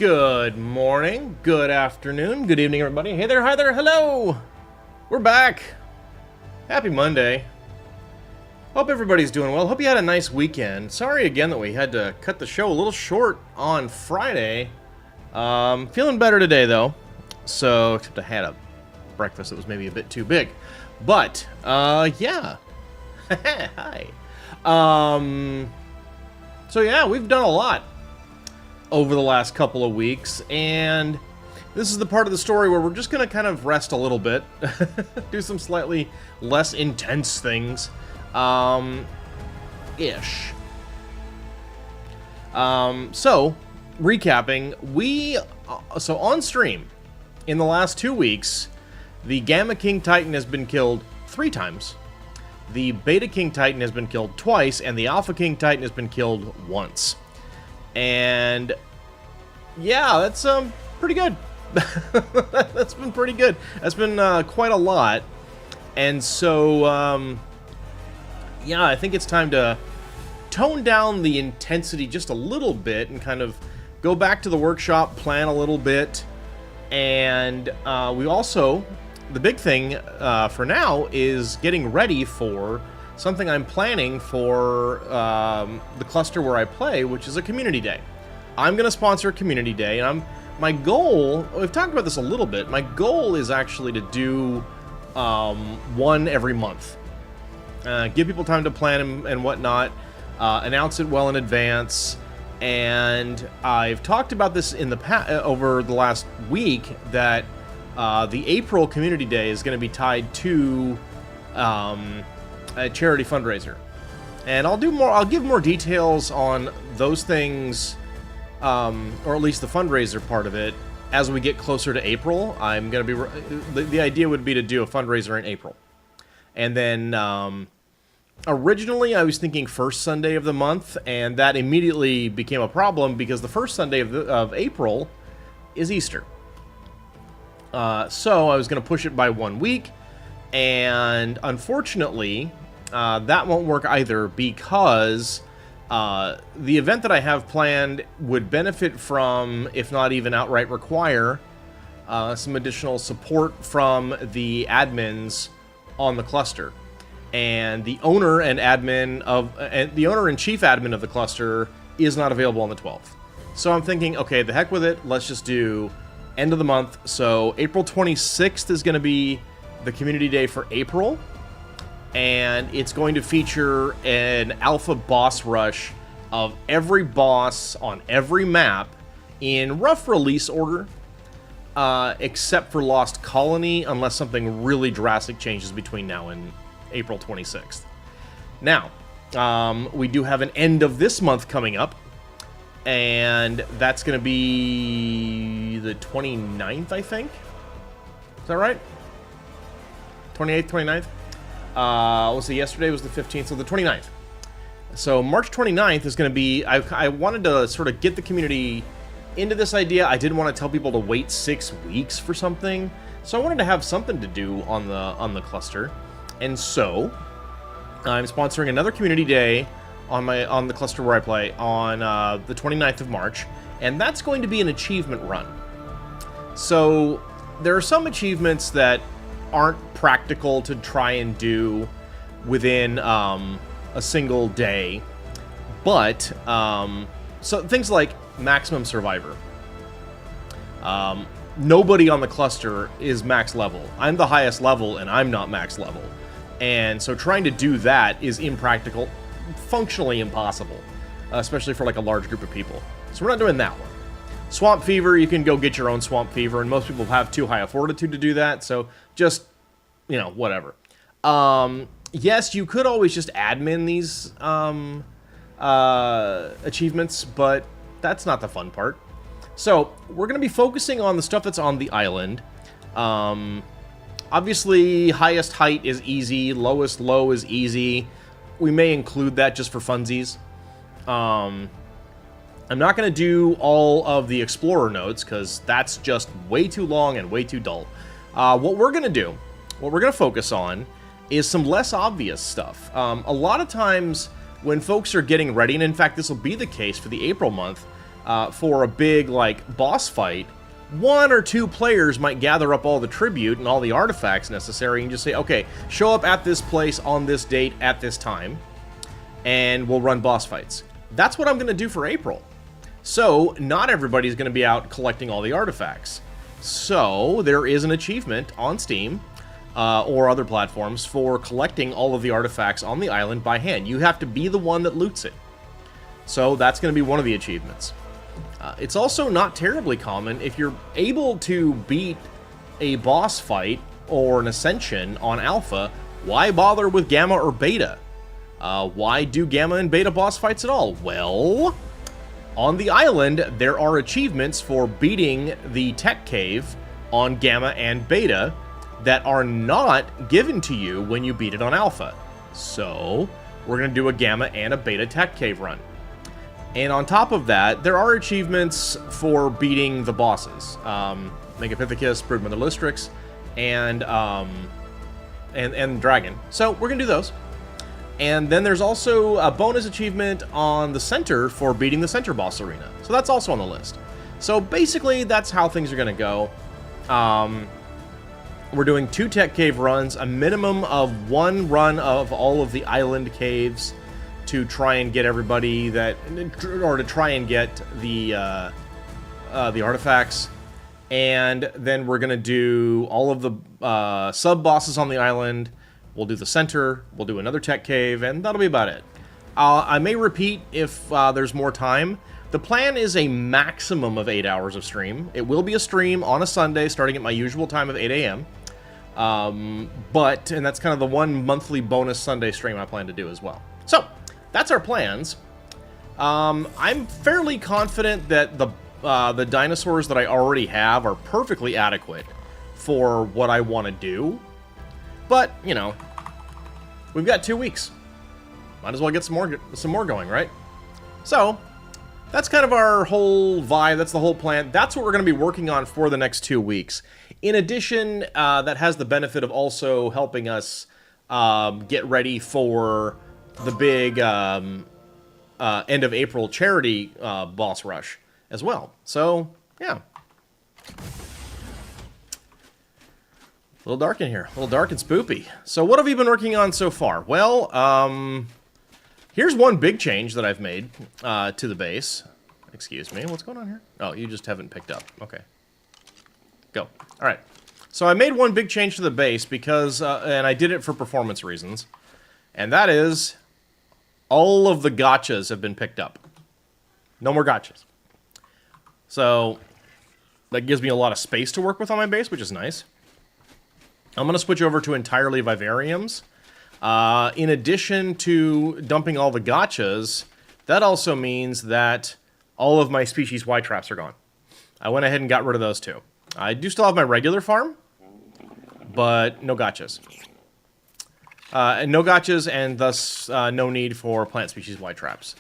Good morning, good afternoon, good evening, everybody. Hey there, hi there, hello! We're back. Happy Monday. Hope everybody's doing well. Hope you had a nice weekend. Sorry again that we had to cut the show a little short on Friday. Feeling better today, though. So, except I had a breakfast that was maybe a bit too big. But, yeah. Hi. So yeah, we've done a lot over the last couple of weeks, and this is the part of the story where we're just going to kind of rest a little bit, do some slightly less intense things, ish. So, recapping, so on stream, in the last 2 weeks, the Gamma King Titan has been killed 3 times, the Beta King Titan has been killed twice, and the Alpha King Titan has been killed once. And yeah, that's pretty good. That's been pretty good. That's been quite a lot. And so yeah, I think it's time to tone down the intensity just a little bit and kind of go back to the workshop, plan a little bit. And we also, the big thing for now is getting ready for something I'm planning for the cluster where I play, which is a community day. I'm going to sponsor a community day, and my goal, we've talked about this a little bit, my goal is actually to do one every month. Give people time to plan and whatnot, announce it well in advance, and I've talked about this in the over the last week that the April community day is going to be tied to a charity fundraiser, and I'll give more details on those things, or at least the fundraiser part of it, as we get closer to April. I'm gonna be the idea would be to do a fundraiser in April, and then originally I was thinking first Sunday of the month, and that immediately became a problem because the first Sunday of April is Easter. So I was gonna push it by 1 week, and unfortunately that won't work either, because the event that I have planned would benefit from, if not even outright require, some additional support from the admins on the cluster. And the owner and the owner and chief admin of the cluster is not available on the 12th. So I'm thinking, okay, the heck with it, let's just do end of the month. So April 26th is going to be the community day for April, and it's going to feature an alpha boss rush of every boss on every map in rough release order, except for Lost Colony, unless something really drastic changes between now and April 26th. Now, we do have an end of this month coming up, and that's going to be the 29th, I think. Is that right? 28th, 29th? Let's see, yesterday was the 15th, so the 29th. So March 29th is going to be, I wanted to sort of get the community into this idea. I didn't want to tell people to wait 6 weeks for something, so I wanted to have something to do on the cluster. And so I'm sponsoring another community day on the cluster where I play on the 29th of March, and that's going to be an achievement run. So there are some achievements that aren't practical to try and do within a single day, but so things like maximum survivor. Nobody on the cluster is max level. I'm the highest level, and I'm not max level. And so trying to do that is impractical, functionally impossible, especially for like a large group of people. So we're not doing that one. Swamp Fever, you can go get your own Swamp Fever, and most people have too high a fortitude to do that, so just, you know, whatever. Yes, you could always just admin these achievements, but that's not the fun part. So we're going to be focusing on the stuff that's on the island. Obviously, highest height is easy, lowest low is easy. We may include that just for funsies. I'm not going to do all of the Explorer notes, because that's just way too long and way too dull. What we're going to focus on is some less obvious stuff. A lot of times when folks are getting ready, and in fact this will be the case for the April month, for a big, like, boss fight, 1 or 2 players might gather up all the tribute and all the artifacts necessary and just say, okay, show up at this place on this date at this time, and we'll run boss fights. That's what I'm going to do for April. So, not everybody's going to be out collecting all the artifacts. So, there is an achievement on Steam, or other platforms, for collecting all of the artifacts on the island by hand. You have to be the one that loots it. So, that's going to be one of the achievements. It's also not terribly common if you're able to beat a boss fight or an ascension on Alpha. Why bother with Gamma or Beta? Why do Gamma and Beta boss fights at all? Well, on the island, there are achievements for beating the Tech Cave on Gamma and Beta that are not given to you when you beat it on Alpha. So, we're going to do a Gamma and a Beta Tech Cave run. And on top of that, there are achievements for beating the bosses. Megapithecus, Broodmother Lystrix, and Dragon. So, we're going to do those. And then there's also a bonus achievement on the center for beating the center boss arena. So that's also on the list. So basically, that's how things are going to go. We're doing 2 Tech Cave runs, a minimum of 1 run of all of the island caves to try and get everybody that, or to try and get the artifacts. And then we're going to do all of the sub-bosses on the island. We'll do the center, we'll do another Tech Cave, and that'll be about it. I may repeat if there's more time. The plan is a maximum of 8 hours of stream. It will be a stream on a Sunday, starting at my usual time of 8 a.m. And that's kind of the one monthly bonus Sunday stream I plan to do as well. So, that's our plans. I'm fairly confident that the dinosaurs that I already have are perfectly adequate for what I want to do. But, you know, we've got 2 weeks. Might as well get some more going, right? So, that's kind of our whole vibe. That's the whole plan. That's what we're going to be working on for the next 2 weeks. In addition, that has the benefit of also helping us get ready for the big end of April charity boss rush as well. So, yeah. A little dark in here. A little dark and spoopy. So what have you been working on so far? Well, here's one big change that I've made to the base. Excuse me. What's going on here? Oh, you just haven't picked up. Okay. Go. All right. So I made one big change to the base because, and I did it for performance reasons, and that is all of the gotchas have been picked up. No more gotchas. So that gives me a lot of space to work with on my base, which is nice. I'm going to switch over to entirely vivariums. In addition to dumping all the gotchas, that also means that all of my species Y traps are gone. I went ahead and got rid of those too. I do still have my regular farm, but no gotchas. And no gotchas, and thus no need for plant species Y traps.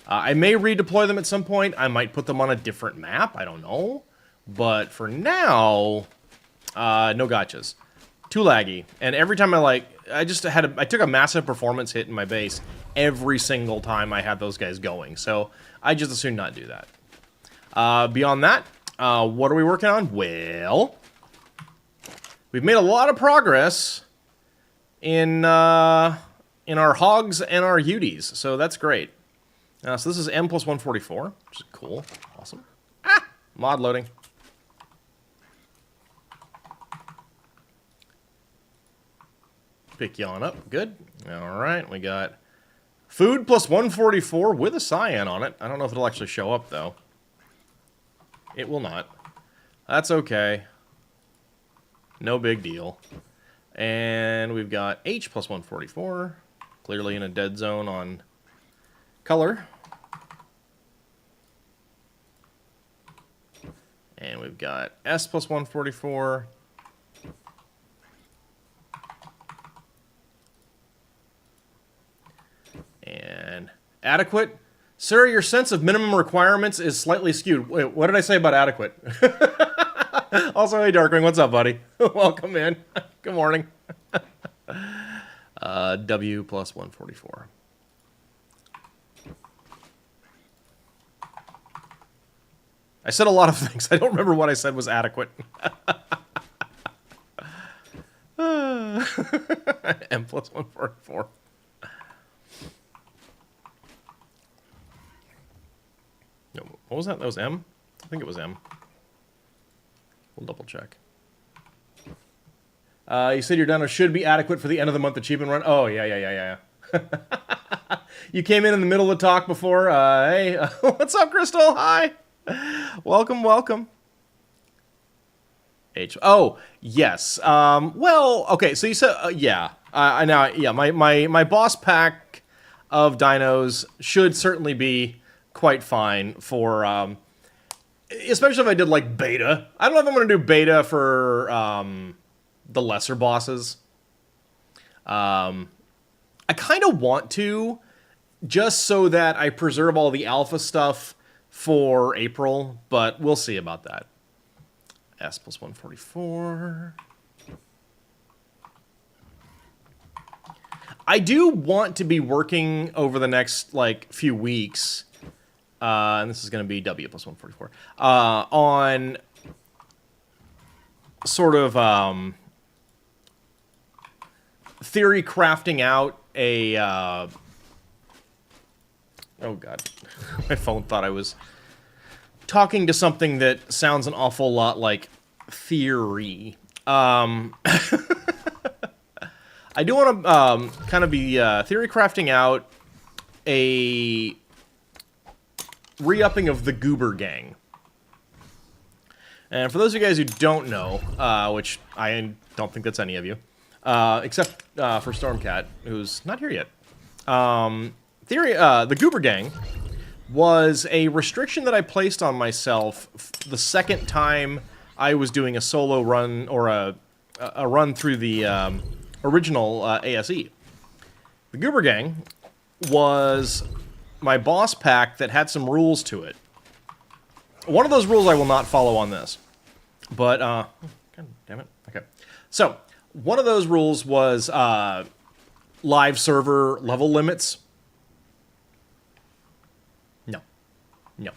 I may redeploy them at some point. I might put them on a different map. I don't know. But for now, no gotchas. Too laggy, and every time I took a massive performance hit in my base every single time I had those guys going, so I just assume not do that. Beyond that, what are we working on? Well, we've made a lot of progress in our hogs and our Uties, so that's great. So this is M plus 144, which is cool, awesome. Mod loading. Pick you on up. Good. All right. We got food plus 144 with a cyan on it. I don't know if it'll actually show up, though. It will not. That's okay. No big deal. And we've got H plus 144. Clearly in a dead zone on color. And we've got S plus 144. And adequate. Sir, your sense of minimum requirements is slightly skewed. Wait, what did I say about adequate? Also, hey, Darkwing, what's up, buddy? Welcome in. Good morning. W plus 144. I said a lot of things. I don't remember what I said was adequate. M plus 144. No, what was that? That was M? I think it was M. We'll double check. You said your dino should be adequate for the end of the month achievement run. Oh, yeah. You came in the middle of the talk before. Hey, what's up, Crystal? Hi. Welcome. Oh, yes. Well, okay, so you said, yeah. I know, yeah, my boss pack of dinos should certainly be quite fine for, especially if I did, like, beta. I don't know if I'm going to do beta for, the lesser bosses. I kind of want to, just so that I preserve all the alpha stuff for April, but we'll see about that. S plus 144. I do want to be working over the next, like, few weeks, and this is going to be W plus 144, on sort of, theory crafting out a, oh god, my phone thought I was talking to something that sounds an awful lot like theory. I do want to, kind of be, theory crafting out a re-upping of the Goober Gang. And for those of you guys who don't know, which I don't think that's any of you, except for Stormcat, who's not here yet. The Goober Gang was a restriction that I placed on myself the second time I was doing a solo run, or a run through the original ASE. The Goober Gang was my boss pack that had some rules to it. One of those rules I will not follow on this. But, God damn it. Okay. So, one of those rules was live server level limits. No.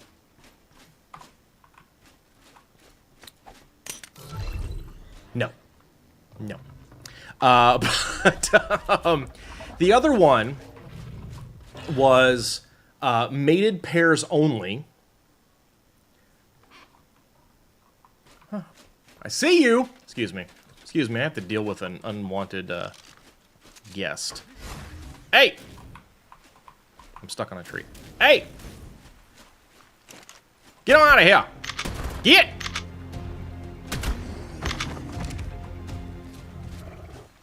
But the other one was mated pairs only. Huh. I see you! Excuse me, I have to deal with an unwanted guest. Hey! I'm stuck on a tree. Hey! Get on out of here! Get!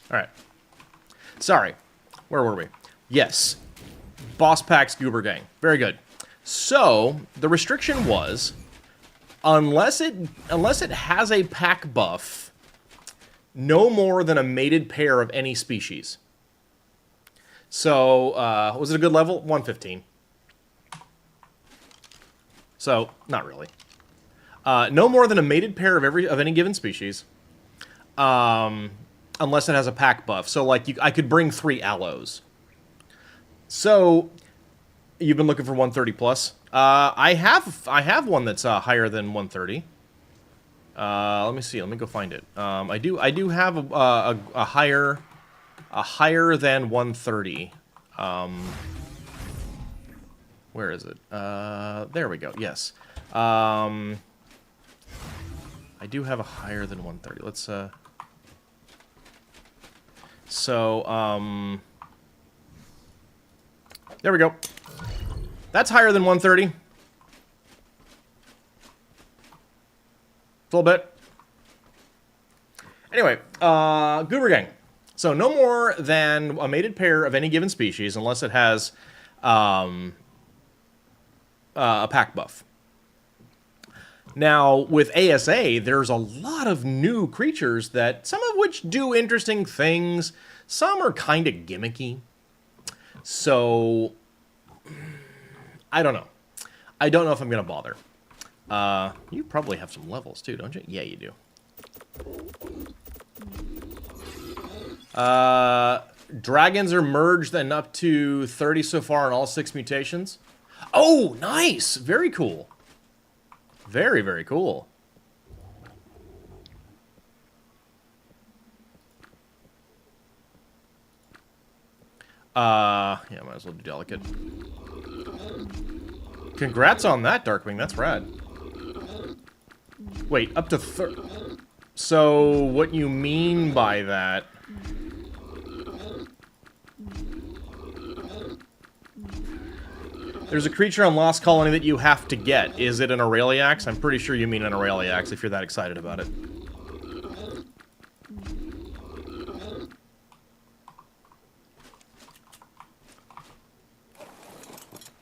Alright. Sorry. Where were we? Yes. Boss Pack's Goober Gang. Very good. So, the restriction was, unless it has a pack buff, no more than a mated pair of any species. So, was it a good level? 115. So, not really. No more than a mated pair of any given species. Unless it has a pack buff. So, like, I could bring 3 aloes. So, you've been looking for 130 plus. I have one that's higher than 130. Let me see. Let me go find it. I do have a higher than 130. Where is it? There we go. Yes. I do have a higher than 130. Let's there we go. That's higher than 130. A little bit. Anyway, Goober Gang. So no more than a mated pair of any given species, unless it has a pack buff. Now, with ASA, there's a lot of new creatures that, some of which do interesting things, some are kind of gimmicky. So, I don't know. I don't know if I'm going to bother. You probably have some levels too, don't you? Yeah, you do. Dragons are merged and up to 30 so far in all 6 mutations. Oh, nice! Very cool. Very, very cool. Yeah, might as well do delicate. Congrats on that, Darkwing. That's rad. Wait, up to So, what you mean by that... There's a creature on Lost Colony that you have to get. Is it an Aureliax? I'm pretty sure you mean an Aureliax if you're that excited about it.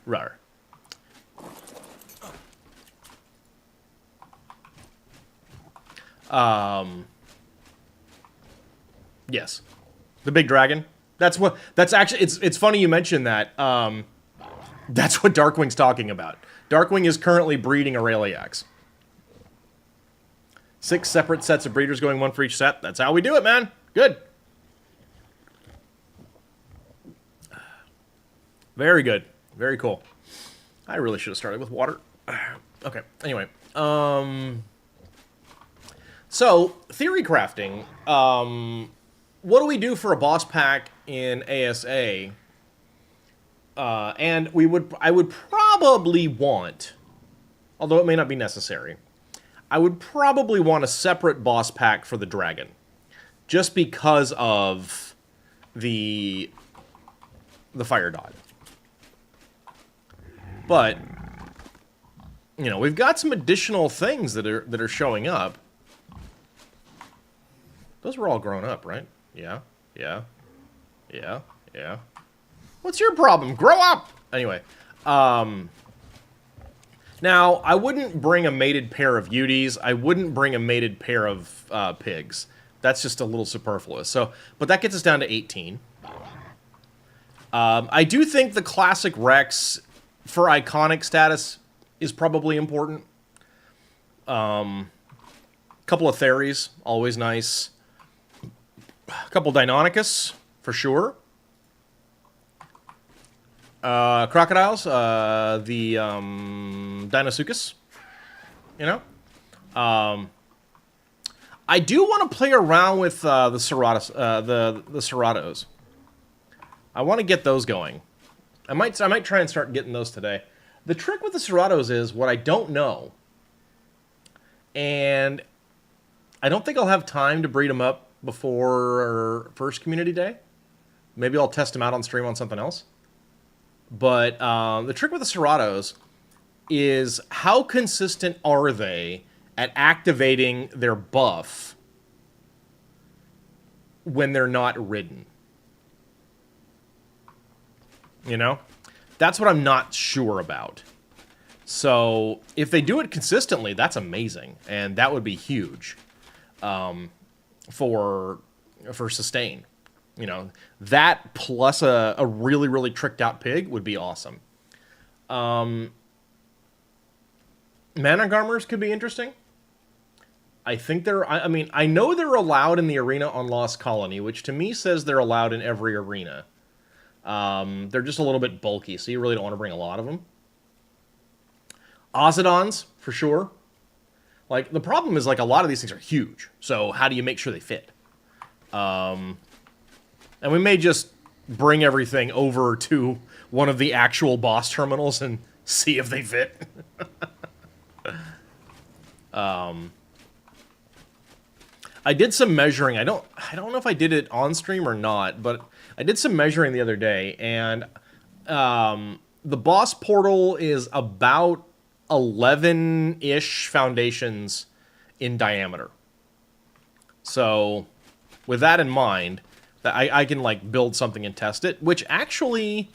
Rar. Yes. The big dragon. That's actually, it's funny you mentioned that. That's what Darkwing's talking about. Darkwing is currently breeding Aureliax. 6 separate sets of breeders going 1 for each set. That's how we do it, man. Good. Very good. Very cool. I really should have started with water. Okay, anyway. So, theory crafting. What do we do for a boss pack in ASA? And I would probably want, although it may not be necessary, I would probably want a separate boss pack for the dragon. Just because of the fire dot. But, you know, we've got some additional things that are showing up. Those were all grown up, right? Yeah, yeah, yeah, yeah. What's your problem? Grow up! Anyway, now, I wouldn't bring a mated pair of Uties. I wouldn't bring a mated pair of pigs. That's just a little superfluous. So, but that gets us down to 18. I do think the classic Rex for iconic status is probably important. Couple of Theres, always nice. A couple Deinonychus, for sure. Crocodiles, the Deinosuchus, you know? I do want to play around with the Ceratos, the Ceratos. I want to get those going. I might try and start getting those today. The trick with the Ceratos is what I don't know, and I don't think I'll have time to breed them up before first community day. Maybe I'll test them out on stream on something else. But the trick with the Ceratos is how consistent are they at activating their buff when they're not ridden? You know? That's what I'm not sure about. So, if they do it consistently, that's amazing. And that would be huge for sustain. You know, that plus a really, really tricked out pig would be awesome. Mana Garmers could be interesting. I think I mean, I know they're allowed in the arena on Lost Colony, which to me says they're allowed in every arena. They're just a little bit bulky, so you really don't want to bring a lot of them. Ozodons, for sure. Like, the problem is, like, a lot of these things are huge. So, how do you make sure they fit? And we may just bring everything over to one of the actual boss terminals and see if they fit. I did some measuring. I don't know if I did it on stream or not, but I did some measuring the other day, and the boss portal is about 11-ish foundations in diameter. So, with that in mind, that I can, like, build something and test it, which actually,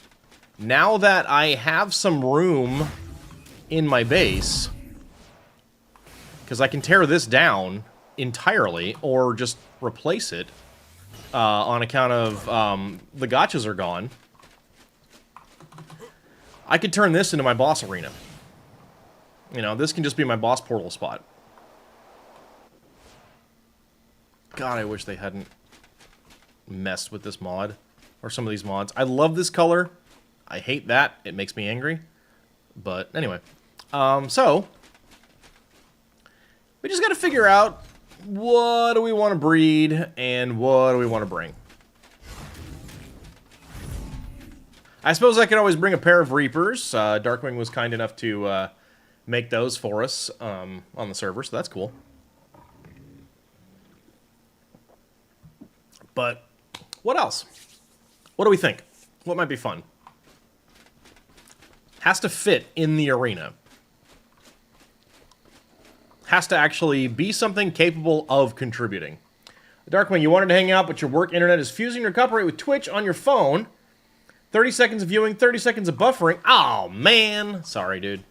now that I have some room in my base, because I can tear this down entirely, or just replace it, on account of the gotchas are gone, I could turn this into my boss arena. You know, this can just be my boss portal spot. God, I wish they hadn't messed with this mod, or some of these mods. I love this color. I hate that. It makes me angry. But anyway, so We just got to figure out what do we want to breed and what do we want to bring. I suppose I could always bring a pair of Reapers. Darkwing was kind enough to make those for us on the server, so that's cool. But what else? What do we think? What might be fun? Has to fit in the arena. Has to actually be something capable of contributing. Darkwing, you wanted to hang out, but your work internet is fusing your copyright with Twitch on your phone. 30 seconds of viewing, 30 seconds of buffering. Oh, man. Sorry, dude.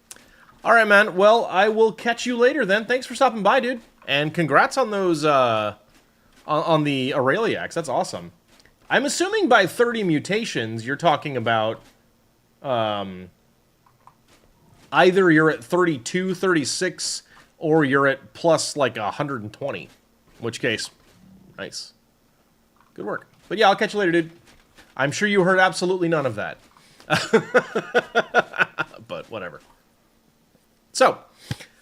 All right, man. Well, I will catch you later then. Thanks for stopping by, dude. And congrats on those, on the Aureliacs. That's awesome. I'm assuming by 30 mutations, you're talking about, either you're at 32, 36, or you're at plus, like, 120. In which case, nice. Good work. But yeah, I'll catch you later, dude. I'm sure you heard absolutely none of that. But whatever. So,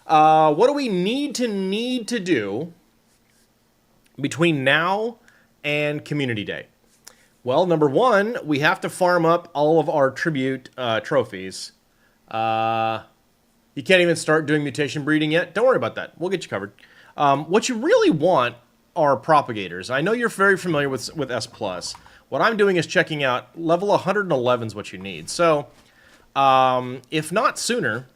what do we need to do between now and Community Day? Well, number one, we have to farm up all of our tribute trophies. You can't even start doing mutation breeding yet. Don't worry about that. We'll get you covered. What you really want are propagators. I know you're very familiar with S+. What I'm doing is checking out level 111 is what you need. So, if not sooner,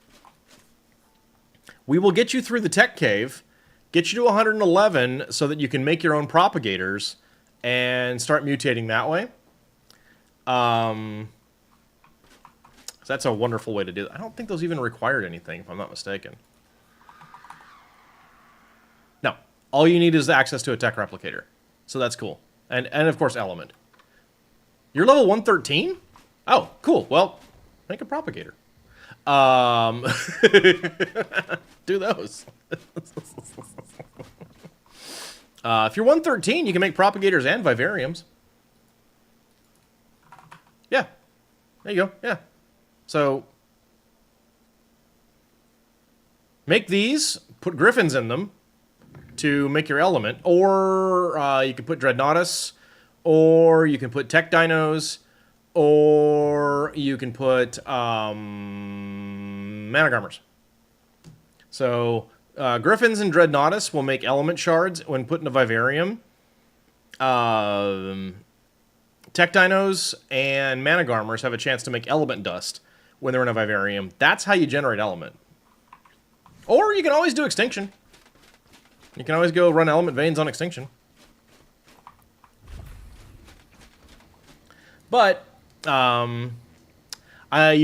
we will get you through the tech cave, get you to 111 so that you can make your own propagators and start mutating that way. So that's a wonderful way to do it. I don't think those even required anything, if I'm not mistaken. No. All you need is access to a tech replicator. So that's cool. And of course, element. You're level 113? Oh, cool. Well, make a propagator. Do those. If you're 113, you can make propagators and vivariums. Yeah. There you go. Yeah. So, make these, put griffins in them to make your element, or you can put Dreadnoughtus, or you can put tech dinos, or you can put Managarmers. So, Griffins and Dreadnoughtus will make element shards when put in a vivarium. Tech dinos and Managarmers have a chance to make element dust when they're in a vivarium. That's how you generate element. Or you can always do extinction. You can always go run element veins on extinction. But you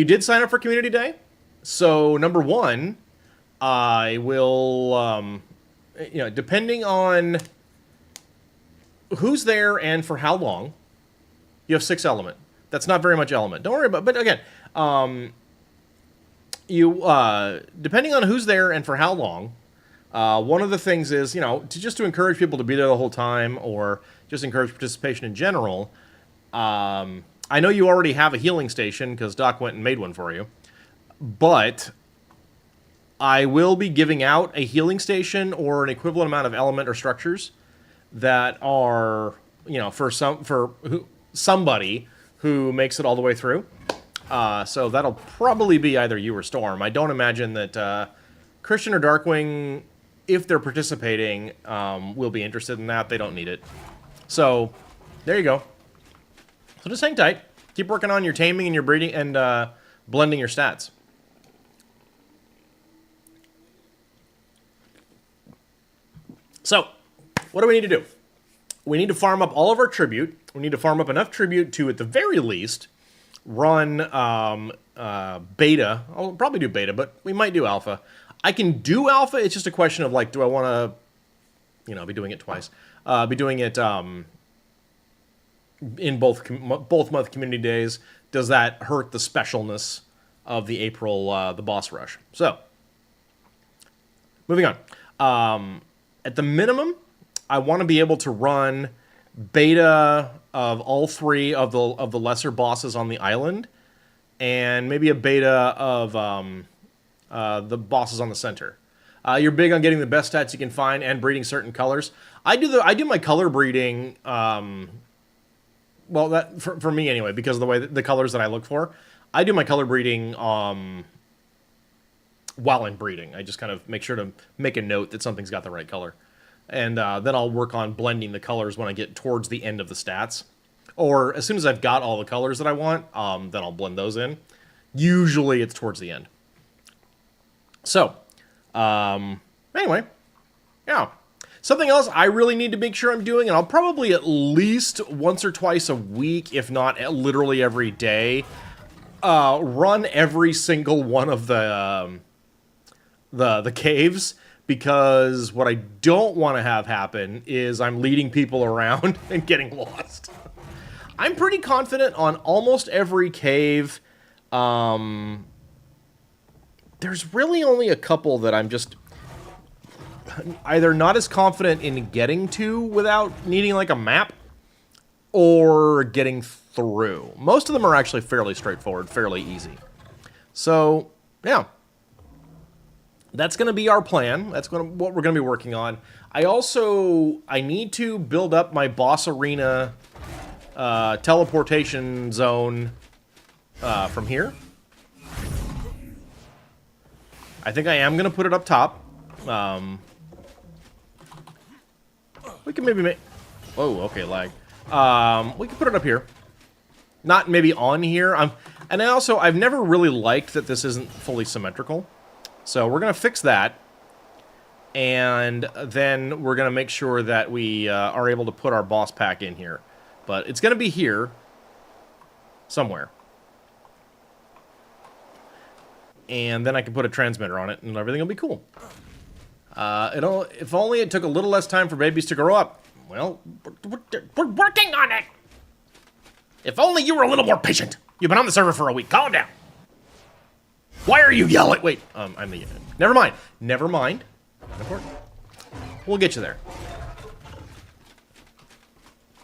did sign up for Community Day. So number one, I will, depending on who's there and for how long, you have 6 element. That's not very much element. Don't worry about it. But again, depending on who's there and for how long, one of the things is, to encourage people to be there the whole time or just encourage participation in general. I know you already have a healing station because Doc went and made one for you. But I will be giving out a healing station or an equivalent amount of element or structures that are, for somebody who makes it all the way through. So that'll probably be either you or Storm. I don't imagine that Christian or Darkwing, if they're participating, will be interested in that. They don't need it. So there you go. So just hang tight. Keep working on your taming and your breeding and blending your stats. So, what do we need to do? We need to farm up all of our tribute. We need to farm up enough tribute to, at the very least, run beta. I'll probably do beta, but we might do alpha. I can do alpha. It's just a question of, do I want to, be doing it twice. Be doing it in both month community days. Does that hurt the specialness of the April, the boss rush? So, moving on. At the minimum, I want to be able to run beta of all 3 of the lesser bosses on the island, and maybe a beta of the bosses on the center. You're big on getting the best stats you can find and breeding certain colors. I do my color breeding. Well, that for me anyway, because of the way the colors that I look for, I do my color breeding while I'm breeding. I just kind of make sure to make a note that something's got the right color, and then I'll work on blending the colors when I get towards the end of the stats, or as soon as I've got all the colors that I want, then I'll blend those in. Usually, it's towards the end. So, anyway, yeah. Something else I really need to make sure I'm doing, and I'll probably at least once or twice a week, if not literally every day, run every single one of the caves, because what I don't want to have happen is I'm leading people around and getting lost. I'm pretty confident on almost every cave. There's really only a couple that I'm just either not as confident in getting to without needing like a map, or getting through. Most of them are actually fairly straightforward, fairly easy. So, yeah. That's going to be our plan. That's what we're going to be working on. I need to build up my boss arena teleportation zone from here. I think I am going to put it up top. We can maybe make... Oh, okay, lag. We can put it up here. Not maybe on here. And I've never really liked that this isn't fully symmetrical. So we're going to fix that. And then we're going to make sure that we are able to put our boss pack in here. But it's going to be here somewhere. And then I can put a transmitter on it, and everything will be cool. If only it took a little less time for babies to grow up. Well, we're working on it. If only you were a little more patient. You've been on the server for a week. Calm down. Why are you yelling? Wait, I'm the... Never mind. Never mind. Not important. We'll get you there.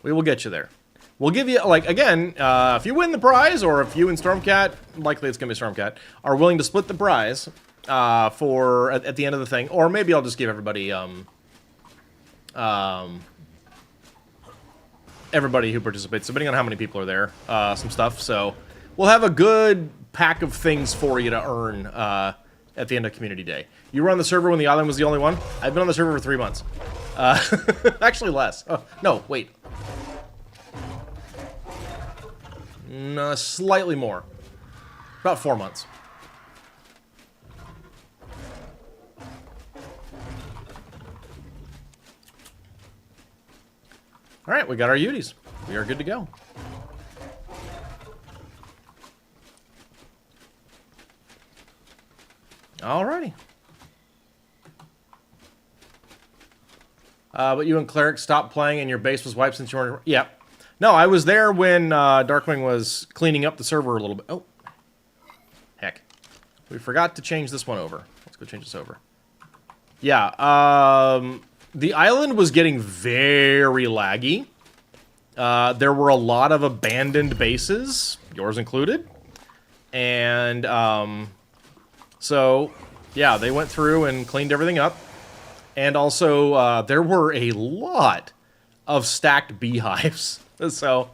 We will get you there. We'll give you, like, again, if you win the prize, or if you and Stormcat, likely it's going to be Stormcat, are willing to split the prize at the end of the thing, or maybe I'll just give everybody, everybody who participates, depending on how many people are there, some stuff. So we'll have a good pack of things for you to earn at the end of Community Day. You were on the server when the island was the only one? I've been on the server for 3 months. Actually less. Oh, no, wait. No, slightly more. About 4 months. All right, we got our Uties. We are good to go. Alrighty. But you and Cleric stopped playing and your base was wiped since you weren't... Yeah. No, I was there when Darkwing was cleaning up the server a little bit. Oh. Heck. We forgot to change this one over. Let's go change this over. Yeah, the island was getting very laggy. There were a lot of abandoned bases, yours included. And, so, yeah, they went through and cleaned everything up. And also, there were a lot of stacked beehives. So,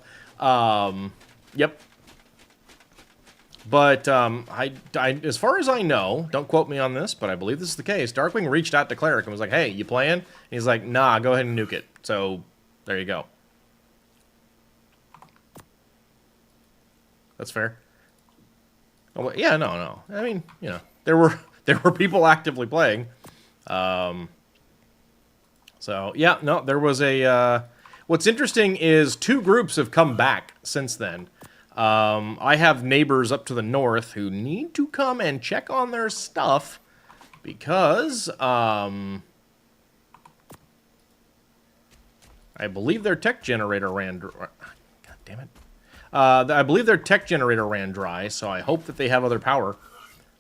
yep. But, as far as I know, don't quote me on this, but I believe this is the case, Darkwing reached out to Cleric and was like, hey, you playing? And he's like, nah, go ahead and nuke it. So, there you go. That's fair. Oh, yeah, no. I mean, you know, there were people actively playing. So, yeah, no, there was a... What's interesting is 2 groups have come back since then. I have neighbors up to the north who need to come and check on their stuff because, I believe their tech generator ran dry. God damn it. I believe their tech generator ran dry, so I hope that they have other power.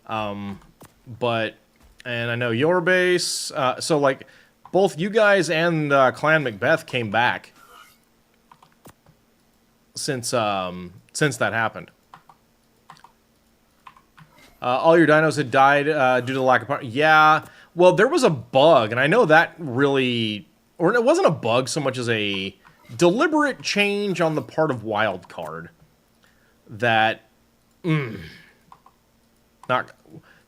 And I know your base, so like, both you guys and Clan Macbeth came back since that happened. All your dinos had died due to the lack of power. Yeah, Well, there was a bug, and I know that really... Or it wasn't a bug so much as a deliberate change on the part of Wildcard that...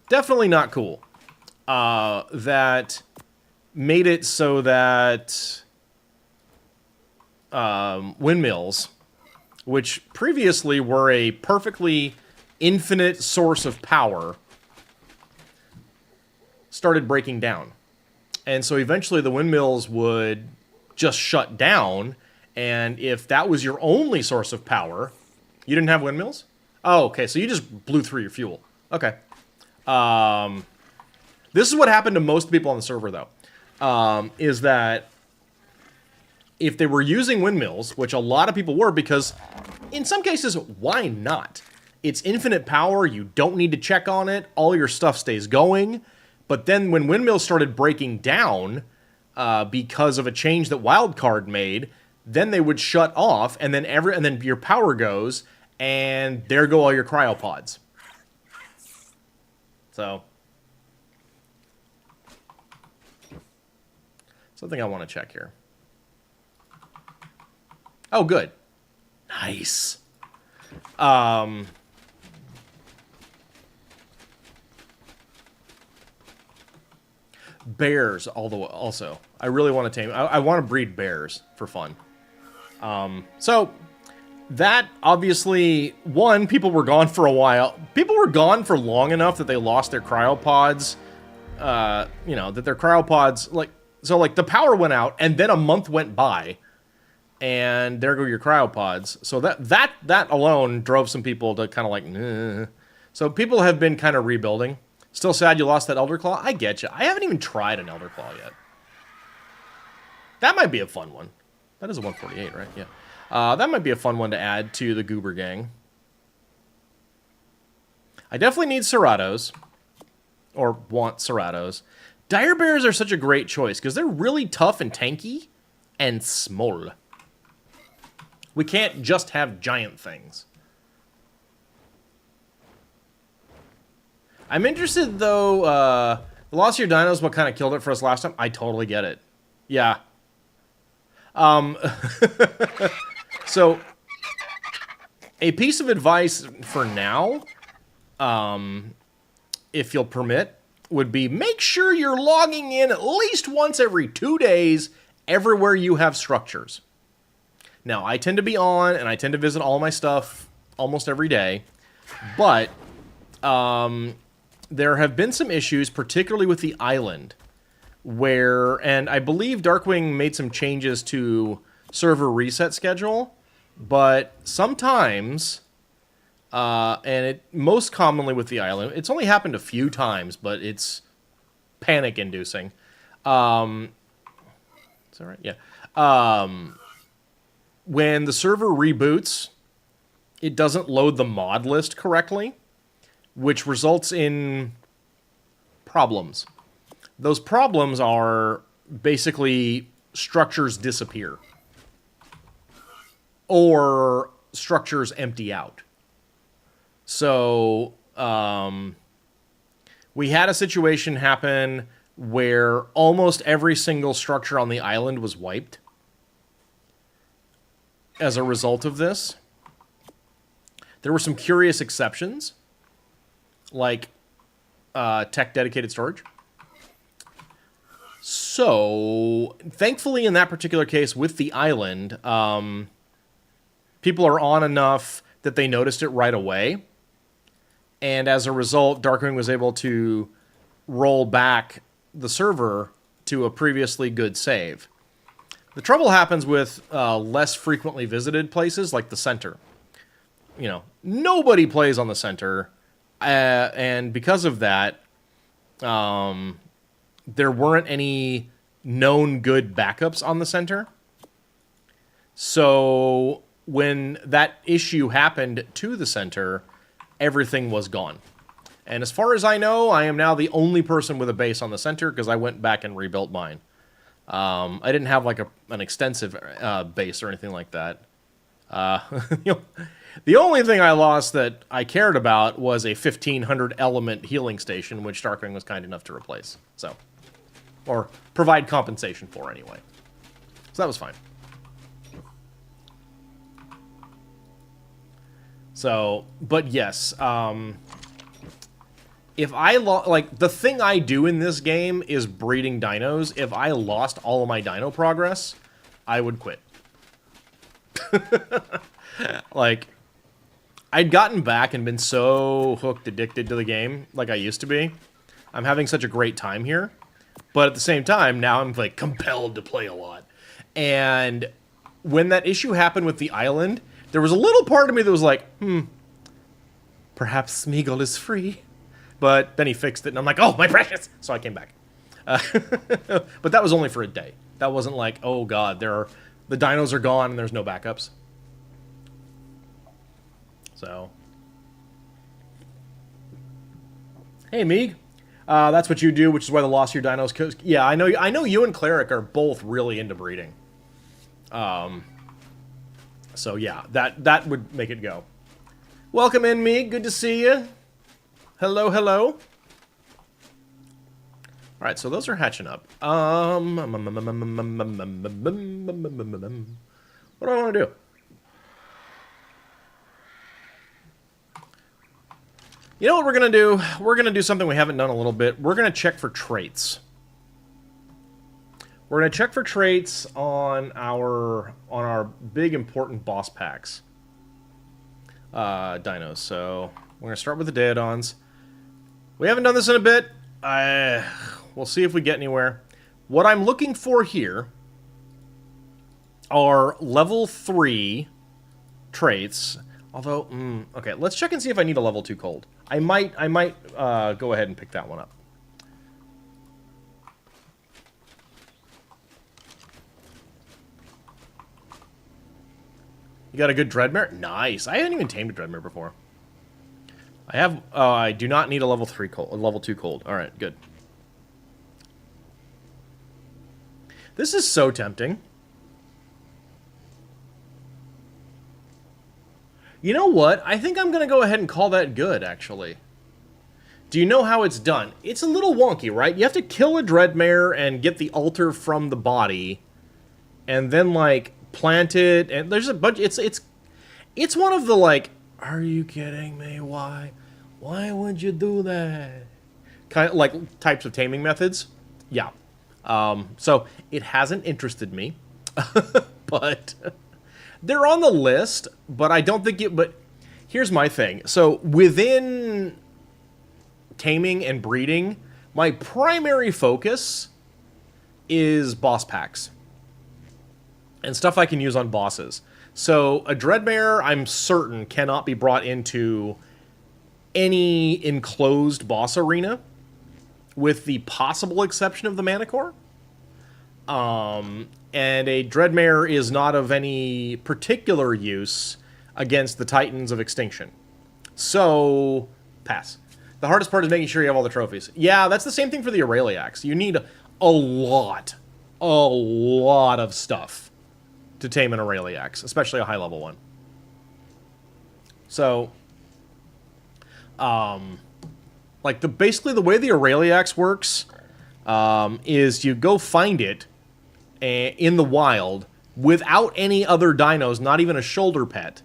definitely not cool. That made it so that windmills, which previously were a perfectly infinite source of power, started breaking down. And so eventually the windmills would just shut down, and if that was your only source of power... You didn't have windmills? Oh, okay, so you just blew through your fuel. Okay. This is what happened to most people on the server, though. Is that if they were using windmills, which a lot of people were, because in some cases, why not? It's infinite power, you don't need to check on it, all your stuff stays going. But then when windmills started breaking down because of a change that Wildcard made, then they would shut off, and then your power goes, and there go all your cryopods. So, something I want to check here. Oh, good. Nice. Bears, also. I really want to tame... I want to breed bears for fun. So, that, obviously... One, people were gone for a while. People were gone for long enough that they lost their cryopods. You know, that their cryopods... like, the power went out, and then a month went by. And there go your cryopods. So that alone drove some people to kind of like... Nah. So people have been kind of rebuilding. Still sad you lost that Elder Claw? I get you. I haven't even tried an Elder Claw yet. That might be a fun one. That is a 148, right? Yeah. That might be a fun one to add to the Goober Gang. I definitely need Ceratos. Or want Ceratos. Dire Bears are such a great choice, because they're really tough and tanky. And small. We can't just have giant things. I'm interested, though, the loss of your dinos, what kind of killed it for us last time? I totally get it. Yeah. So, a piece of advice for now, if you'll permit, would be make sure you're logging in at least once every 2 days everywhere you have structures. Now, I tend to be on, and I tend to visit all my stuff almost every day, but... there have been some issues, particularly with the island, where, and I believe Darkwing made some changes to server reset schedule, but sometimes, and it most commonly with the island, it's only happened a few times, but it's panic-inducing. Is that right? Yeah. When the server reboots, it doesn't load the mod list correctly, which results in problems. Those problems are basically structures disappear. Or structures empty out. So, we had a situation happen where almost every single structure on the island was wiped as a result of this. There were some curious exceptions, like tech dedicated storage. So, thankfully in that particular case with the island, people are on enough that they noticed it right away. And as a result, Darkwing was able to roll back the server to a previously good save. The trouble happens with less frequently visited places like the center. You know, nobody plays on the center. And because of that, there weren't any known good backups on the center. So when that issue happened to the center, everything was gone. And as far as I know, I am now the only person with a base on the center because I went back and rebuilt mine. I didn't have like an extensive base or anything like that. You know, the only thing I lost that I cared about was a 1500 element healing station, which Darkwing was kind enough to replace. So, Or provide compensation for, anyway. So that was fine. So, but yes, if I like, the thing I do in this game is breeding dinos. If I lost all of my dino progress, I would quit. Like, I'd gotten back and been so hooked, addicted to the game like I used to be. I'm having such a great time here. But at the same time, now I'm, like, compelled to play a lot. And when that issue happened with the island, there was a little part of me that was like, perhaps Smeagol is free. But then he fixed it, and I'm like, oh, my precious! So I came back. But that was only for a day. That wasn't like, oh god, the dinos are gone and there's no backups. So. Hey, Meeg. That's what you do, which is why the loss of your dinos... Yeah, I know you and Cleric are both really into breeding. So yeah, that would make it go. Welcome in, Meeg. Good to see you. Hello, hello. Alright, so those are hatching up. What do I want to do? You know what we're going to do? We're going to do something we haven't done a little bit. We're going to check for traits. We're going to check for traits on our big important boss packs. Dinos. So we're going to start with the Daedons. We haven't done this in a bit. We'll see if we get anywhere. What I'm looking for here are level 3 traits. Although, okay, let's check and see if I need a level 2 cold. I might go ahead and pick that one up. You got a good Dreadmare? Nice. I haven't even tamed a Dreadmare before. I have. I do not need a level 3 cold. A level 2 cold. All right, good. This is so tempting. You know what? I think I'm going to go ahead and call that good, actually. Do you know how it's done? It's a little wonky, right? You have to kill a Dreadmare and get the altar from the body, and then, like, plant it, and there's a bunch. It's one of the, like, are you kidding me? Why would you do that? Kind of like types of taming methods. Yeah. So it hasn't interested me, but they're on the list. But I don't think it. But here's my thing. So within taming and breeding, my primary focus is boss packs and stuff I can use on bosses. So a Dreadmare, I'm certain, cannot be brought into any enclosed boss arena, with the possible exception of the Manicore. And a Dreadmare is not of any particular use against the Titans of Extinction. So, pass. The hardest part is making sure you have all the trophies. Yeah, that's the same thing for the Aureliacs. You need a lot of stuff to tame an Aureliax, especially a high-level one. So, like, basically the way the Aureliax works is you go find it in the wild without any other dinos, not even a shoulder pet,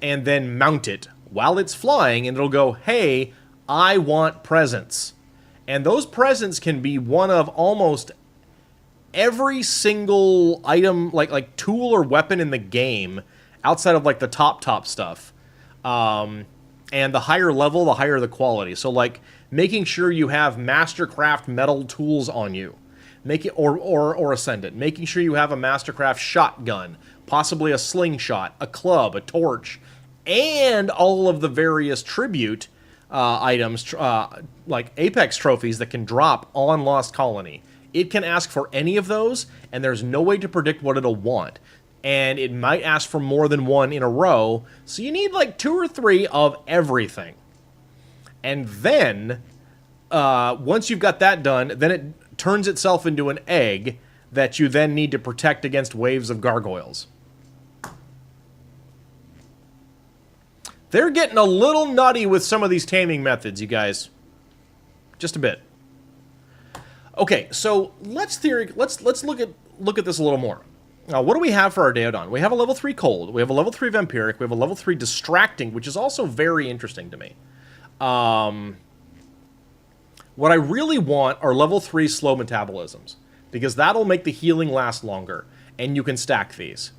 and then mount it while it's flying, and it'll go, hey, I want presents. And those presents can be one of almost every single item, like tool or weapon in the game, outside of, like, the top stuff. And the higher level, the higher the quality. So, like, making sure you have Mastercraft metal tools on you. Or Ascendant. Making sure you have a Mastercraft shotgun, possibly a slingshot, a club, a torch, and all of the various tribute items, like Apex trophies that can drop on Lost Colony. It can ask for any of those, and there's no way to predict what it'll want. And it might ask for more than one in a row, so you need like 2 or 3 of everything. And then, once you've got that done, then it turns itself into an egg that you then need to protect against waves of gargoyles. They're getting a little nutty with some of these taming methods, you guys. Just a bit. Okay, so let's look at this a little more. Now, what do we have for our Daodon? We have a level 3 Cold, we have a level 3 Vampiric, we have a level 3 Distracting, which is also very interesting to me. What I really want are level 3 Slow Metabolisms, because that'll make the healing last longer, and you can stack these.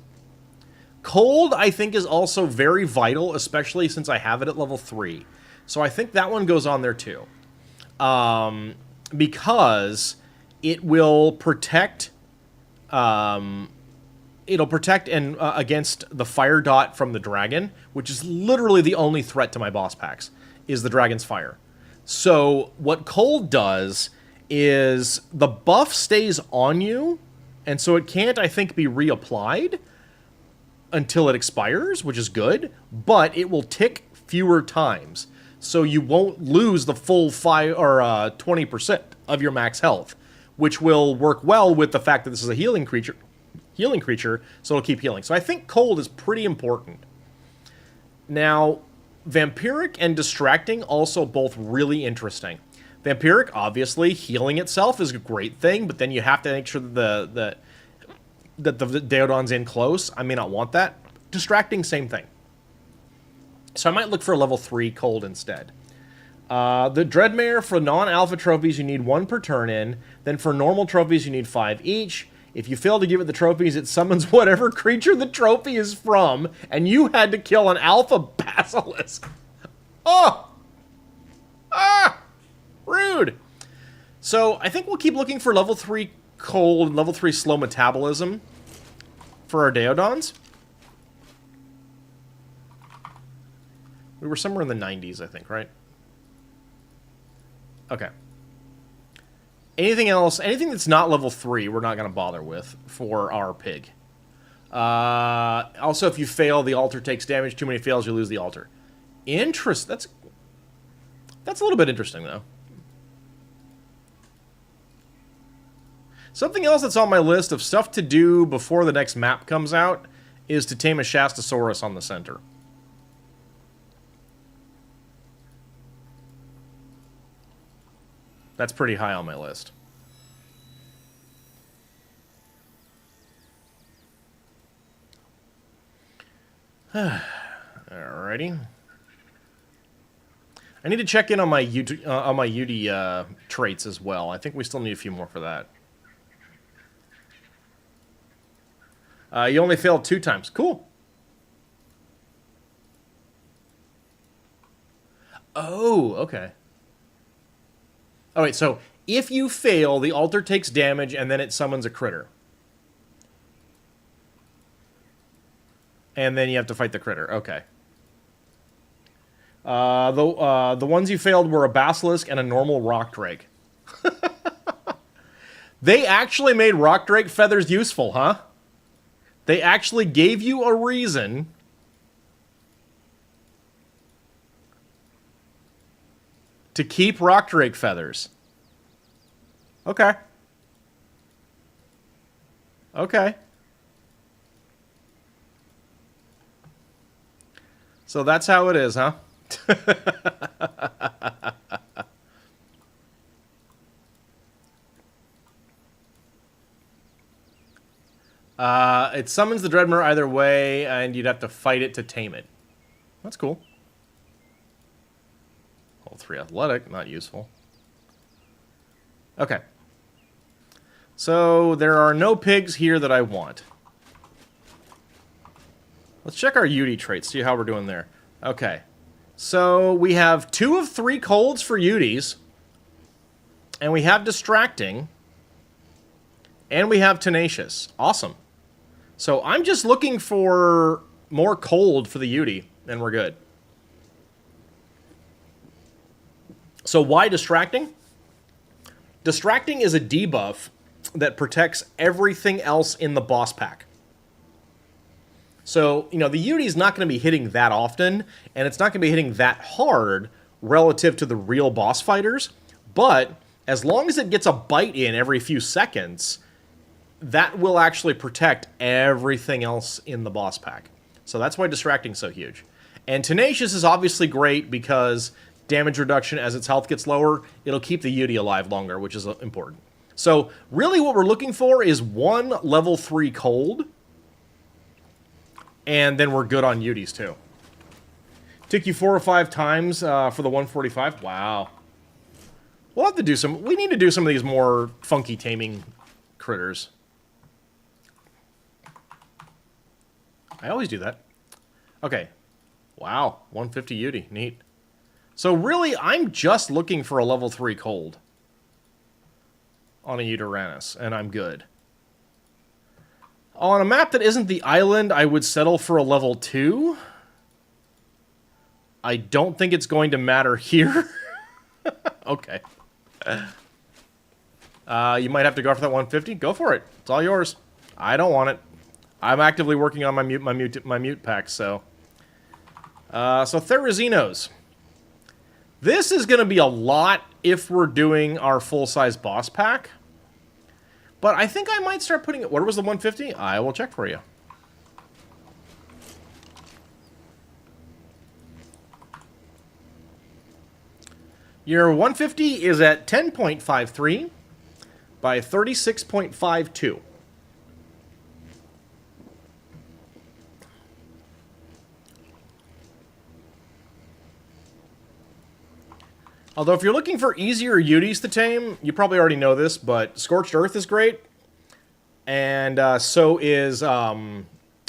Cold, I think, is also very vital, especially since I have it at level 3. So I think that one goes on there too. Because it will protect... it'll protect and against the fire dot from the dragon, which is literally the only threat to my boss packs, is the dragon's fire. So what Cold does is the buff stays on you, and so it can't, I think, be reapplied until it expires, which is good, but it will tick fewer times. So you won't lose the full 20% of your max health, which will work well with the fact that this is a healing creature, so it'll keep healing. So I think Cold is pretty important. Now, Vampiric and Distracting also both really interesting. Vampiric, obviously, healing itself is a great thing, but then you have to make sure that the Daodon's in close. I may not want that. Distracting, same thing. So I might look for a level 3 Cold instead. The Dreadmare, for non-alpha trophies, you need 1 per turn in. Then for normal trophies, you need 5 each. If you fail to give it the trophies, it summons whatever creature the trophy is from, and you had to kill an alpha basilisk. Oh! Ah! Rude! So I think we'll keep looking for level 3 Cold and level 3 Slow Metabolism for our Daodons. We were somewhere in the 90s, I think, right? Okay. Anything else, anything that's not level 3, we're not going to bother with for our pig. Also, if you fail, the altar takes damage. Too many fails, you lose the altar. That's a little bit interesting, though. Something else that's on my list of stuff to do before the next map comes out is to tame a Shastasaurus on the center. That's pretty high on my list. Alrighty. I need to check in on my UD traits as well. I think we still need a few more for that. You only failed 2 times. Cool. Oh, okay. Oh, wait, so if you fail, the altar takes damage, and then it summons a critter. And then you have to fight the critter. Okay. The ones you failed were a basilisk and a normal rock drake. They actually made rock drake feathers useful, huh? They actually gave you a reason to keep rock drake feathers. Okay. Okay. So that's how it is, huh? It summons the Dreadmare either way, and you'd have to fight it to tame it. That's cool. Level 3 athletic, not useful. Okay. So there are no pigs here that I want. Let's check our UD traits, see how we're doing there. Okay. So we have 2 of 3 colds for UDs. And we have Distracting. And we have Tenacious. Awesome. So I'm just looking for more cold for the UD, and we're good. So why Distracting? Distracting is a debuff that protects everything else in the boss pack. So, you know, the UD is not going to be hitting that often, and it's not going to be hitting that hard relative to the real boss fighters, but as long as it gets a bite in every few seconds, that will actually protect everything else in the boss pack. So that's why Distracting's so huge. And Tenacious is obviously great because damage reduction as its health gets lower, it'll keep the UD alive longer, which is important. So really what we're looking for is one level 3 cold, and then we're good on Uties too. Took you 4 or 5 times for the 145. Wow. We'll have to do some... We need to do some of these more funky taming critters. I always do that. Okay. Wow. 150 Uty. Neat. So really, I'm just looking for a level 3 cold on a Uranus, and I'm good. On a map that isn't the island, I would settle for a level 2. I don't think it's going to matter here. Okay. You might have to go for that 150. Go for it. It's all yours. I don't want it. I'm actively working on my mute pack, so... so Therazinos. This is going to be a lot if we're doing our full-size boss pack. But I think I might start putting it... What was the 150? I will check for you. Your 150 is at 10.53 by 36.52. Although if you're looking for easier Uties to tame, you probably already know this, but Scorched Earth is great. And so is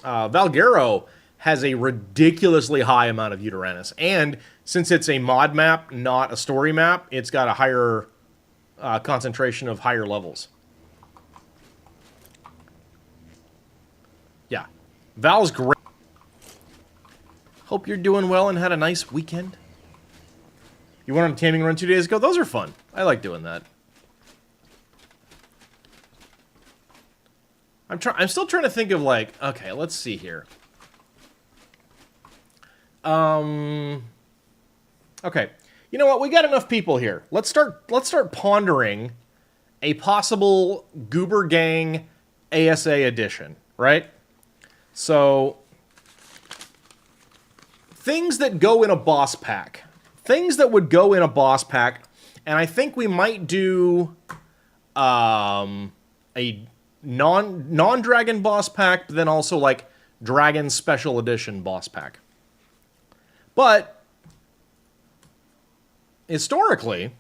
Valguero has a ridiculously high amount of Uranus. And since it's a mod map, not a story map, it's got a higher concentration of higher levels. Yeah. Val's great. Hope you're doing well and had a nice weekend. You went on a taming run 2 days ago? Those are fun. I like doing that. I'm still trying to think of, like, okay, let's see here. Okay. You know what? We got enough people here. Let's start pondering a possible Goober Gang ASA edition, right? So things that go in a boss pack. Things that would go in a boss pack, and I think we might do a non-dragon boss pack, but then also like dragon special edition boss pack. But historically,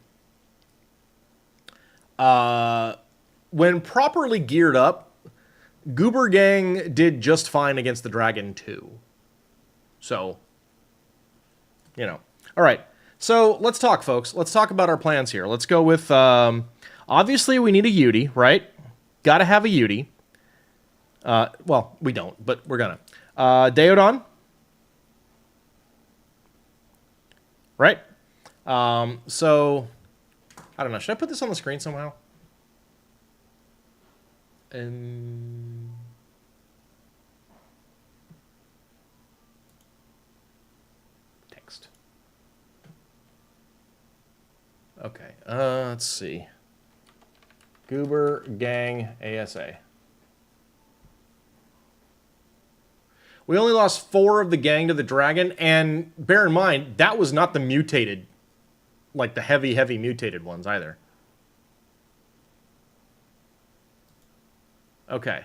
when properly geared up, Goober Gang did just fine against the dragon too. So, you know. All right. So let's talk, folks. Let's talk about our plans here. Let's go with, obviously we need a Uty, right? Gotta have a Uty. Well, we don't, but we're gonna. Deodon. Right? So, I don't know. Should I put this on the screen somehow? Text. Okay, let's see. Goober Gang ASA. We only lost 4 of the gang to the dragon, and bear in mind, that was not the mutated, like the heavy mutated ones either. Okay.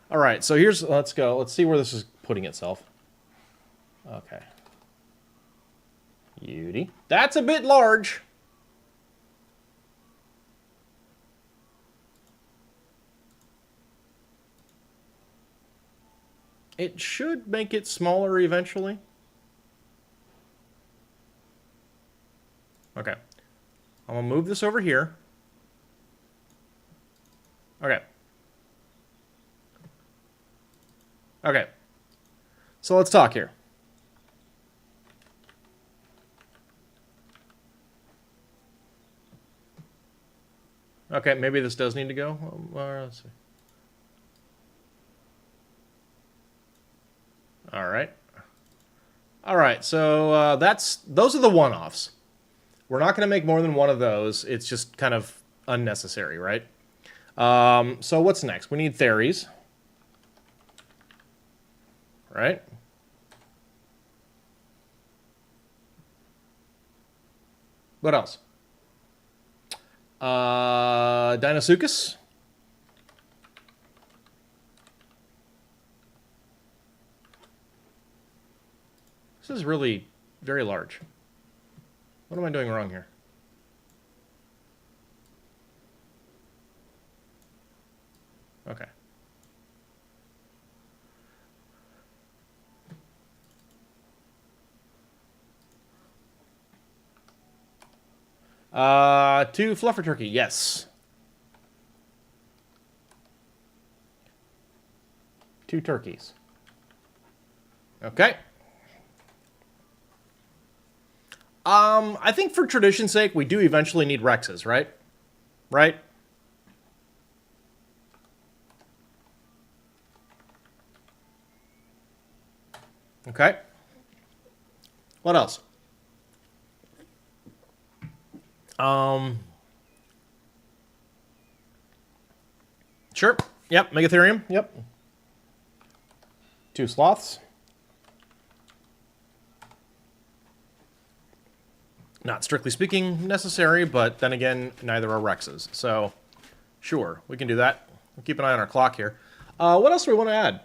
All right, so let's go. Let's see where this is putting itself. Okay. Uty. That's a bit large. It should make it smaller eventually. Okay. I'm going to move this over here. Okay. Okay. So let's talk here. Okay, maybe this does need to go. Let's see. All right. All right, so those are the one-offs. We're not going to make more than one of those. It's just kind of unnecessary, right? So what's next? We need Theres. Right? What else? Dinosuchus. This is really very large. What am I doing wrong here? Okay. Two fluffer turkey, yes. Two turkeys. Okay. I think for tradition's sake, we do eventually need Rexes, right? Right? Okay. What else? Sure. Yep, Megatherium. Yep. Two sloths. Not strictly speaking necessary, but then again, neither are Rexes. So, sure, we can do that. We'll keep an eye on our clock here. What else do we want to add?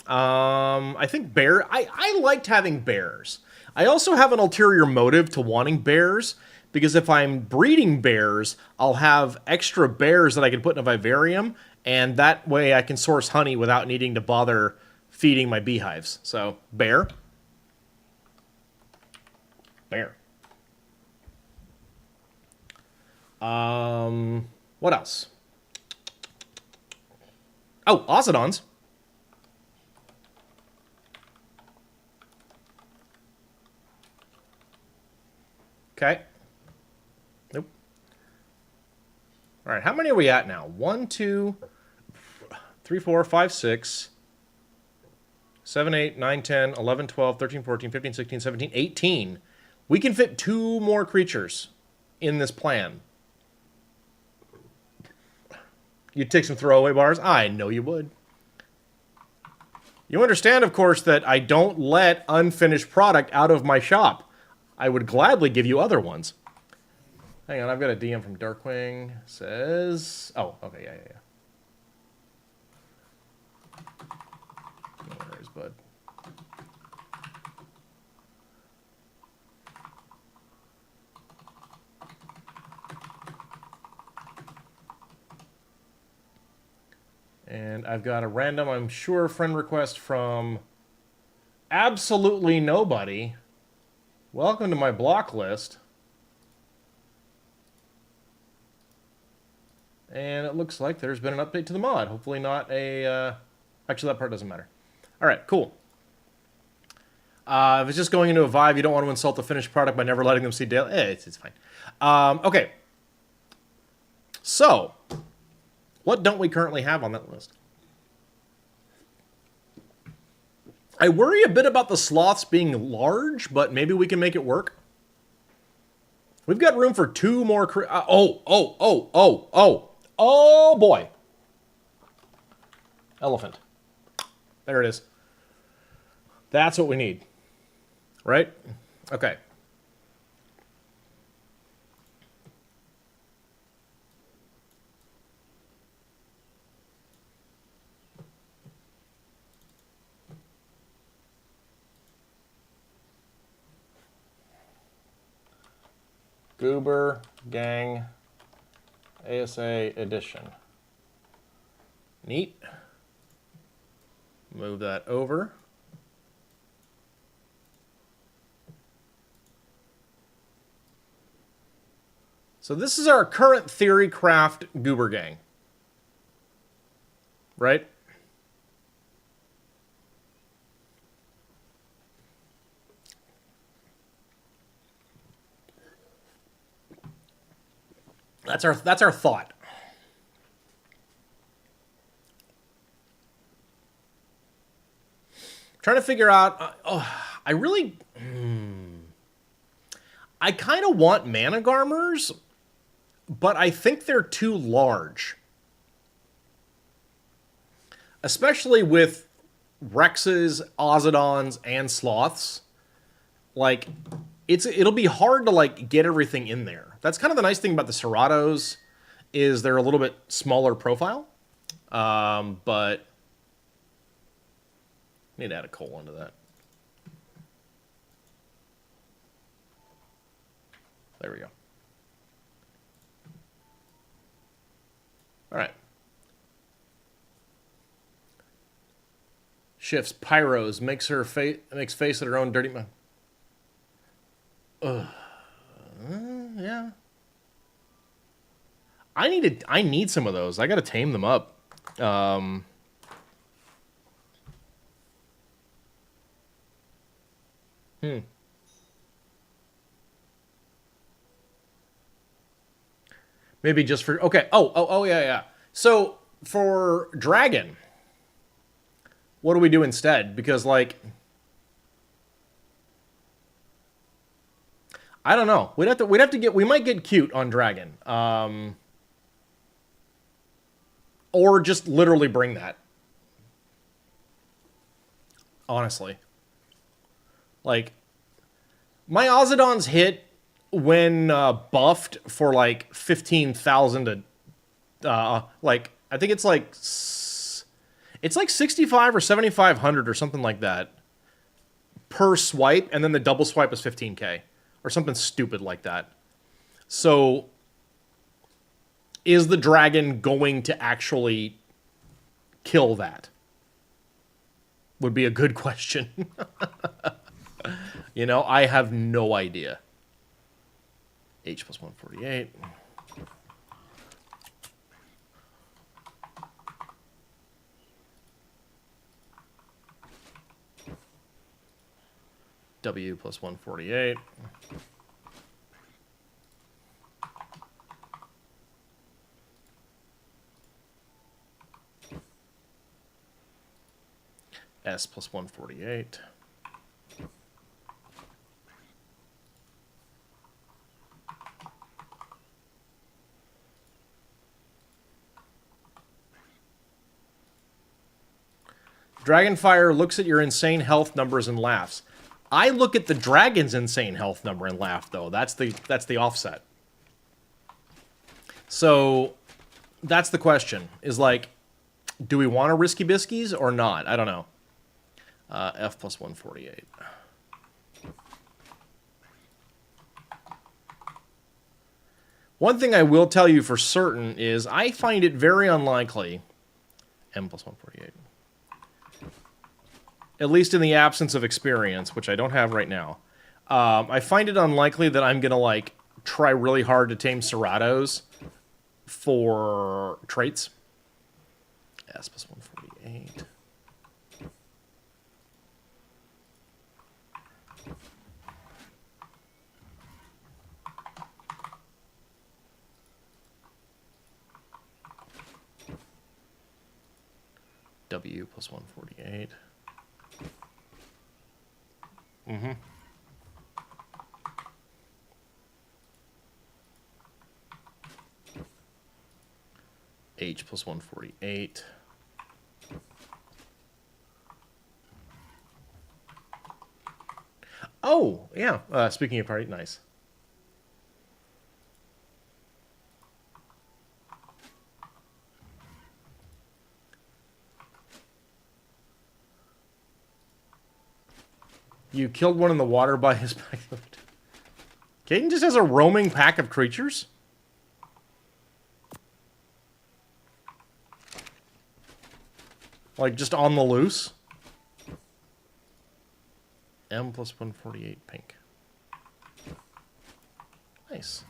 I think bear. I liked having bears. I also have an ulterior motive to wanting bears, because if I'm breeding bears, I'll have extra bears that I can put in a vivarium, and that way I can source honey without needing to bother feeding my beehives. So, bear. Bear. What else? Oh, Ocidons. Okay. Nope. All right, how many are we at now? 1, 2, 3, 4, 5, 6, 7, 8, 9, 10, 11, 12, 13, 14, 15, 16, 17, 18. We can fit 2 more creatures in this plan. You'd take some throwaway bars? I know you would. You understand, of course, that I don't let unfinished product out of my shop. I would gladly give you other ones. Hang on, I've got a DM from Darkwing. Says... Oh, okay, yeah. No worries, bud. And I've got a random, I'm sure, friend request from absolutely nobody. Welcome to my block list. And it looks like there's been an update to the mod. Hopefully not a... Actually, that part doesn't matter. All right, cool. If it's just going into a Vive, you don't want to insult the finished product by never letting them see daily. It's fine. Okay. So, what don't we currently have on that list? I worry a bit about the sloths being large, but maybe we can make it work. We've got room for 2 more... Oh, boy. Elephant. There it is. That's what we need. Right? Okay. Goober Gang ASA Edition. Neat. Move that over. So this is our current Theory Craft Goober Gang. Right? That's our thought. Trying to figure out. I really. I kind of want Mana Garmers, but I think they're too large. Especially with Rexes, Ozodons, and Sloths. Like, it'll be hard to, like, get everything in there. That's kind of the nice thing about the Ceratos. is they're a little bit smaller profile. But need to add a colon to that. There we go. All right. Shifts pyros, makes face at her own dirty mouth. Yeah. I need some of those. I gotta tame them up. Maybe just for okay. Oh yeah. So for dragon, what do we do instead? Because like I don't know. We might get cute on dragon. Or just literally bring that. Honestly. Like, my Ozodons hit when buffed for like 15,000 to, like, I think it's like 65 or 7,500 or something like that per swipe, and then the double swipe is 15k or something stupid like that. So, is the dragon going to actually kill that? Would be a good question. You know, I have no idea. H plus 148. W plus 148. S plus 148. Dragonfire looks at your insane health numbers and laughs. I look at the dragon's insane health number and laugh, though. That's the offset. So that's the question. Is like, do we want a risky biskies or not? I don't know. F plus 148. One thing I will tell you for certain is I find it very unlikely. M plus 148. At least in the absence of experience, which I don't have right now. I find it unlikely that I'm going to, like, try really hard to tame Ceratos for traits. S plus 148. W plus 148. Mm-hmm. H plus 148. Oh, yeah. Speaking of party, nice. You killed one in the water by his pack. Caden just has a roaming pack of creatures? Like, just on the loose? M plus 148 pink. Nice.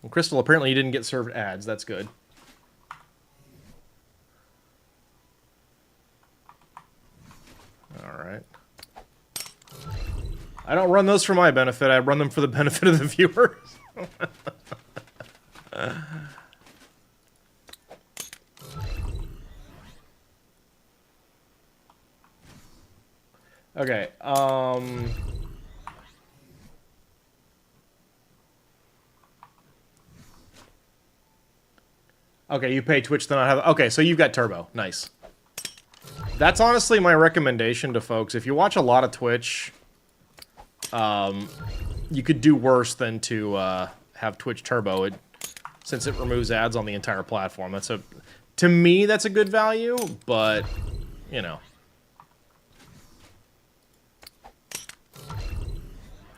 Well, Crystal, apparently you didn't get served ads. That's good. Alright. I don't run those for my benefit. I run them for the benefit of the viewers. Okay, okay, you pay Twitch to not have... Okay, so you've got Turbo. Nice. That's honestly my recommendation to folks. If you watch a lot of Twitch, you could do worse than to have Twitch Turbo, since it removes ads on the entire platform. To me, that's a good value, but, you know.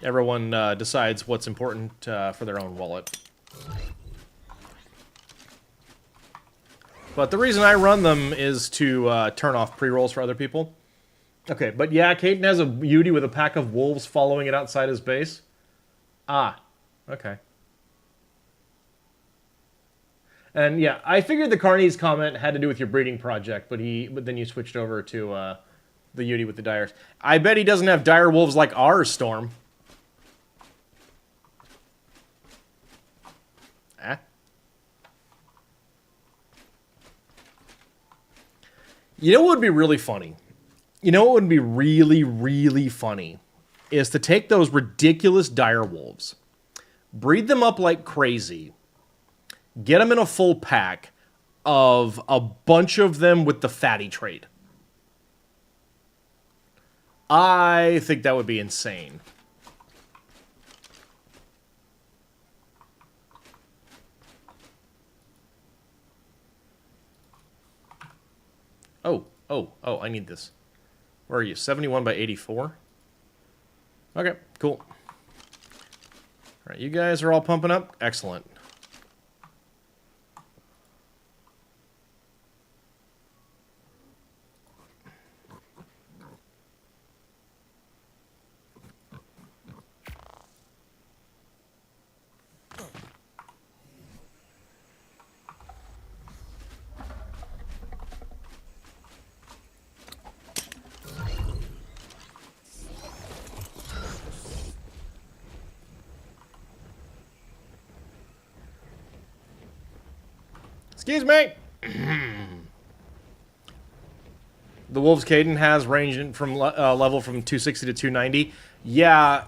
Everyone decides what's important for their own wallet. But the reason I run them is to turn off pre-rolls for other people. Okay, but yeah, Caden has a Yudi with a pack of wolves following it outside his base. Ah, okay. And yeah, I figured the Carnies comment had to do with your breeding project, but then you switched over to the Yudi with the Dyers. I bet he doesn't have dire wolves like ours, Storm. Ah. You know what would be really funny? You know what would be really, really funny? Is to take those ridiculous dire wolves, breed them up like crazy, get them in a full pack of a bunch of them with the fatty trait. I think that would be insane. Oh, I need this. Where are you? 71 by 84? Okay, cool. All right, you guys are all pumping up? Excellent. Excuse me. The Wolves Caden has range from level from 260 to 290. Yeah,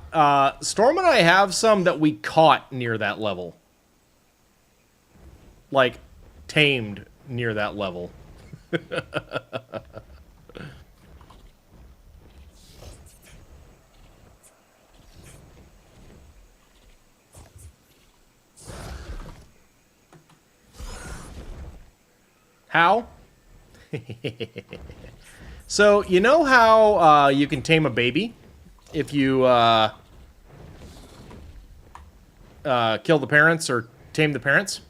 Storm and I have some that we caught near that level. Like, tamed near that level. How? So, you know how you can tame a baby if you kill the parents or tame the parents?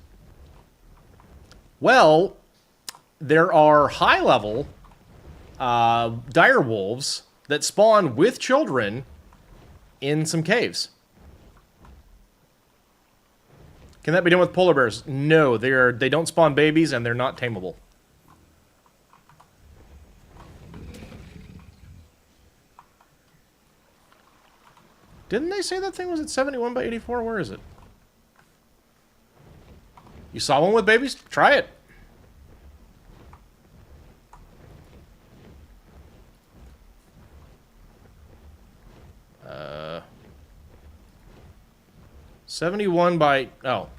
Well, there are high-level dire wolves that spawn with children in some caves. Can that be done with polar bears? No, they don't spawn babies and they're not tameable. Didn't they say that thing was at 71 by 84? Where is it? You saw one with babies? Try it. Uh, 71 by... Oh.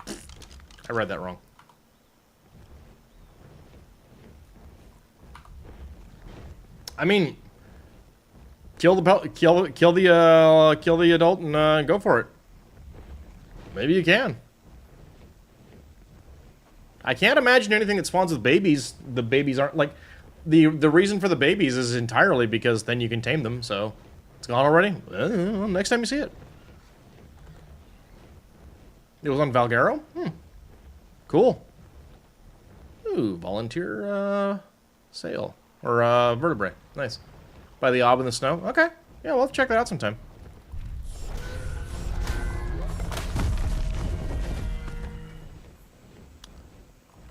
I read that wrong. I mean... Kill the adult and go for it. Maybe you can. I can't imagine anything that spawns with babies. The babies aren't like the reason for the babies is entirely because then you can tame them. So it's gone already. Next time you see it, it was on Valgaro. Cool. Ooh, volunteer sale or vertebrae. Nice. By the ob in the snow? Okay. Yeah, we'll have to check that out sometime.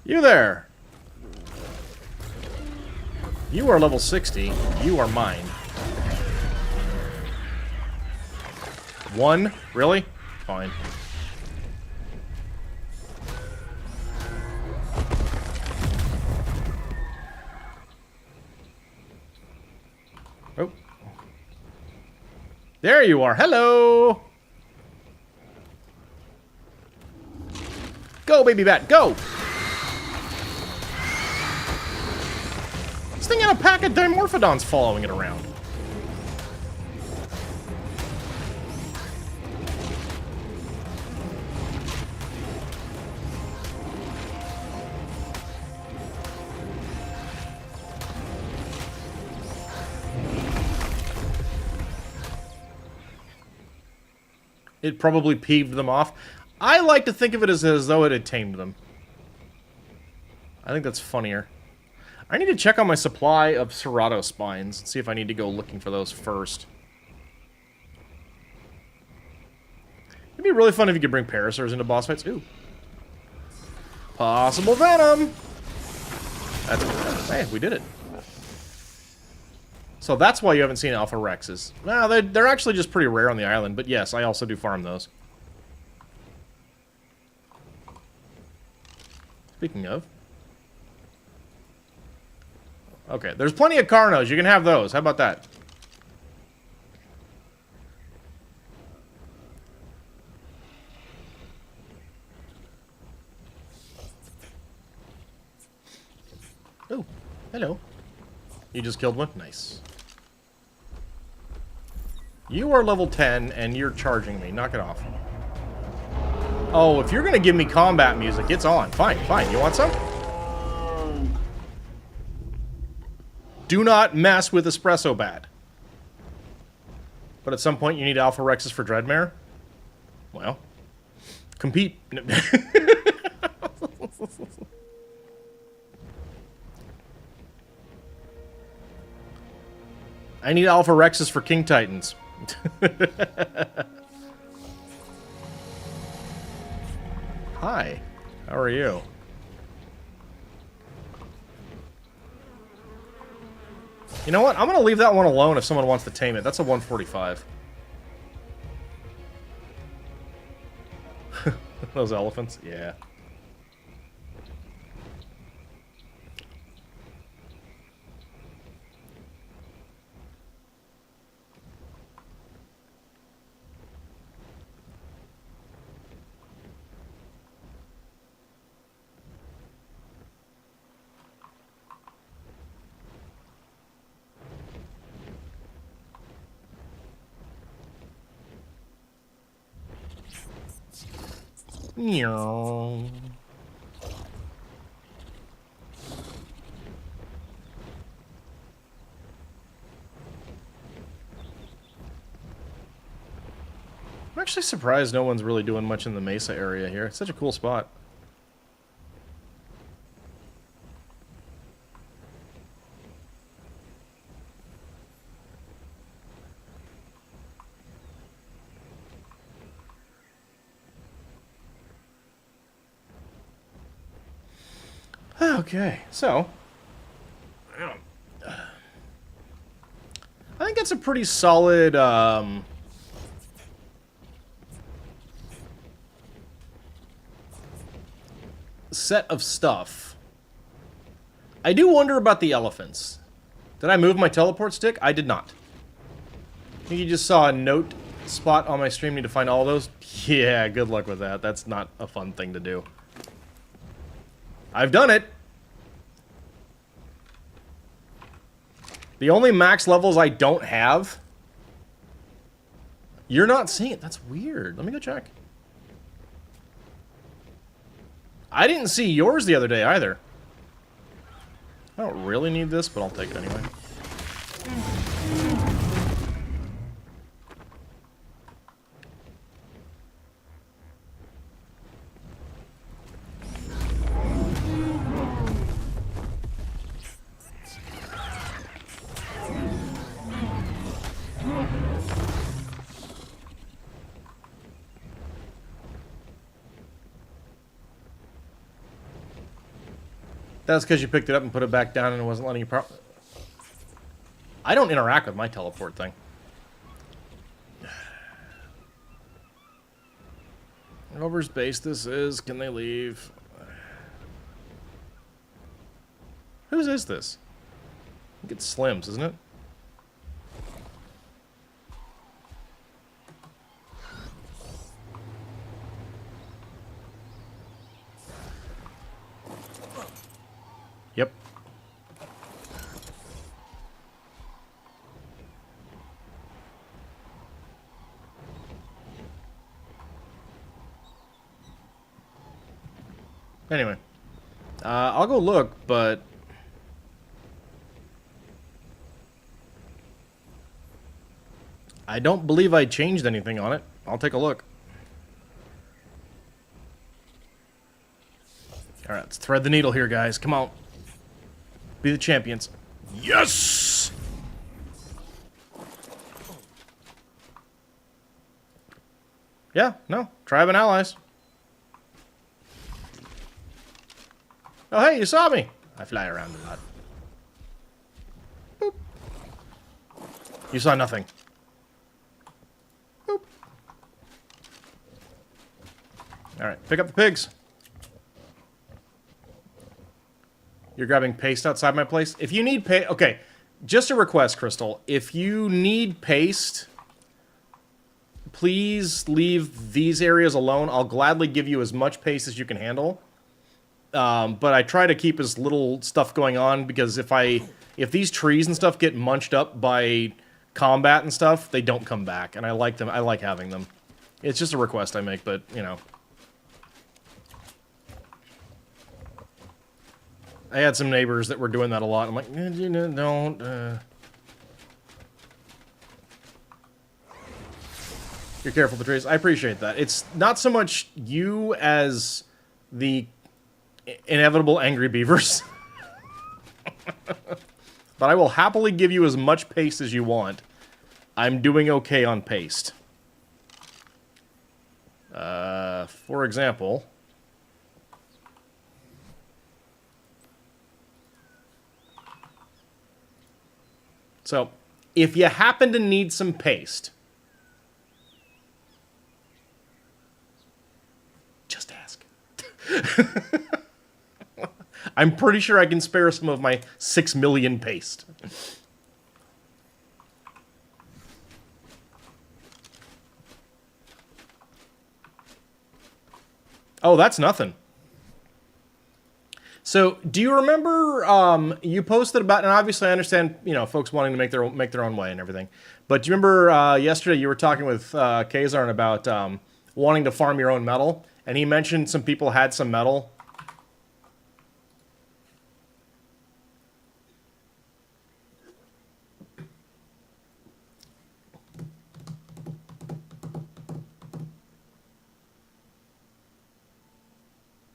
You there! You are level 60. You are mine. 1? Really? Fine. Oh. There you are. Hello! Go, baby bat, go! This thing had a pack of Dimorphodons following it around. It probably peeved them off. I like to think of it as though it had tamed them. I think that's funnier. I need to check on my supply of Serrato spines and see if I need to go looking for those first. It'd be really fun if you could bring Parasaurs into boss fights. Ooh. Possible Venom! That's good. Hey, we did it. So that's why you haven't seen Alpha Rexes. Well, they're actually just pretty rare on the island, but yes, I also do farm those. Speaking of... Okay, there's plenty of Carnos. You can have those. How about that? Oh, hello. You just killed one? Nice. You are level 10, and you're charging me. Knock it off. Oh, if you're going to give me combat music, it's on. Fine, fine. You want some? Do not mess with Espresso Bat. But at some point, you need Alpha Rexes for Dreadmare? Well, compete. I need Alpha Rexes for King Titans. Hi. How are you? You know what? I'm going to leave that one alone if someone wants to tame it. That's a 145. Those elephants? Yeah. Meow. I'm actually surprised no one's really doing much in the Mesa area here. It's such a cool spot. Okay, so I think that's a pretty solid set of stuff. I do wonder about the elephants. Did I move my teleport stick? I did not. I think you just saw a note spot on my stream. Need to find all those? Yeah, good luck with that. That's not a fun thing to do. I've done it. The only max levels I don't have... You're not seeing it. That's weird. Let me go check. I didn't see yours the other day either. I don't really need this, but I'll take it anyway. That's because you picked it up and put it back down and it wasn't letting you I don't interact with my teleport thing. Whoever's base this is, can they leave? Whose is this? I think it's Slim's, isn't it? Yep. Anyway. I'll go look, but... I don't believe I changed anything on it. I'll take a look. All right, let's thread the needle here, guys. Come on. Be the champions. Yes! Yeah, no. Tribe and allies. Oh, hey, you saw me. I fly around a lot. Boop. You saw nothing. Boop. All right, pick up the pigs. You're grabbing paste outside my place? If you need paste... Okay, just a request, Crystal. If you need paste, please leave these areas alone. I'll gladly give you as much paste as you can handle. But I try to keep as little stuff going on, because if these trees and stuff get munched up by combat and stuff, they don't come back. And I like them. I like having them. It's just a request I make, but, you know... I had some neighbors that were doing that a lot. I'm like, you know, don't. You're careful with the trees. I appreciate that. It's not so much you as the inevitable angry beavers. But I will happily give you as much paste as you want. I'm doing okay on paste. For example... So, if you happen to need some paste, just ask. I'm pretty sure I can spare some of my 6 million paste. Oh, that's nothing. So, do you remember, you posted about, and obviously I understand, you know, folks wanting to make their own way and everything, but do you remember yesterday you were talking with Kazarn about wanting to farm your own metal, and he mentioned some people had some metal.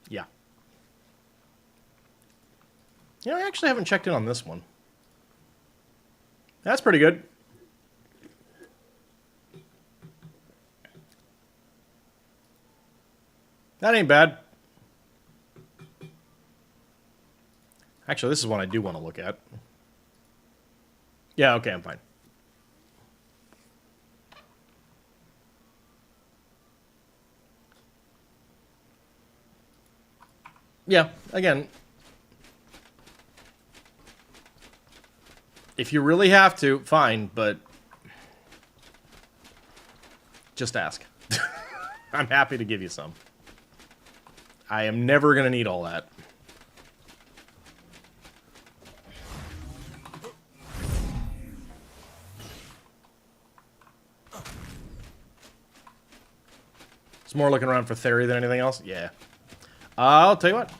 Yeah. You know, I actually haven't checked in on this one. That's pretty good. That ain't bad. Actually, this is one I do want to look at. Yeah, okay, I'm fine. Yeah, again... If you really have to, fine, but just ask. I'm happy to give you some. I am never going to need all that. It's more looking around for theory than anything else? Yeah. I'll tell you what.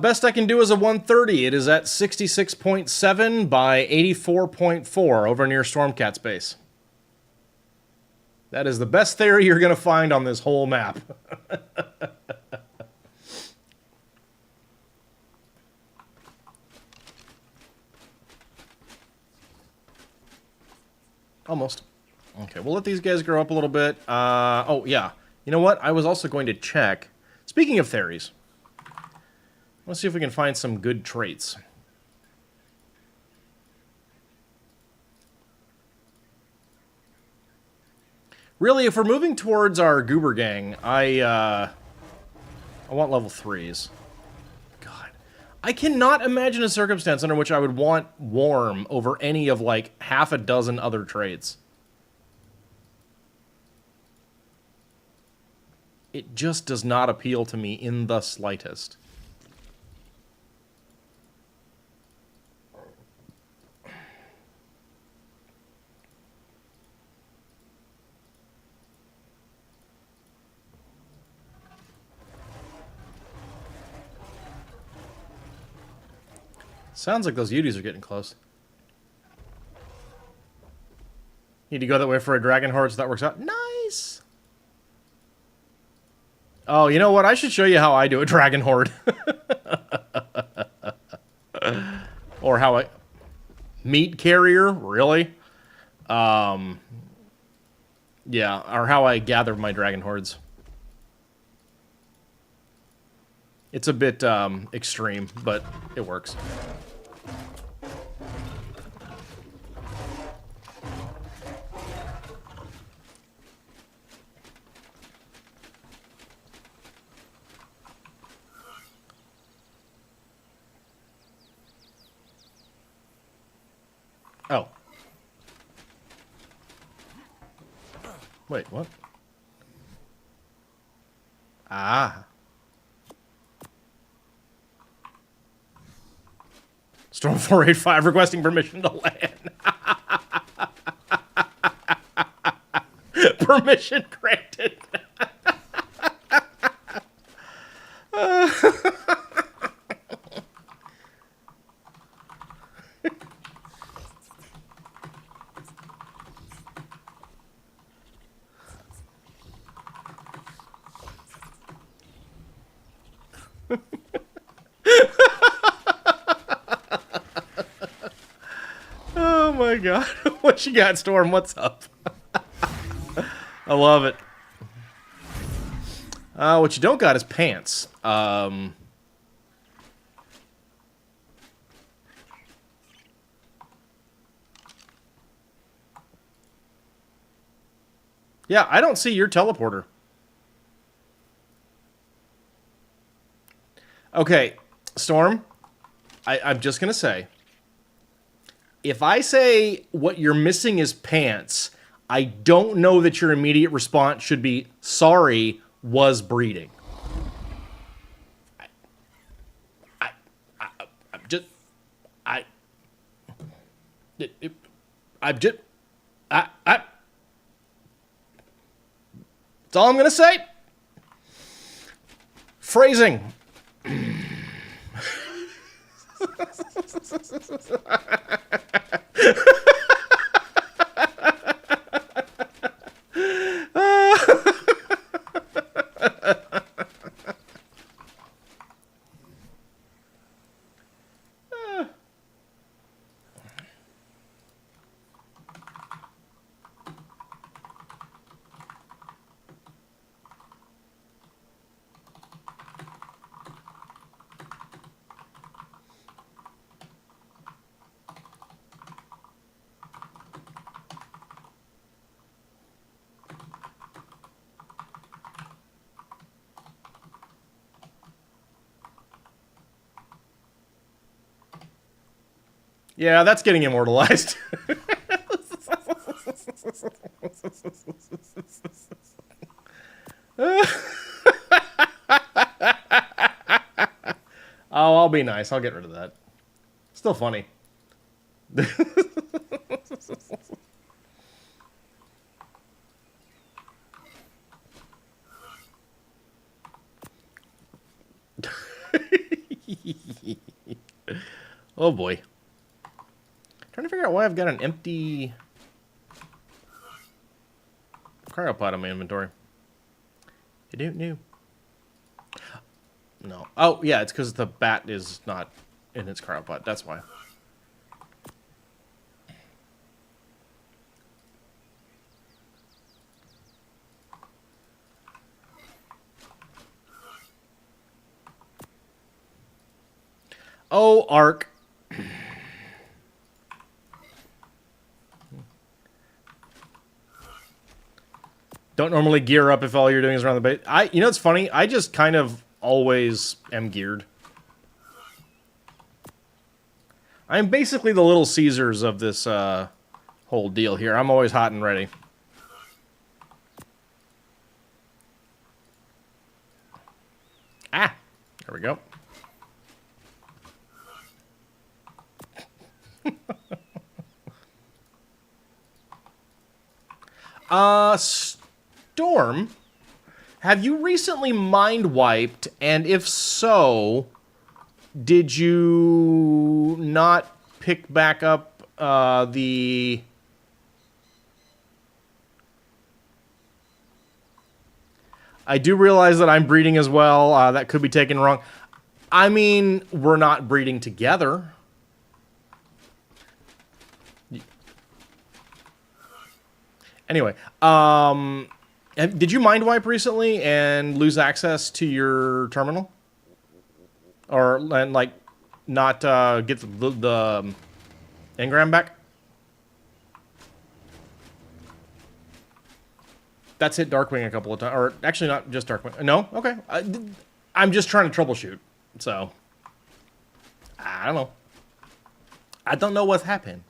Best I can do is a 130. It is at 66.7 by 84.4 over near Stormcat's base. That is the best theory you're going to find on this whole map. Almost. Okay, we'll let these guys grow up a little bit. Oh, yeah. You know what? I was also going to check. Speaking of theories, let's see if we can find some good traits. Really, if we're moving towards our Goober Gang, I want level 3s. God. I cannot imagine a circumstance under which I would want Warm over any of, like, half a dozen other traits. It just does not appeal to me in the slightest. Sounds like those Utis are getting close. Need to go that way for a dragon horde, so that works out. Nice! Oh, you know what? I should show you how I do a dragon horde. Or how I... Meat carrier? Really? Yeah, or how I gather my dragon hordes. It's a bit extreme, but it works. Oh. Wait, what? Ah. Storm 485 requesting permission to land. Permission granted. Oh my god. What you got, Storm? What's up? I love it. What you don't got is pants. Yeah, I don't see your teleporter. Okay, Storm, I'm just going to say, if I say what you're missing is pants, I don't know that your immediate response should be, sorry, was breeding. I'm just... That's all I'm going to say. Phrasing. Yeah, that's getting immortalized. Oh, I'll be nice. I'll get rid of that. Still funny. Oh boy. Trying to figure out why I've got an empty cryopod in my inventory. You don't know. No. Oh, yeah, it's because the bat is not in its cryopod. That's why. Oh, ARK. Don't normally gear up if all you're doing is around the base. You know, it's funny. I just kind of always am geared. I'm basically the Little Caesars of this whole deal here. I'm always hot and ready. Ah, there we go. Storm, have you recently mind wiped? And if so, did you not pick back up the I do realize that I'm breeding as well. That could be taken wrong. I mean, we're not breeding together. Anyway, did you mind wipe recently and lose access to your terminal? Or, and like, not get the engram back? That's hit Darkwing a couple of times. Or, actually, not just Darkwing. No? Okay. I'm just trying to troubleshoot. So, I don't know. I don't know what's happened.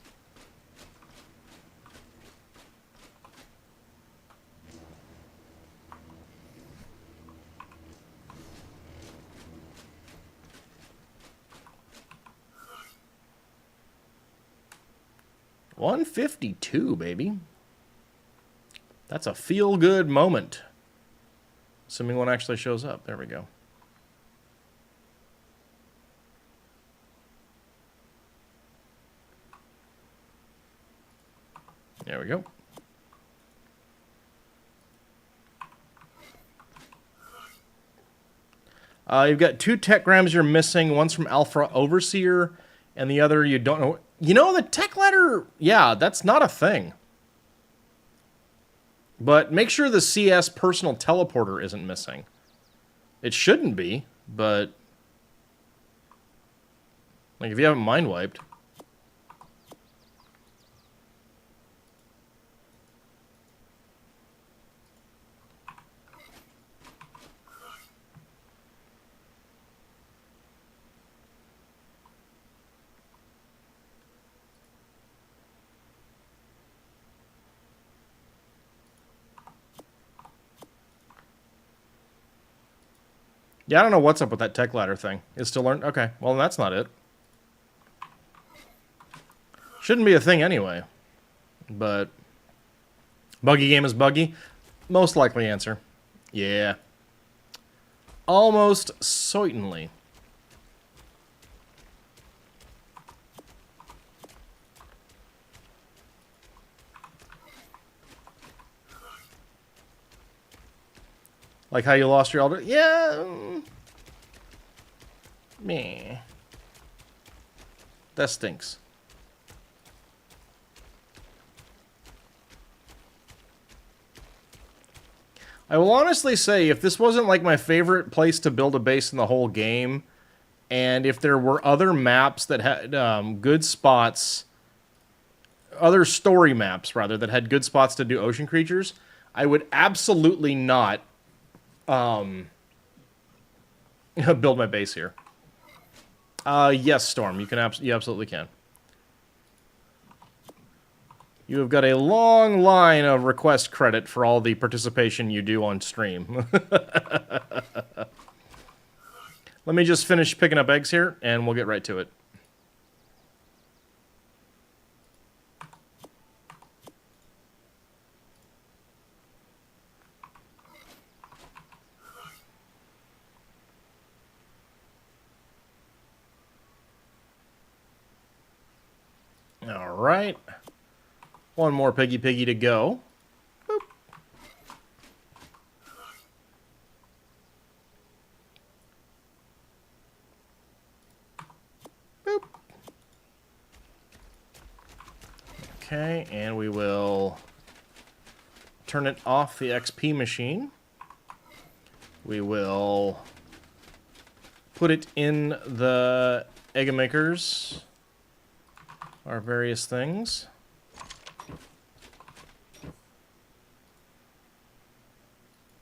$152, baby. That's a feel-good moment. Assuming one actually shows up. There we go. There we go. You've got 2 techgrams you're missing. One's from Alpha Overseer, and the other you don't know. You know, the tech ladder, yeah, that's not a thing. But make sure the CS personal teleporter isn't missing. It shouldn't be, but... like, if you haven't mind wiped... yeah, I don't know what's up with that tech ladder thing. It's still learned? Okay, well, that's not it. Shouldn't be a thing anyway. But... buggy game is buggy? Most likely answer. Yeah. Almost certainly. Like how you lost your elder? Yeah. Meh. That stinks. I will honestly say, if this wasn't like my favorite place to build a base in the whole game, and if there were other maps that had good spots, other story maps, rather, that had good spots to do ocean creatures, I would absolutely not build my base here. Yes, Storm, you absolutely can. You have got a long line of request credit for all the participation you do on stream. Let me just finish picking up eggs here, and we'll get right to it. All right. One more piggy to go. Boop. Boop. Okay, and we will turn it off the XP machine. We will put it in the egg makers, our various things.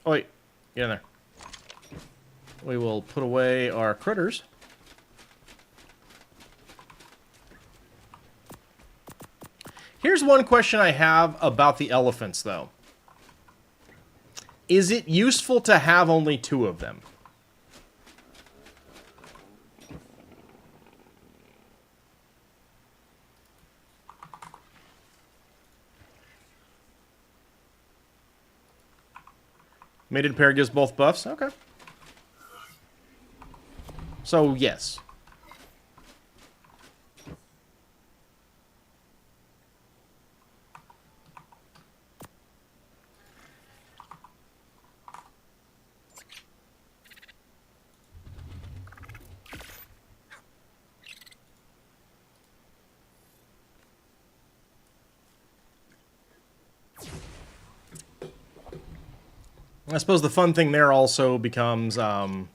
Oh, wait. Get in there. We will put away our critters. Here's one question I have about the elephants, though. Is it useful to have only 2 of them? Mated pair gives both buffs? Okay. So, yes. I suppose the fun thing there also becomes... Here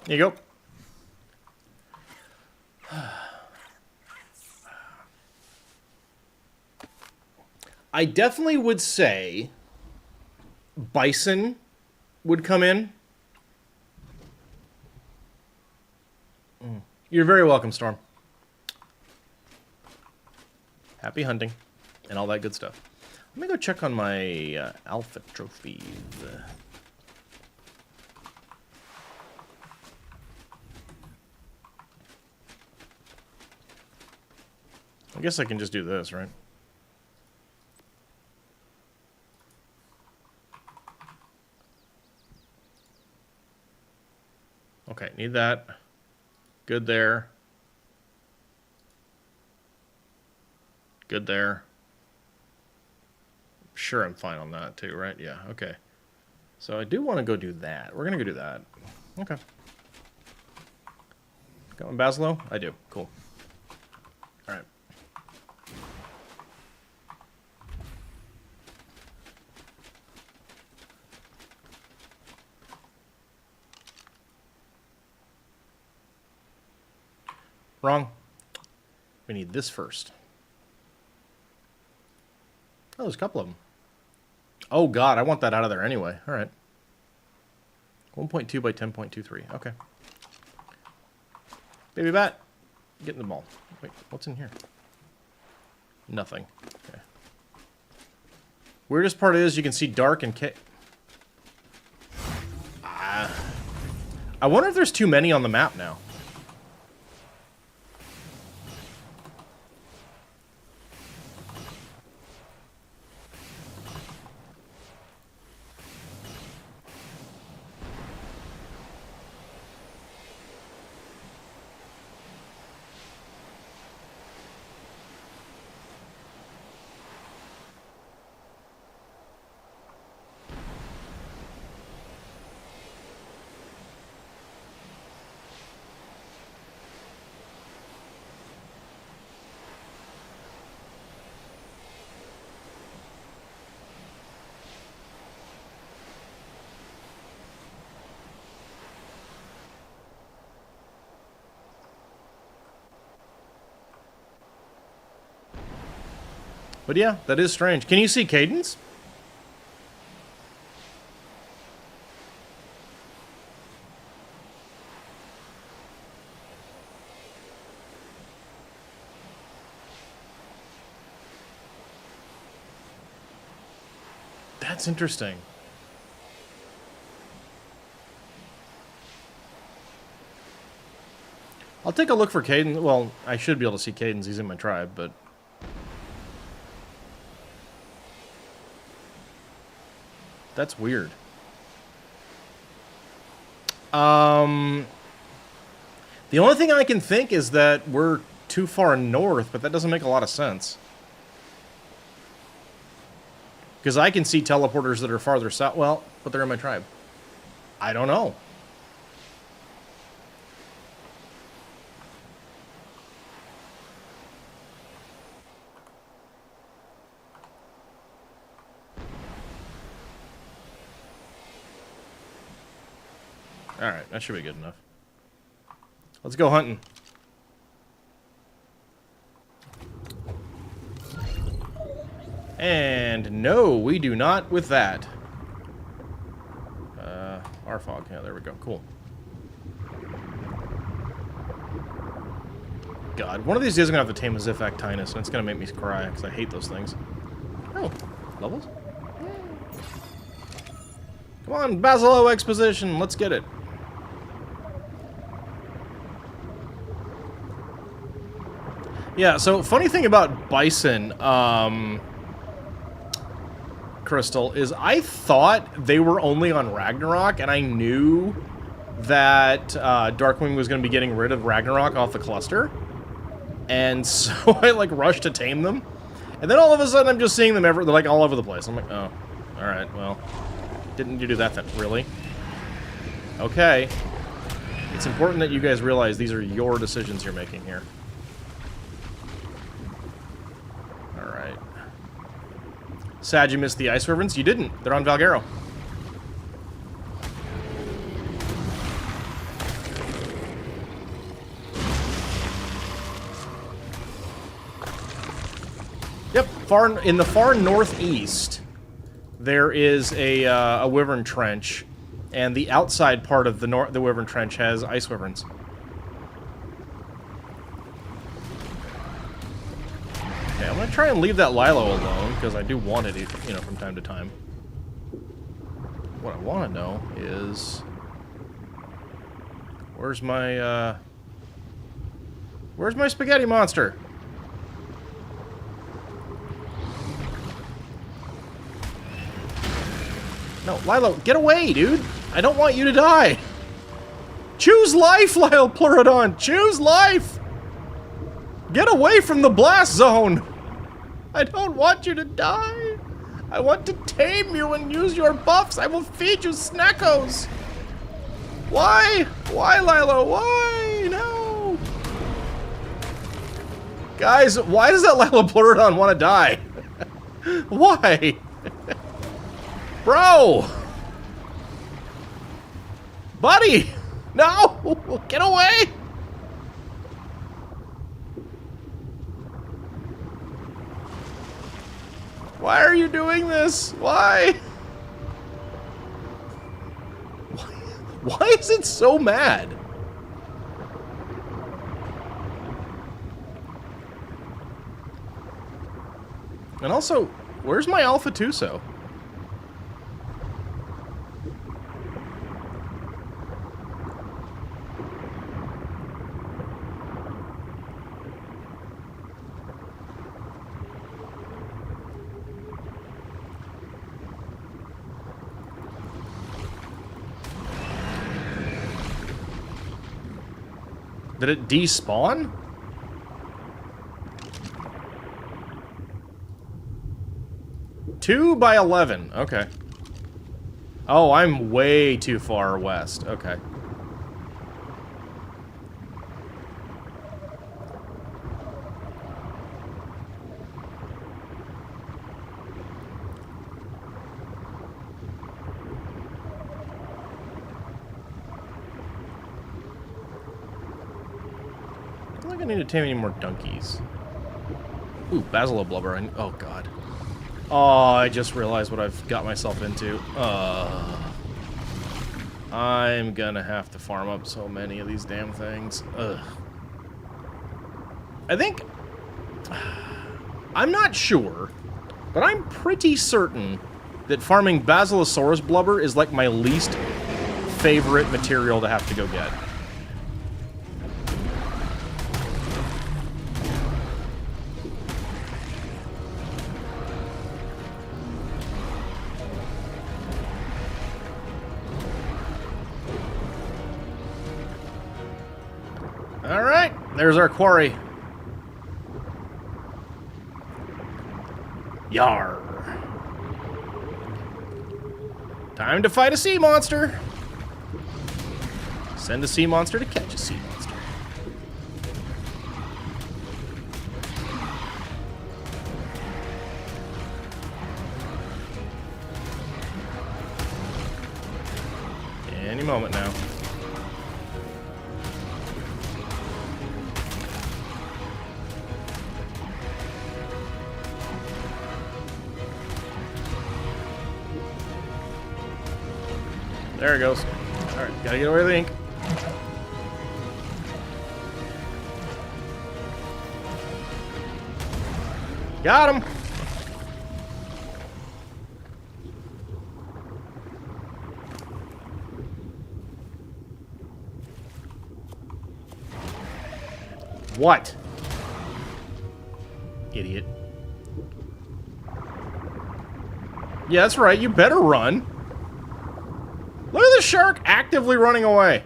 you go. I definitely would say bison would come in. You're very welcome, Storm. Happy hunting and all that good stuff. Let me go check on my alpha trophies. I guess I can just do this, right? Okay, need that. Good there. Good there. Sure, I'm fine on that too, right? Yeah, okay. So I do want to go do that. We're going to go do that. Okay. Got my Basilo? I do. Cool. All right. Wrong. We need this first. Oh, there's a couple of them. Oh, God, I want that out of there anyway. All right. 1.2 by 10.23. Okay. Baby bat, get in the ball. Wait, what's in here? Nothing. Okay. Weirdest part is you can see dark and I wonder if there's too many on the map now. But yeah, that is strange. Can you see Cadence? That's interesting. I'll take a look for Cadence. Well, I should be able to see Cadence. He's in my tribe, but... That's weird. The only thing I can think is that we're too far north, but that doesn't make a lot of sense. Because I can see teleporters that are farther south. Well, but they're in my tribe. I don't know. Alright, that should be good enough. Let's go hunting. And no, we do not with that. Fog. Yeah, there we go. Cool. God, one of these days I'm going to have to tame a Ziphactinus, and it's going to make me cry, because I hate those things. Oh, levels? Come on, Basilo Exposition, let's get it. Yeah, so funny thing about Bison, Crystal, is I thought they were only on Ragnarok, and I knew that Darkwing was going to be getting rid of Ragnarok off the cluster. And so I, like, rushed to tame them. And then all of a sudden I'm just seeing them they're, like, all over the place. I'm like, oh, alright, well, didn't you do that then? Really? Okay. It's important that you guys realize these are your decisions you're making here. Sad you missed the Ice Wyverns. You didn't. They're on Valgaro. Yep, in the far northeast, there is a Wyvern Trench, and the outside part of the Wyvern Trench has Ice Wyverns. Okay, I'm gonna try and leave that Lilo alone, because I do want it, you know, from time to time. What I want to know is... Where's my spaghetti monster? No, Lilo, get away, dude! I don't want you to die! Choose life, Lyle Pleurodon! Choose life! Get away from the blast zone! I don't want you to die! I want to tame you and use your buffs! I will feed you snackos! Why? Why, Lilo? Why? No! Guys, why does that Lilo Pleurodon want to die? Why? Bro! Buddy! No! Get away! Why are you doing this? Why? Why is it so mad? And also, where's my Alpha Tuso? Did it despawn? Two by 11. Okay. Oh, I'm way too far west. Okay. I need to tame any more donkeys. Ooh, Basilo Blubber. Oh, God. Oh, I just realized what I've got myself into. I'm gonna have to farm up so many of these damn things. Ugh. I think... I'm not sure, but I'm pretty certain that farming Basilosaurus Blubber is like my least favorite material to have to go get. Alright, there's our quarry. Yarr. Time to fight a sea monster. Send a sea monster to catch a sea monster. Any moment now. There it goes. Alright, gotta get away the ink. Got him! What? Idiot. Yeah, that's right, you better run. Look at the shark actively running away.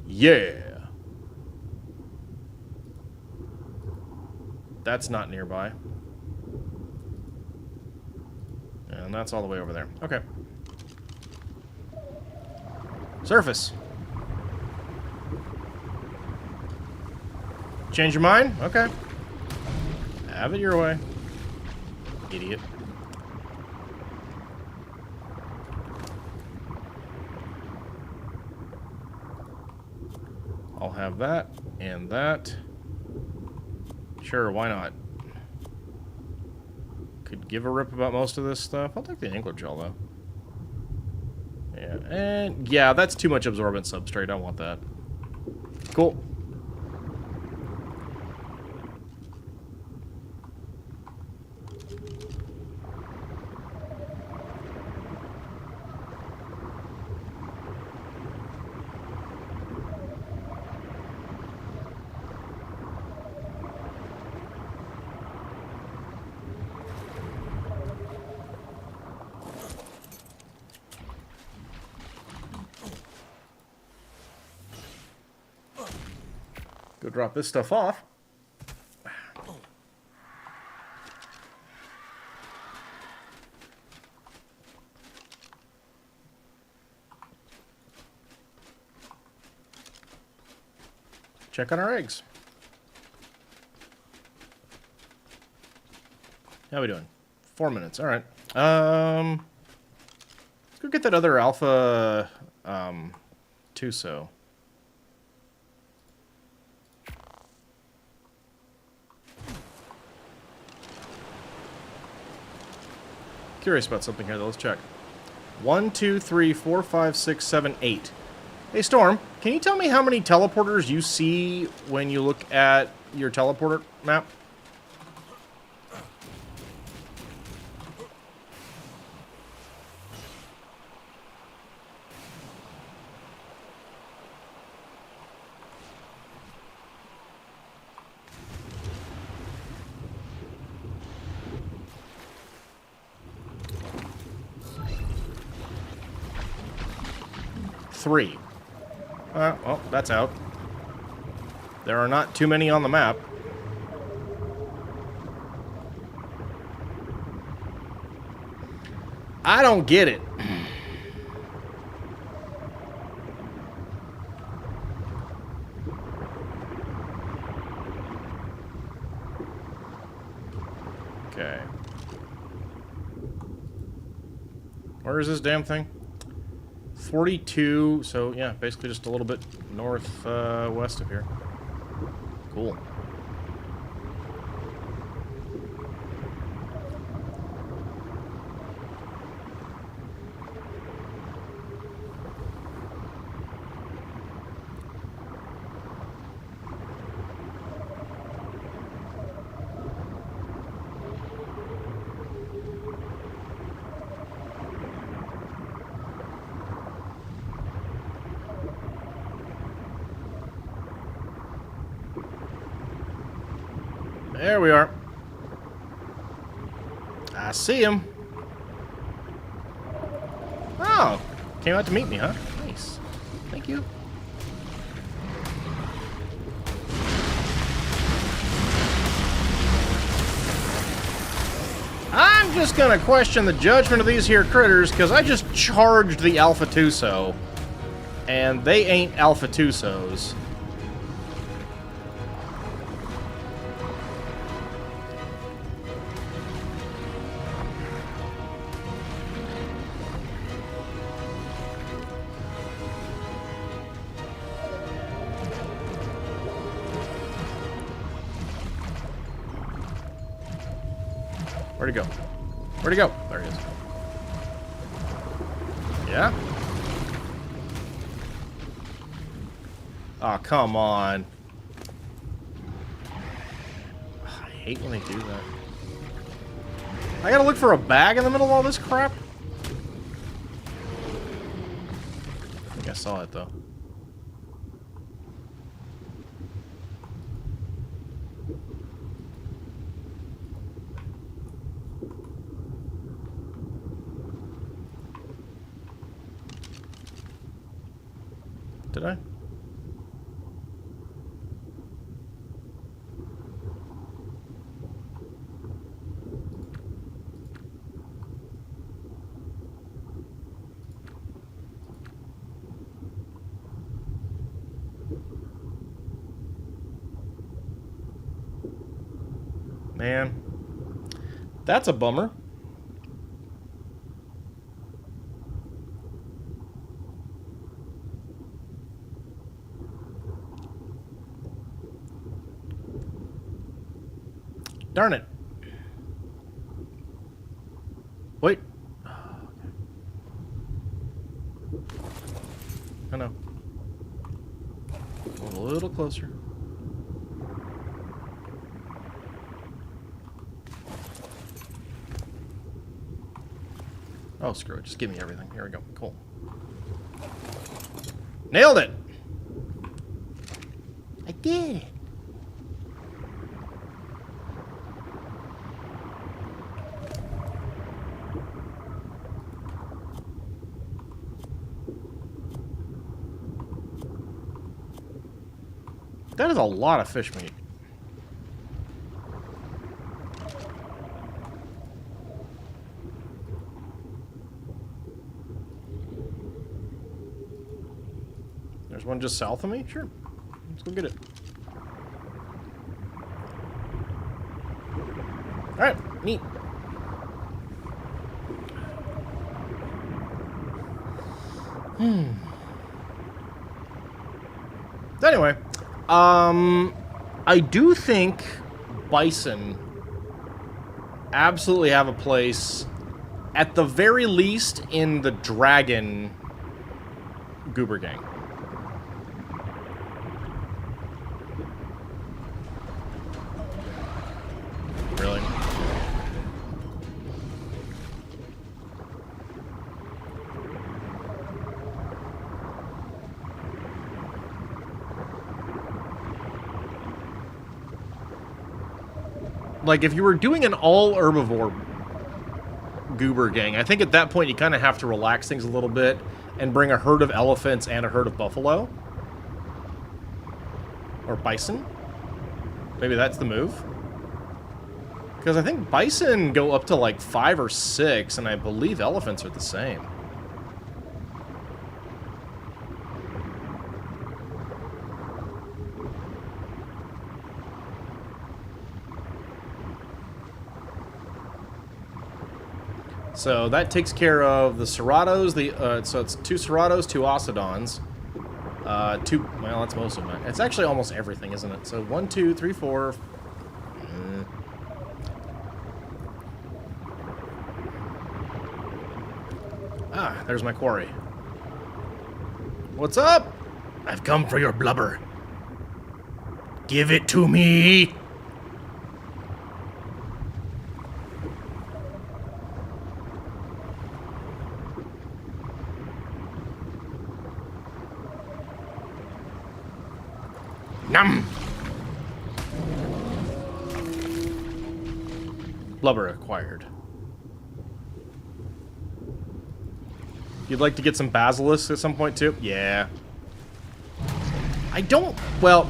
Yeah. That's not nearby. And that's all the way over there. Okay. Surface. Change your mind? Okay. Have it your way. Idiot. I'll have that and that. Sure, why not? Could give a rip about most of this stuff. I'll take the anklet gel, though. Yeah, and yeah, that's too much absorbent substrate. I don't want that. Cool. Go drop this stuff off. Check on our eggs. How are we doing? 4 minutes. All right. Let's go get that other alpha Tuso. Curious about something here, though. Let's check. 1, 2, 3, 4, 5, 6, 7, 8. Hey, Storm, can you tell me how many teleporters you see when you look at your teleporter map? Three. Well, that's out. There are not too many on the map. I don't get it. Okay. Where is this damn thing? 42, so yeah, basically just a little bit northwest of here. Cool. There we are. I see him. Oh, came out to meet me, huh? Nice. Thank you. I'm just gonna question the judgment of these here critters, because I just charged the Alpha Tuso, and they ain't Alpha Tusos. Where'd he go? Where'd he go? There he is. Yeah? Oh, come on. I hate when they do that. I gotta look for a bag in the middle of all this crap? I think I saw it, though. Did I? Man. That's a bummer. Darn it. Wait. I know. A little closer. Oh, screw it. Just give me everything. Here we go. Cool. Nailed it! I did it. That is a lot of fish meat. There's one just south of me? Sure. Let's go get it. Alright, neat. Anyway, I do think bison absolutely have a place, at the very least, in the dragon goober gang. Really? Like, if you were doing an all-herbivore goober gang, I think at that point you kind of have to relax things a little bit and bring a herd of elephants and a herd of buffalo. Or bison. Maybe that's the move. Because I think bison go up to like 5 or 6, and I believe elephants are the same. So that takes care of the Cerrados. So it's 2 Cerrados, 2 Ocedons. Well, that's most of them. It's actually almost everything, isn't it? So 1, 2, 3, 4. Ah, there's my quarry. What's up? I've come for your blubber. Give it to me. Nom! Blubber acquired. You'd like to get some basilisks at some point, too? Yeah. I don't... Well,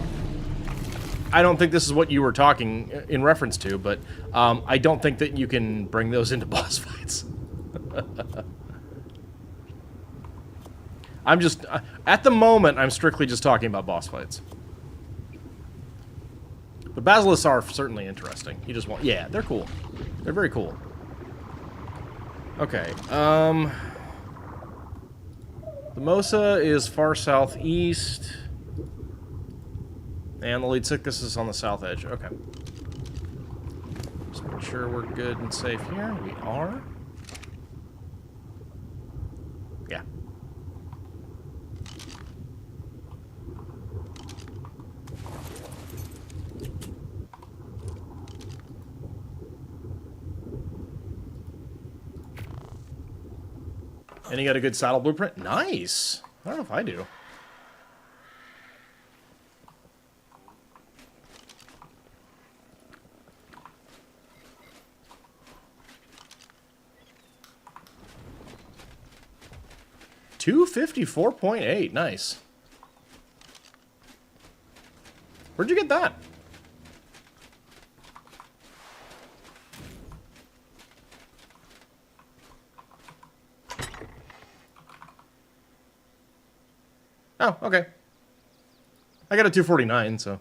I don't think this is what you were talking in reference to, but I don't think that you can bring those into boss fights. I'm just... at the moment, I'm strictly just talking about boss fights. But basilisks are certainly interesting. You just want... Yeah, they're cool. They're very cool. Okay, the Mosa is far southeast. And the Leedsicus is on the south edge. Okay. Just make sure we're good and safe here. We are. Yeah. And you got a good saddle blueprint? Nice! I don't know if I do. $254.8. Nice. Where'd you get that? Oh, okay. I got a 249, so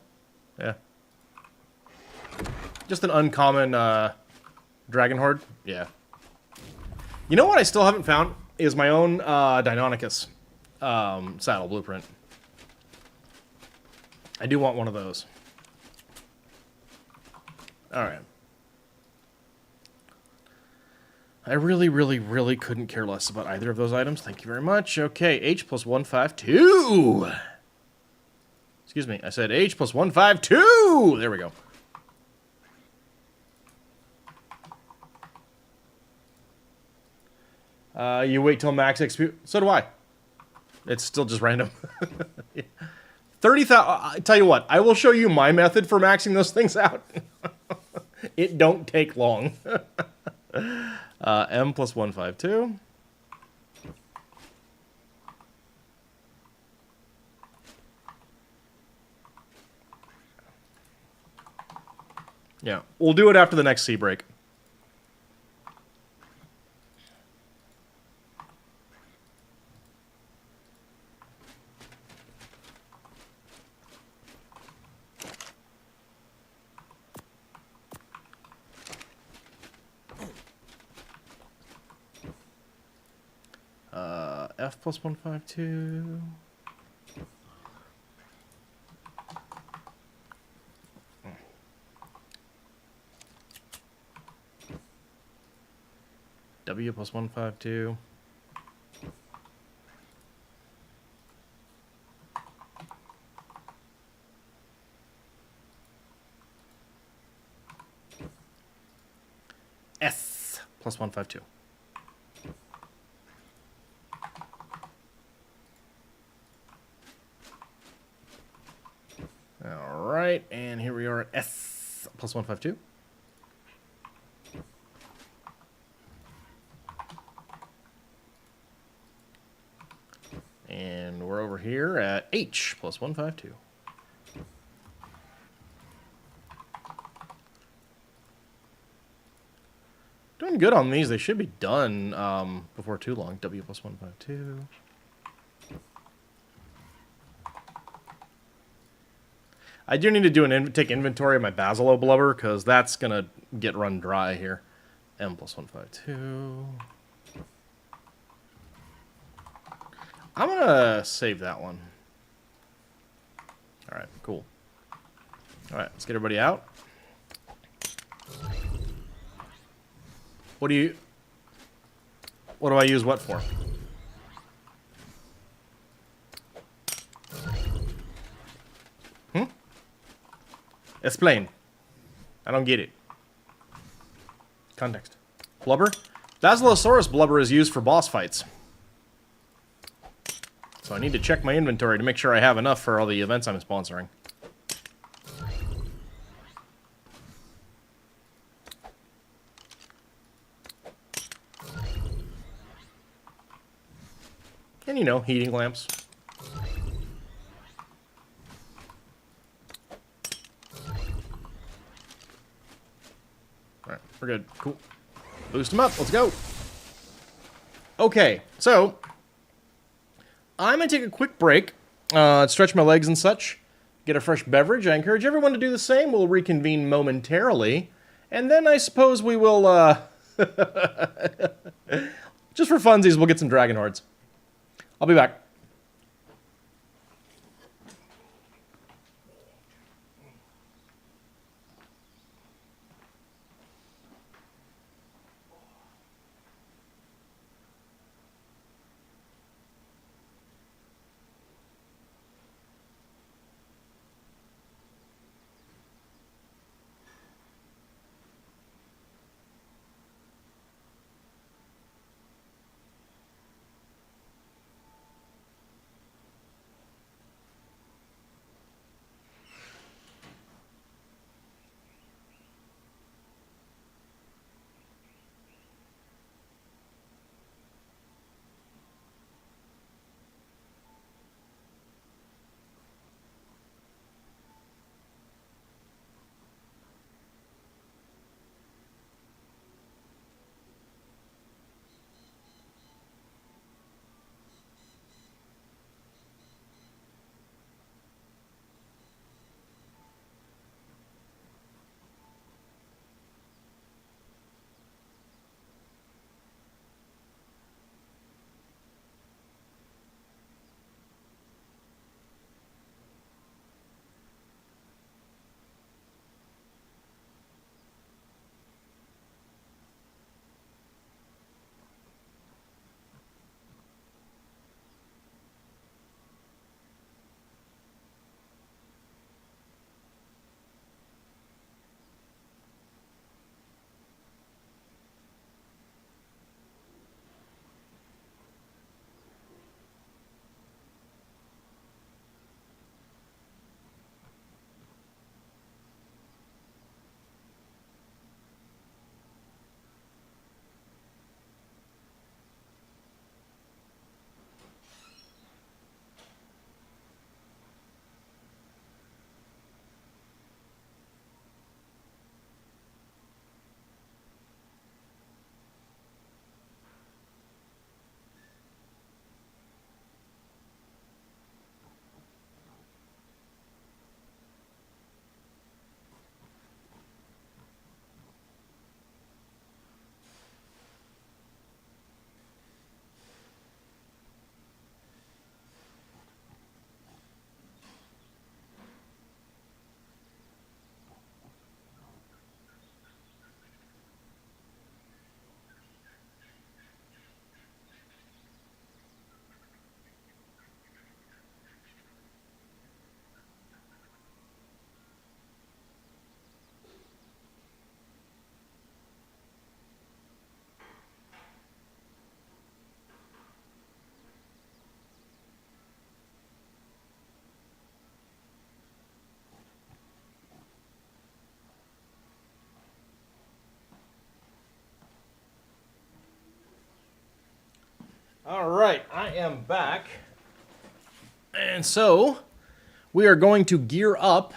yeah. Just an uncommon Dragon Horde? Yeah. You know what I still haven't found? Is my own Deinonychus saddle blueprint. I do want one of those. Alright. I really, really, really couldn't care less about either of those items. Thank you very much. Okay, H plus 152. Excuse me, I said H plus 152. There we go. You wait till max XP. So do I. It's still just random. 30,000. I tell you what, I will show you my method for maxing those things out. It don't take long. M plus 152. Yeah, we'll do it after the next sea break. F plus 152. W plus 152. S plus 152. All right, and here we are at S plus 152. And we're over here at H plus 152. Doing good on these. They should be done before too long. W plus 152. I do need to do take inventory of my Basilo blubber, because that's going to get run dry here. M plus 152. I'm going to save that one. Alright, cool. Alright, let's get everybody out. What do I use what for? Explain. I don't get it. Context. Blubber? Basilosaurus blubber is used for boss fights. So I need to check my inventory to make sure I have enough for all the events I'm sponsoring. And, you know, heating lamps. Alright, we're good. Cool. Boost them up. Let's go. Okay, so I'm going to take a quick break, stretch my legs and such, get a fresh beverage. I encourage everyone to do the same. We'll reconvene momentarily, and then I suppose we will, just for funsies, we'll get some Dragon Hordes. I'll be back. All right, I am back. And so, we are going to gear up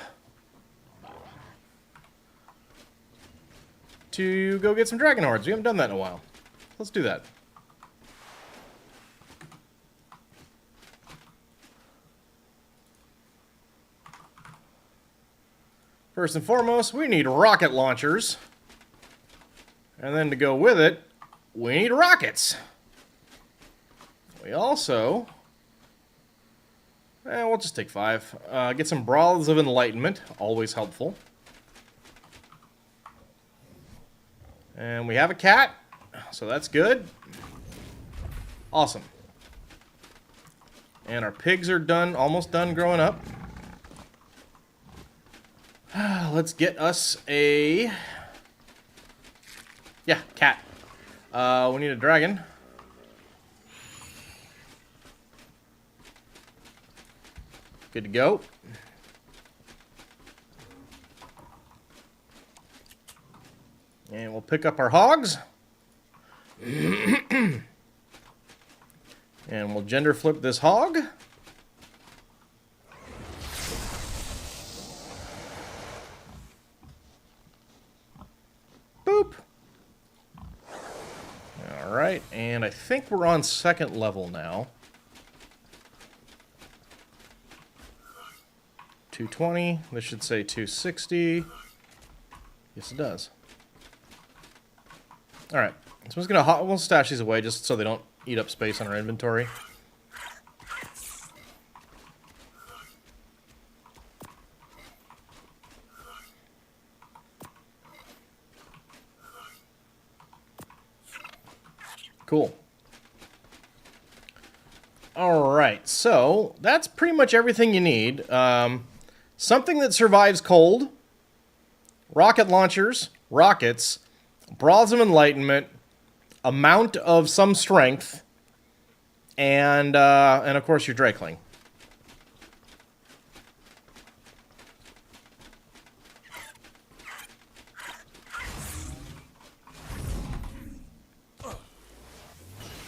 to go get some dragon hordes. We haven't done that in a while. Let's do that. First and foremost, we need rocket launchers. And then to go with it, we need rockets. We also... we'll just take 5. Get some Brawls of Enlightenment, always helpful. And we have a cat, so that's good. Awesome. And our pigs are done, almost done growing up. Let's get us a... yeah, cat. We need a dragon. Good to go. And we'll pick up our hogs. And we'll gender flip this hog. Boop. Alright, and I think we're on 2nd level now. 220. This should say 260. Yes, it does. Alright, so we'll stash these away just so they don't eat up space on our inventory. Cool. Alright, so that's pretty much everything you need. Something that survives cold, rocket launchers, rockets, Brawls of Enlightenment, amount of some strength, and of course your Drakeling.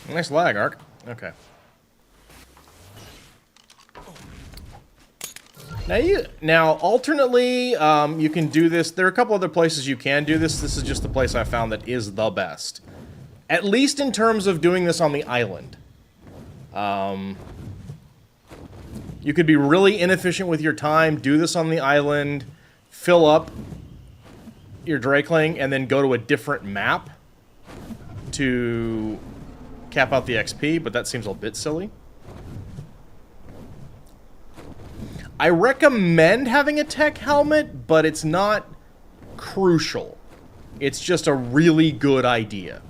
Nice lag, ARK. Okay. Now alternately, you can do this. There are a couple other places you can do this. This is just the place I found that is the best. At least in terms of doing this on the island. You could be really inefficient with your time, do this on the island, fill up your Drakeling, and then go to a different map to cap out the XP, but that seems a bit silly. I recommend having a tech helmet, but it's not crucial. It's just a really good idea.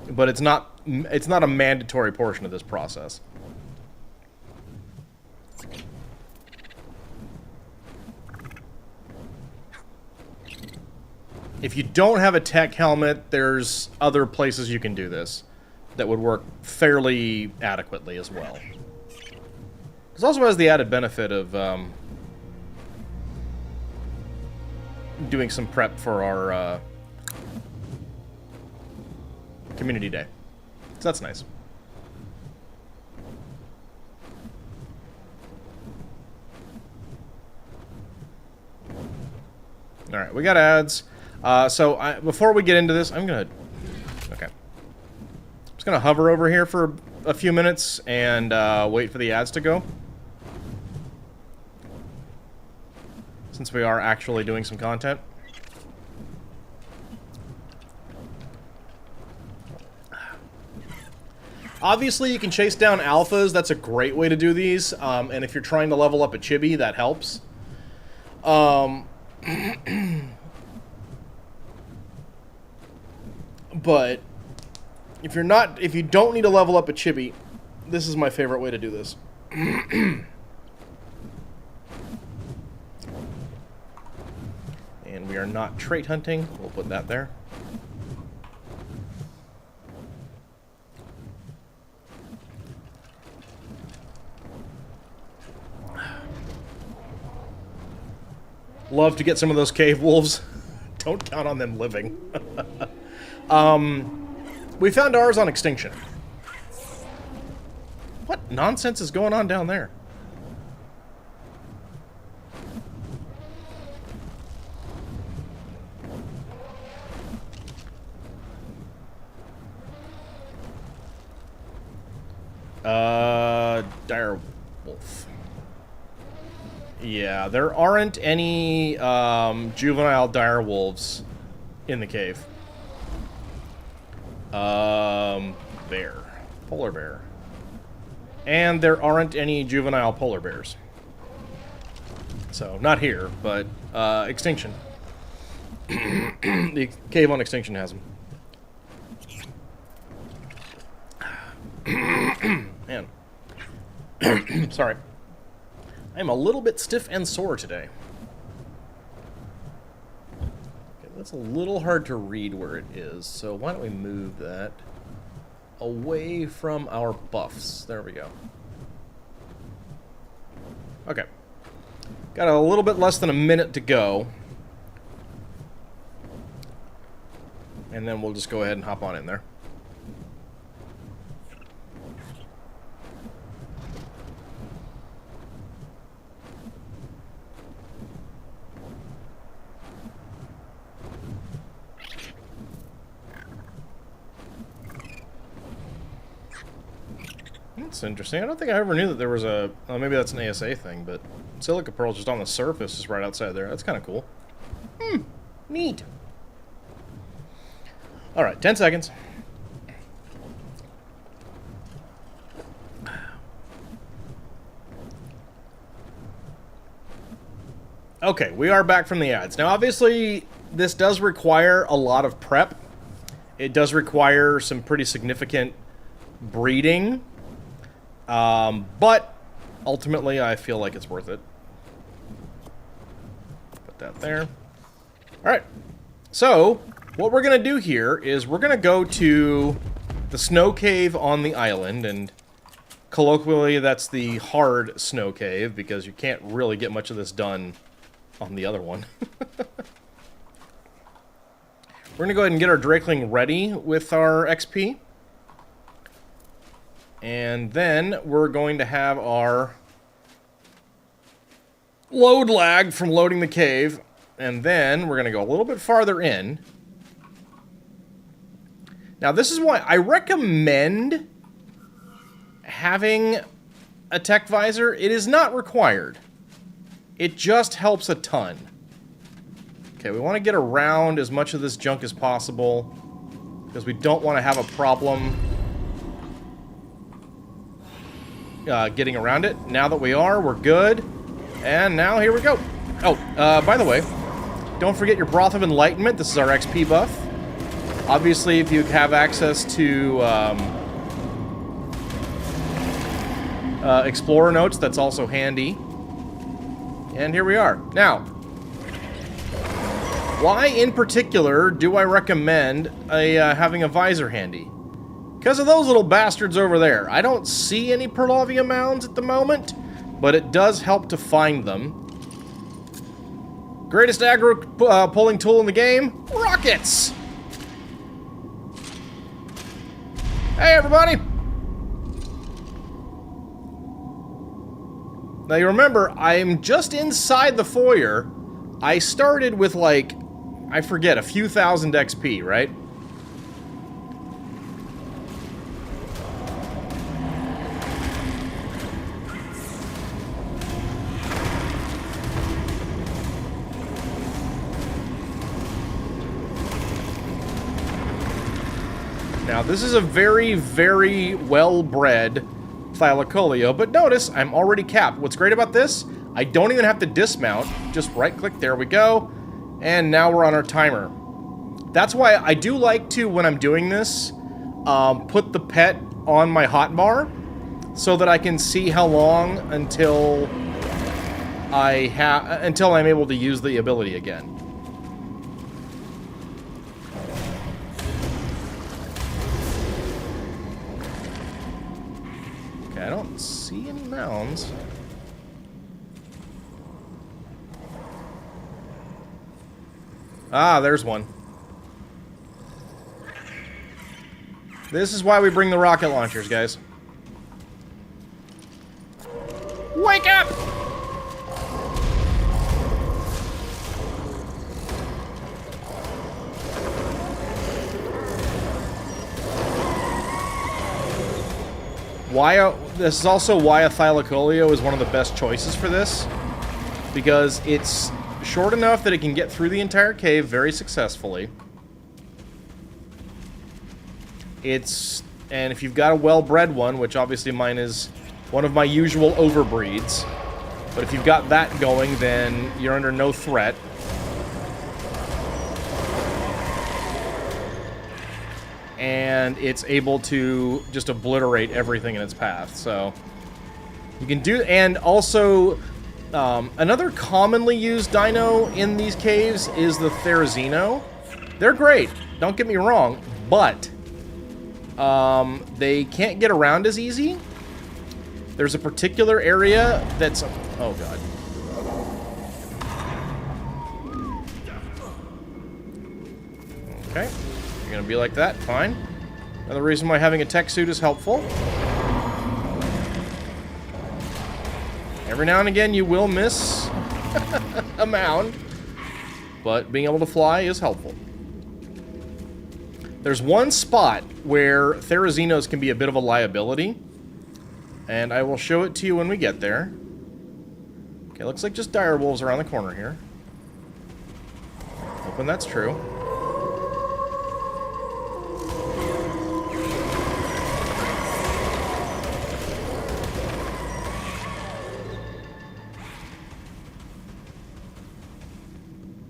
But it's not a mandatory portion of this process. If you don't have a tech helmet, there's other places you can do this that would work fairly adequately as well. This also has the added benefit of doing some prep for our community day. So that's nice. Alright, we got ads. Before we get into this, okay. I'm just gonna hover over here for a few minutes and wait for the ads to go. Since we are actually doing some content. Obviously, you can chase down alphas. That's a great way to do these. And if you're trying to level up a chibi, that helps. But if you don't need to level up a chibi, this is my favorite way to do this. And we are not trait hunting. We'll put that there. Love to get some of those cave wolves. Don't count on them living. We found ours on extinction. What nonsense is going on down there? Dire wolf. Yeah, there aren't any juvenile dire wolves in the cave. Bear. Polar bear. And there aren't any juvenile polar bears. So, not here, but extinction. The cave on extinction has them. Man. Sorry. I'm a little bit stiff and sore today. Okay, that's a little hard to read where it is, so why don't we move that away from our buffs. There we go. Okay. Got a little bit less than a minute to go. And then we'll just go ahead and hop on in there. That's interesting. I don't think I ever knew that there was a... Oh, maybe that's an ASA thing, but silica pearls just on the surface is right outside there. That's kind of cool. Neat. Alright, 10 seconds. Okay, we are back from the ads. Now, obviously, this does require a lot of prep. It does require some pretty significant breeding. But ultimately, I feel like it's worth it. Put that there. Alright. So, what we're going to do here is we're going to go to the snow cave on the island, and colloquially, that's the hard snow cave, because you can't really get much of this done on the other one. We're going to go ahead and get our Drakeling ready with our XP. And then we're going to have our load lag from loading the cave. And then we're going to go a little bit farther in. Now, this is why I recommend having a tech visor. It is not required. It just helps a ton. Okay, we want to get around as much of this junk as possible, because we don't want to have a problem getting around it. Now that we are, we're good. And now here we go. Oh, by the way, don't forget your Broth of Enlightenment. This is our XP buff. Obviously, if you have access to Explorer notes, that's also handy. And here we are. Now, why in particular do I recommend having a visor handy? Because of those little bastards over there. I don't see any Perlovia mounds at the moment, but it does help to find them. Greatest aggro pulling tool in the game? Rockets! Hey, everybody! Now, you remember, I'm just inside the foyer. I started with, like, I forget, a few thousand XP, right? Now, this is a very, very well-bred Thylacoleo, but notice, I'm already capped. What's great about this, I don't even have to dismount. Just right-click, there we go. And now we're on our timer. That's why I do like to, when I'm doing this, put the pet on my hotbar, so that I can see how long until I'm able to use the ability again. I don't see any mounds. Ah, there's one. This is why we bring the rocket launchers, guys. Wake up! This is also why a Thylacoleo is one of the best choices for this, because it's short enough that it can get through the entire cave very successfully. And if you've got a well-bred one, which obviously mine is one of my usual overbreeds, but if you've got that going, then you're under no threat. And it's able to just obliterate everything in its path. So you can do, and also another commonly used dino in these caves is the Therizino. They're great, don't get me wrong, but they can't get around as easy. There's a particular area that's, oh god. Okay. Gonna be like that, fine. Another reason why having a tech suit is helpful. Every now and again you will miss a mound, but being able to fly is helpful. There's one spot where Therizinos can be a bit of a liability, and I will show it to you when we get there. Okay, looks like just direwolves around the corner here. Hoping that's true.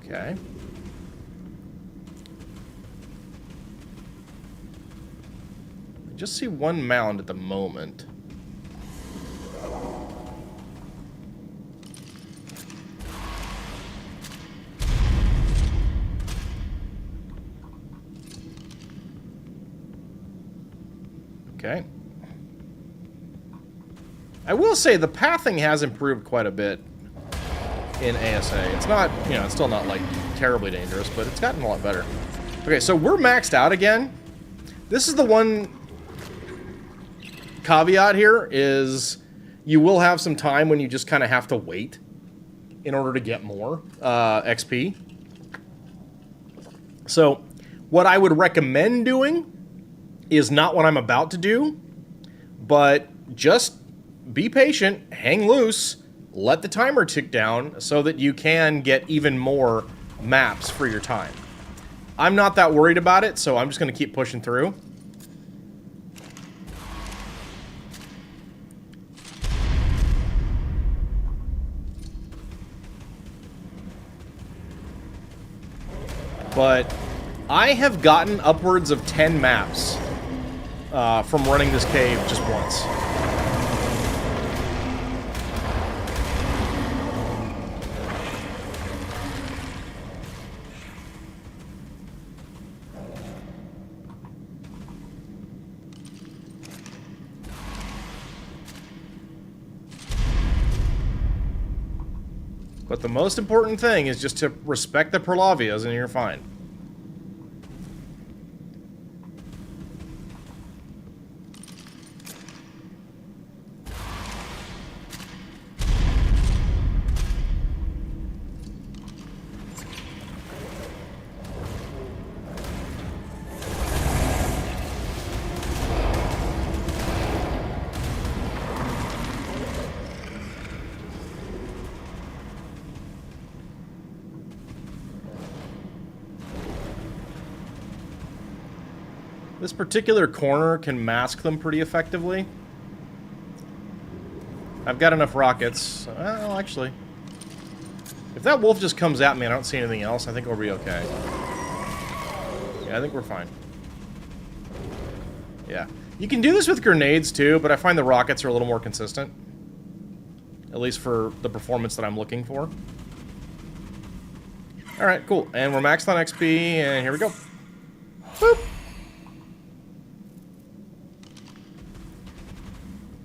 Okay. I just see one mound at the moment. Okay. I will say the pathing has improved quite a bit in ASA. It's not, you know, it's still not like terribly dangerous, but it's gotten a lot better. Okay, so we're maxed out again. This is the one caveat here, is you will have some time when you just kind of have to wait in order to get more XP. So what I would recommend doing is not what I'm about to do, but just be patient, hang loose, let the timer tick down so that you can get even more maps for your time. I'm not that worried about it, so I'm just going to keep pushing through. But I have gotten upwards of 10 maps from running this cave just once. But the most important thing is just to respect the Perlavias and you're fine. This particular corner can mask them pretty effectively. I've got enough rockets. Well, actually, if that wolf just comes at me and I don't see anything else, I think we'll be okay. Yeah, I think we're fine. Yeah. You can do this with grenades too, but I find the rockets are a little more consistent. At least for the performance that I'm looking for. Alright, cool. And we're maxed on XP, and here we go. Boop!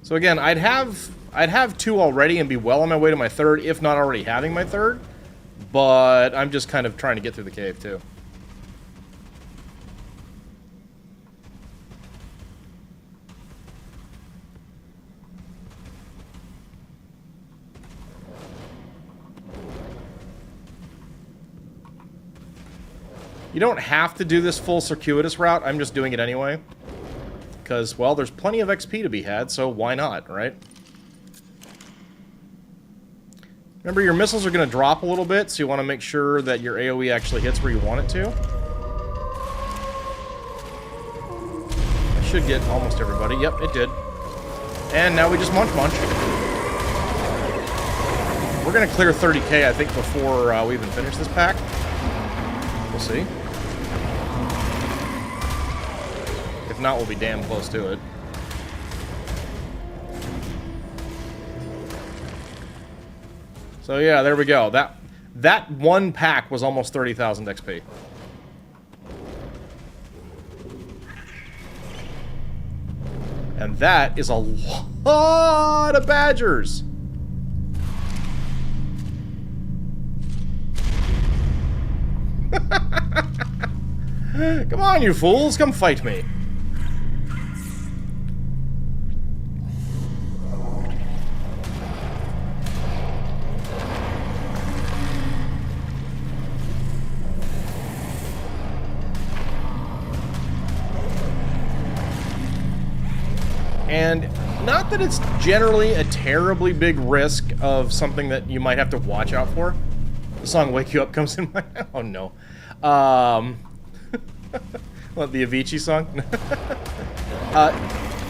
So again, I'd have 2 already and be well on my way to my 3rd, if not already having my 3rd. But I'm just kind of trying to get through the cave too. You don't have to do this full circuitous route. I'm just doing it anyway. Because, well, there's plenty of XP to be had, so why not, right? Remember, your missiles are going to drop a little bit, so you want to make sure that your AoE actually hits where you want it to. I should get almost everybody. Yep, it did. And now we just munch. We're going to clear 30k, I think, before we even finish this pack. We'll see. If not, we'll be damn close to it. So yeah, there we go. That one pack was almost 30,000 XP. And that is a lot of badgers. Come on, you fools, come fight me. And not that it's generally a terribly big risk of something that you might have to watch out for. The song Wake You Up comes in my... Oh, no. What, the Avicii song?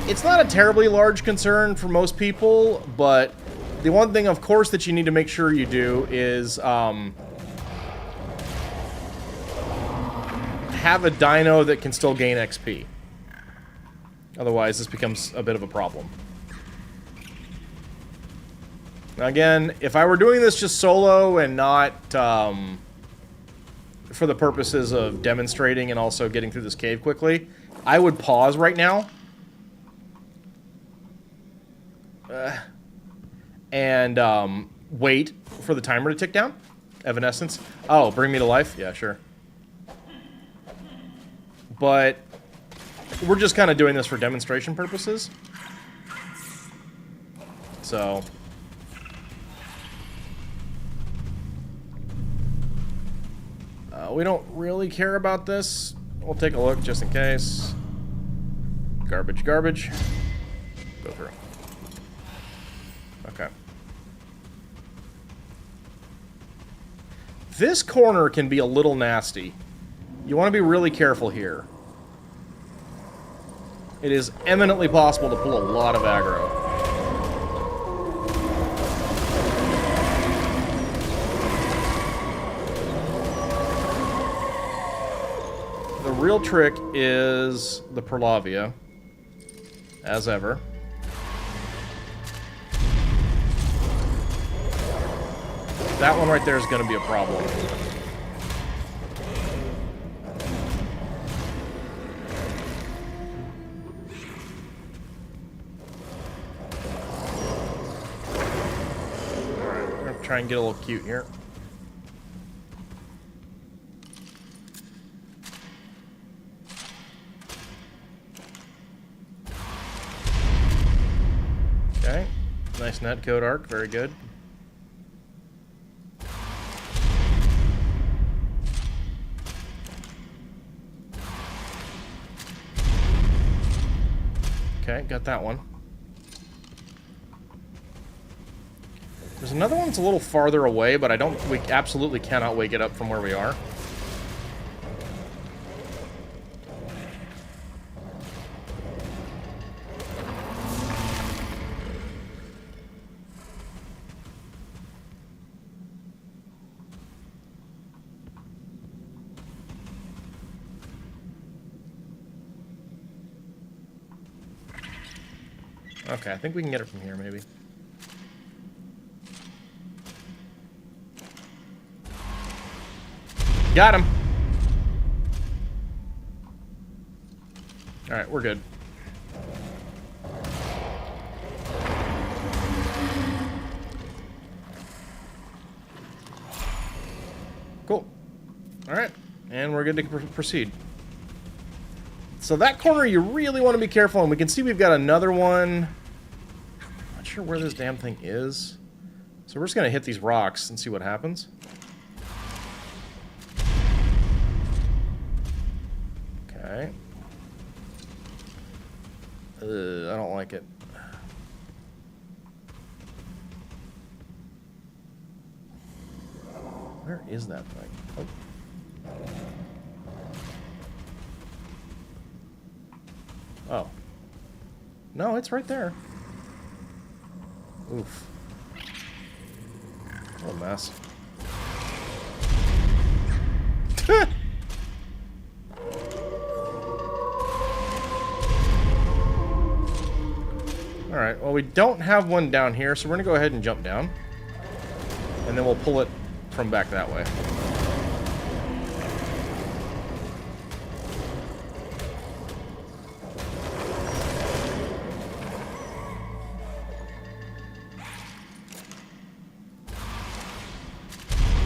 It's not a terribly large concern for most people, but the one thing, of course, that you need to make sure you do is have a dino that can still gain XP. Otherwise, this becomes a bit of a problem. Now, again, if I were doing this just solo and not for the purposes of demonstrating and also getting through this cave quickly, I would pause right now. And wait for the timer to tick down. Evanescence. Oh, bring me to life? Yeah, sure. But we're just kind of doing this for demonstration purposes. So... we don't really care about this. We'll take a look just in case. Garbage. Go through. Okay. This corner can be a little nasty. You want to be really careful here. It is eminently possible to pull a lot of aggro. The real trick is the Perlavia, as ever. That one right there is going to be a problem. Alright, we're going to try and get a little cute here. Okay, nice netcode arc, very good. Okay, got that one. There's another one that's a little farther away, but we absolutely cannot wake it up from where we are. Okay, I think we can get it from here, maybe. Got him! Alright, we're good. Cool. Alright, and we're good to proceed. So that corner you really want to be careful, and we can see we've got another one. Not sure where this damn thing is. So we're just going to hit these rocks and see what happens. Okay. I don't like it. Where is that thing? Oh. Oh. No, it's right there. Oof. What a mess. Alright, well we don't have one down here, so we're gonna go ahead and jump down. And then we'll pull it from back that way.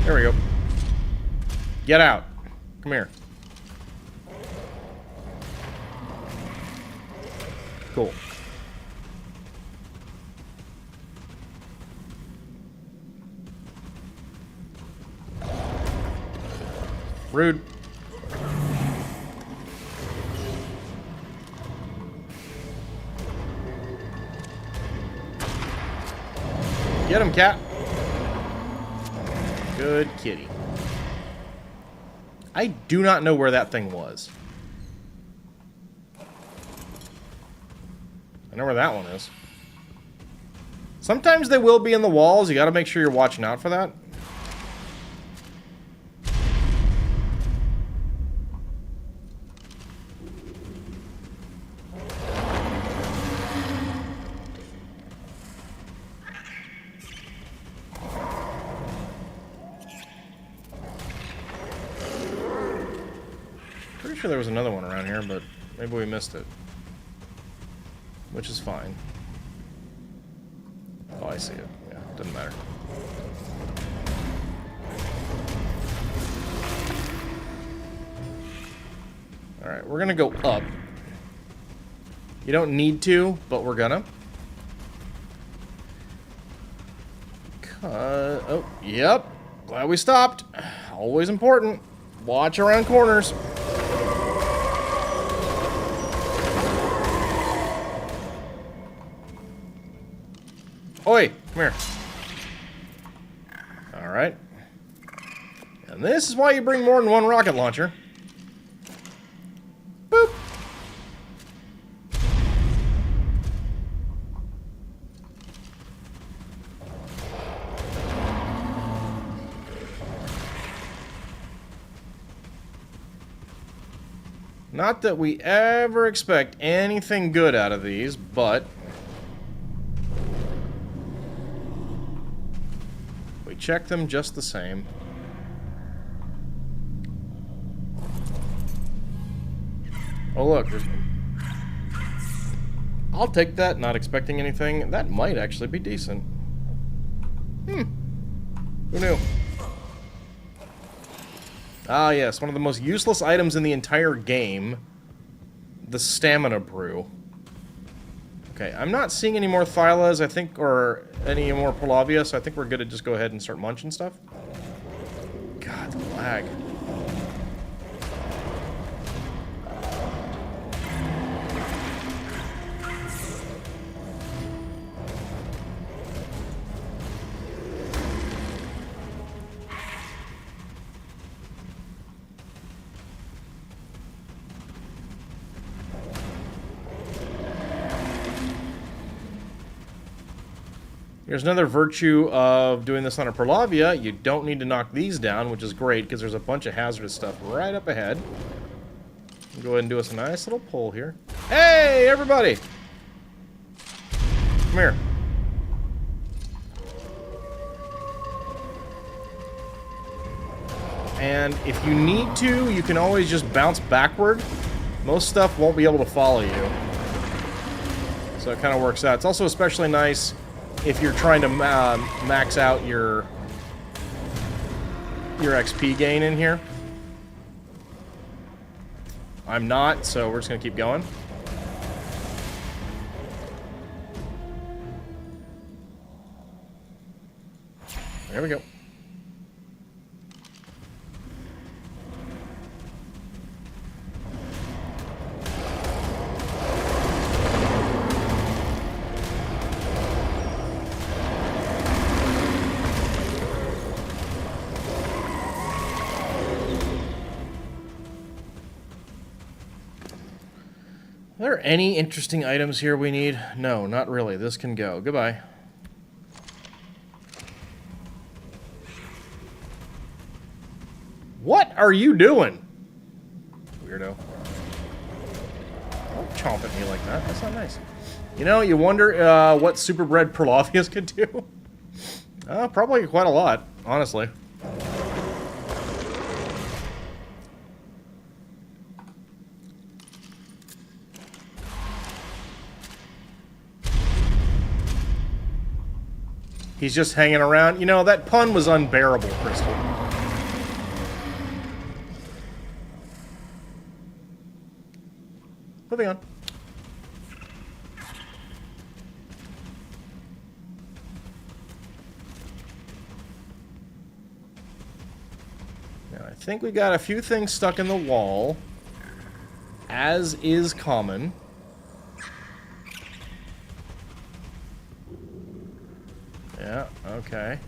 There we go. Get out. Come here. Cool. Rude. Get him, cat. Good kitty. I do not know where that thing was. I know where that one is. Sometimes they will be in the walls. You gotta make sure you're watching out for that. Pretty sure there was another one around here, but maybe we missed it. Which is fine. Oh, I see it. Yeah, doesn't matter. Alright, we're gonna go up. You don't need to, but we're gonna. Oh, yep. Glad we stopped. Always important. Watch around corners. Oi, come here. Alright. And this is why you bring more than one rocket launcher. Boop. Not that we ever expect anything good out of these, but we check them just the same. Oh look, I'll take that, not expecting anything. That might actually be decent. Who knew? Ah yes, one of the most useless items in the entire game. The stamina brew. Okay, I'm not seeing any more Thylas, I think, or any more Polavia, so I think we're good to just go ahead and start munching stuff. God, the lag. Here's another virtue of doing this on a Perlavia. You don't need to knock these down, which is great, because there's a bunch of hazardous stuff right up ahead. Go ahead and do us a nice little pull here. Hey, everybody! Come here. And if you need to, you can always just bounce backward. Most stuff won't be able to follow you. So it kind of works out. It's also especially nice if you're trying to max out your XP gain in here. I'm not, so we're just gonna keep going. There we go. there any interesting items here we need? No, not really. This can go. Goodbye. What are you doing? Weirdo. Don't chomp at me like that. That's not nice. You know, you wonder what superbred Perlavias could do? Probably quite a lot, honestly. He's just hanging around. You know, that pun was unbearable, Crystal. Moving on. Now, I think we got a few things stuck in the wall, as is common. Yeah, okay.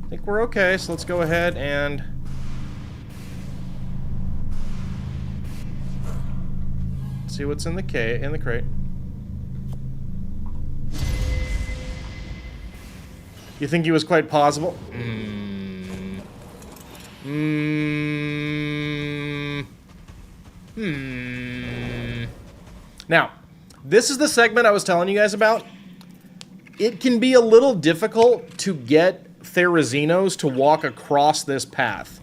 I think we're okay, so let's go ahead and... see what's in the crate. You think he was quite possible? Now, this is the segment I was telling you guys about. It can be a little difficult to get Therizinos to walk across this path.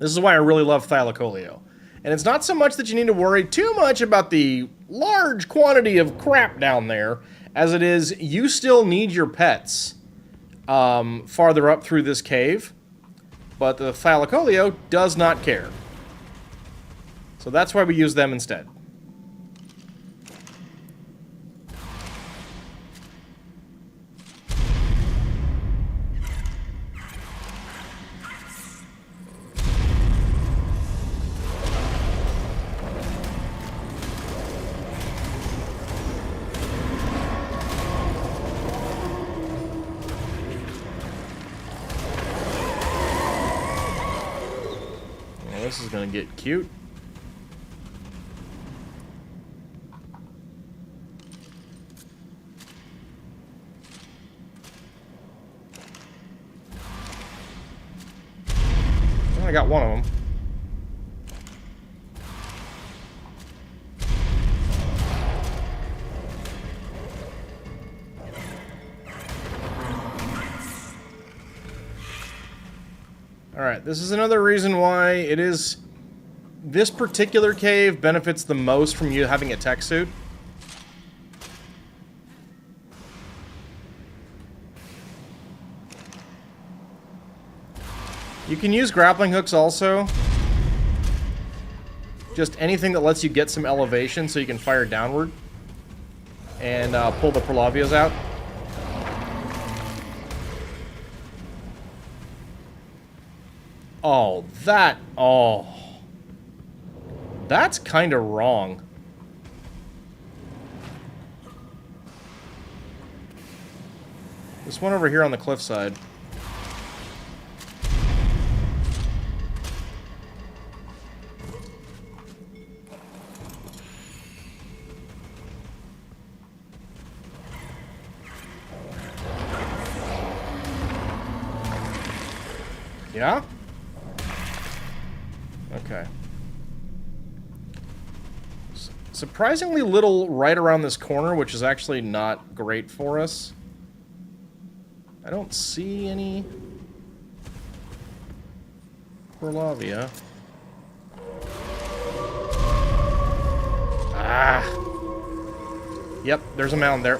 This is why I really love Thylacoleo. And it's not so much that you need to worry too much about the large quantity of crap down there, as it is you still need your pets farther up through this cave. But the Thylacoleo does not care. So that's why we use them instead. Well, this is going to get cute. I got one of them. Alright, this is another reason why it is... this particular cave benefits the most from you having a tech suit. You can use grappling hooks also. Just anything that lets you get some elevation so you can fire downward. And pull the Perlavias out. Oh, that... oh. That's kind of wrong. This one over here on the cliffside. Yeah? Okay. Surprisingly little right around this corner, which is actually not great for us. I don't see any Perlavia. Ah! Yep, there's a mound there.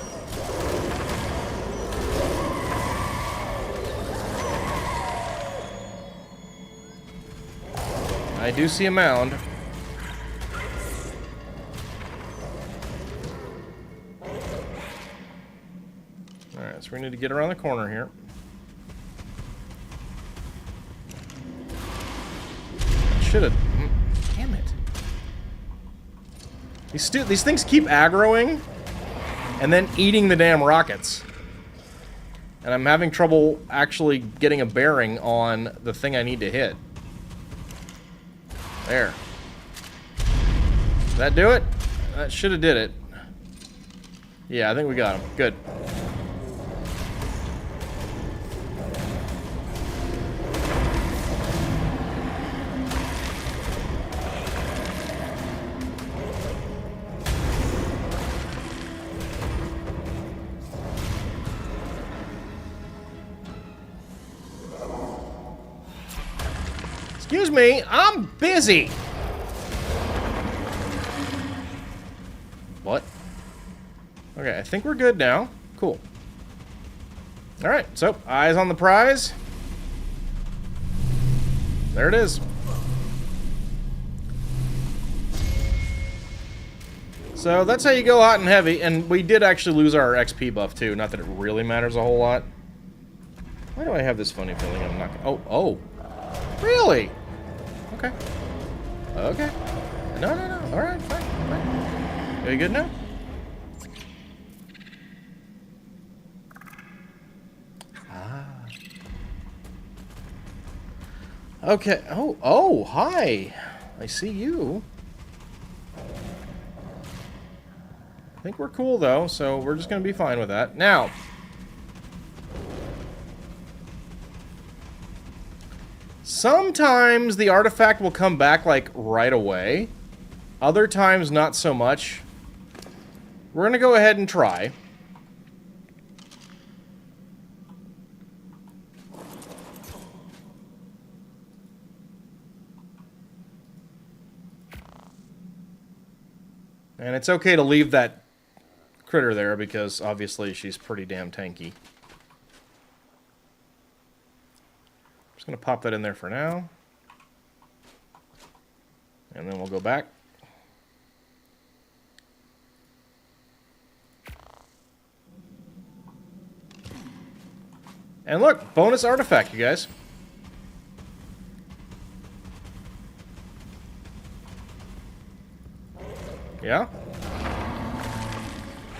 I do see a mound. Alright, so we need to get around the corner here. Should have... damn it. These things keep aggroing and then eating the damn rockets. And I'm having trouble actually getting a bearing on the thing I need to hit. There. Did that do it? That should have did it. Yeah, I think we got him. Good. Excuse me, I'm busy. What? Okay, I think we're good now. Cool. Alright, so, eyes on the prize. There it is. So, that's how you go hot and heavy, and we did actually lose our XP buff, too. Not that it really matters a whole lot. Why do I have this funny feeling I'm not gonna... Oh. Really? Okay. Okay. No. Alright, fine. Are you good now? Okay. Oh, hi. I see you. I think we're cool, though, so we're just going to be fine with that. Now, sometimes the artifact will come back, like, right away. Other times, not so much. We're going to go ahead and try. And it's okay to leave that critter there because obviously she's pretty damn tanky. Just going to pop that in there for now. And then we'll go back. And look, bonus artifact, you guys. Yeah?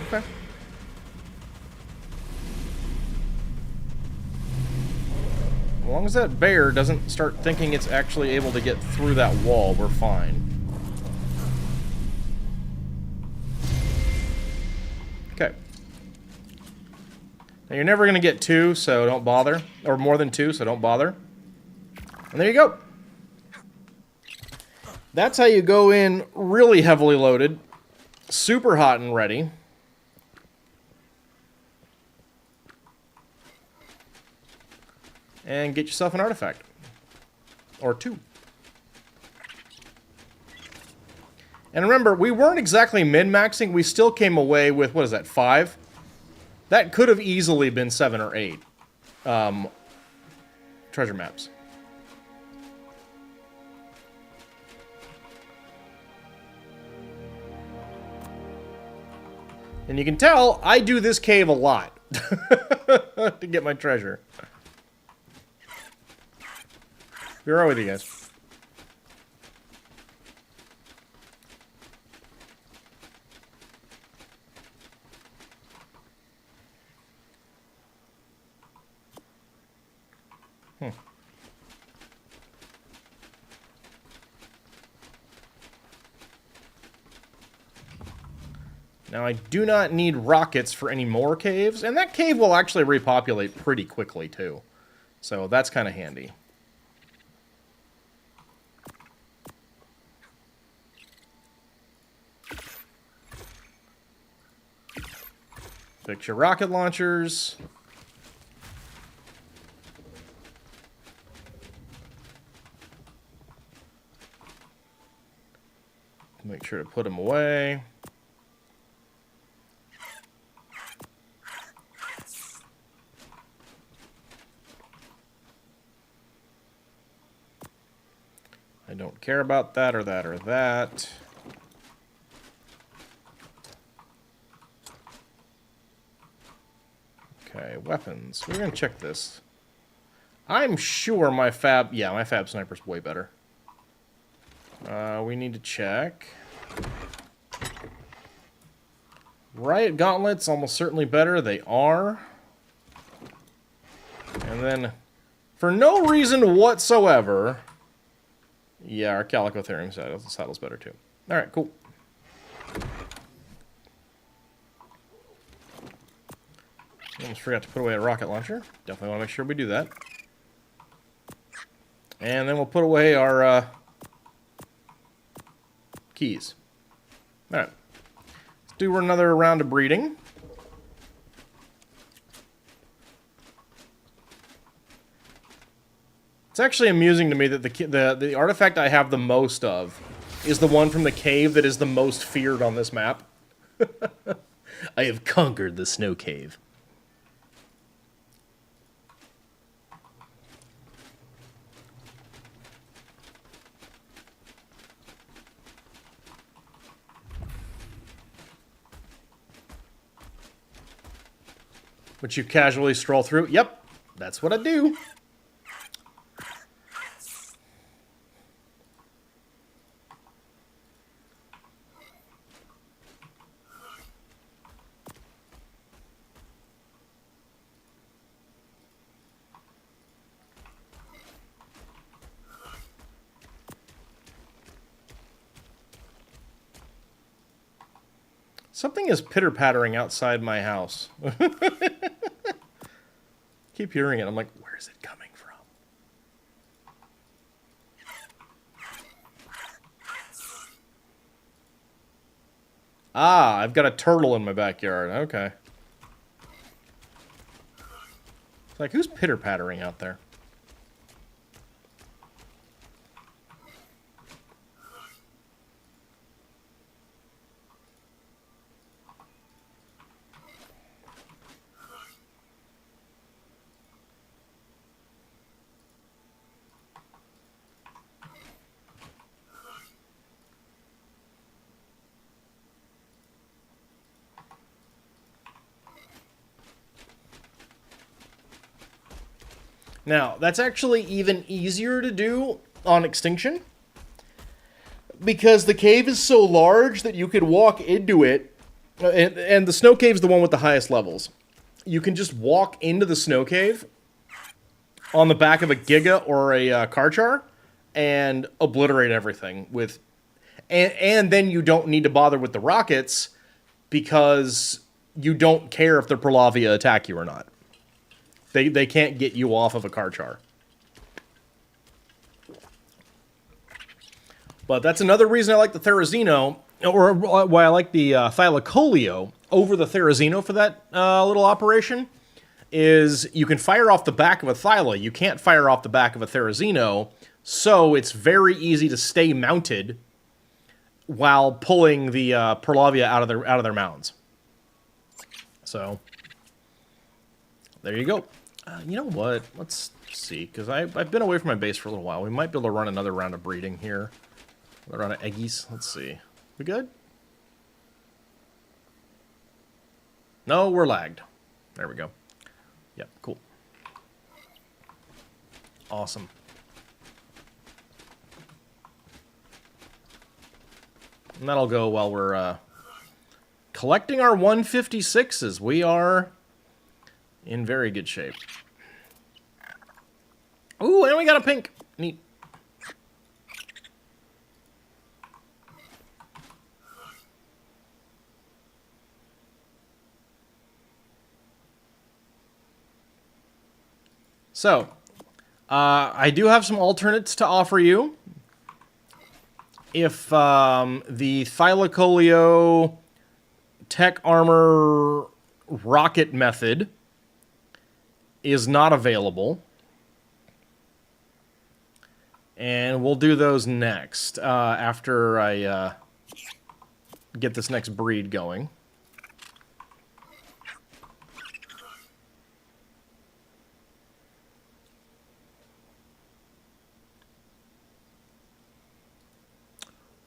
Okay. As long as that bear doesn't start thinking it's actually able to get through that wall, we're fine. Okay. Now you're never going to get 2, so don't bother. Or more than 2, so don't bother. And there you go. That's how you go in really heavily loaded, super hot and ready. And get yourself an artifact. Or 2. And remember, we weren't exactly min-maxing. We still came away with, what is that, 5? That could have easily been 7 or 8 treasure maps. And you can tell, I do this cave a lot to get my treasure. Be right with you guys. Now, I do not need rockets for any more caves, and that cave will actually repopulate pretty quickly, too. So that's kind of handy. Fix your rocket launchers. Make sure to put them away. I don't care about that or that or that. Okay, weapons. We're going to check this. I'm sure my fab... Yeah, my fab sniper's way better. We need to check. Riot gauntlets, almost certainly better. They are. And then, for no reason whatsoever... Yeah, our Calico Therium saddle's better too. Alright, cool. Almost forgot to put away a rocket launcher. Definitely want to make sure we do that. And then we'll put away our keys. Alright. Let's do another round of breeding. It's actually amusing to me that the artifact I have the most of is the one from the cave that is the most feared on this map. I have conquered the snow cave. Which you casually stroll through. Yep, that's what I do. Something is pitter-pattering outside my house. Keep hearing it. I'm like, where is it coming from? Ah, I've got a turtle in my backyard. Okay. It's like, who's pitter-pattering out there? Now, that's actually even easier to do on Extinction, because the cave is so large that you could walk into it, and the snow cave's the one with the highest levels. You can just walk into the snow cave on the back of a Giga or a Karchar and obliterate everything with... And then you don't need to bother with the rockets because you don't care if the Pralavia attack you or not. They can't get you off of a Karchar. But that's another reason I like the Therizino, or why I like the Thylacoleo over the Therizino for that little operation, is you can fire off the back of a Thyla. You can't fire off the back of a Therizino, so it's very easy to stay mounted while pulling the Pralavia out of their mounds. So, there you go. You know what? Let's see, because I've been away from my base for a little while. We might be able to run another round of breeding here. Another round of eggies. Let's see. We good? No, we're lagged. There we go. Yep, cool. Awesome. And that'll go while we're collecting our 156s. We are in very good shape. Ooh, and we got a pink. Neat. So, I do have some alternates to offer you. If the Thylacoleo Tech Armor Rocket method is not available, and we'll do those next after I get this next breed going.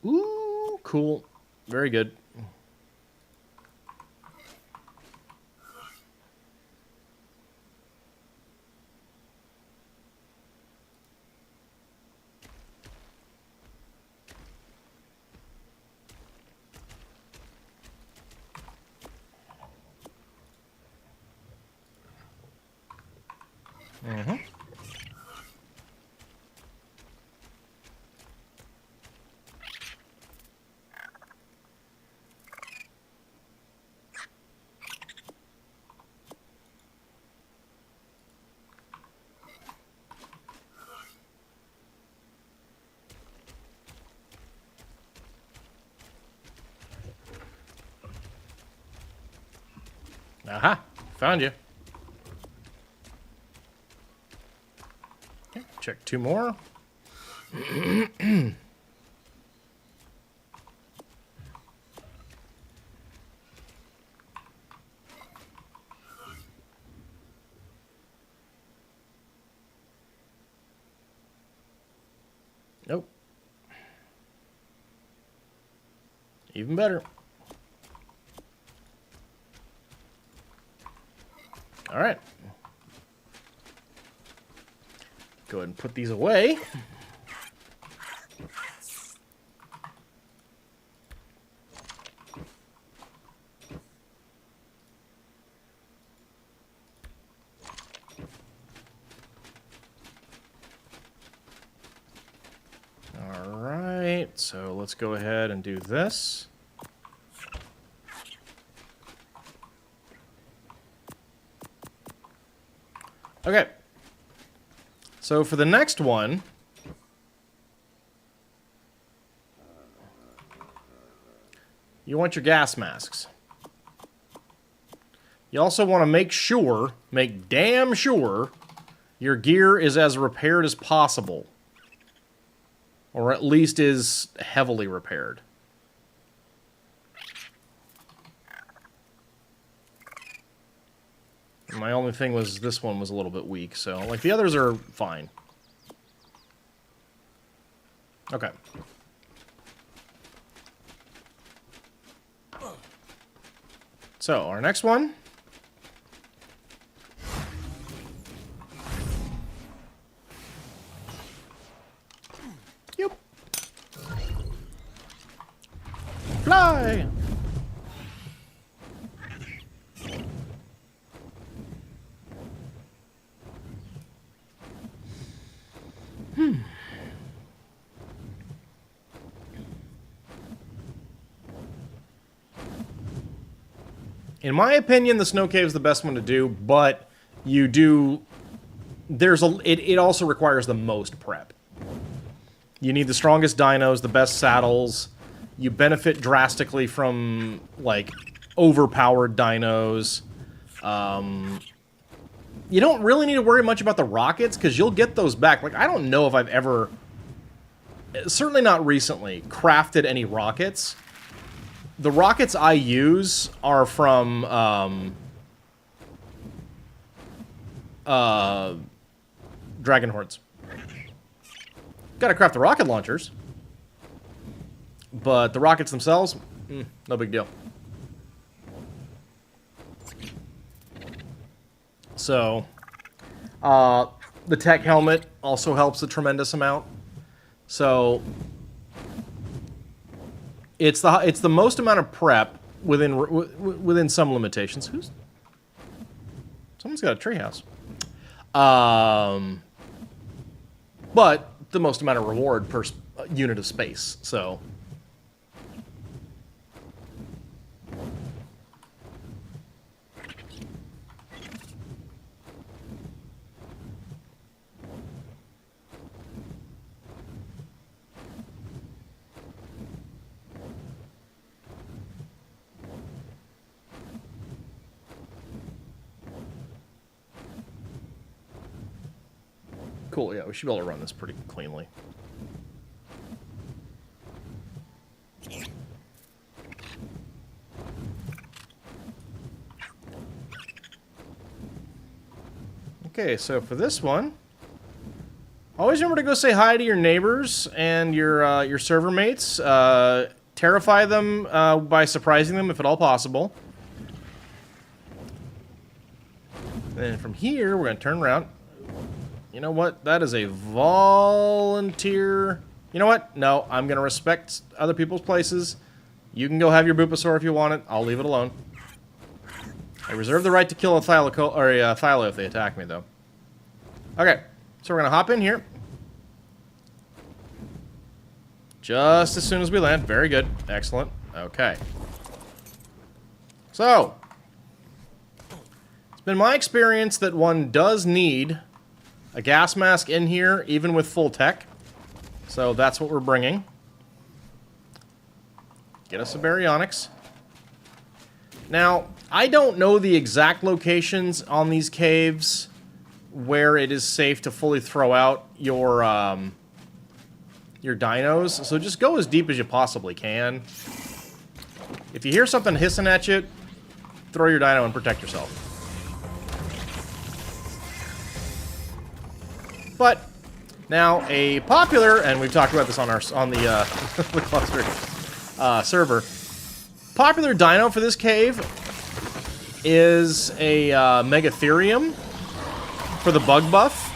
Ooh, cool. Very good. Mm-hmm. Aha! Found you. Okay, check 2 more. Nope. Even better. All right. Go ahead and put these away. All right, so let's go ahead and do this. Okay. So for the next one, you want your gas masks. You also want to make damn sure, your gear is as repaired as possible. Or at least is heavily repaired. My only thing was this one was a little bit weak, so like the others are fine. Okay. So, our next one. Yep. Fly! In my opinion, the snow cave is the best one to do, but you do... It also requires the most prep. You need the strongest dinos, the best saddles. You benefit drastically from, like, overpowered dinos. You don't really need to worry much about the rockets, because you'll get those back. Like, I don't know if I've ever, certainly not recently, crafted any rockets. The rockets I use are from, Dragon Hordes. Gotta craft the rocket launchers. But the rockets themselves, no big deal. So, the tech helmet also helps a tremendous amount. So, it's the most amount of prep within some limitations. Someone's got a treehouse. But the most amount of reward per unit of space. So. Cool, yeah, we should be able to run this pretty cleanly. Okay, so for this one, always remember to go say hi to your neighbors and your server mates. Terrify them by surprising them if at all possible. And from here, we're going to turn around. You know what? That is a volunteer. You know what? No, I'm going to respect other people's places. You can go have your Bulbasaur if you want it. I'll leave it alone. I reserve the right to kill a Thylo if they attack me, though. Okay, so we're going to hop in here. Just as soon as we land. Very good. Excellent. Okay. So, it's been my experience that one does need a gas mask in here, even with full tech. So that's what we're bringing. Get us a baryonyx. Now, I don't know the exact locations on these caves where it is safe to fully throw out your dinos, so just go as deep as you possibly can. If you hear something hissing at you, throw your dino and protect yourself. But now a popular, and we've talked about this on the the cluster server. Popular dino for this cave is a Megatherium for the bug buff.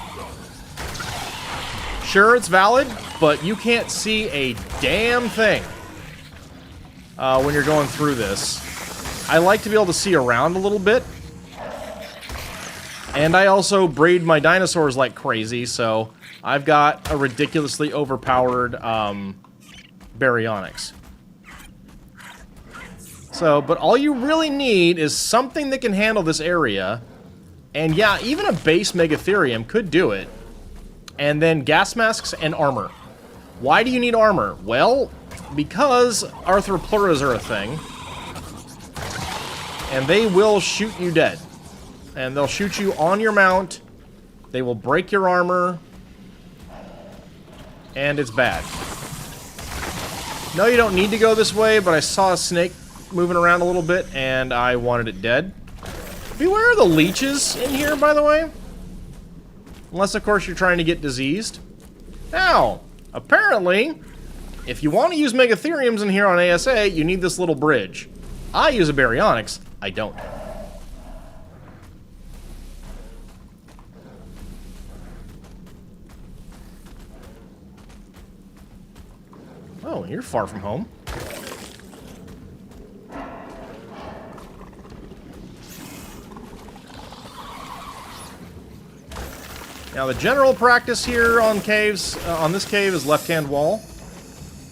Sure, it's valid, but you can't see a damn thing when you're going through this. I like to be able to see around a little bit. And I also breed my dinosaurs like crazy, so I've got a ridiculously overpowered baryonyx. So, but all you really need is something that can handle this area. And yeah, even a base Megatherium could do it. And then gas masks and armor. Why do you need armor? Well, because arthropleuras are a thing. And they will shoot you dead. And they'll shoot you on your mount. They will break your armor. And it's bad. No, you don't need to go this way, but I saw a snake moving around a little bit, and I wanted it dead. Beware of the leeches in here, by the way. Unless, of course, you're trying to get diseased. Now, apparently, if you want to use Megatheriums in here on ASA, you need this little bridge. I use a baryonyx. I don't. Oh, you're far from home. Now, the general practice here on caves, on this cave, is left-hand wall.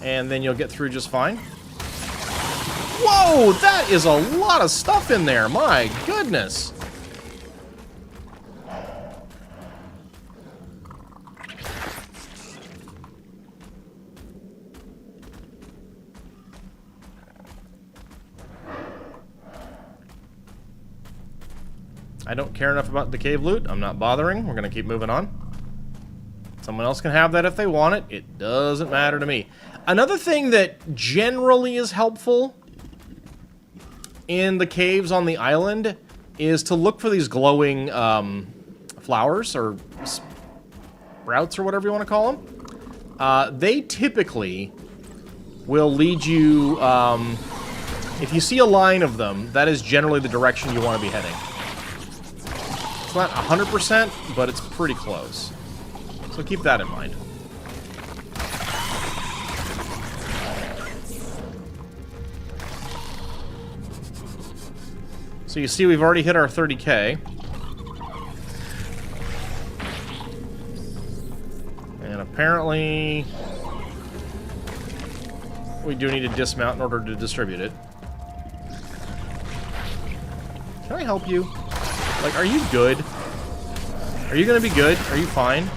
And then you'll get through just fine. Whoa! That is a lot of stuff in there! My goodness! I don't care enough about the cave loot. I'm not bothering. We're going to keep moving on. Someone else can have that if they want it. It doesn't matter to me. Another thing that generally is helpful in the caves on the island is to look for these glowing flowers or sprouts or whatever you want to call them. They typically will lead you... if you see a line of them, that is generally the direction you want to be heading. It's not 100%, but it's pretty close. So keep that in mind. So you see we've already hit our 30K. And apparently we do need to dismount in order to distribute it. Can I help you? Like, are you good? Are you gonna be good? Are you fine?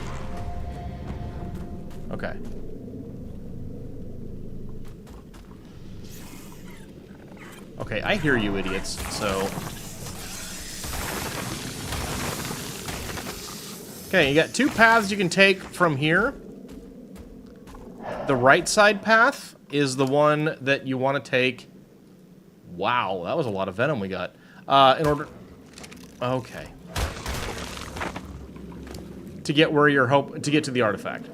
Okay. Okay, I hear you idiots, so... Okay, you got two paths you can take from here. The right side path is the one that you want to take... Wow, that was a lot of venom we got. In order... Okay. To get where you're to get to the artifact.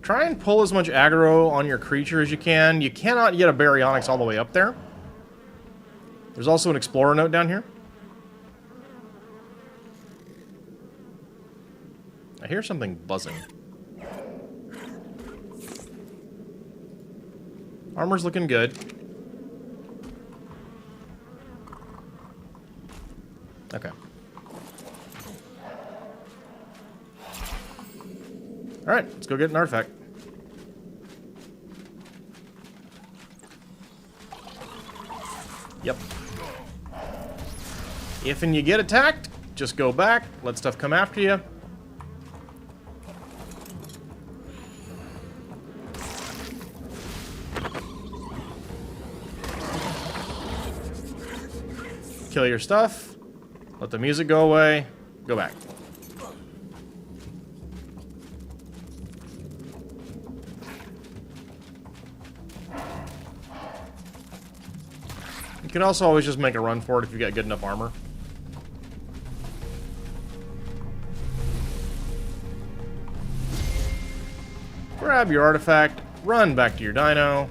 Try and pull as much aggro on your creature as you can. You cannot get a baryonyx all the way up there. There's also an explorer note down here. I hear something buzzing. Armor's looking good. Okay. Alright, let's go get an artifact. Yep. If and you get attacked, just go back, let stuff come after you. Kill your stuff, let the music go away, go back. You can also always just make a run for it if you got good enough armor. Grab your artifact, run back to your dino.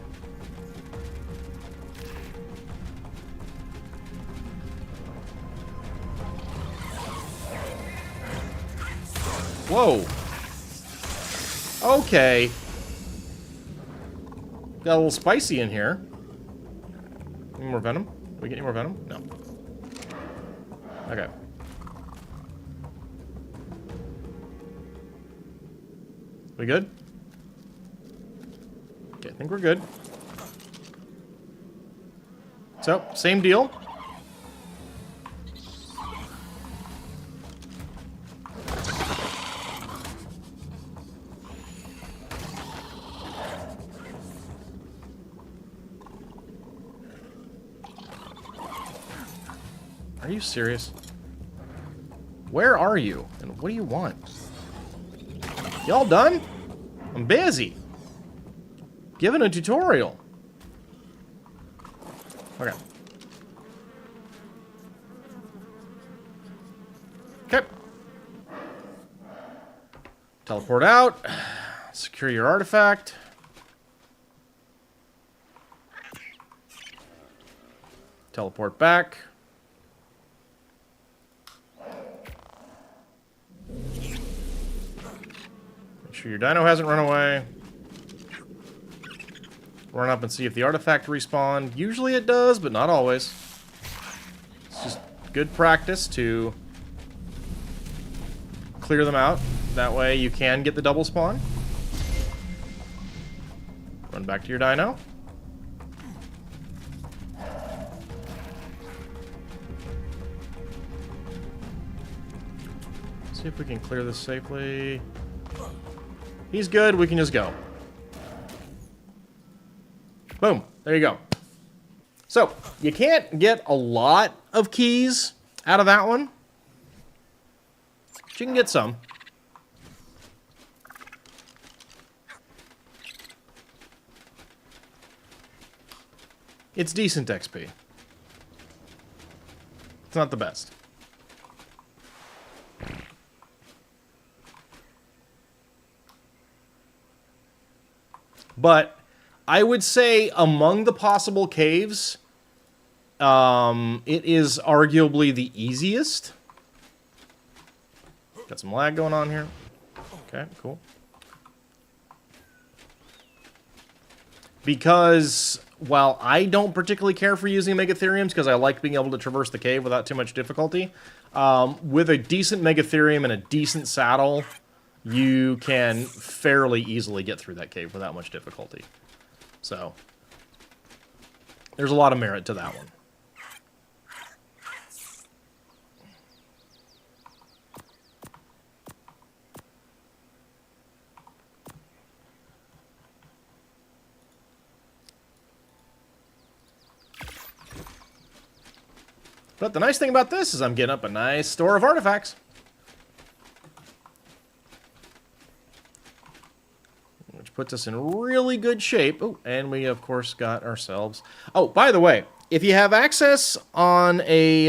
Whoa. Okay. Got a little spicy in here. Any more venom? Did we get any more venom? No. Okay. We good? Okay, I think we're good. So, same deal. Are you serious? Where are you? And what do you want? Y'all done? I'm busy. Given a tutorial. Okay. Okay. Teleport out. Secure your artifact. Teleport back. Make sure your dino hasn't run away. Run up and see if the artifact respawned. Usually it does, but not always. It's just good practice to clear them out. That way you can get the double spawn. Run back to your dino. See if we can clear this safely. He's good, we can just go. Boom, there you go. So, you can't get a lot of keys out of that one, but you can get some. It's decent XP. It's not the best. But I would say among the possible caves, it is arguably the easiest. Got some lag going on here. Okay, cool. Because while I don't particularly care for using Megatheriums because I like being able to traverse the cave without too much difficulty, with a decent Megatherium and a decent saddle, you can fairly easily get through that cave without much difficulty. So, there's a lot of merit to that one. But the nice thing about this is I'm getting up a nice store of artifacts. Which puts us in really good shape. Oh, and we, of course, got ourselves... Oh, by the way, if you have access on a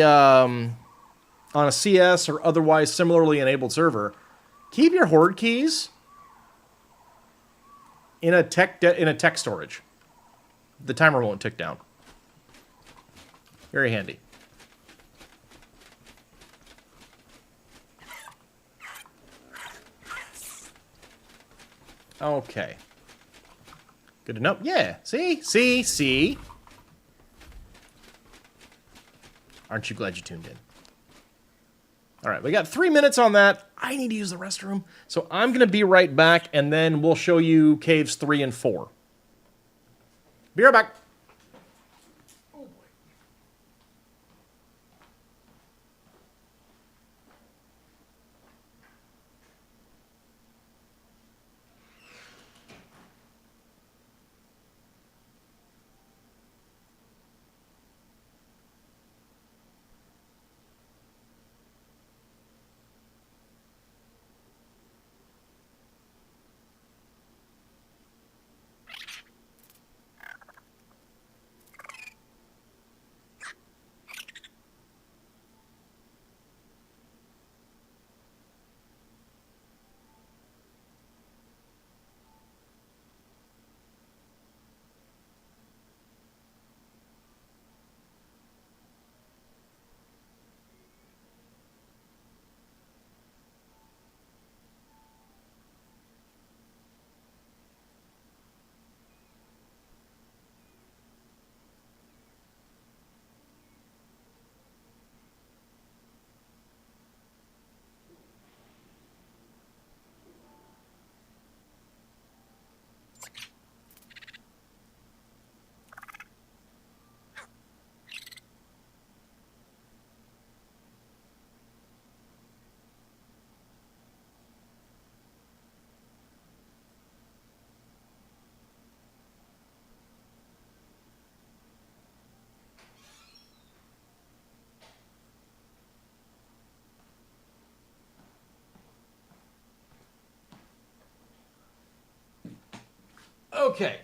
CS or otherwise similarly enabled server, keep your horde keys in a tech storage. The timer won't tick down. Very handy. Okay. Good to know. Yeah. See? Aren't you glad you tuned in? All right, we got 3 minutes on that. I need to use the restroom, so I'm going to be right back, and then we'll show you caves 3 and 4. Be right back. Okay,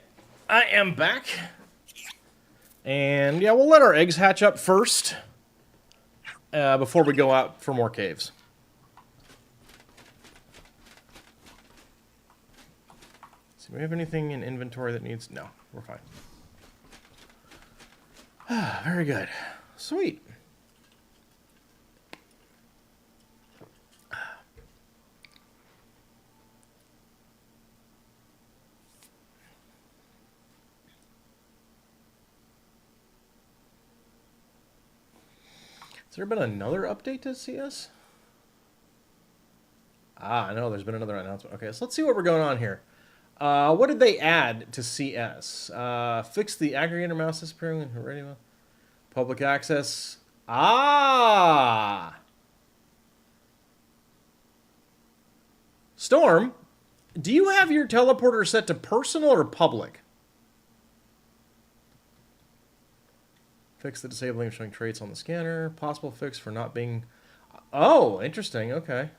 I am back. And yeah, we'll let our eggs hatch up first before we go out for more caves. So do we have anything in inventory that needs... No, we're fine. Very good. Sweet. Has there been another update to CS? Ah, I know there's been another announcement. Okay, so let's see what we're going on here. What did they add to CS? Fix the aggregator mouse disappearing in radio. Public access. Ah! Storm, do you have your teleporter set to personal or public? Fix the disabling of showing traits on the scanner. Possible fix for not being... Oh, interesting. Okay.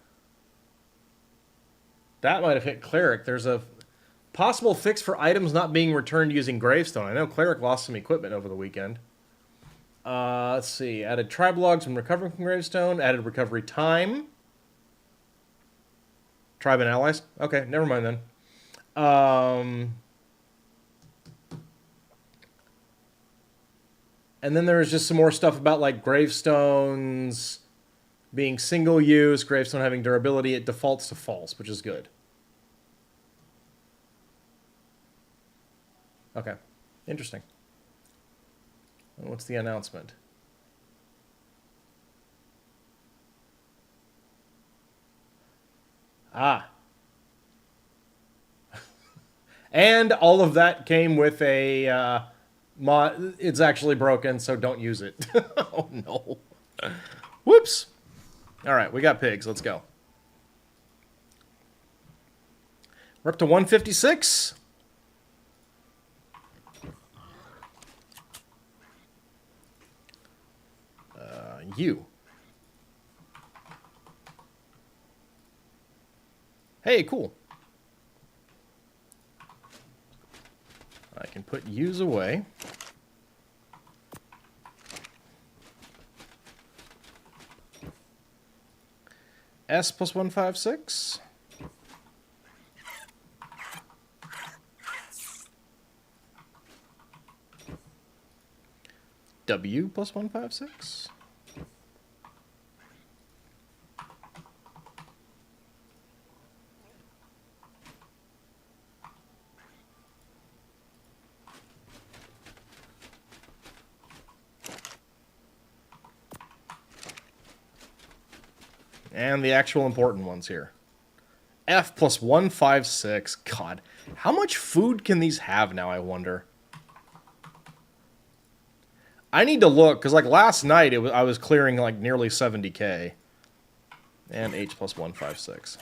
That might have hit Cleric. There's a possible fix for items not being returned using Gravestone. I know Cleric lost some equipment over the weekend. Let's see. Added tribe logs when recovering from Gravestone. Added recovery time. Tribe and allies. Okay, never mind then. And then there's just some more stuff about like gravestones being single use, gravestone having durability. It defaults to false, which is good. Okay, interesting. And what's the announcement? Ah. And all of that came with a... it's actually broken, so don't use it. Oh, no. Whoops. All right, we got pigs. Let's go. We're up to 156. You. Hey, cool. I can put yous away. S plus 156. W plus 156. And the actual important ones here. F plus 156. God, how much food can these have now, I wonder? I need to look, because like last night, I was clearing like nearly 70k. And H plus 156.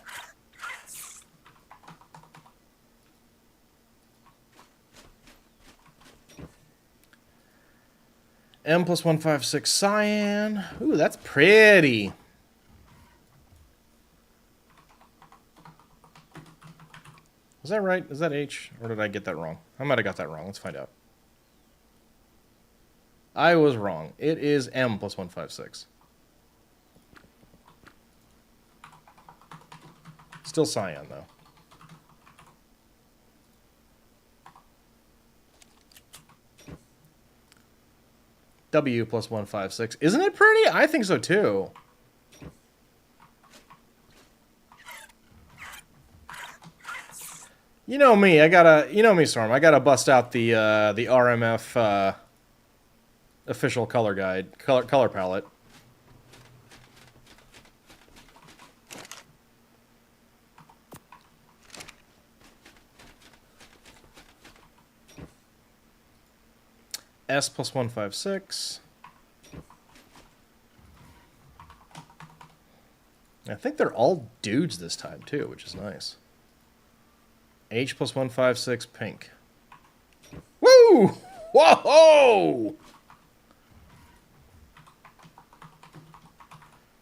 M plus 156 cyan. Ooh, that's pretty. Is that right? Is that H? Or did I get that wrong? I might have got that wrong. Let's find out. I was wrong. It is M plus 156. Still cyan, though. W plus 156. Isn't it pretty? I think so, too. You know me, you know me, Storm. I gotta bust out the RMF official color guide, color palette. S plus 156. I think they're all dudes this time, too, which is nice. H plus 156 pink. Woo! Whoa!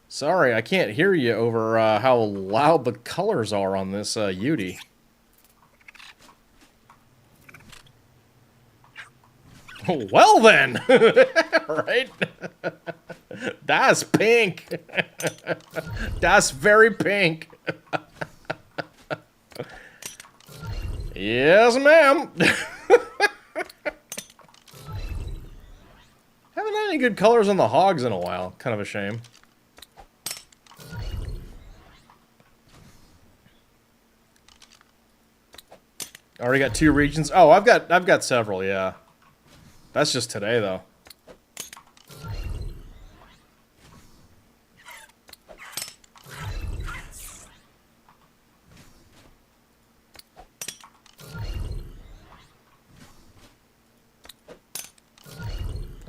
Sorry, I can't hear you over how loud the colors are on this Yudi. Well then! Right? That's pink. That's very pink. Yes, ma'am. Haven't had any good colors on the hogs in a while. Kind of a shame. Already got 2 regions. Oh, I've got several, yeah. That's just today, though.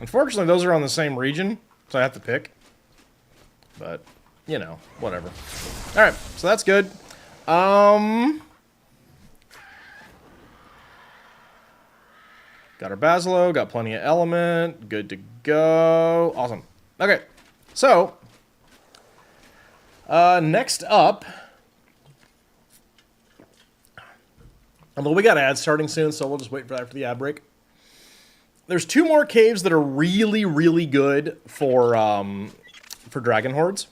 Unfortunately, those are on the same region, so I have to pick. But, you know, whatever. Alright, so that's good. Got our Basilo, got plenty of element, good to go. Awesome. Okay, so, next up, although we got ads starting soon, so we'll just wait for that after the ad break. There's 2 more caves that are really, really good for dragon hordes.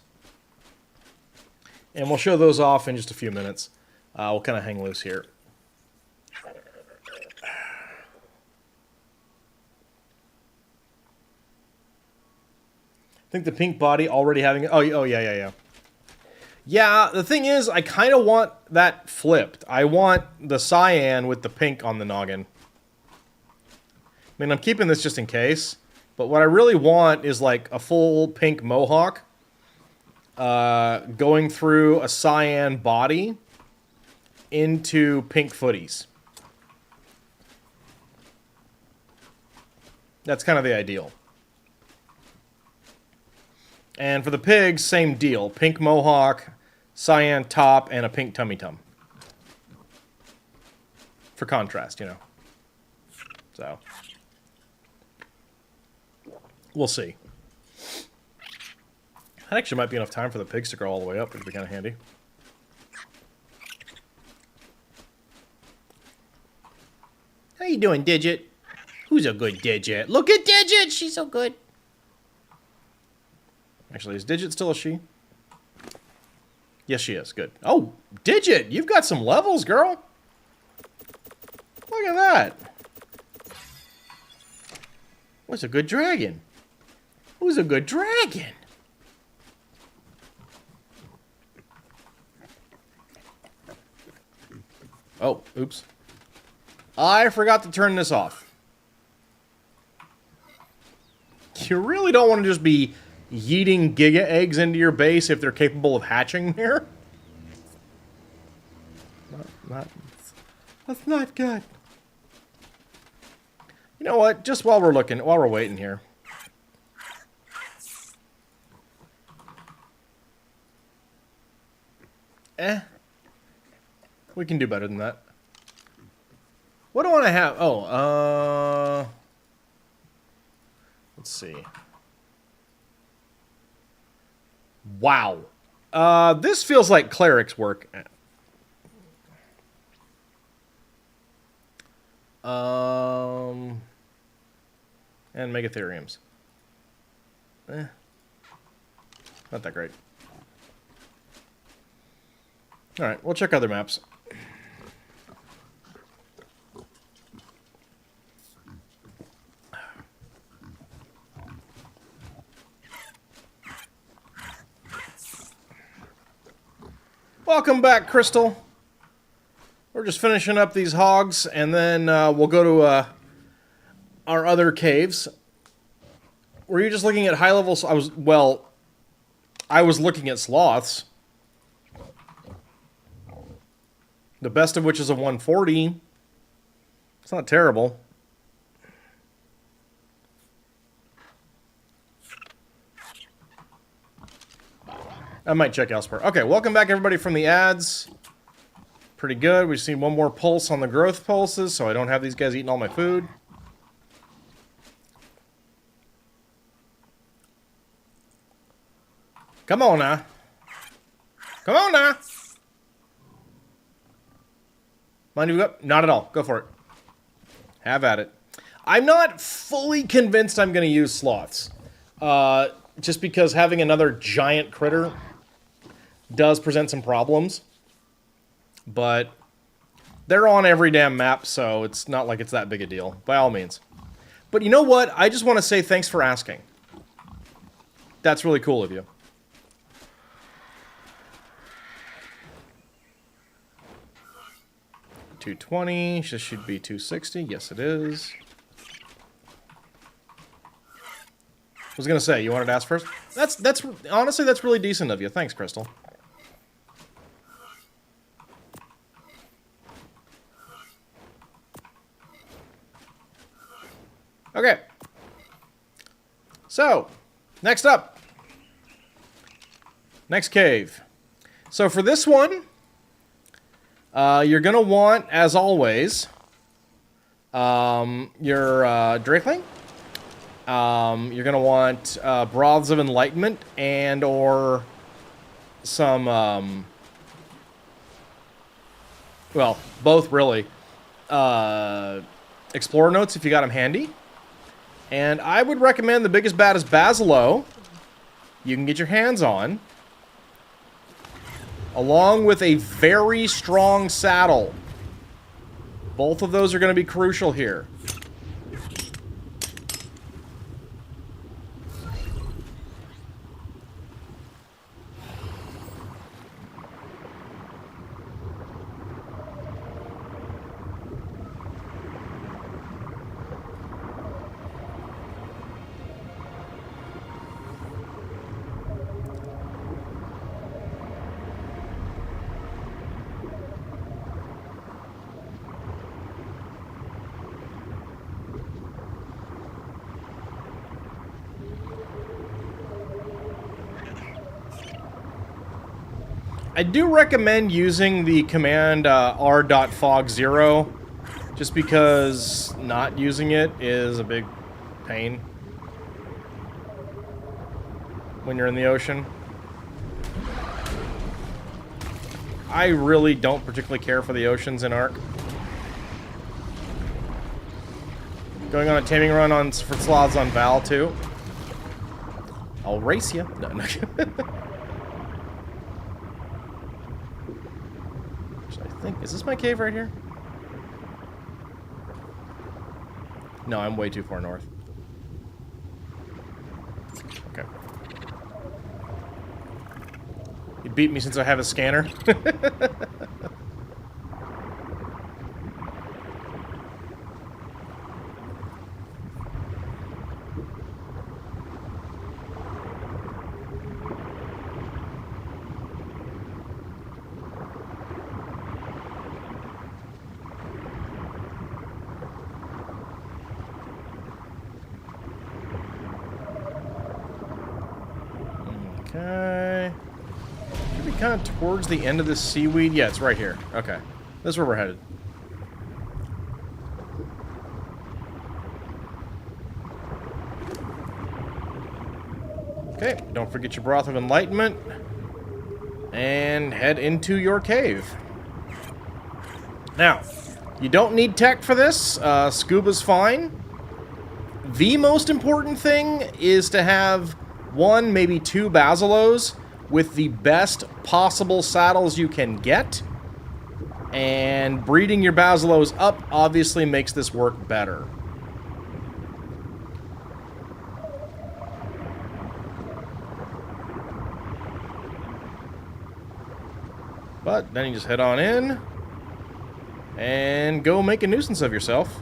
And we'll show those off in just a few minutes. We'll kind of hang loose here. I think the pink body already having... Oh, yeah. Yeah, the thing is, I kind of want that flipped. I want the cyan with the pink on the noggin. I mean, I'm keeping this just in case, but what I really want is like a full pink mohawk going through a cyan body into pink footies. That's kind of the ideal. And for the pigs, same deal. Pink mohawk, cyan top, and a pink tummy tum. For contrast, you know. So... we'll see. That actually might be enough time for the pigs to grow all the way up, which would be kind of handy. How you doing, Digit? Who's a good Digit? Look at Digit! She's so good. Actually, is Digit still a she? Yes, she is. Good. Oh, Digit! You've got some levels, girl! Look at that! What's a good dragon? Who's a good dragon? Oh, oops. I forgot to turn this off. You really don't want to just be yeeting giga eggs into your base if they're capable of hatching there. That's not good. You know what? Just while we're waiting here. We can do better than that. What do I want to have? Oh, let's see. Wow. This feels like cleric's work. And Megatheriums. Not that great. Alright, we'll check other maps. Welcome back, Crystal. We're just finishing up these hogs, and then we'll go to our other caves. Were you just looking at high levels? I was looking at sloths. The best of which is a 140. It's not terrible. I might check elsewhere. Okay, welcome back everybody from the ads. Pretty good. We just need one more pulse on the growth pulses, so I don't have these guys eating all my food. Come on now. Come on now. Mind you, go? Not at all. Go for it. Have at it. I'm not fully convinced I'm going to use sloths. Just because having another giant critter does present some problems. But they're on every damn map, so it's not like it's that big a deal, by all means. But you know what? I just want to say thanks for asking. That's really cool of you. $220. This should be $260. Yes, it is. I was gonna say, you wanted to ask first? That's honestly, that's really decent of you. Thanks, Crystal. Okay. So, next up. Next cave. So for this one, you're going to want, as always, your Drakeling. You're going to want Broths of Enlightenment and or some, well, both really, Explorer Notes if you got them handy. And I would recommend the biggest, baddest Basilo you can get your hands on, along with a very strong saddle. Both of those are going to be crucial here. I do recommend using the command r.fog0, just because not using it is a big pain when you're in the ocean. I really don't particularly care for the oceans in ARK. Going on a taming run for sloths on Val too. I'll race you. No, no. Is this my cave right here? No, I'm way too far north. Okay. You beat me since I have a scanner. Okay. Should be kind of towards the end of this seaweed. Yeah, it's right here. Okay. This is where we're headed. Okay, don't forget your broth of enlightenment. And head into your cave. Now, you don't need tech for this. Scuba's fine. The most important thing is to have one, maybe two basilos with the best possible saddles you can get. And breeding your basilos up obviously makes this work better. But then you just head on in and go make a nuisance of yourself.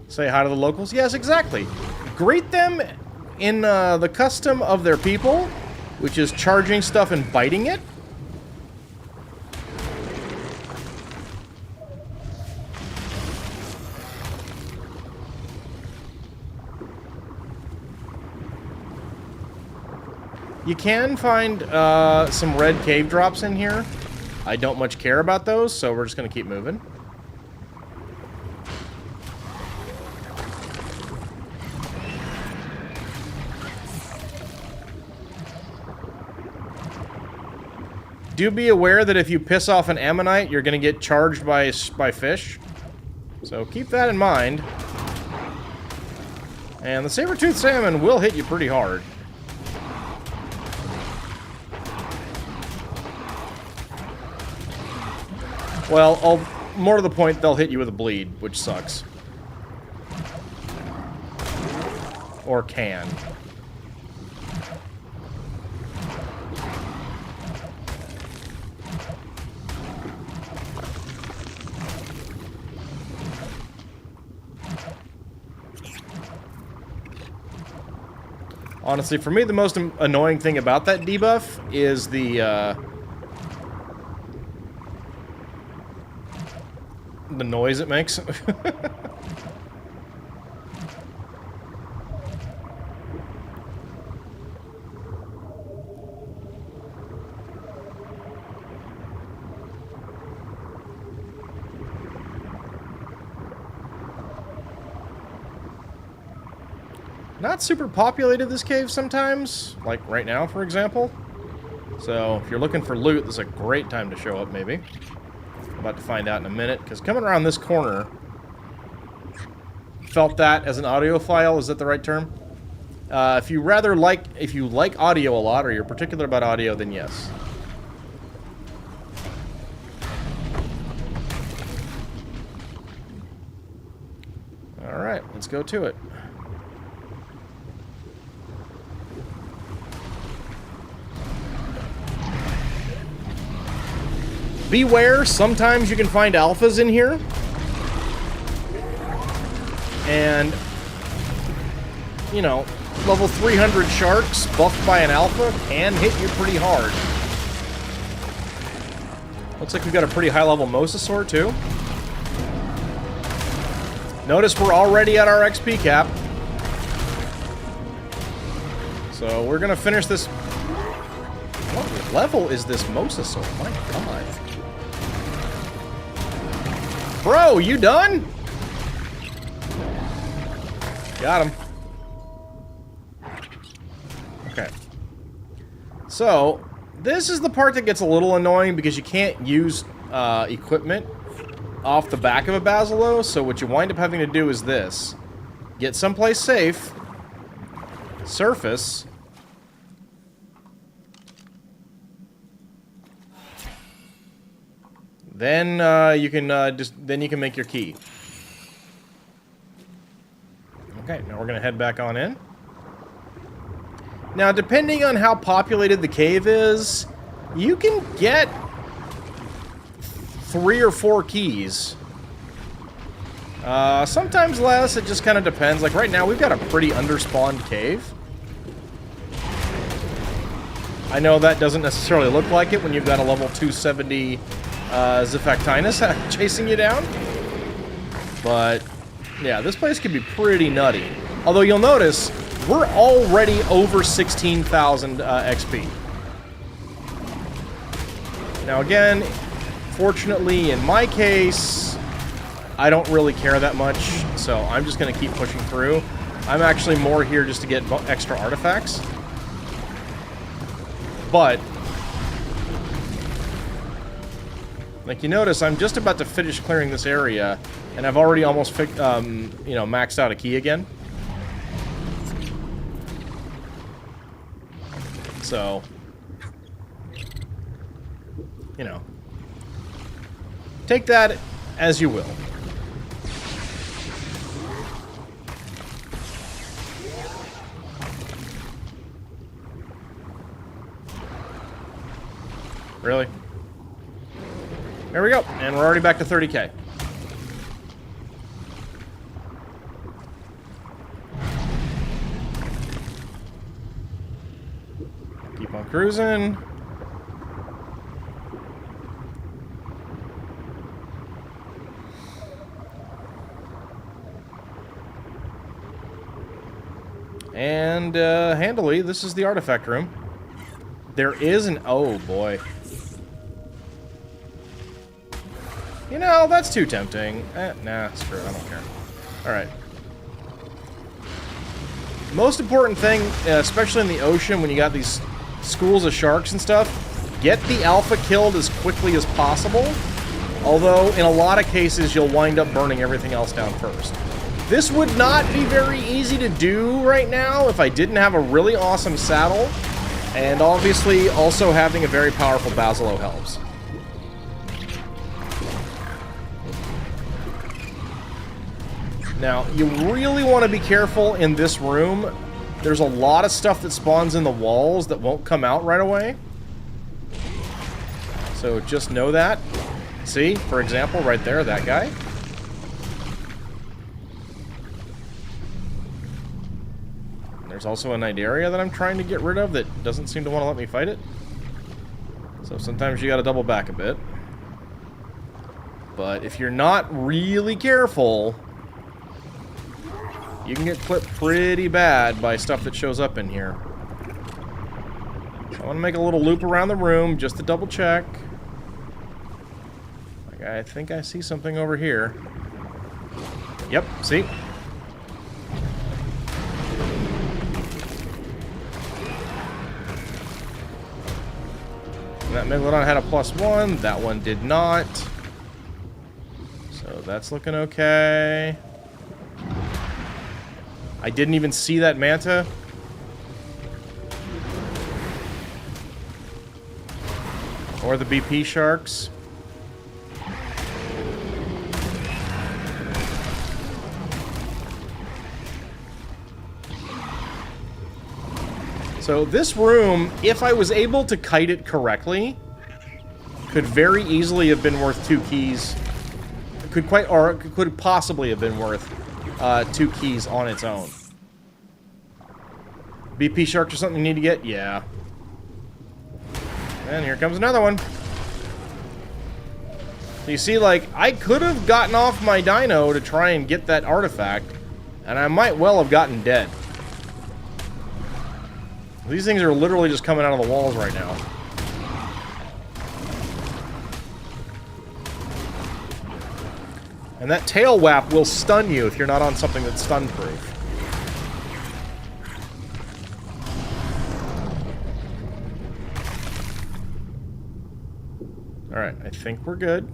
Say hi to the locals? Yes, exactly. Greet them in the custom of their people, which is charging stuff and biting it. You can find some red cave drops in here. I don't much care about those, so we're just going to keep moving. Do be aware that if you piss off an ammonite, you're going to get charged by fish. So keep that in mind. And the saber-toothed salmon will hit you pretty hard. Well, more to the point, they'll hit you with a bleed, which sucks. Or can. Honestly, for me, the most annoying thing about that debuff is the noise it makes. Not super populated, this cave, sometimes. Like right now, for example. So, if you're looking for loot, this is a great time to show up, maybe. I'm about to find out in a minute, because coming around this corner... Felt that as an audiophile, is that the right term? If you like audio a lot, or you're particular about audio, then yes. Alright, let's go to it. Beware, sometimes you can find alphas in here. And, you know, level 300 sharks buffed by an alpha can hit you pretty hard. Looks like we've got a pretty high level mosasaur, too. Notice we're already at our XP cap. So we're gonna finish this. What level is this mosasaur? My god. Bro, you done? Got him. Okay. So, this is the part that gets a little annoying because you can't use equipment off the back of a basilo, so what you wind up having to do is this. Get someplace safe, surface, then you can make your key. Okay, now we're gonna head back on in. Now, depending on how populated the cave is, you can get 3 or 4 keys. Sometimes less, it just kind of depends. Like right now, we've got a pretty underspawned cave. I know that doesn't necessarily look like it when you've got a level 270 Zifactinus chasing you down. But, yeah, this place can be pretty nutty. Although you'll notice, we're already over 16,000 XP. Now again, fortunately in my case, I don't really care that much, so I'm just going to keep pushing through. I'm actually more here just to get extra artifacts. But, like you notice, I'm just about to finish clearing this area, and I've already almost, you know, maxed out a key again. So, you know, take that as you will. Really? There we go. And we're already back to 30K. Keep on cruising. And handily, this is the artifact room. There is an... oh, boy. You know, that's too tempting. Nah, screw it. I don't care. Alright. Most important thing, especially in the ocean when you got these schools of sharks and stuff, get the alpha killed as quickly as possible. Although, in a lot of cases, you'll wind up burning everything else down first. This would not be very easy to do right now if I didn't have a really awesome saddle. And obviously, also having a very powerful Basilo helps. Now, you really want to be careful in this room. There's a lot of stuff that spawns in the walls that won't come out right away. So just know that. See, for example, right there, that guy. There's also a Nidaria that I'm trying to get rid of that doesn't seem to want to let me fight it. So sometimes you gotta double back a bit. But if you're not really careful, you can get clipped pretty bad by stuff that shows up in here. So I want to make a little loop around the room just to double check. Like, I think I see something over here. Yep, see? That Megalodon had a +1. That one did not. So that's looking okay. I didn't even see that manta. Or the BP sharks. So this room, if I was able to kite it correctly, could very easily have been worth 2 keys. Could possibly have been worth 2 keys on its own. BP sharks or something you need to get? Yeah. And here comes another one. So you see, like, I could have gotten off my dino to try and get that artifact, and I might well have gotten dead. These things are literally just coming out of the walls right now. And that tail whap will stun you if you're not on something that's stun-proof. Alright, I think we're good.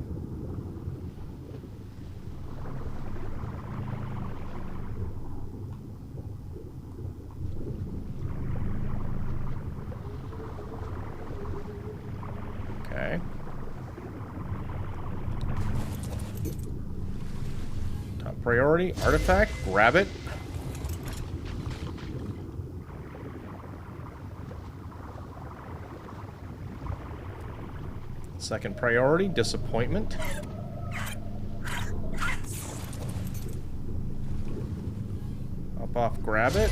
Okay. Top priority, artifact, grab it. Second priority, disappointment. Jump off, grab it.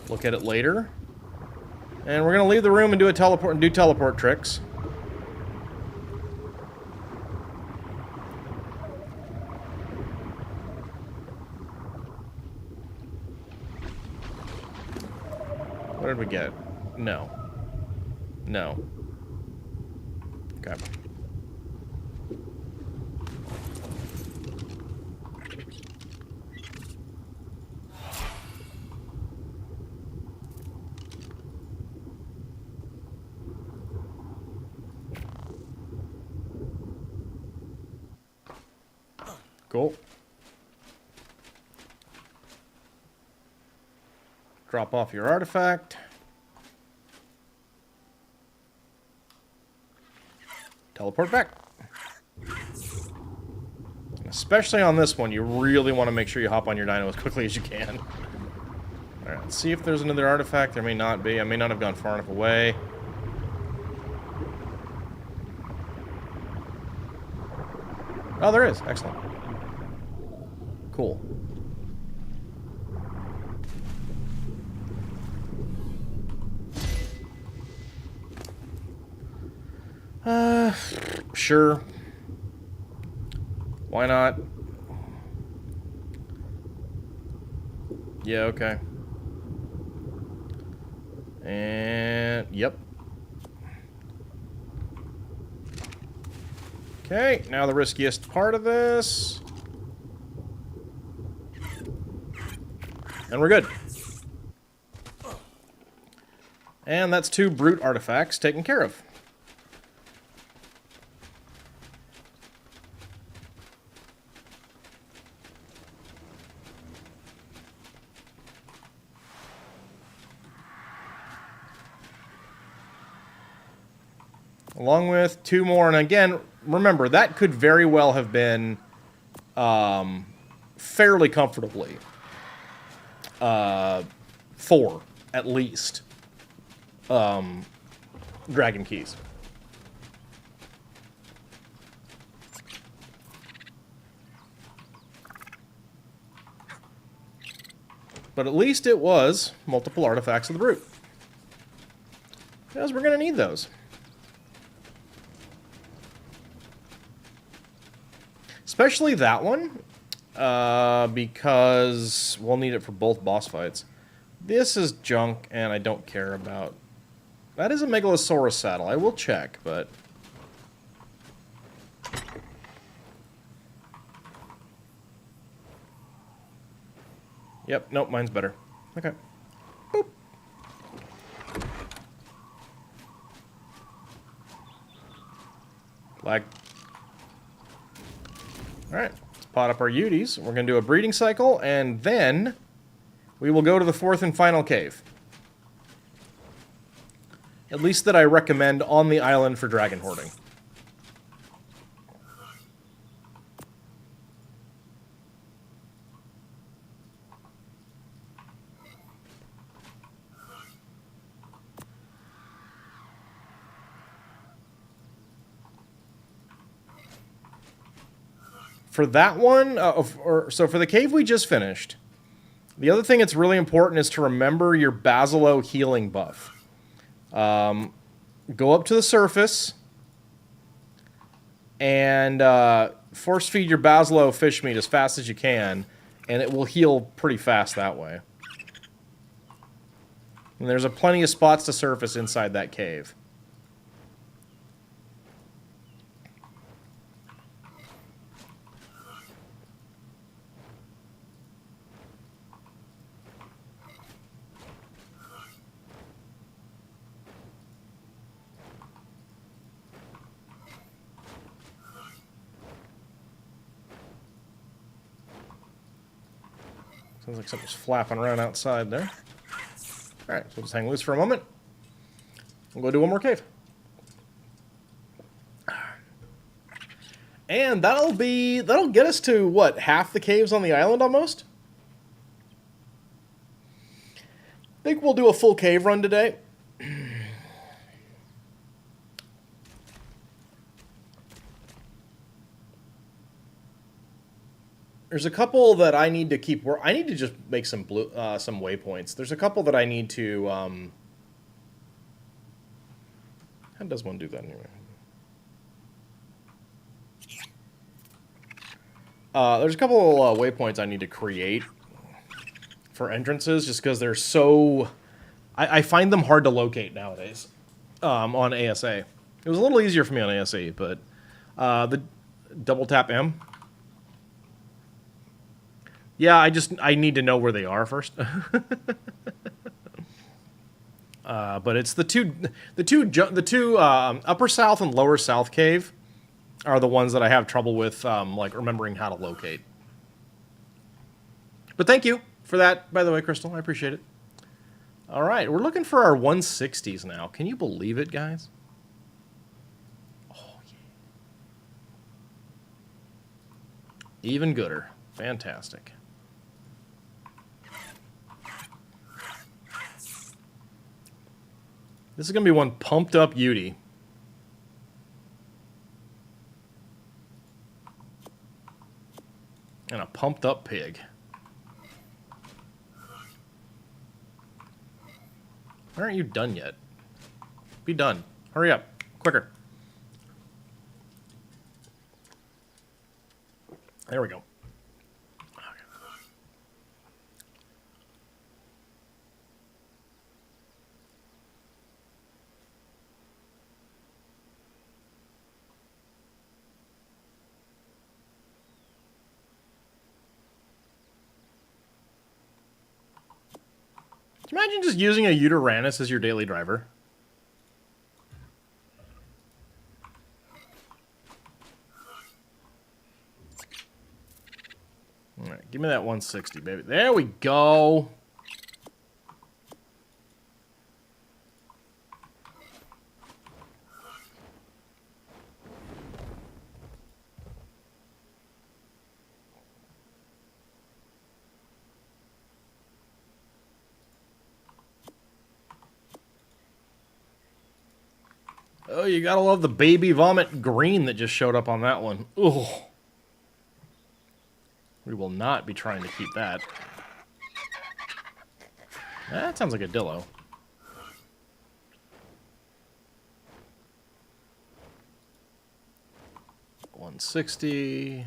Look at it later. And we're going to leave the room and do a teleport and do teleport tricks. What did we get? No. No. Okay. Cool. Drop off your artifact. Teleport back. Especially on this one, you really want to make sure you hop on your dino as quickly as you can. Alright, let's see if there's another artifact. There may not be. I may not have gone far enough away. Oh, there is. Excellent. Cool. Sure. Why not? Yeah, okay. And, yep. Okay, now the riskiest part of this. And we're good. And that's 2 brute artifacts taken care of. Along with 2 more, and again, remember, that could very well have been fairly comfortably 4, at least, dragon keys. But at least it was multiple artifacts of the brute. Because we're going to need those. Especially that one, because we'll need it for both boss fights. This is junk, and I don't care about. That is a Megalosaurus saddle. I will check, but... Yep, nope, mine's better. Okay. Boop. Lag. Alright, let's pot up our Uties. We're going to do a breeding cycle, and then we will go to the 4th and final cave. At least that I recommend on the island for dragon hoarding. For that one, so for the cave we just finished, the other thing that's really important is to remember your Basilo healing buff. Go up to the surface and force feed your Basilo fish meat as fast as you can, and it will heal pretty fast that way. And there's plenty of spots to surface inside that cave. Sounds like something's flapping around outside there. Alright, so we'll just hang loose for a moment. We'll go do one more cave. And that'll get us to, what, half the caves on the island almost? I think we'll do a full cave run today. There's a couple that I need to keep. I need to just make some some waypoints. There's a couple that I need to. How does one do that anyway? There's a couple waypoints I need to create for entrances, just because they're so. I find them hard to locate nowadays on ASA. It was a little easier for me on ASA, but the double tap M. Yeah, I need to know where they are first. But it's the two upper south and lower south cave are the ones that I have trouble with, like remembering how to locate. But thank you for that, by the way, Crystal. I appreciate it. All right, we're looking for our 160s now. Can you believe it, guys? Oh, yeah. Even gooder. Fantastic. This is going to be one pumped up Yudi. And a pumped up pig. Why aren't you done yet? Be done. Hurry up. Quicker. There we go. Can you imagine just using a Uteranus as your daily driver? Alright, give me that 160, baby. There we go. Oh, you gotta love the baby vomit green that just showed up on that one. Ugh. We will not be trying to keep that. That sounds like a Dillo. $160.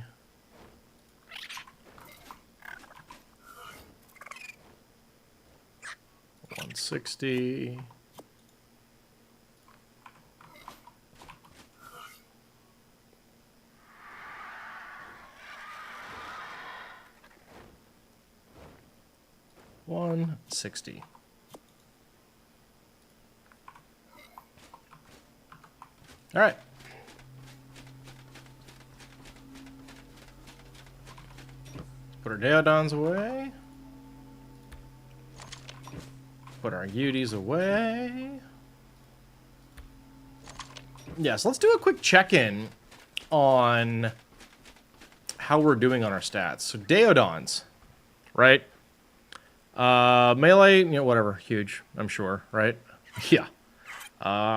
$160. $160. All right. Put our Deodons away. Put our Udis away. Yes, let's do a quick check-in on how we're doing on our stats. So Deodons, right? Melee, you know, whatever, huge, I'm sure, right? Yeah.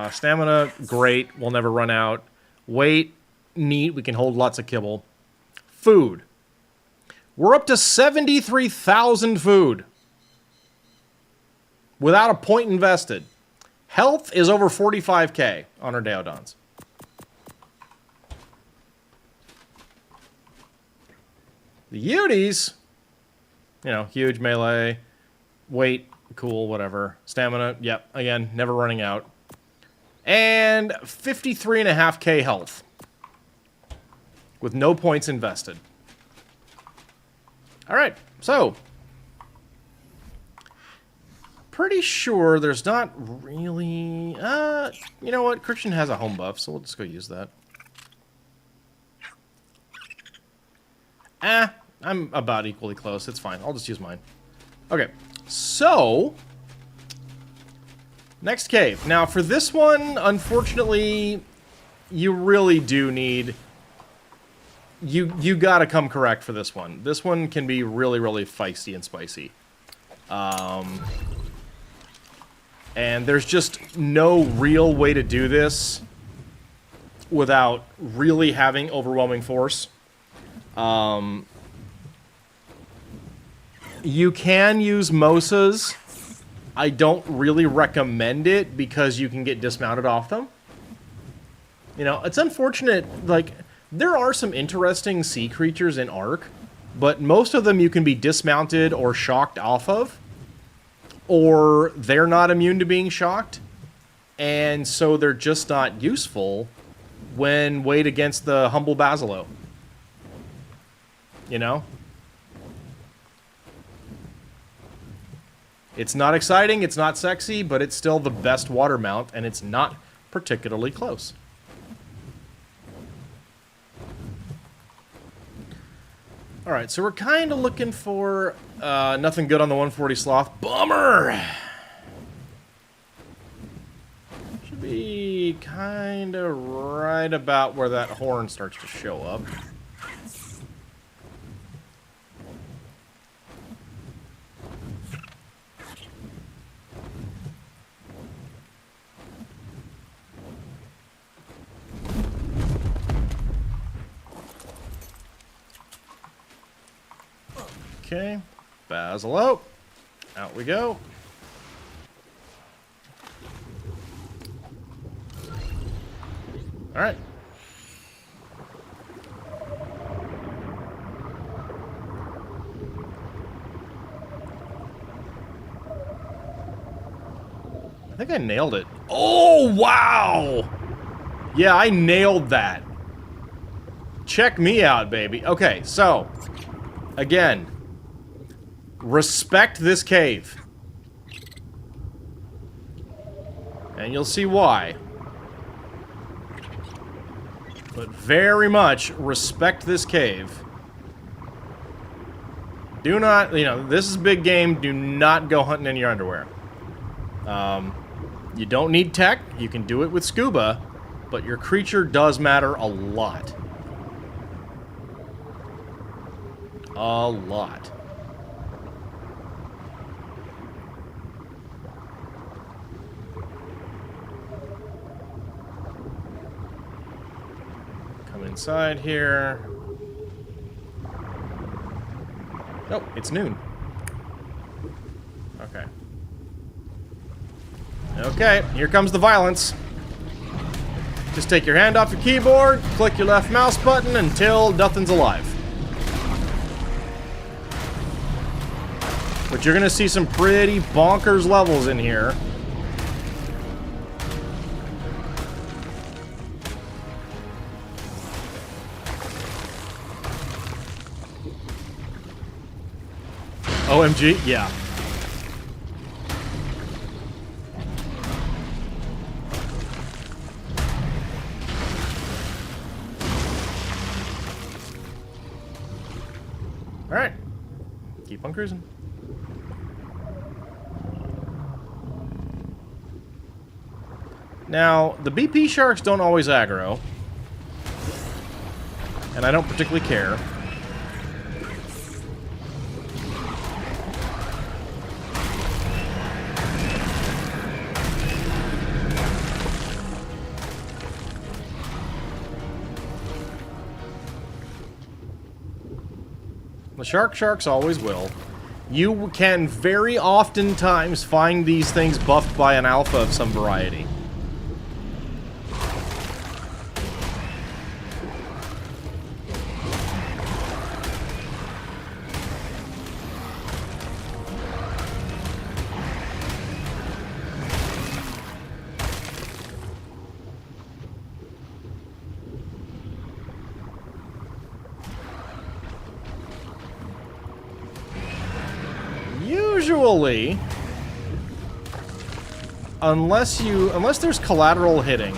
Stamina, great, we'll never run out. Weight, neat, we can hold lots of kibble. Food. We're up to 73,000 food. Without a point invested. Health is over 45k on our Deodons. The Udis, you know, huge melee. Weight, cool, whatever. Stamina, yep, again, never running out. And 53.5k health. With no points invested. Alright, so. Pretty sure there's not really... you know what? Christian has a home buff, so we'll just go use that. I'm about equally close. It's fine. I'll just use mine. Okay, so... Next cave. Now, for this one, unfortunately, you really do need... You gotta come correct for this one. This one can be really, really feisty and spicy. And there's just no real way to do this without really having overwhelming force. You can use Mosas. I don't really recommend it because you can get dismounted off them. You know, it's unfortunate, like, there are some interesting sea creatures in ARK, but most of them you can be dismounted or shocked off of, or they're not immune to being shocked, and so they're just not useful when weighed against the humble Basilo. You know? It's not exciting, it's not sexy, but it's still the best water mount, and it's not particularly close. Alright, so we're kind of looking for nothing good on the 140 Sloth. Bummer! Should be kind of right about where that horn starts to show up. Okay, Basilo. Out we go. All right. I think I nailed it. Oh, wow! Yeah, I nailed that. Check me out, baby. Okay, so, again, respect this cave. And you'll see why. But very much respect this cave. Do not, you know, this is big game. Do not go hunting in your underwear. You don't need tech. You can do it with scuba. But your creature does matter a lot. A lot. Come inside here. Oh, it's noon. Okay. Okay, here comes the violence. Just take your hand off your keyboard, click your left mouse button until nothing's alive. But you're gonna see some pretty bonkers levels in here. OMG, yeah. Alright. Keep on cruising. Now, the BP sharks don't always aggro. And I don't particularly care. The sharks always will. You can very oftentimes find these things buffed by an alpha of some variety. Usually, unless there's collateral hitting,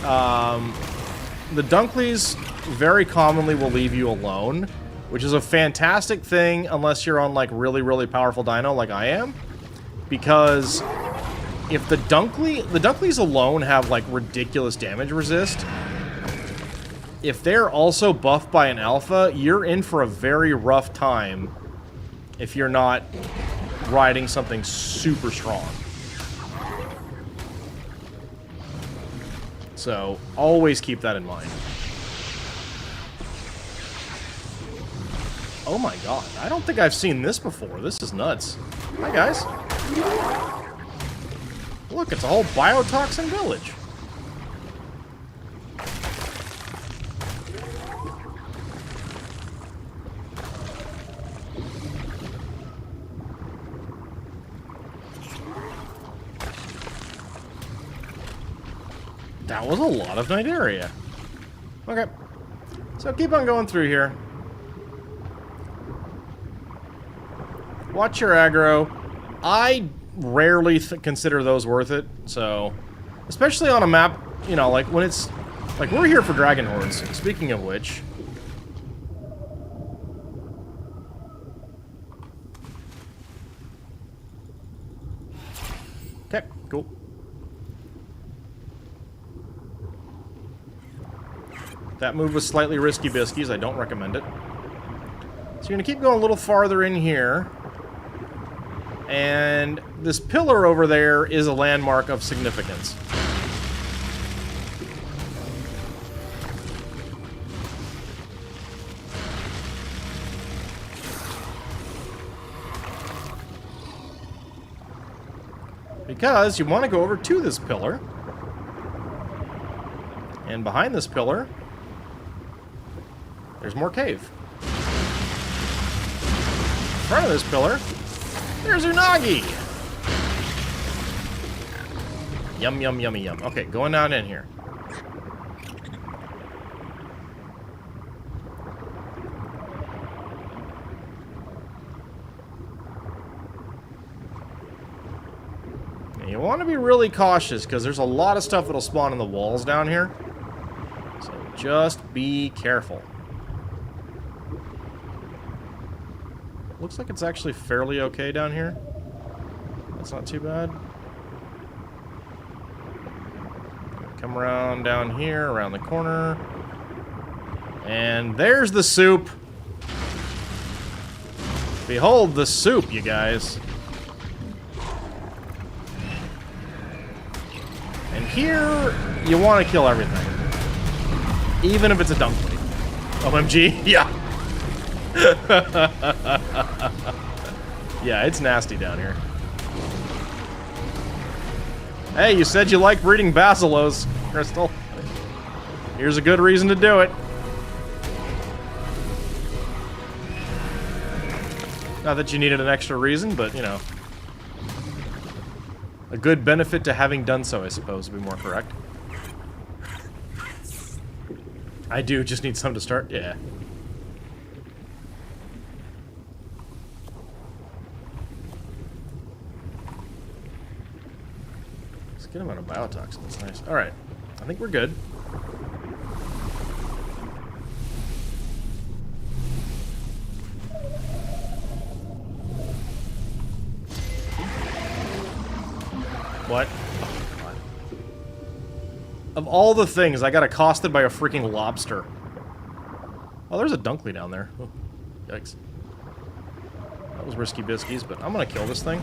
the Dunkleys very commonly will leave you alone, which is a fantastic thing unless you're on like really powerful dino like I am, because if the Dunkleys alone have like ridiculous damage resist, if they're also buffed by an alpha, you're in for a very rough time if you're not riding something super strong. So, always keep that in mind. Oh my god, I don't think I've seen this before. This is nuts. Hi, guys. Look, it's a whole biotoxin village. That was a lot of night area. Okay. So keep on going through here. Watch your aggro. I rarely consider those worth it, so... Especially on a map, you know, like when it's... Like, we're here for Dragon Hordes, speaking of which. Okay, cool. That move was slightly risky biskies. I don't recommend it. So you're going to keep going a little farther in here. And this pillar over there is a landmark of significance. Because you want to go over to this pillar. And behind this pillar, there's more cave. In front of this pillar, there's Unagi! Yum, yum, yummy, yum. Okay, going down in here. Now, you want to be really cautious, because there's a lot of stuff that'll spawn in the walls down here. So just be careful. Looks like it's actually fairly okay down here. That's not too bad. Come around down here, around the corner. And there's the soup. Behold the soup, you guys. And here, you want to kill everything. Even if it's a dunkling. OMG, yeah. Yeah, it's nasty down here. Hey, you said you like breeding basilos, Crystal. Here's a good reason to do it. Not that you needed an extra reason, but, you know. A good benefit to having done so, I suppose, would be more correct. I do just need some to start, yeah. Good amount of biotoxin, that's nice. Alright, I think we're good. What? Oh, God. Of all the things, I got accosted by a freaking lobster. Oh, there's a Dunkley down there. Oh, yikes. That was risky biskies, but I'm gonna kill this thing.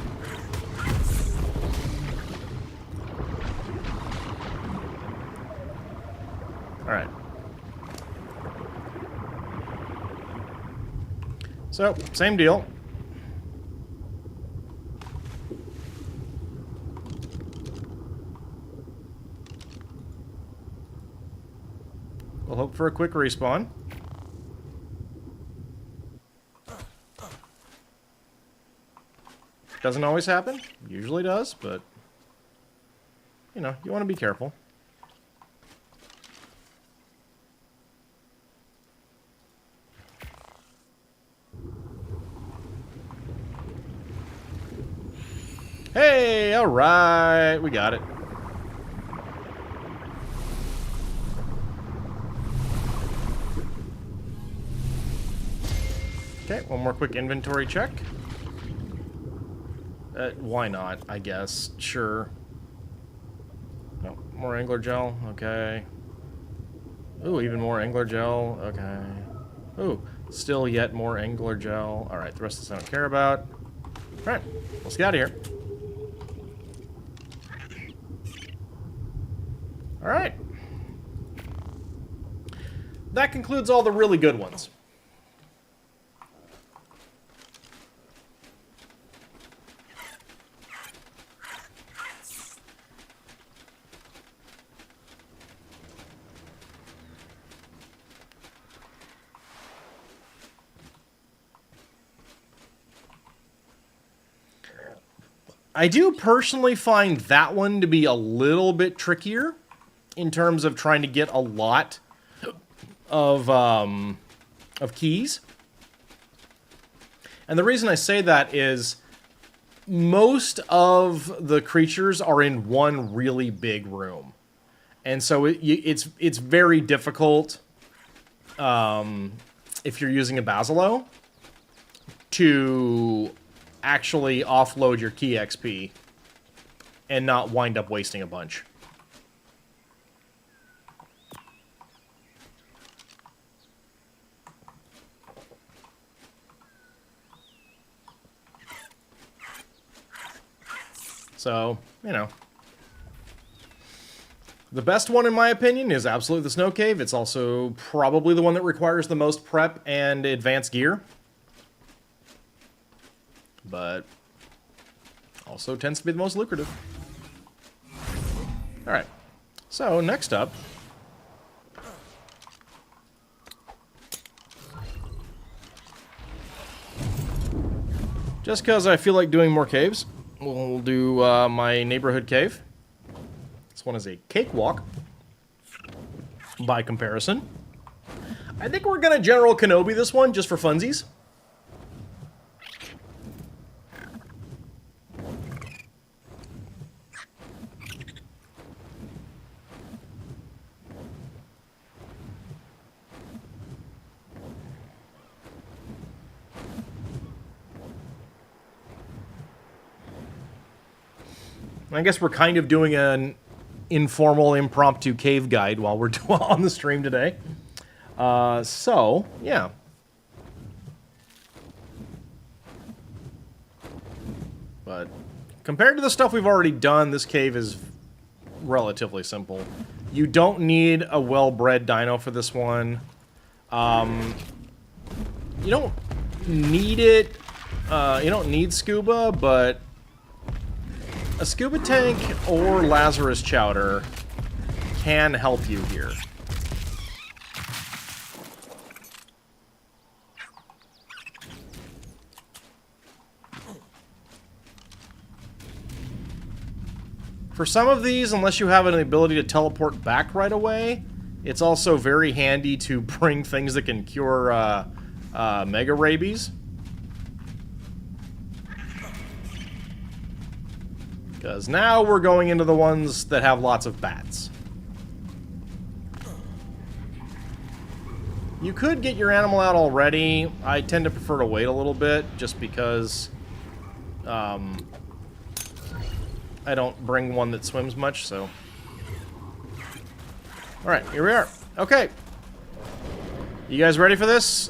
Alright. So, same deal. We'll hope for a quick respawn. Doesn't always happen. Usually does, but... You know, you want to be careful. Hey, alright, we got it. Okay, one more quick inventory check. Why not, I guess. Sure. No, more angler gel, okay. Ooh, even more angler gel, okay. Ooh, still yet more angler gel. Alright, the rest of this I don't care about. Alright, let's get out of here. Alright. That concludes all the really good ones. I do personally find that one to be a little bit trickier in terms of trying to get a lot of keys. And the reason I say that is most of the creatures are in one really big room. And so it's very difficult if you're using a Basilo to actually offload your key XP and not wind up wasting a bunch. So, you know. The best one, in my opinion, is absolutely the Snow Cave. It's also probably the one that requires the most prep and advanced gear. But also tends to be the most lucrative. Alright. So, next up. Just because I feel like doing more caves, we'll do my neighborhood cave. This one is a cakewalk, by comparison. I think we're gonna General Kenobi this one, just for funsies. I guess we're kind of doing an informal, impromptu cave guide while we're on the stream today. So, yeah. But compared to the stuff we've already done, this cave is relatively simple. You don't need a well-bred dino for this one. You don't need it. You don't need scuba, but a scuba tank or Lazarus chowder can help you here. For some of these, unless you have an ability to teleport back right away, it's also very handy to bring things that can cure mega rabies. Because now we're going into the ones that have lots of bats. You could get your animal out already. I tend to prefer to wait a little bit, just because I don't bring one that swims much, so. Alright, here we are. Okay. You guys ready for this?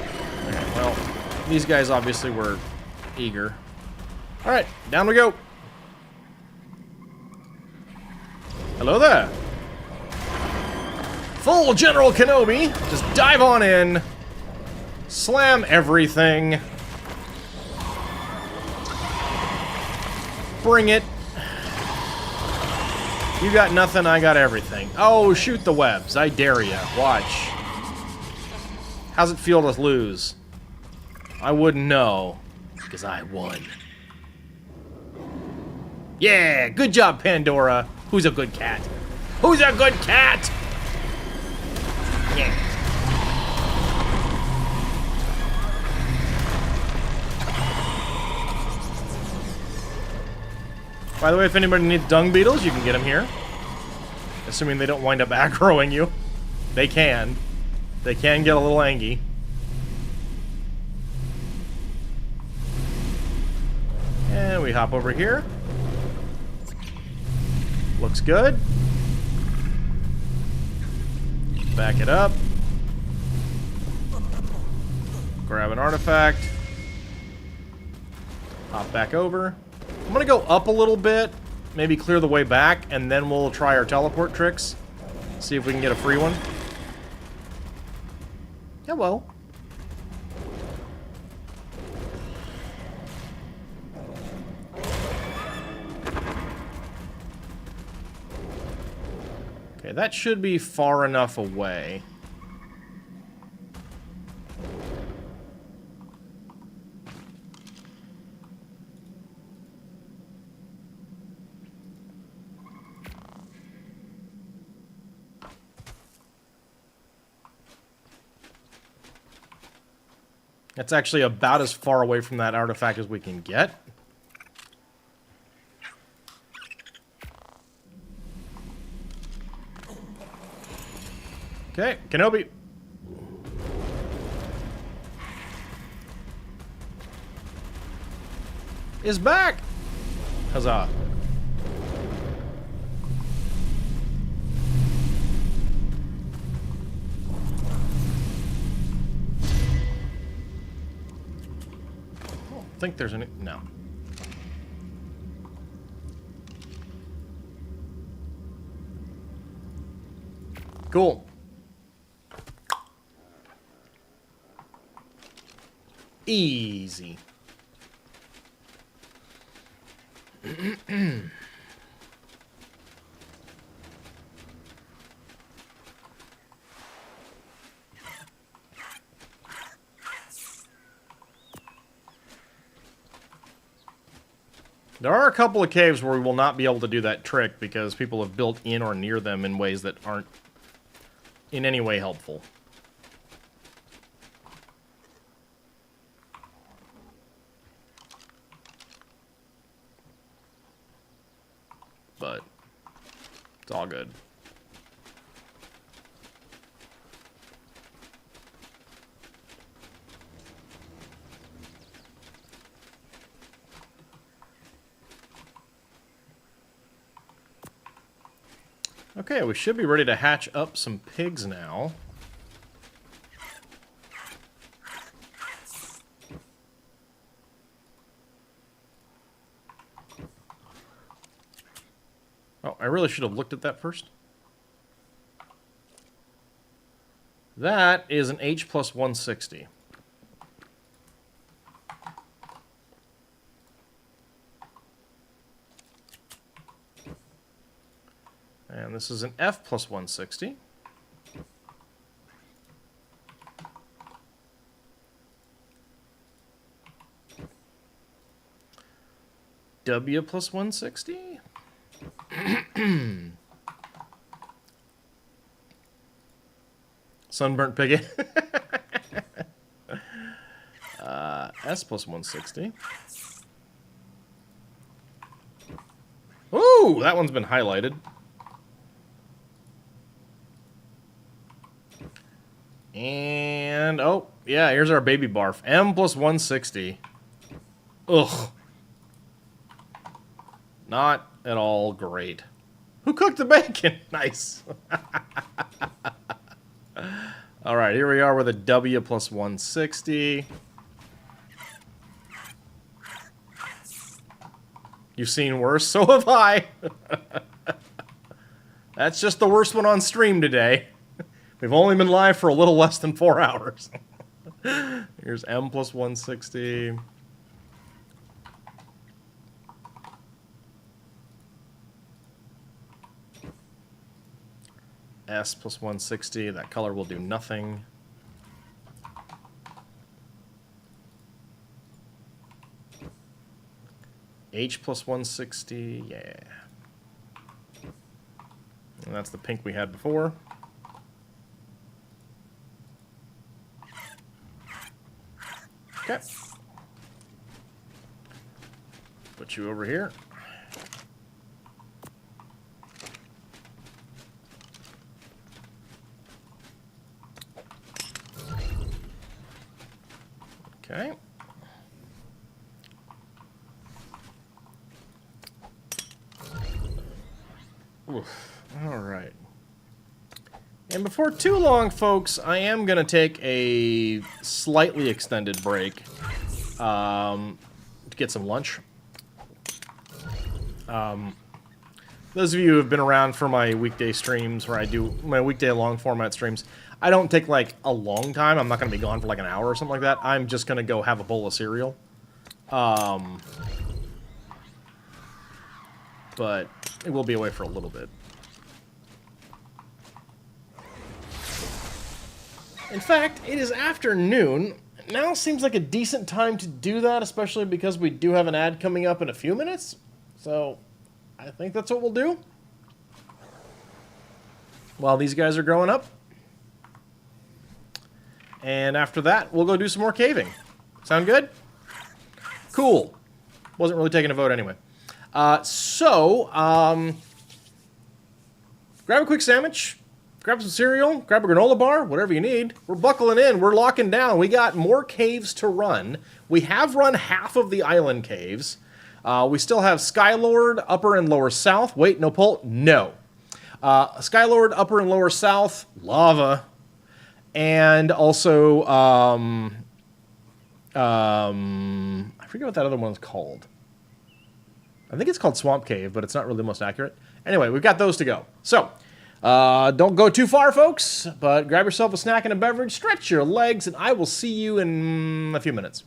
Okay, well, these guys obviously were eager. Alright, down we go. Hello there. Full General Kenobi. Just dive on in. Slam everything. Bring it. You got nothing, I got everything. Oh, shoot the webs. I dare ya. Watch. How's it feel to lose? I wouldn't know, because I won. Yeah, good job, Pandora. Who's a good cat? Who's a good cat? Yeah. By the way, if anybody needs dung beetles, you can get them here. Assuming they don't wind up aggroing you. They can. They can get a little angy. And we hop over here. Looks good. Back it up. Grab an artifact. Hop back over. I'm gonna go up a little bit, maybe clear the way back, and then we'll try our teleport tricks. See if we can get a free one. Yeah, well. Okay, that should be far enough away. That's actually about as far away from that artifact as we can get. Okay, Kenobi. Is back! Huzzah. I think there's any... No. Cool. Easy. There are a couple of caves where we will not be able to do that trick because people have built in or near them in ways that aren't in any way helpful. But it's all good. Okay, we should be ready to hatch up some pigs now. Oh, I really should have looked at that first. That is an H plus 160. And this is an F plus 160. W plus 160. Sunburnt piggy. S plus 160. Ooh, that one's been highlighted. And, oh, yeah, here's our baby barf. M plus 160. Ugh. Not at all great. Who cooked the bacon? Nice. All right, here we are with a W plus 160. You've seen worse, so have I. That's just the worst one on stream today. We've only been live for a little less than 4 hours. Here's M plus 160. S plus 160. That color will do nothing. H plus 160. Yeah. And that's the pink we had before. Okay. Put you over here. Okay. Oof. All right. And before too long, folks, I am going to take a slightly extended break to get some lunch. Those of you who have been around for my weekday streams, where I do my weekday long format streams, I don't take like a long time. I'm not going to be gone for like an hour or something like that. I'm just going to go have a bowl of cereal. But it will be away for a little bit. In fact, it is afternoon. Now seems like a decent time to do that, especially because we do have an ad coming up in a few minutes. So, I think that's what we'll do. While these guys are growing up. And after that, we'll go do some more caving. Sound good? Cool. Wasn't really taking a vote anyway. Grab a quick sandwich, grab some cereal, grab a granola bar, whatever you need. We're buckling in. We're locking down. We got more caves to run. We have run half of the island caves. We still have Skylord, Upper and Lower South. Wait, no pull? No. Skylord, Upper and Lower South, lava. And also, I forget what that other one's called. I think it's called Swamp Cave, but it's not really the most accurate. Anyway, we've got those to go. So, don't go too far, folks, but grab yourself a snack and a beverage, stretch your legs, and I will see you in a few minutes.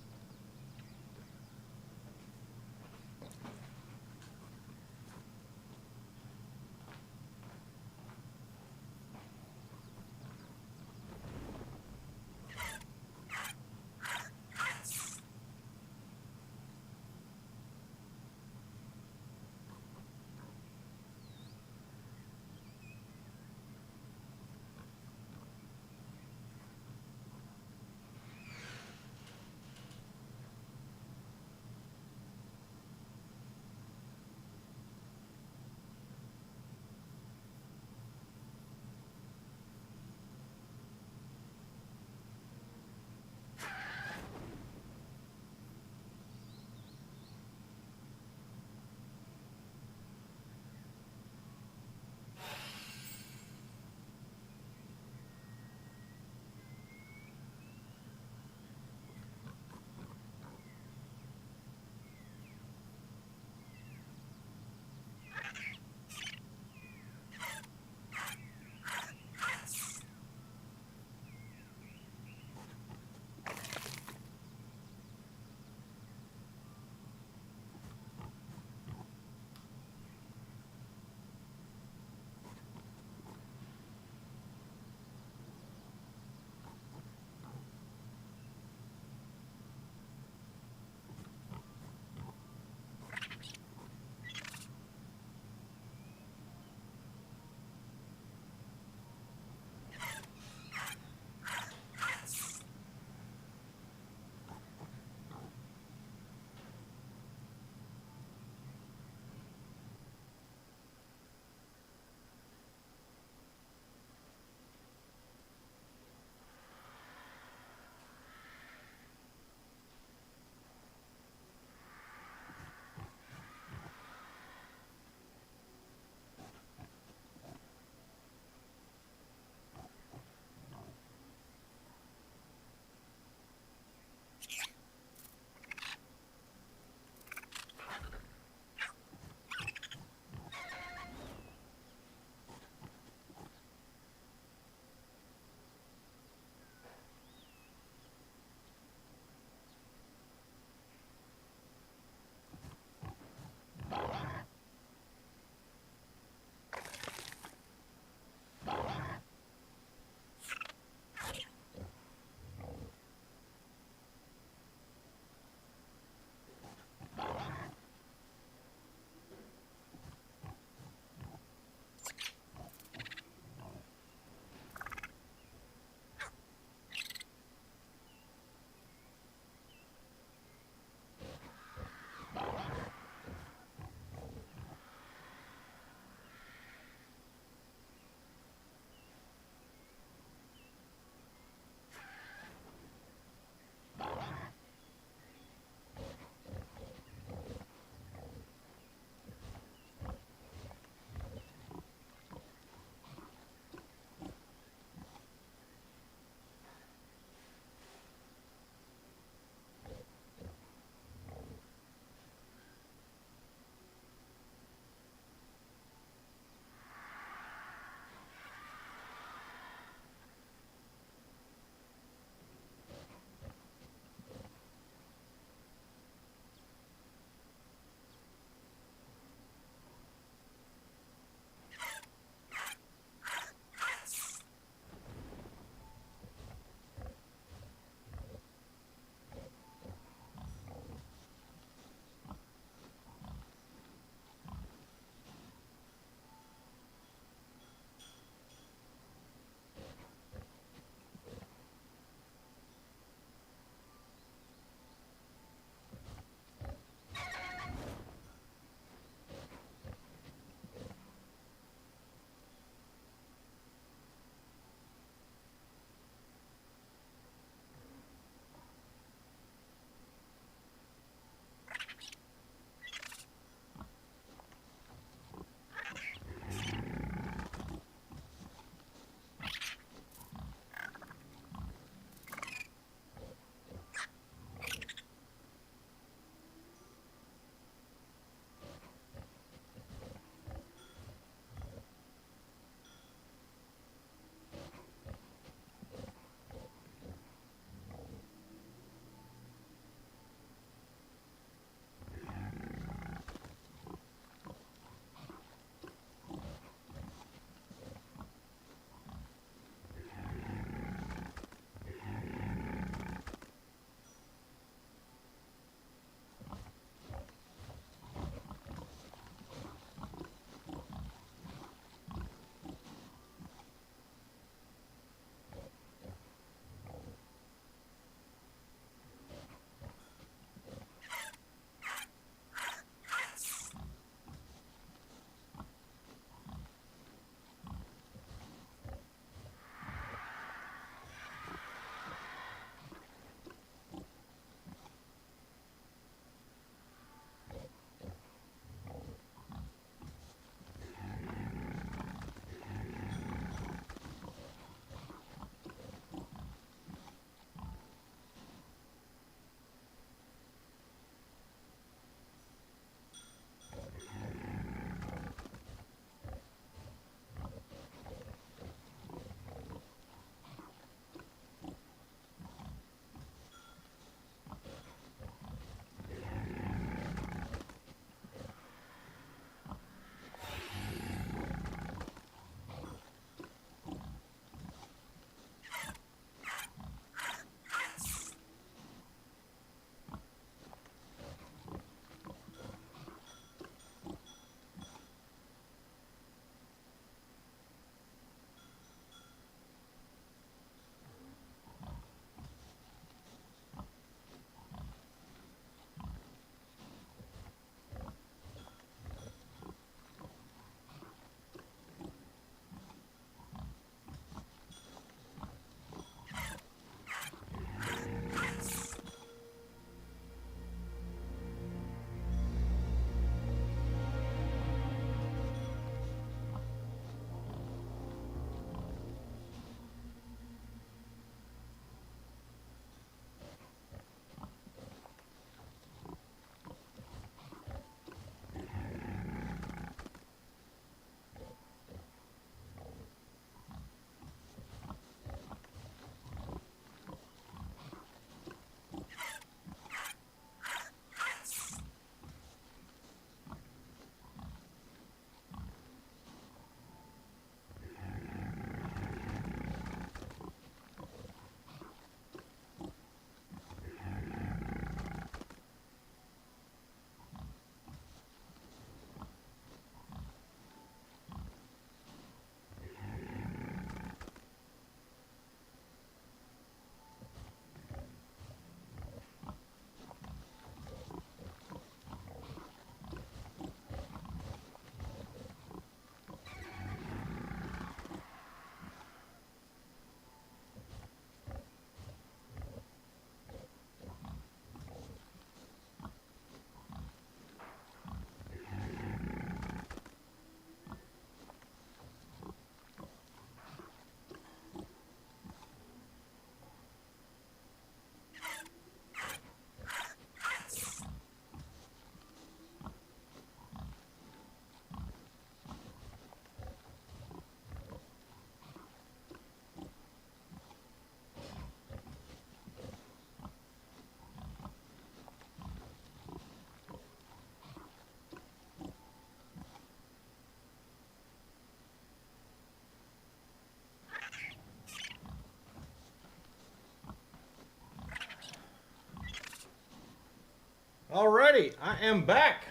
Alrighty, I am back.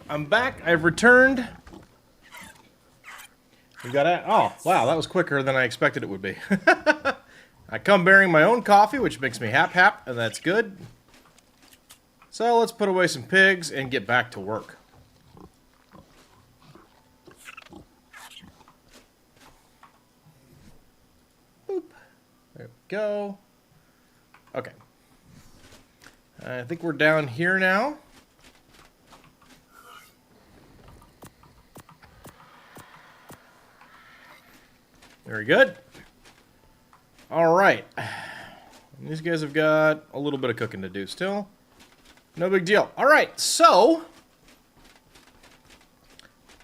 I'm back. I've returned. We got a... Oh, wow, that was quicker than I expected it would be. I come bearing my own coffee, which makes me hap, and that's good. So let's put away some pigs and get back to work. Boop. There we go. Okay. I think we're down here now. Very good. All right. These guys have got a little bit of cooking to do still. No big deal. All right, so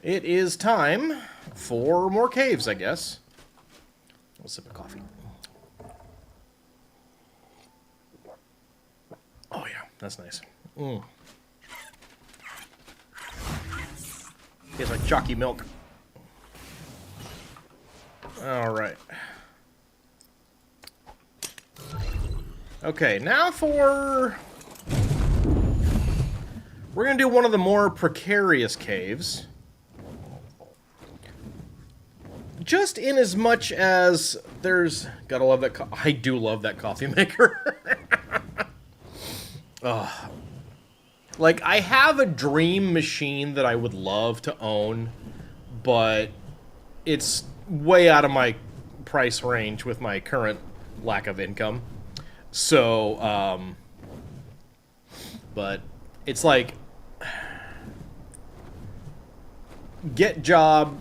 it is time for more caves, I guess. We'll sip of coffee. Oh, yeah, that's nice. Tastes like chalky milk. All right. Okay, now for... We're going to do one of the more precarious caves. Just in as much as there's... Gotta love that... I do love that coffee maker. Like, I have a dream machine that I would love to own, but it's way out of my price range with my current lack of income. So, but it's like, get job,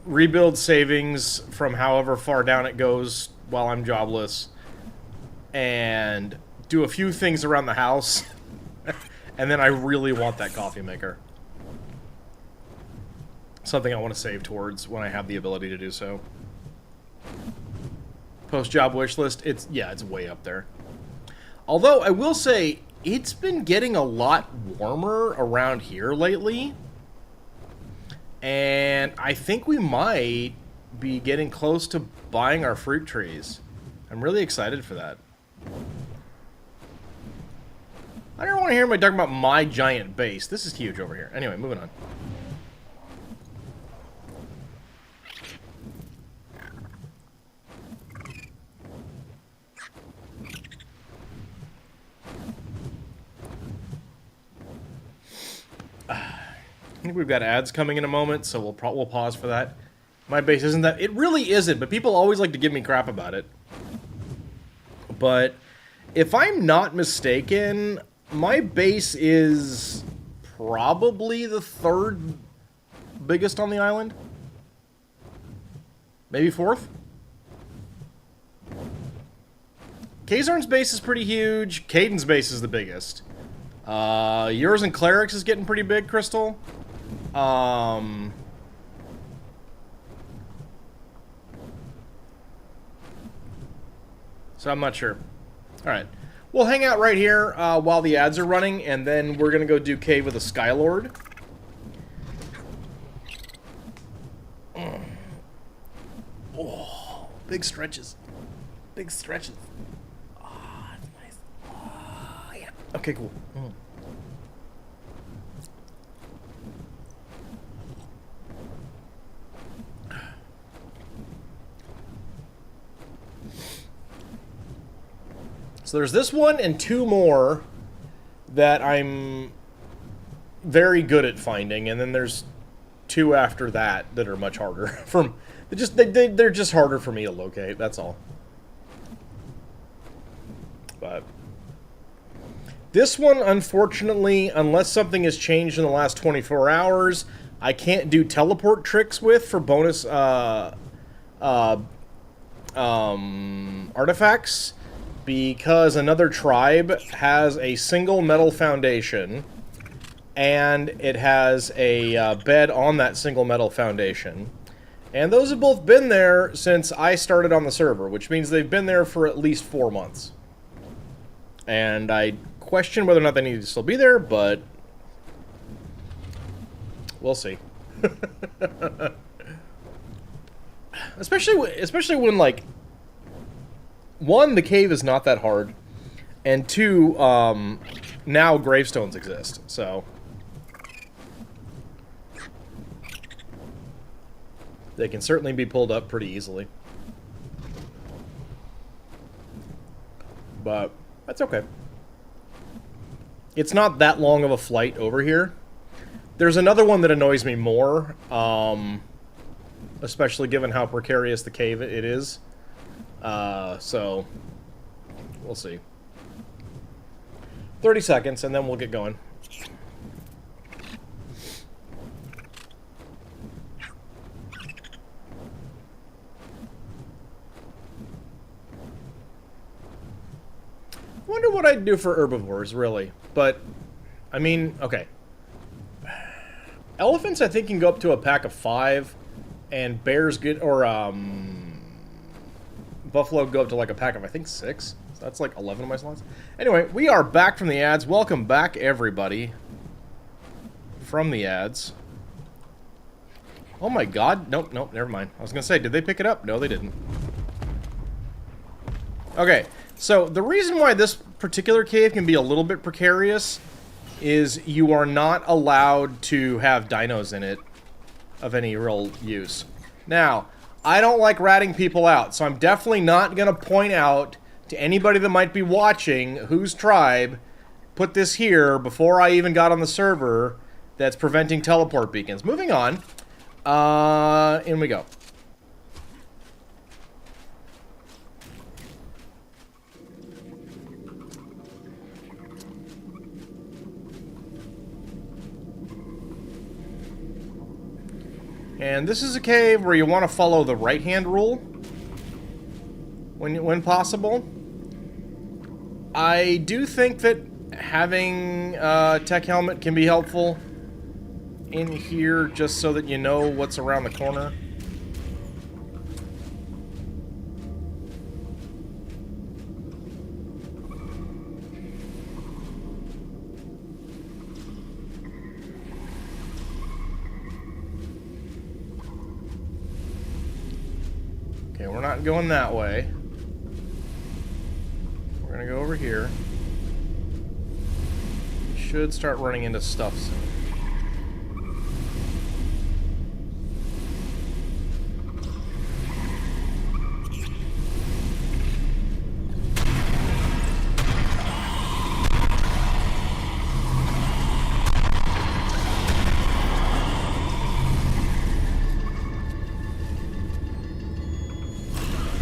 rebuild savings from however far down it goes while I'm jobless, and do a few things around the house, and then I really want that coffee maker. Something I want to save towards when I have the ability to do so. Post-job wish list, it's way up there. Although, I will say, it's been getting a lot warmer around here lately. And I think we might be getting close to buying our fruit trees. I'm really excited for that. I don't want to hear anybody talking about my giant base. This is huge over here. Anyway, moving on. I think we've got ads coming in a moment, so we'll pause for that. My base isn't that... It really isn't, but people always like to give me crap about it. But if I'm not mistaken, my base is probably the third biggest on the island. Maybe fourth? Kazarn's base is pretty huge. Caden's base is the biggest. Yours and Cleric's is getting pretty big, Crystal. So I'm not sure. Alright. We'll hang out right here while the ads are running, and then we're gonna go do cave with a Skylord. Oh, big stretches. Big stretches. Oh, that's nice. Oh, yeah. Okay, cool. So there's this one and two more that I'm very good at finding, and then there's two after that that are much harder. They're just harder for me to locate. That's all. But this one, unfortunately, unless something has changed in the last 24 hours, I can't do teleport tricks with for bonus artifacts. Because another tribe has a single metal foundation, and it has a bed on that single metal foundation. And those have both been there since I started on the server, which means they've been there for at least 4 months. And I question whether or not they need to still be there, but we'll see. especially when, like, one, the cave is not that hard, And 2, now gravestones exist, so... they can certainly be pulled up pretty easily. But that's okay. It's not that long of a flight over here. There's another one that annoys me more, especially given how precarious the cave it is. So, we'll see. 30 seconds, and then we'll get going. I wonder what I'd do for herbivores, really. But, I mean, okay. Elephants, I think, can go up to a pack of 5, and bears get, or, buffalo go up to, like, a pack of, I think, 6. So that's, like, 11 of my slots. Anyway, we are back from the ads. Welcome back, everybody. From the ads. Oh, my God. Nope, nope, never mind. I was gonna say, did they pick it up? No, they didn't. Okay, so the reason why this particular cave can be a little bit precarious is you are not allowed to have dinos in it of any real use. Now, I don't like ratting people out, so I'm definitely not going to point out to anybody that might be watching whose tribe put this here before I even got on the server that's preventing teleport beacons. Moving on. In we go. And this is a cave where you want to follow the right-hand rule when possible. I do think that having a tech helmet can be helpful in here just so that you know what's around the corner. Okay, we're not going that way. We're gonna go over here. Should start running into stuff soon.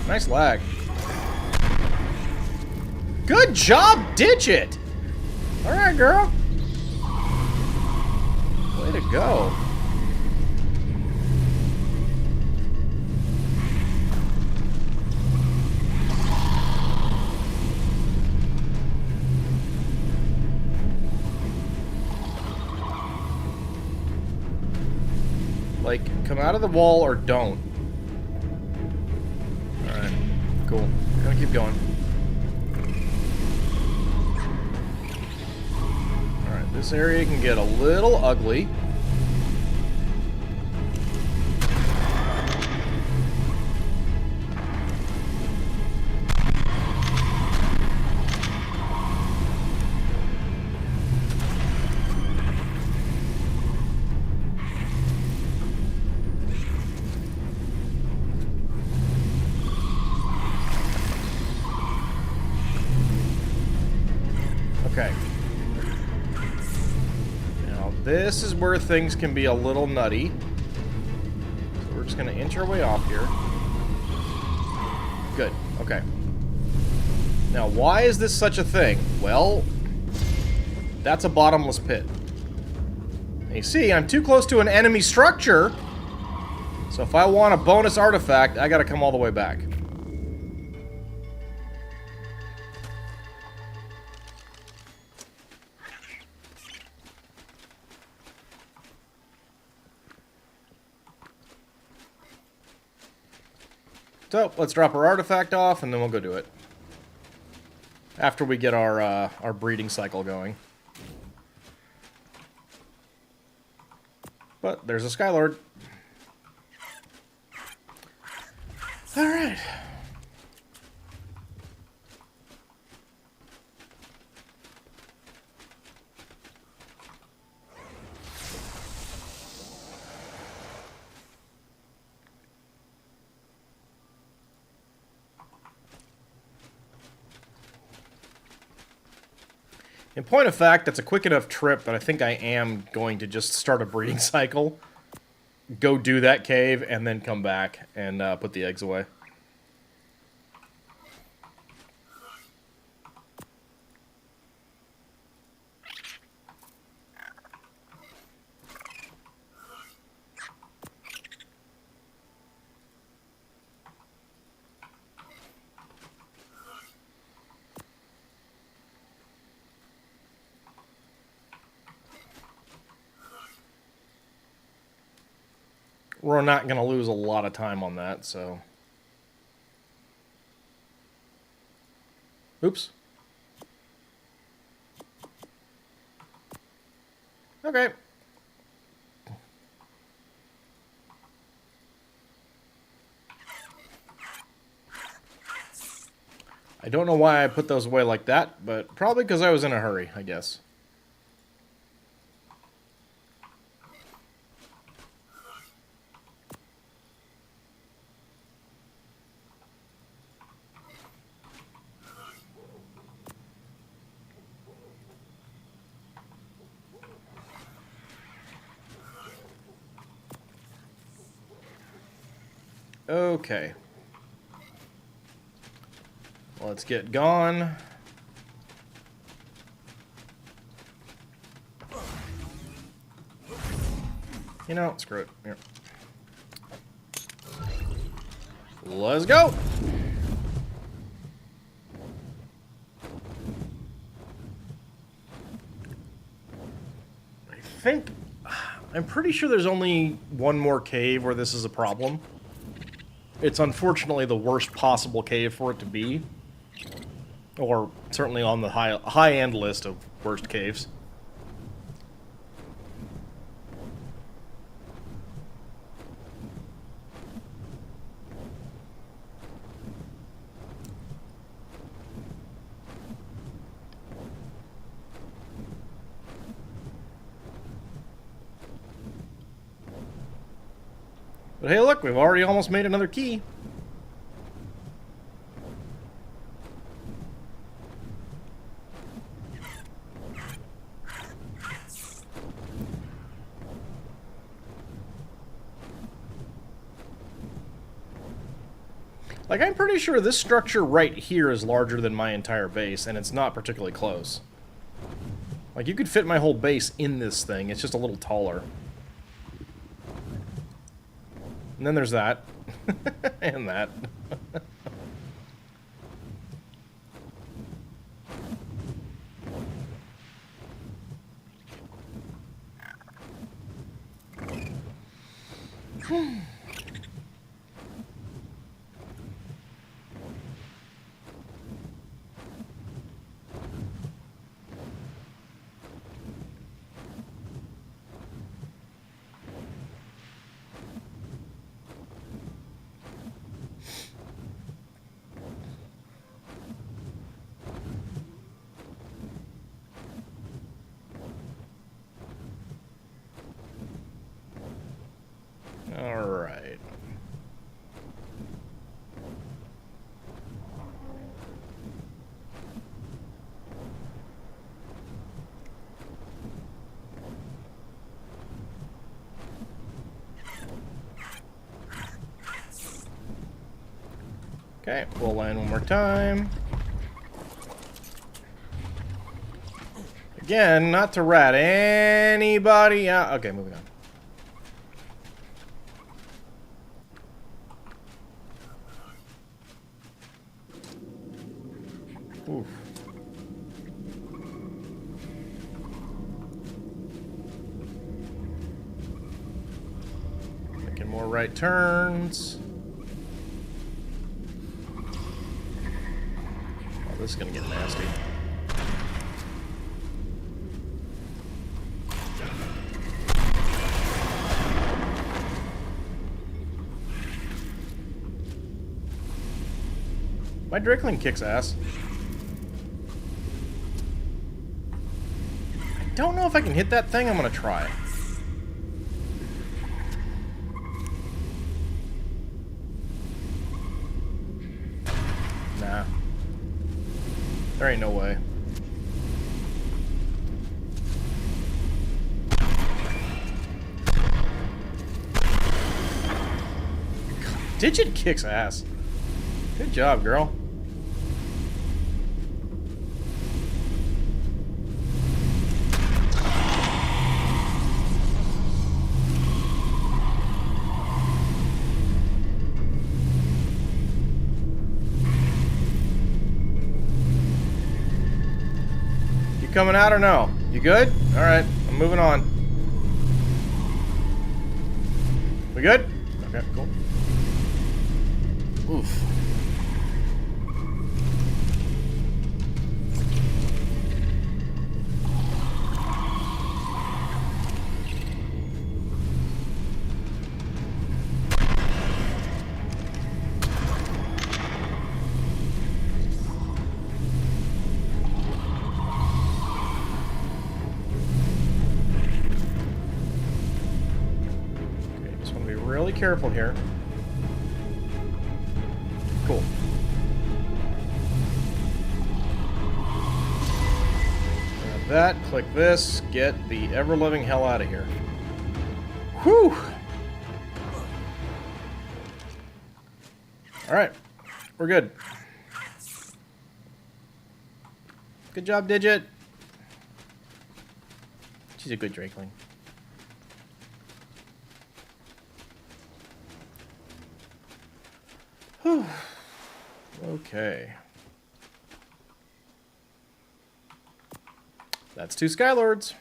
Nice lag. Good job, ditch it! Alright, girl. Way to go. Like, come out of the wall or don't. Alright, cool. I'm gonna keep going. Alright, this area can get a little ugly. Okay. Now, this is where things can be a little nutty. So we're just going to inch our way off here. Good. Okay. Now, why is this such a thing? Well, that's a bottomless pit. And you see, I'm too close to an enemy structure. So if I want a bonus artifact, I got to come all the way back. So, let's drop our artifact off, and then we'll go do it. After we get our breeding cycle going. But, there's a Skylord. Alright. In point of fact, that's a quick enough trip that I think I am going to just start a breeding cycle, go do that cave, and then come back and put the eggs away. We're not going to lose a lot of time on that, so... Oops. Okay. I don't know why I put those away like that, but probably because I was in a hurry, I guess. Okay. Let's get gone. You know, screw it. Here. Let's go! I'm pretty sure there's only one more cave where this is a problem. It's unfortunately the worst possible cave for it to be. Or certainly on the high-end list of worst caves. But hey, look, we've already almost made another key. Like, I'm pretty sure this structure right here is larger than my entire base, and it's not particularly close. Like, you could fit my whole base in this thing, it's just a little taller. And then there's that. And that. Alright. Okay, we'll land one more time. Again, not to rat anybody out. Okay, moving on. Oof. Making more right turns. Oh, this is gonna get nasty. My Drakeling kicks ass. I don't know if I can hit that thing. I'm gonna try. Nah. There ain't no way. Digit kicks ass. Good job, girl. You coming out or no? You good? Alright, I'm moving on. We good? Okay, cool. Oof. Okay, just want to be really careful here. Cool. Grab that, click this, get the ever-loving hell out of here. Whew! Alright, we're good. Good job, Digit. She's a good Drakeling. Whew. Okay. That's 2 Skylords.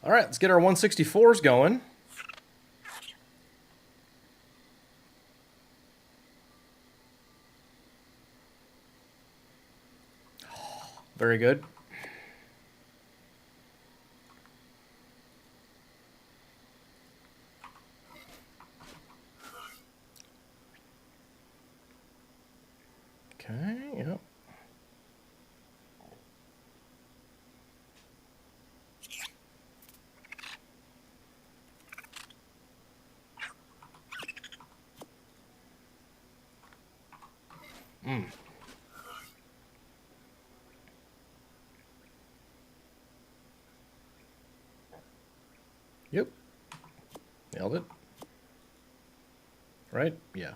Alright, let's get our 164s going. Very good. Okay, yep. Yep. Nailed it. Right? Yeah.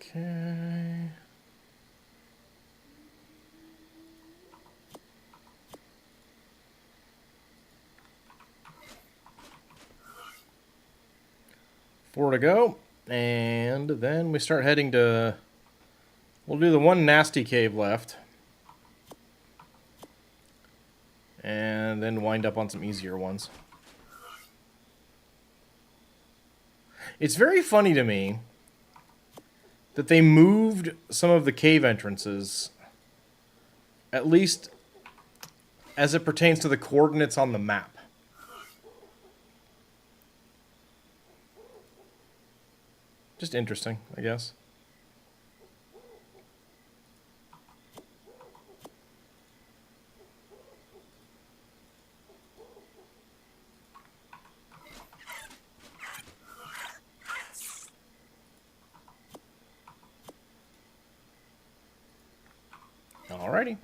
Okay. Four to go. And then we start heading to... We'll do the one nasty cave left. And then wind up on some easier ones. It's very funny to me that they moved some of the cave entrances, at least as it pertains to the coordinates on the map. Just interesting, I guess. Alrighty.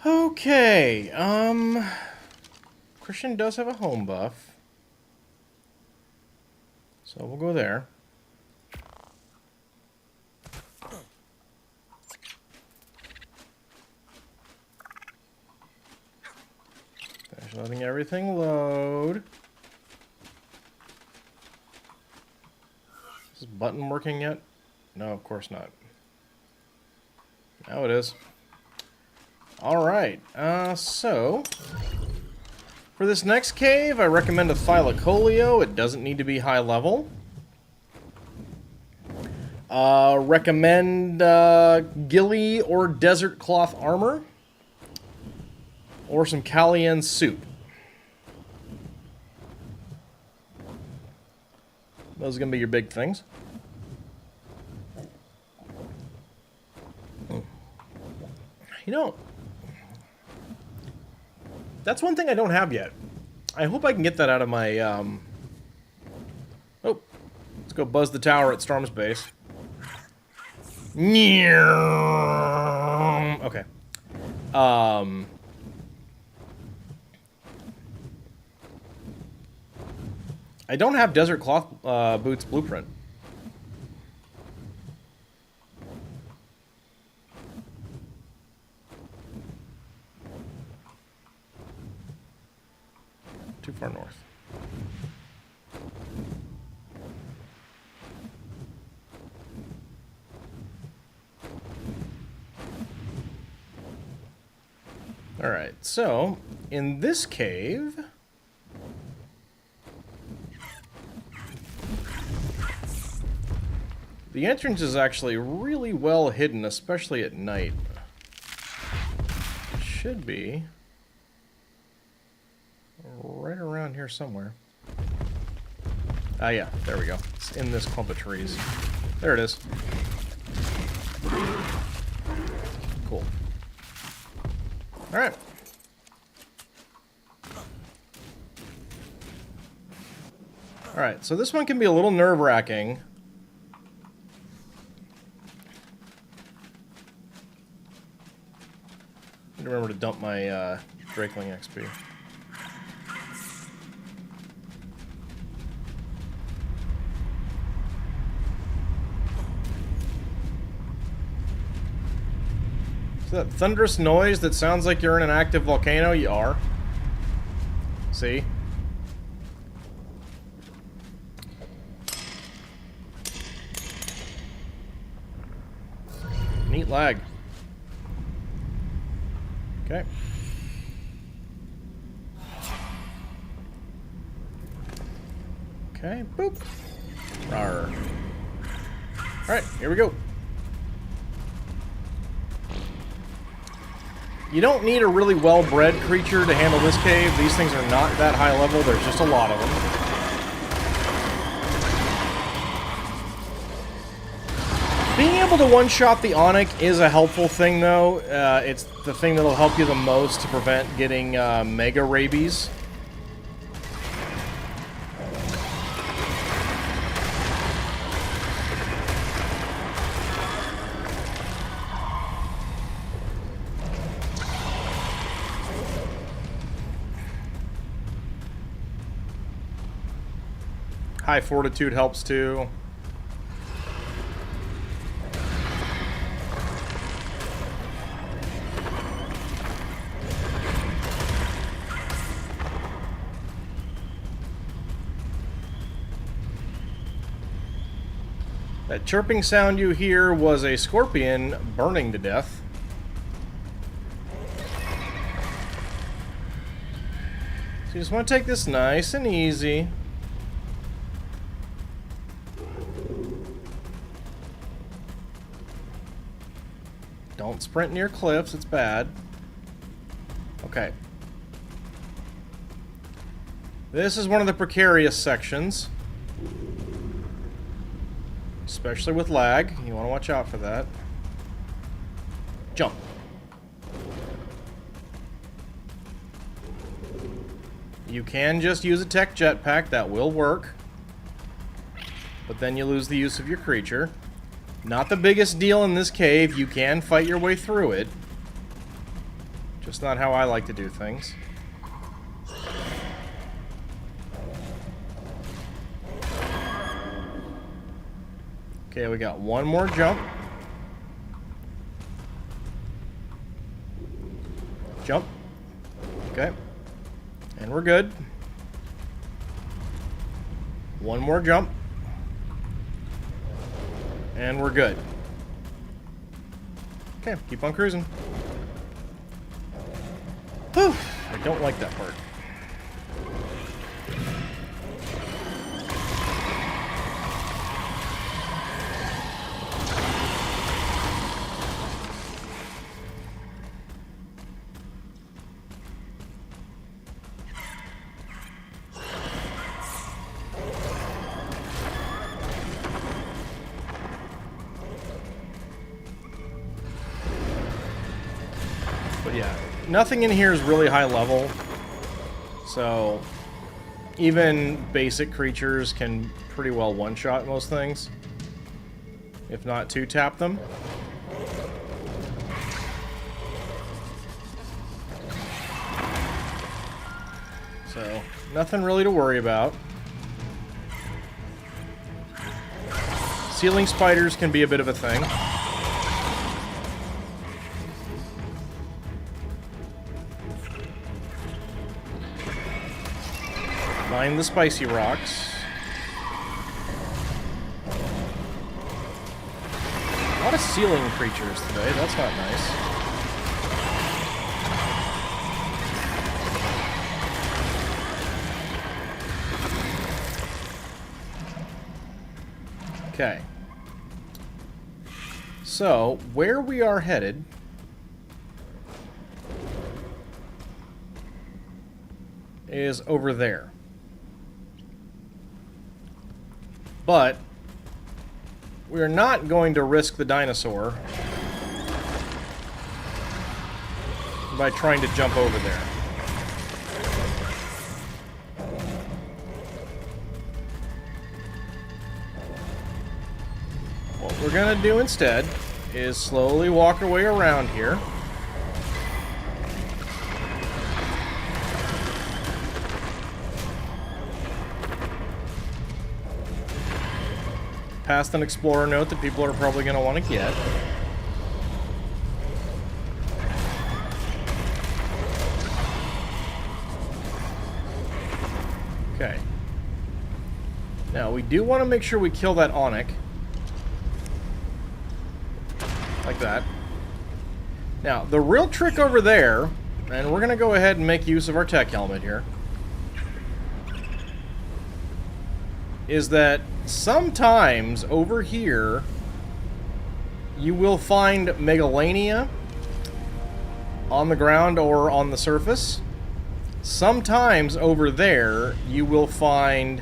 Okay, Christian does have a home buff. So we'll go there. Finish letting everything load. Is this button working yet? No, of course not. Now it is. Alright, so... For this next cave, I recommend a Thylacoleo. It doesn't need to be high level. Recommend Gilly or Desert Cloth Armor. Or some Cayenne Soup. Those are going to be your big things. You know, that's one thing I don't have yet. I hope I can get that out of my, Oh, let's go buzz the tower at Storm's base. Okay. I don't have Desert Cloth Boots blueprint. Too far north. Alright, so, in this cave... the entrance is actually really well hidden, especially at night. It should be... right around here somewhere. Ah, yeah, there we go. It's in this clump of trees. There it is. Cool. Alright. Alright, so this one can be a little nerve-wracking. Remember to dump my Drakeling XP. That thunderous noise that sounds like you're in an active volcano? You are. See? Neat lag. Okay. Okay, boop. Rawr. Alright, here we go. You don't need a really well-bred creature to handle this cave. These things are not that high level. There's just a lot of them. Being able to one-shot the Onyx is a helpful thing, though. It's the thing that'll help you the most to prevent getting Mega Rabies. High fortitude helps too. That chirping sound you hear was a scorpion burning to death. So you just want to take this nice and easy. Don't sprint near cliffs, it's bad. Okay. This is one of the precarious sections. Especially with lag. You want to watch out for that. Jump. You can just use a tech jetpack, that will work. But then you lose the use of your creature. Not the biggest deal in this cave. You can fight your way through it. Just not how I like to do things. Okay, we got one more jump. Jump. Okay. And we're good. One more jump. And we're good. Okay, keep on cruising. Whew, I don't like that part. But yeah, nothing in here is really high level, so even basic creatures can pretty well one-shot most things, if not two-tap them. So, nothing really to worry about. Ceiling spiders can be a bit of a thing. Find the spicy rocks. A lot of ceiling creatures today. That's not nice. Okay. So, where we are headed is over there. But we're not going to risk the dinosaur by trying to jump over there. What we're going to do instead is slowly walk our way around here. Past an explorer note that people are probably going to want to get. Okay. Now, we do want to make sure we kill that Onyx. Like that. Now, the real trick over there, and we're going to go ahead and make use of our tech helmet here, is that sometimes over here you will find Megalania on the ground or on the surface. Sometimes over there you will find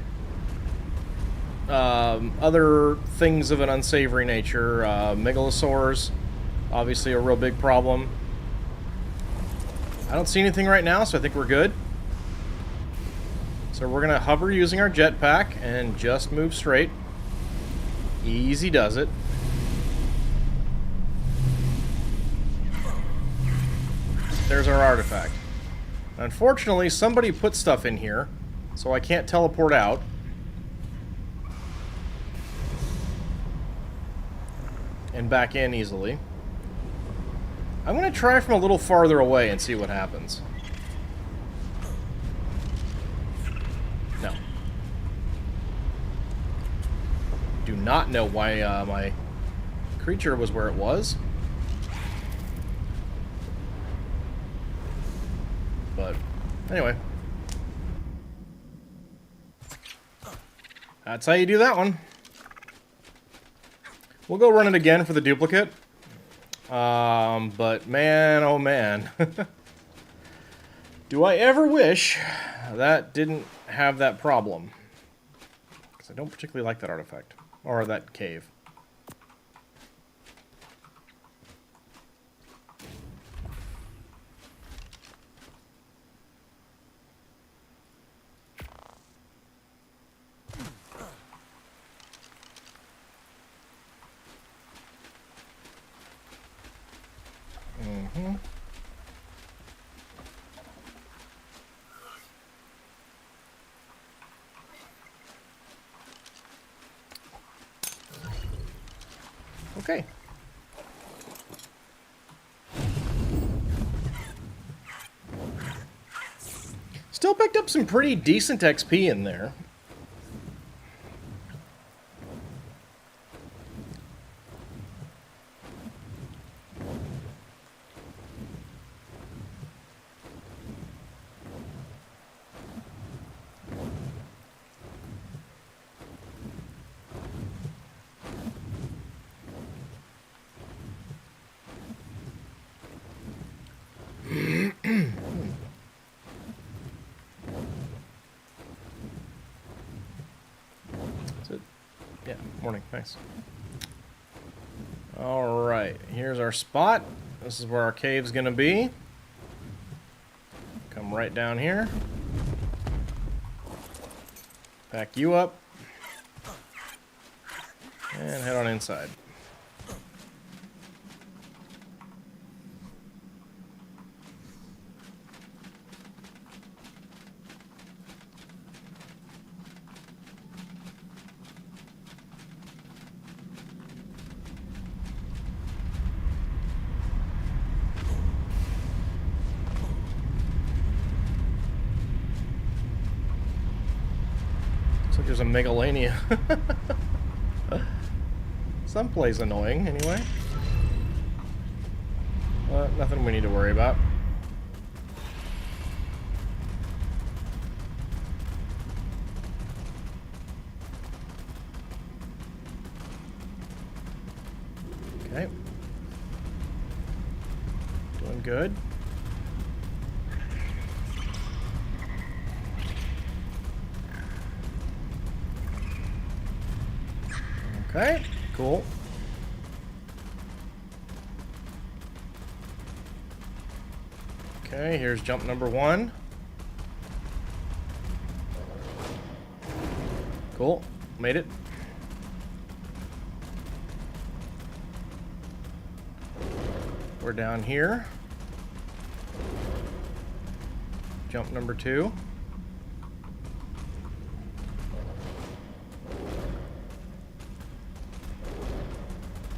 other things of an unsavory nature. Megalosaurs, obviously a real big problem. I don't see anything right now, so I think we're good. So we're going to hover using our jetpack and just move straight. Easy does it. There's our artifact. Unfortunately, somebody put stuff in here, so I can't teleport out. And back in easily. I'm going to try from a little farther away and see what happens. No. Do not know why my creature was where it was. But, anyway. That's how you do that one. We'll go run it again for the duplicate. But man, oh man. Do I ever wish that didn't have that problem? Because I don't particularly like that artifact. Or that cave. Mm-hmm. Okay. Still picked up some pretty decent XP in there. morning. Nice. Alright, here's our spot. This is where our cave's gonna be. Come right down here. Pack you up. And head on inside. Looks like there's a Megalania. Someplace annoying, anyway. Nothing we need to worry about. Okay. Doing good. Okay, cool. Okay, here's jump number 1. Cool, made it. We're down here. Jump number 2.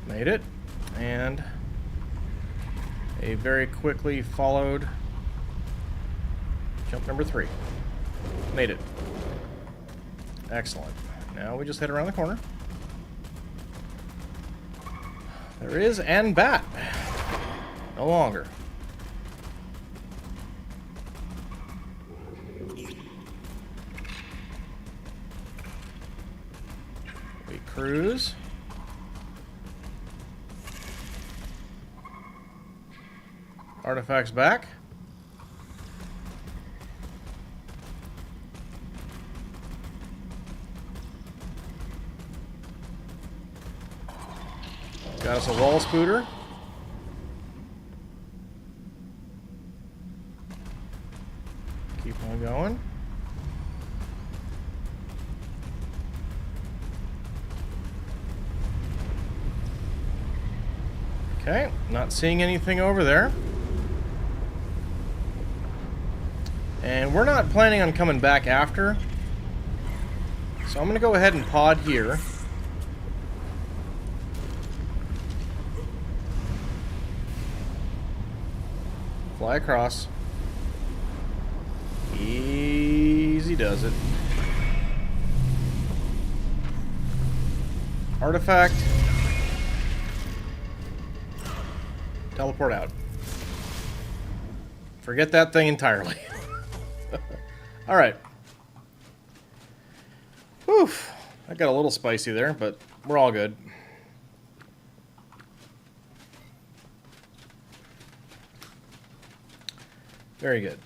Made it. And a very quickly followed jump number 3. Made it. Excellent. Now we just head around the corner. There is an bat. No longer. We cruise. Artifacts back. Got us a wall spooter. Keep on going. Okay, not seeing anything over there. And we're not planning on coming back after. So I'm going to go ahead and pod here. Fly across. Easy does it. Artifact. Teleport out. Forget that thing entirely. Alright. Whew. That got a little spicy there, but we're all good. Very good.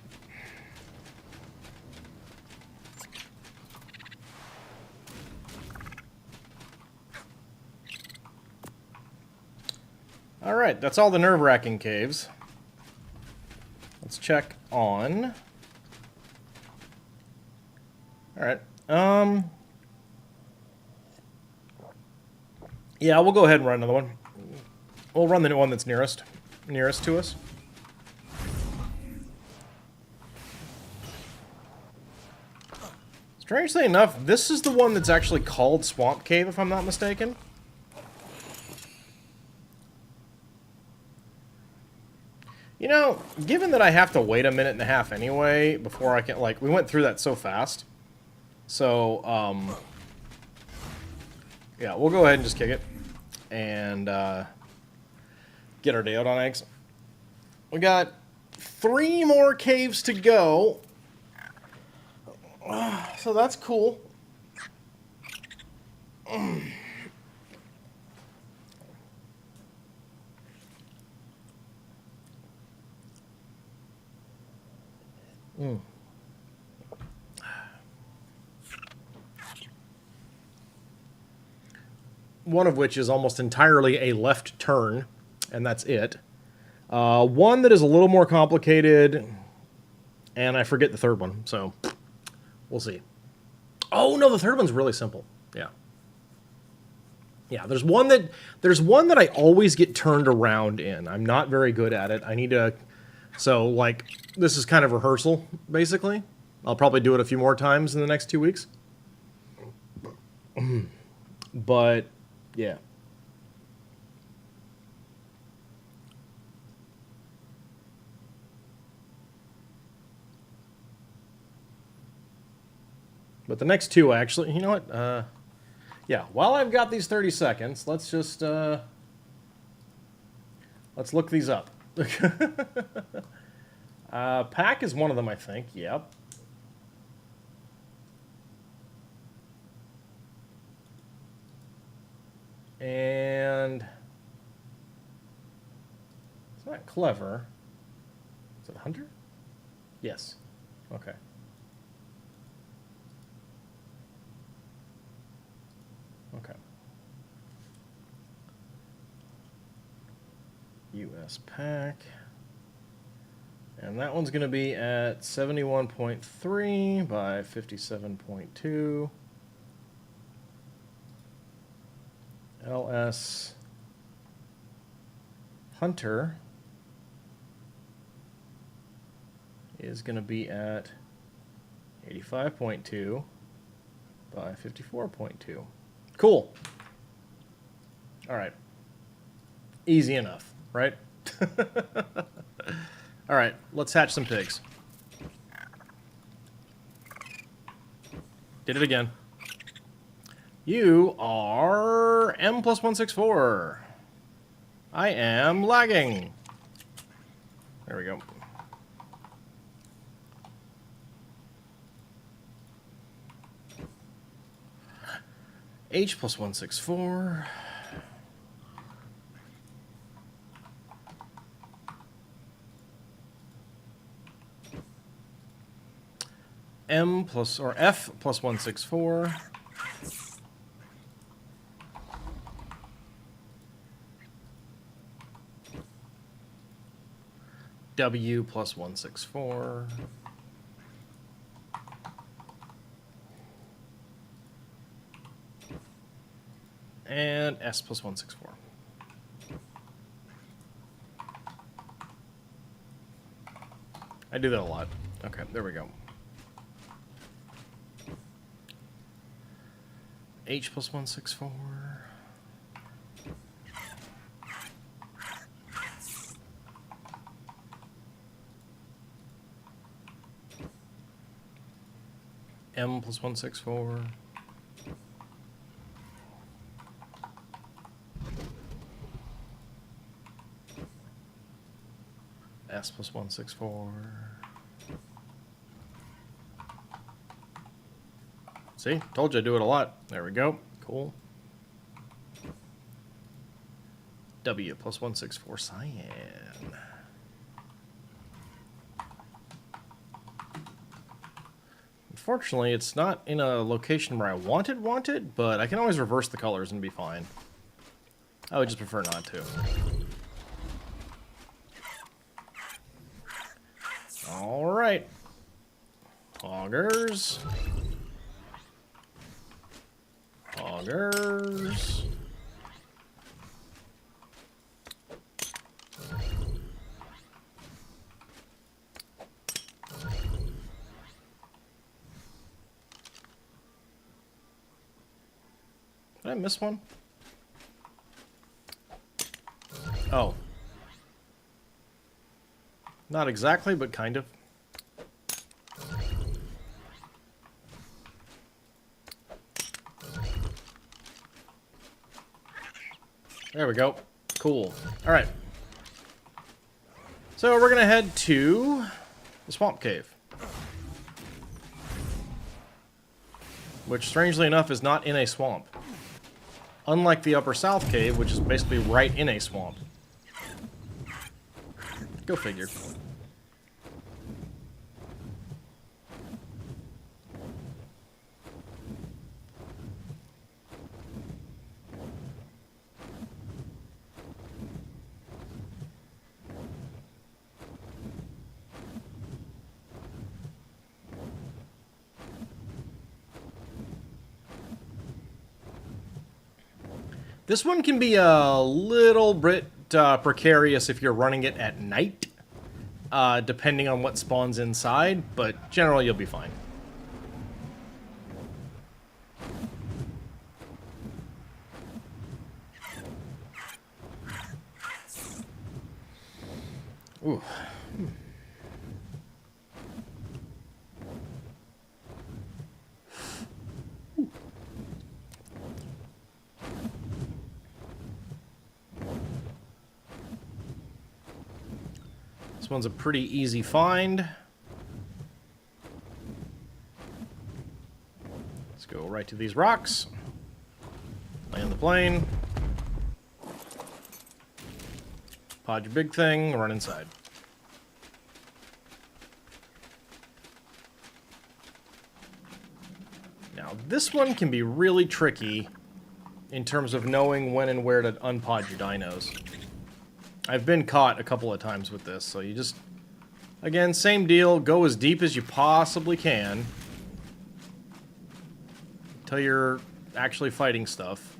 Alright, that's all the nerve-wracking caves. Let's check on... Alright, yeah, we'll go ahead and run another one. We'll run the one that's nearest to us. Strangely enough, this is the one that's actually called Swamp Cave, if I'm not mistaken. You know, given that I have to wait a minute and a half anyway before I can, like, we went through that so fast. So, yeah, we'll go ahead and just kick it. And, get our day out on eggs. We got 3 more caves to go. So that's cool. one of which is almost entirely a left turn, and that's it. One that is a little more complicated, and I forget the third one, so we'll see. Oh no, the third one's really simple. Yeah. Yeah, there's one that I always get turned around in. I'm not very good at it. I need to, so like this is kind of rehearsal basically. I'll probably do it a few more times in the next 2 weeks. But yeah. But the next two actually, you know what? Yeah, while I've got these 30 seconds, let's just, let's look these up. Pack is one of them, I think. Yep. And it's not clever. Is it Hunter? Yes. Okay. Okay. US pack. And that one's going to be at 71.3 by 57.2. LS Hunter is going to be at 85.2 by 54.2. Cool. All right. Easy enough, right? All right, let's hatch some pigs. Did it again. You are M+164. I am lagging. There we go. H+164. F+164. W+164. And S+164. I do that a lot. Okay, there we go. H+164. M+164. S+164. See? Told you I do it a lot. There we go. Cool. W+164 cyan. Unfortunately, it's not in a location where I want it, but I can always reverse the colors and be fine. I would just prefer not to. Alright. Augers. Augers. Did I miss one? Oh. Not exactly, but kind of. There we go. Cool. Alright. So we're going to head to the Swamp Cave. Which, strangely enough, is not in a swamp. Unlike the Upper South Cave, which is basically right in a swamp. Go figure. This one can be a little bit precarious if you're running it at night, depending on what spawns inside, but generally you'll be fine. Ooh. This one's a pretty easy find. Let's go right to these rocks. Land the plane. Pod your big thing, run inside. Now, this one can be really tricky in terms of knowing when and where to unpod your dinos. I've been caught a couple of times with this, so you just, again, same deal, go as deep as you possibly can until you're actually fighting stuff.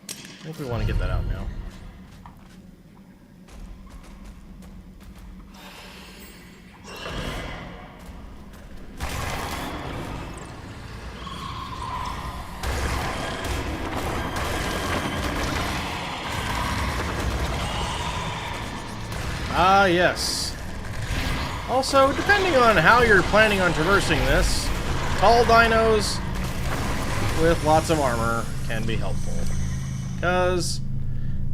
I think we want to get that out now. Ah, yes. Also, depending on how you're planning on traversing this, tall dinos with lots of armor can be helpful. Because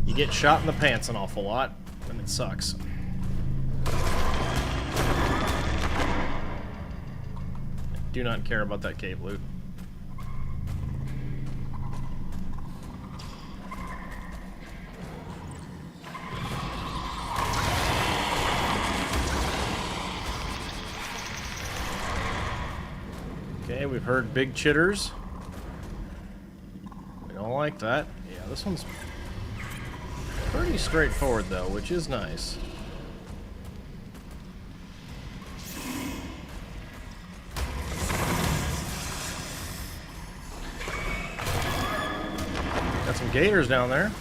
you get shot in the pants an awful lot, and it sucks. I do not care about that cave loot. Okay, we've heard big chitters. We don't like that. Yeah, this one's pretty straightforward though, which is nice. Got some gators down there.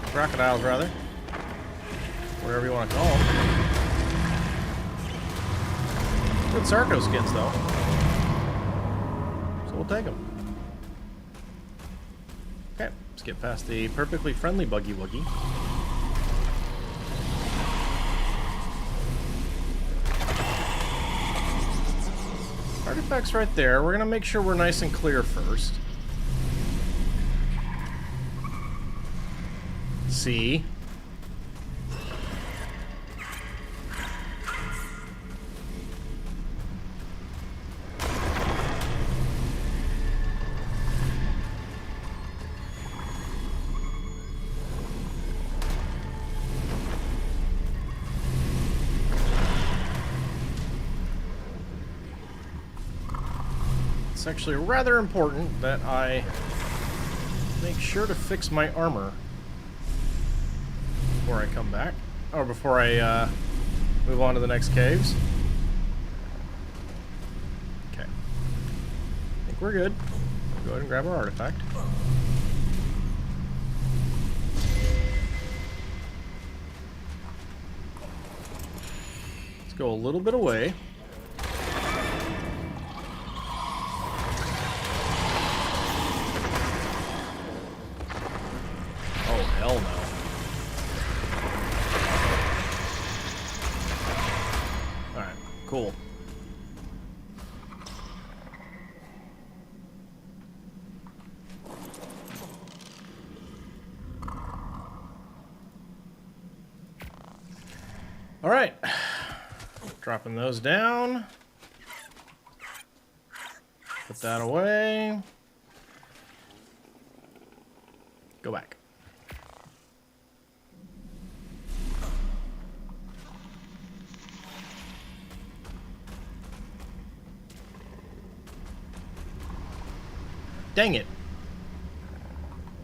Crocodiles, rather. Whatever you want to call them. Good Sarco skins, though. So we'll take them. Okay, let's get past the perfectly friendly Buggy Wuggy. Artifacts right there. We're going to make sure we're nice and clear first. See? It's actually rather important that I make sure to fix my armor before I come back, or before I move on to the next caves. Okay. I think we're good. Go ahead and grab our artifact. Let's go a little bit away. Oh, hell no. Cool. All right. Dropping those down. Put that away. Go back. Dang it.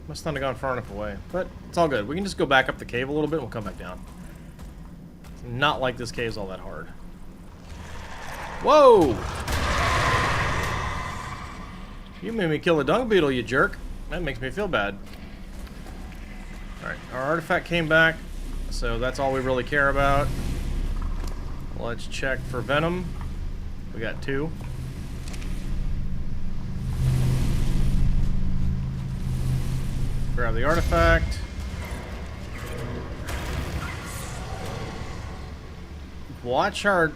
Must not have gone far enough away. But it's all good. We can just go back up the cave a little bit and we'll come back down. It's not like this cave's all that hard. Whoa! You made me kill a dung beetle, you jerk. That makes me feel bad. Alright, our artifact came back, so that's all we really care about. Let's check for venom. We got 2. Grab the artifact. Watch our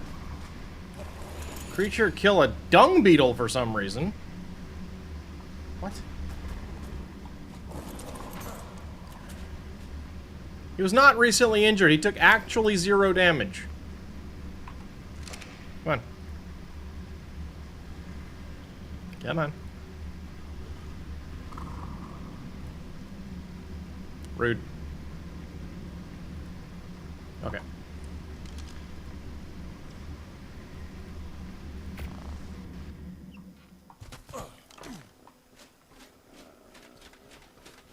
creature kill a dung beetle for some reason. What? He was not recently injured. He took actually 0 damage. Come on. Come on. Rude. Okay.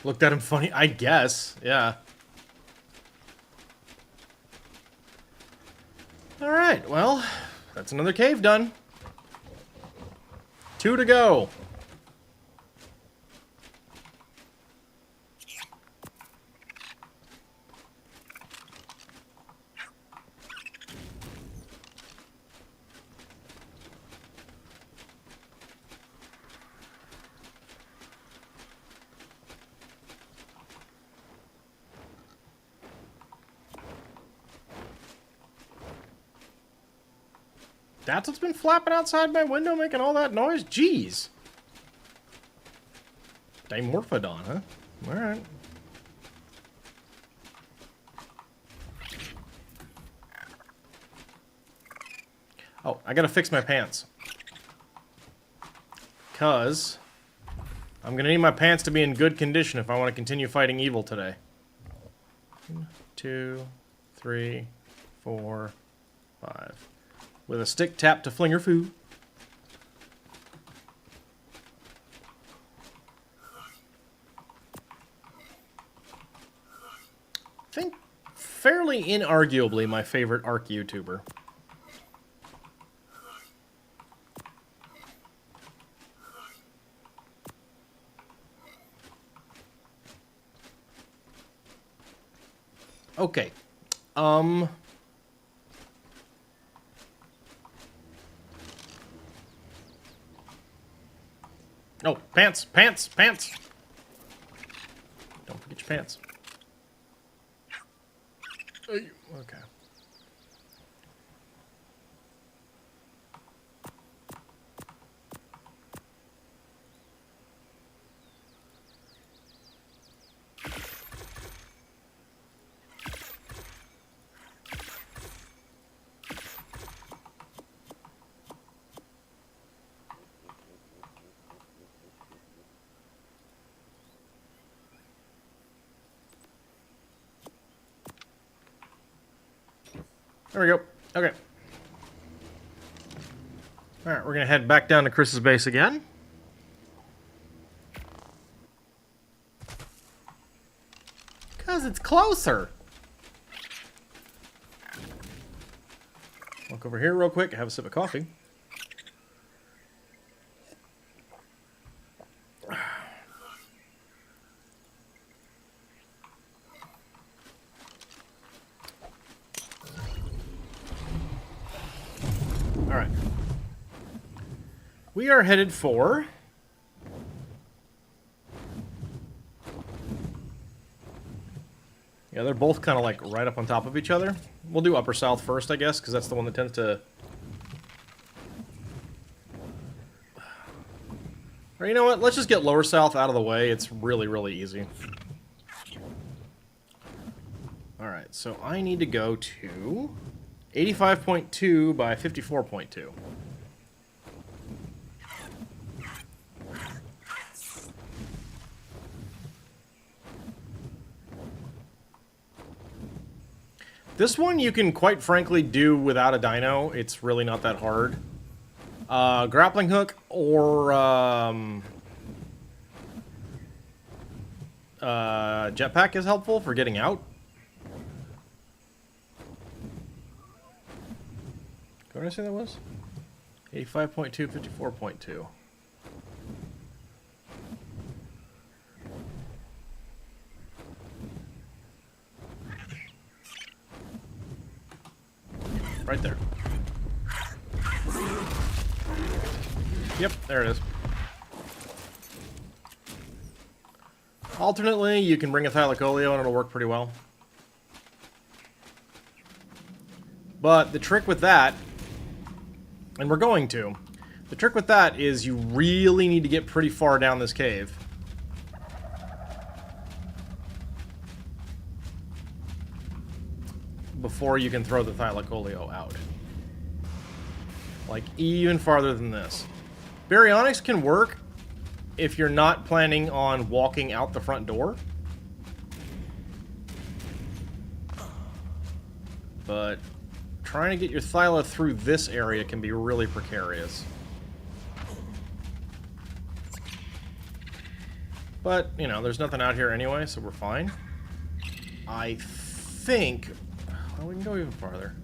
Looked at him funny, I guess. Yeah. Alright, well, that's another cave done. 2 to go. That's what's been flapping outside my window making all that noise? Jeez. Dimorphodon, huh? Alright. Oh, I gotta fix my pants. Because I'm gonna need my pants to be in good condition if I want to continue fighting evil today. 1, 2, 3, 4, 5. With a stick tap to flinger food. I think fairly inarguably my favorite ARK YouTuber. Okay. Oh, pants, pants, pants. Don't forget your pants. Okay. There we go. Okay. Alright, we're gonna head back down to Chris's base again. Because it's closer. Walk over here real quick, have a sip of coffee. Alright. We are headed for... Yeah, they're both kind of like right up on top of each other. We'll do upper south first, I guess, because that's the one that tends to... Or you know what? Let's just get lower south out of the way. It's really, really easy. Alright, so I need to go to 85.2 by 54.2. This one you can quite frankly do without a dino. It's really not that hard. Grappling hook or jetpack is helpful for getting out. What did I say that was? 85.2, 54.2. Right there. Yep, there it is. Alternately, you can bring a Thylacoleo and it'll work pretty well. But the trick with that, and we're going to, the trick with that is you really need to get pretty far down this cave. Before you can throw the Thylacoleo out. Like, even farther than this. Baryonyx can work if you're not planning on walking out the front door. But trying to get your Thyla through this area can be really precarious. But, you know, there's nothing out here anyway, so we're fine. I think... well, we can go even farther.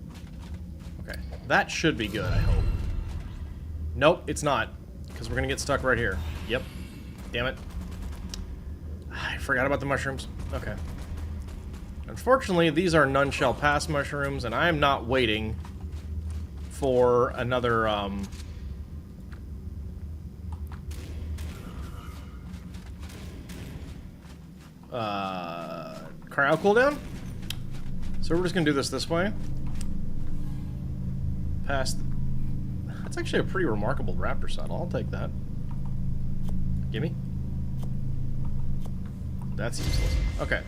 Okay, that should be good, I hope. Nope, it's not. Because we're going to get stuck right here. Yep. Damn it. I forgot about the mushrooms. Okay. Unfortunately, these are none shall pass mushrooms, and I am not waiting for another, cryo cooldown? So we're just going to do this way. Past... That's actually a pretty remarkable raptor saddle. I'll take that. Gimme. That's useless. Okay.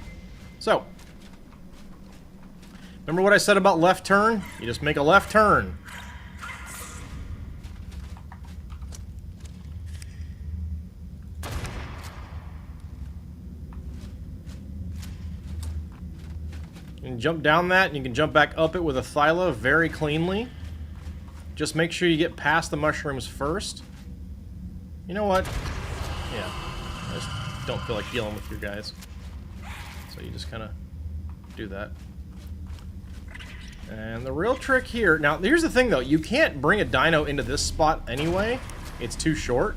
So. Remember what I said about left turn? You just make a left turn. You can jump down that, and you can jump back up it with a Thyla very cleanly. Just make sure you get past the mushrooms first. You know what? Yeah. I just don't feel like dealing with you guys. So you just kind of do that. And the real trick here... Now, here's the thing, though. You can't bring a dino into this spot anyway. It's too short.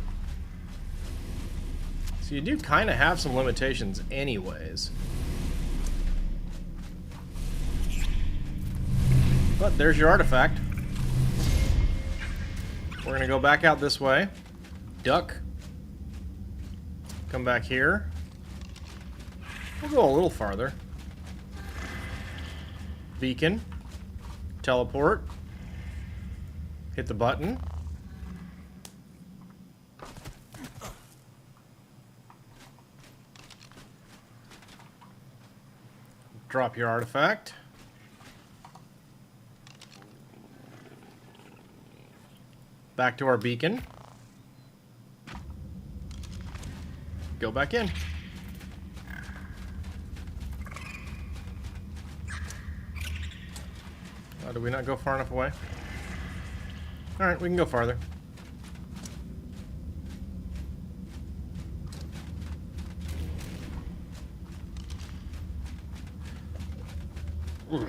So you do kind of have some limitations anyways. But there's your artifact. We're going to go back out this way. Duck. Come back here. We'll go a little farther. Beacon. Teleport. Hit the button. Drop your artifact. Back to our beacon. Go back in. Oh, did we not go far enough away? Alright, we can go farther. Ooh.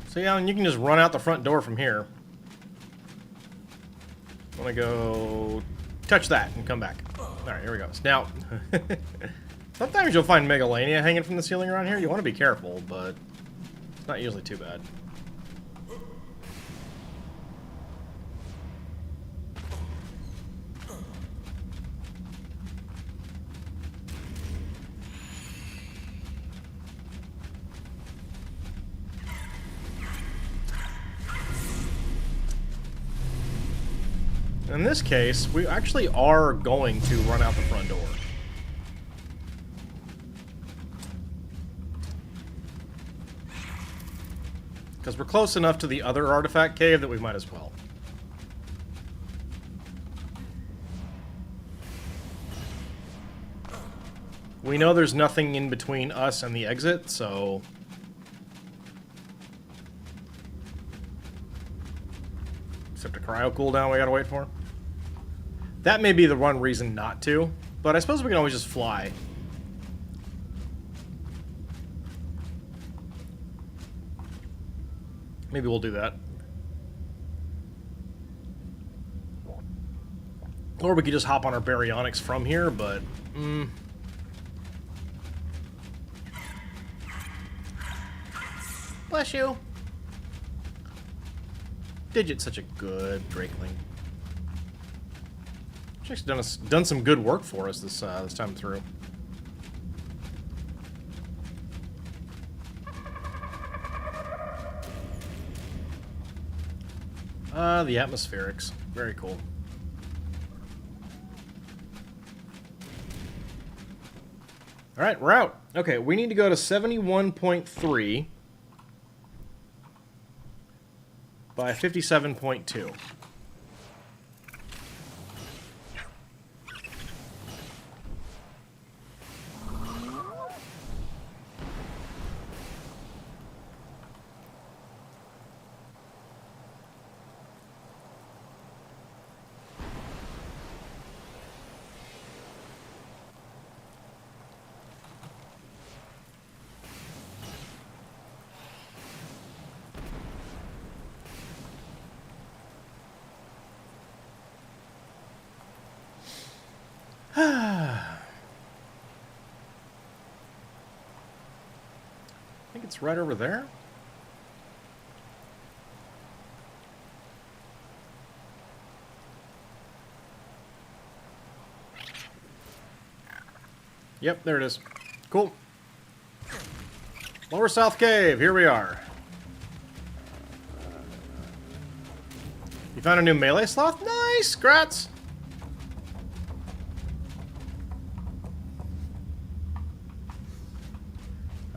So yeah, and you can just run out the front door from here. I'm gonna go touch that and come back. Alright, here we go. Now, sometimes you'll find Megalania hanging from the ceiling around here. You want to be careful, but it's not usually too bad. In this case, we actually are going to run out the front door. Because we're close enough to the other artifact cave that we might as well. We know there's nothing in between us and the exit, so... Except a cryo cooldown we gotta wait for. That may be the one reason not to, but I suppose we can always just fly. Maybe we'll do that. Or we could just hop on our baryonics from here, but... Bless you. Digit's such a good Drakeling. She's done some good work for us this time through. The atmospherics. Very cool. Alright, we're out. Okay, we need to go to 71.3 by 57.2. I think it's right over there. Yep, there it is. Cool. Lower South Cave, here we are. You found a new melee sloth? Nice! Grats!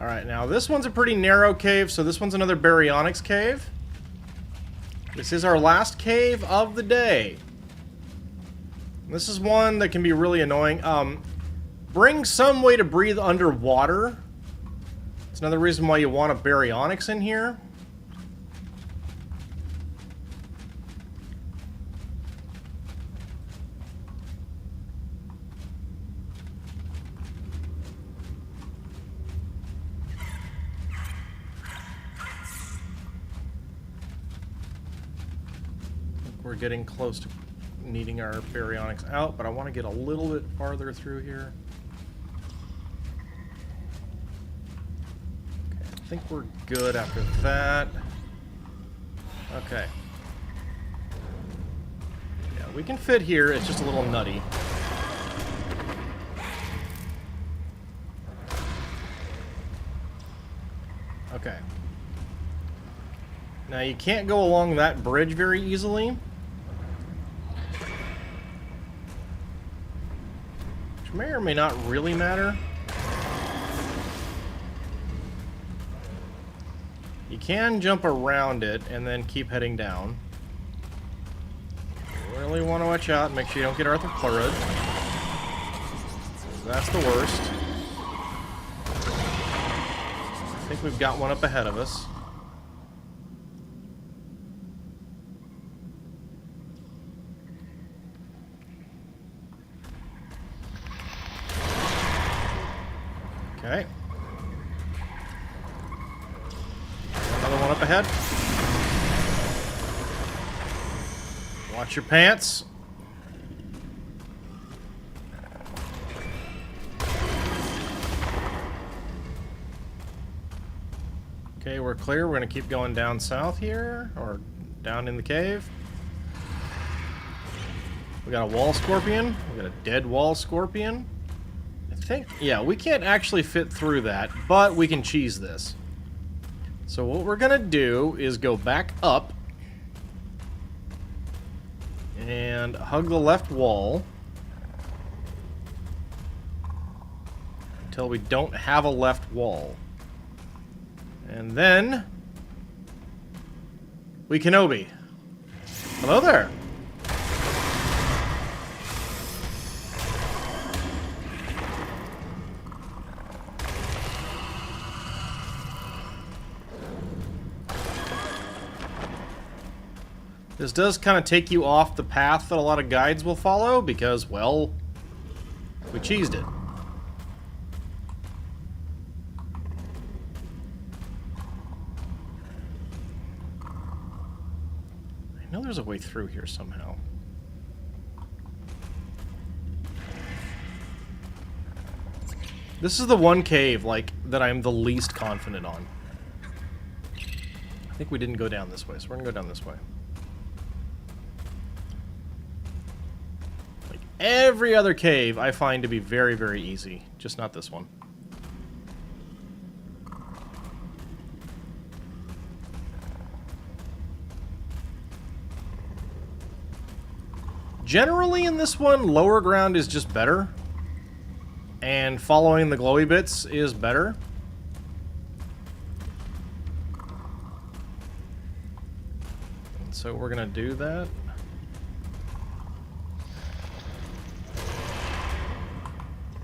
Alright, now this one's a pretty narrow cave, so this one's another baryonics cave. This is our last cave of the day. This is one that can be really annoying. Bring some way to breathe underwater. It's another reason why you want a baryonics in here. We're getting close to needing our baryonics out, but I want to get a little bit farther through here. Okay, I think we're good after that. Okay. Yeah, we can fit here. It's just a little nutty. Okay. Now you can't go along that bridge very easily. Which may or may not really matter. You can jump around it and then keep heading down. You really want to watch out and make sure you don't get arthroplurid. That's the worst. I think we've got one up ahead of us. Okay. Another one up ahead. Watch your pants. Okay, we're clear. We're going to keep going down south here, or down in the cave. We got a wall scorpion. We got a dead wall scorpion. Yeah, we can't actually fit through that, but we can cheese this. So what we're gonna do is go back up and hug the left wall until we don't have a left wall. And then we Kenobi. Hello there. This does kind of take you off the path that a lot of guides will follow because, well, we cheesed it. I know there's a way through here somehow. This is the one cave, like, that I'm the least confident on. I think we didn't go down this way, so we're gonna go down this way. Like, every other cave I find to be very, very easy. Just not this one. Generally in this one, lower ground is just better. And following the glowy bits is better. And so we're gonna do that.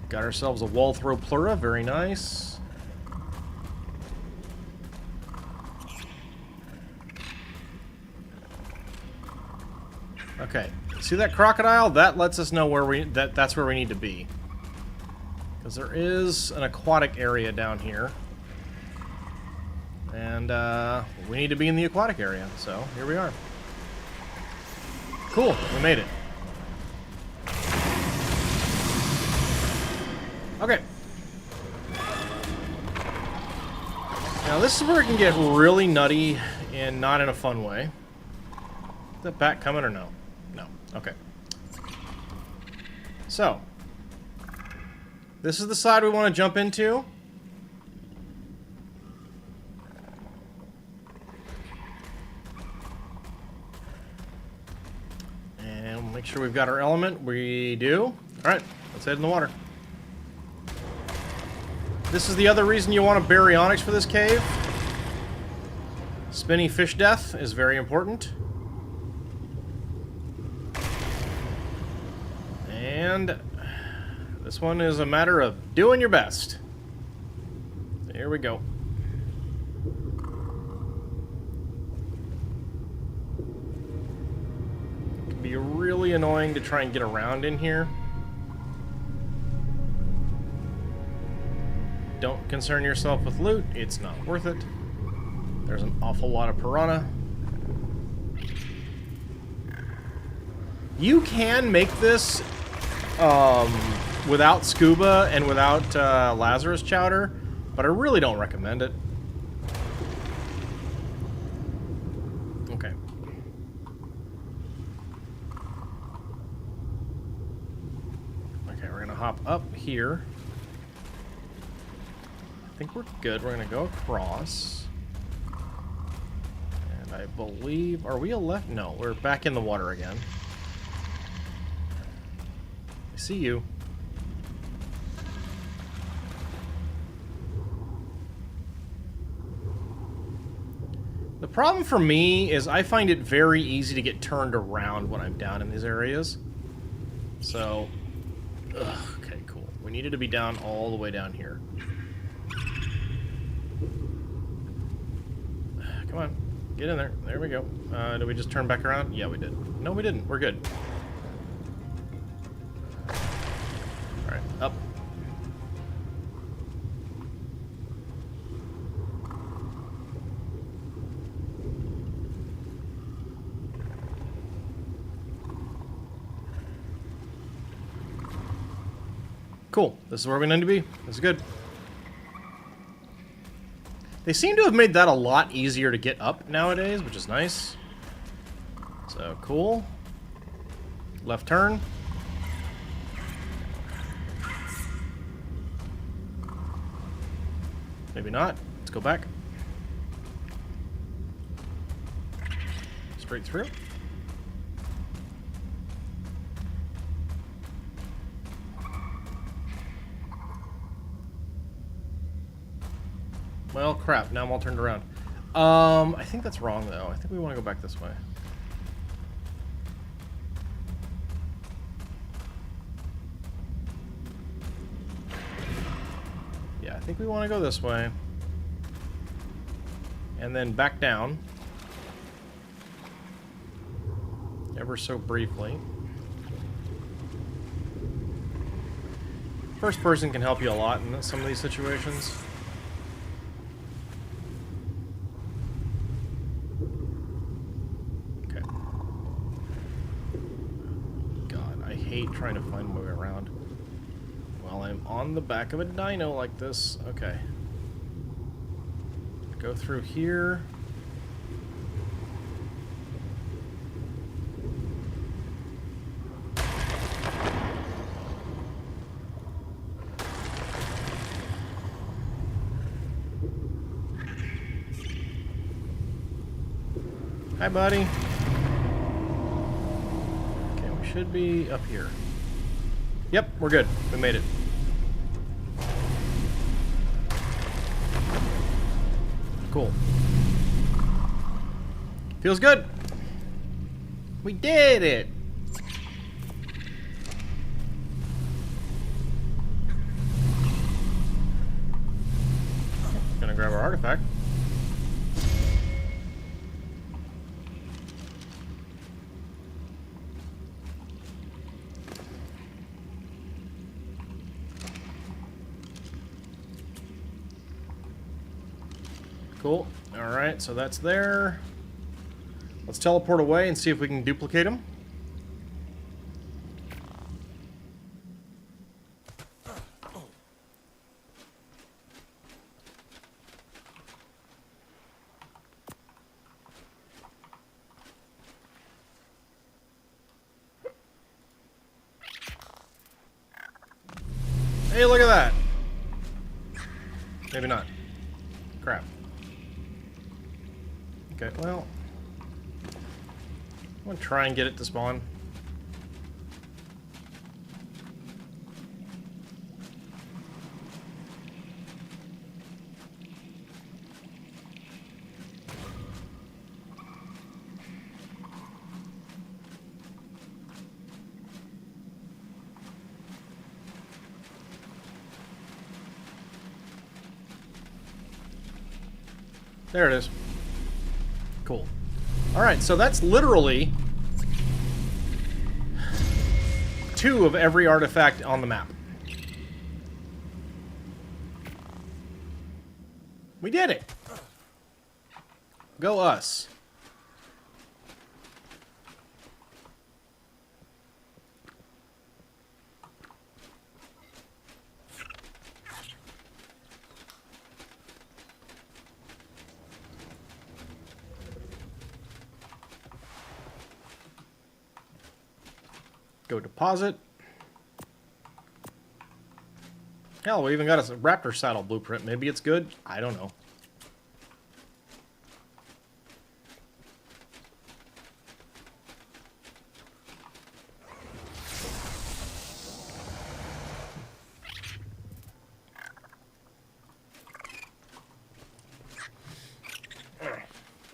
Got ourselves a wall throw plura, very nice. Okay, see that crocodile? That lets us know where that's where we need to be. Because there is an aquatic area down here. And we need to be in the aquatic area, so here we are. Cool, we made it. Okay. Now this is where it can get really nutty and not in a fun way. Is that bat coming or no? No. Okay. So, this is the side we want to jump into. And we'll make sure we've got our element. We do. Alright, let's head in the water. This is the other reason you want a baryonyx for this cave. Spinny fish death is very important. And this one is a matter of doing your best. Here we go. It can be really annoying to try and get around in here. Don't concern yourself with loot. It's not worth it. There's an awful lot of piranha. You can make this without scuba and without Lazarus chowder, but I really don't recommend it. Okay. Okay, we're gonna hop up here. I think we're good. We're gonna go across. And I believe... Are we a left? No, we're back in the water again. I see you. The problem for me is I find it very easy to get turned around when I'm down in these areas. So... okay, cool. We needed to be down all the way down here. Come on, get in there. There we go. Did we just turn back around? Yeah, we did. No, we didn't. We're good. Alright, up. Cool. This is where we need to be. This is good. They seem to have made that a lot easier to get up nowadays, which is nice. So, cool. Left turn. Maybe not. Let's go back. Straight through. Well, crap. Now I'm all turned around. I think that's wrong, though. I think we want to go back this way. Yeah, I think we want to go this way. And then back down. Ever so briefly. First person can help you a lot in some of these situations. hate trying to find my way around while I'm on the back of a dino like this. Okay. Go through here. Hi, buddy. Okay, we should be up here. Yep, we're good. We made it. Cool. Feels good. We did it. Gonna grab our artifact. Cool. Alright, so that's there. Let's teleport away and see if we can duplicate them. Hey, look at that! Maybe not. Crap. Okay, well, I'm gonna try and get it to spawn. There it is. Cool. Alright, so that's literally 2 of every artifact on the map. We did it! Go us. Go deposit. Hell, we even got a raptor saddle blueprint. Maybe it's good? I don't know.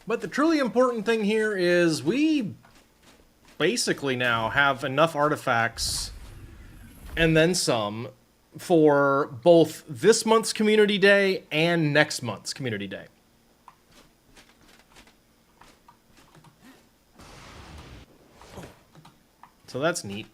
But the truly important thing here is we basically now have enough artifacts and then some for both this month's community day and next month's community day. So that's neat.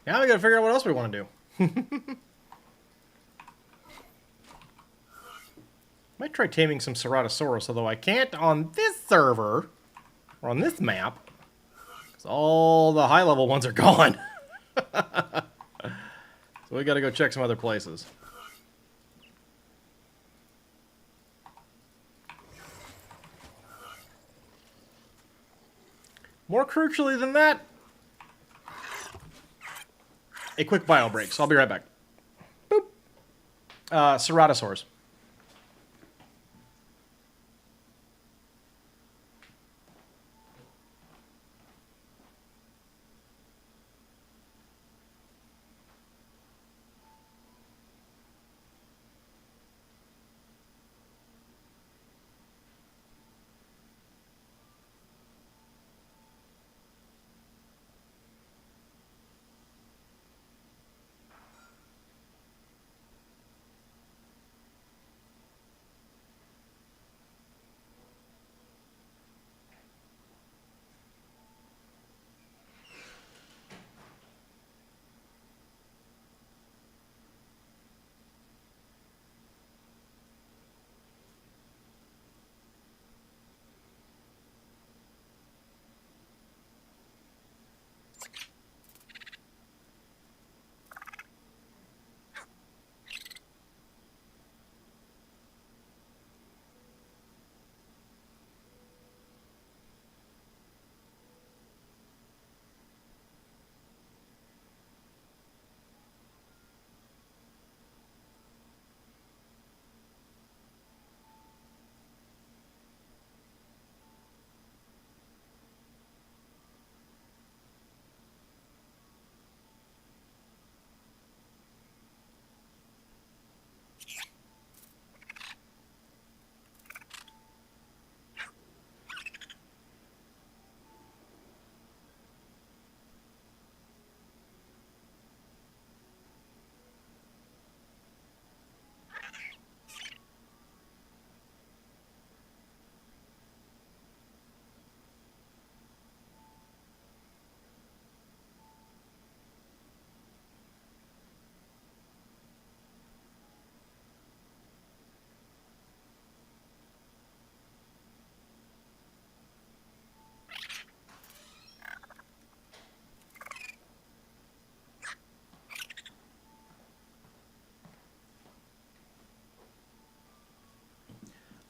Now we gotta figure out what else we want to do. Might try taming some Ceratosaurus, although I can't on this server, or on this map, because all the high-level ones are gone. So we gotta go check some other places. More crucially than that, a quick bio break, so I'll be right back. Boop. Ceratosaurs.